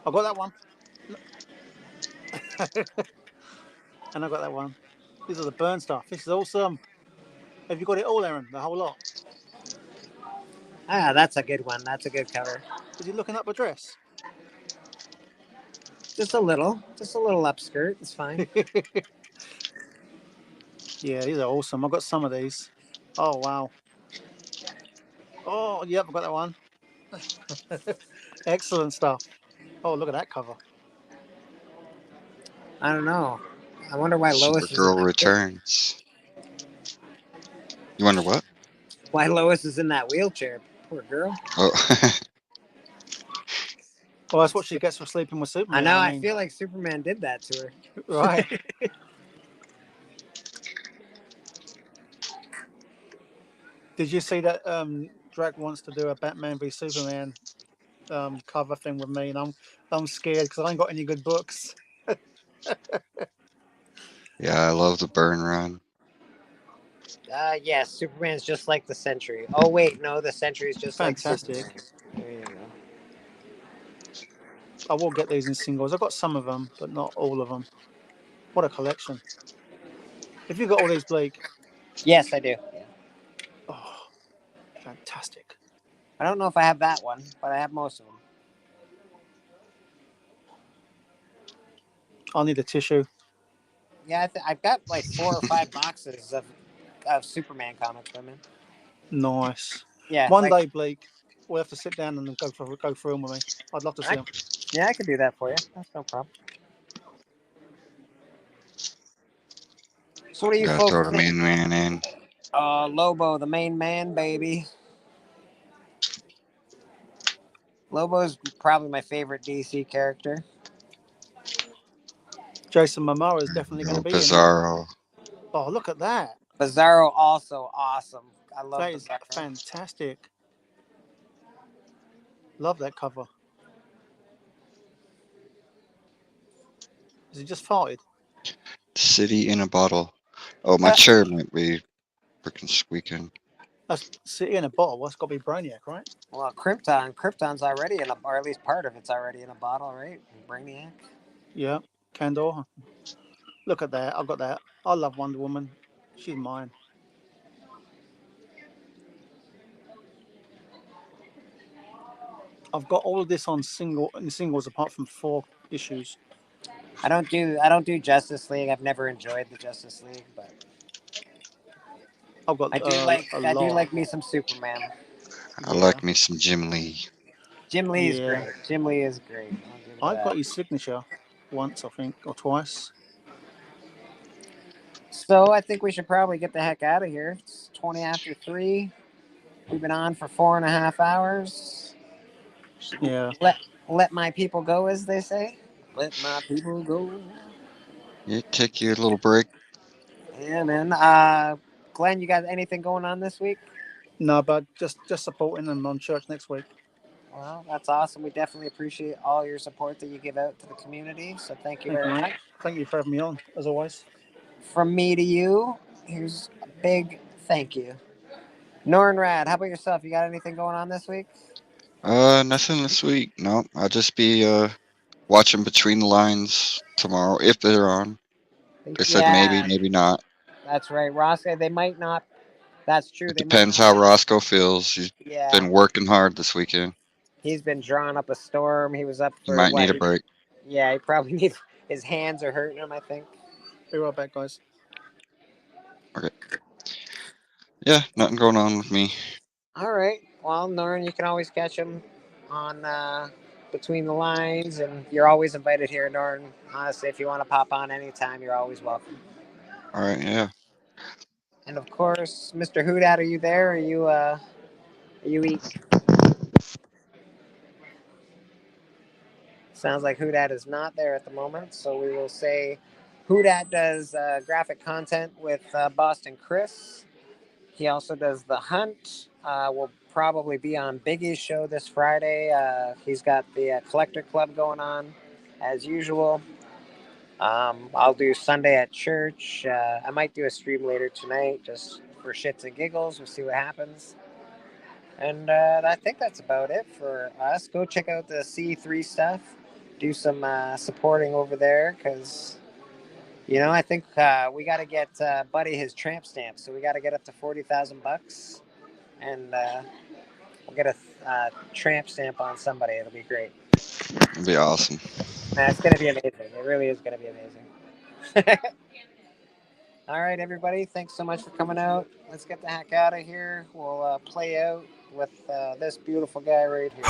I got that one. And I got that one. These are the burn stuff. This is awesome. Have you got it all, Aaron? The whole lot? Ah, that's a good one. That's a good cover. Is he looking up a dress? Just a little upskirt. It's fine. Yeah, these are awesome. I've got some of these. Oh, wow. Oh, yep, I got that one. Excellent stuff. Oh, look at that cover. I don't know. I wonder why Lois is in Supergirl that returns. You wonder what? Why Lois is in that wheelchair. Poor girl. Oh. Well, that's what she gets for sleeping with Superman. I know. I mean, I feel like Superman did that to her. right. Did you see that Drake wants to do a Batman v Superman cover thing with me, and I'm scared because I ain't got any good books. Yeah, I love the burn run. Yes, Superman's just like the Sentry. Oh wait, no, the Sentry's just Fantastic. like Superman. There you go. I will get these in singles. I've got some of them, but not all of them. What a collection! Have you got all these, Bleek? Yes, I do. Oh, fantastic! I don't know if I have that one, but I have most of them. I'll need a tissue. Yeah, I've got like 4 or 5 boxes of Superman comics, man. Nice. Yeah. One day, Bleek, we'll have to sit down and go through them with me. I'd love to see them. Yeah, I can do that for you. That's no problem. So what do you Gotta folks throw the think? main man in. Lobo, the main man, baby. Lobo's probably my favorite DC character. Jason Momoa is definitely going to be Bizarro. in there. Oh, look at that. Bizarro also awesome. I love That is Bizarro. fantastic. Love that cover. Is he just farted? City in a bottle. Oh, my chair might be freaking squeaking. That's City in a bottle. That's got to be Brainiac, right? Well, Krypton's already in or at least part of it's already in a bottle, right? Brainiac. Yeah, Kandor. Look at that. I've got that. I love Wonder Woman. She's mine. I've got all of this on singles apart from 4 issues. I don't do Justice League. I've never enjoyed the Justice League, but I've got I do like me some Superman. I like me some Jim Lee. Jim Lee is great. Jim Lee is great. I've got his signature once, I think, or twice. So I think we should probably get the heck out of here. It's 20 after 3. We've been on for 4.5 hours. Yeah. Let my people go, as they say. Let my people go. Yeah, take your little break. Yeah, man. Glenn, you got anything going on this week? No, but just supporting them on church next week. Well, that's awesome. We definitely appreciate all your support that you give out to the community. So thank you very much. Thank you for having me on, as always. From me to you, here's a big thank you. Norenrad, how about yourself? You got anything going on this week? Nothing this week. No, I'll just be watching Between the Lines tomorrow if they're on. They said maybe not. That's right, Roscoe. They might not. That's true. It depends how Roscoe feels. He's been working hard this weekend. He's been drawing up a storm. He was up You for might what? need a break. Yeah, he probably needs. His hands are hurting him, I think. Be right back, guys. Okay. Yeah, nothing going on with me. All right. Well, Norn, you can always catch him on Between the Lines, and you're always invited here, Norn. Honestly, if you want to pop on anytime, you're always welcome. All right, yeah. And of course, Mr. Hoodat, are you there? Are you eek? Sounds like Hoodat is not there at the moment, so we will say Hoodat does graphic content with Boston Chris. He also does The Hunt. Will probably be on Biggie's show this Friday. He's got the Collector Club going on, as usual. I'll do Sunday at church. I might do a stream later tonight, just for shits and giggles. We'll see what happens. And I think that's about it for us. Go check out the C3 stuff. Do some supporting over there, because I think we got to get Buddy his tramp stamp. So we got to get up to $40,000, and we'll get a tramp stamp on somebody. It'll be great. It'd be awesome. It's going to be amazing. It really is going to be amazing. All right, everybody. Thanks so much for coming out. Let's get the heck out of here. We'll play out with this beautiful guy right here.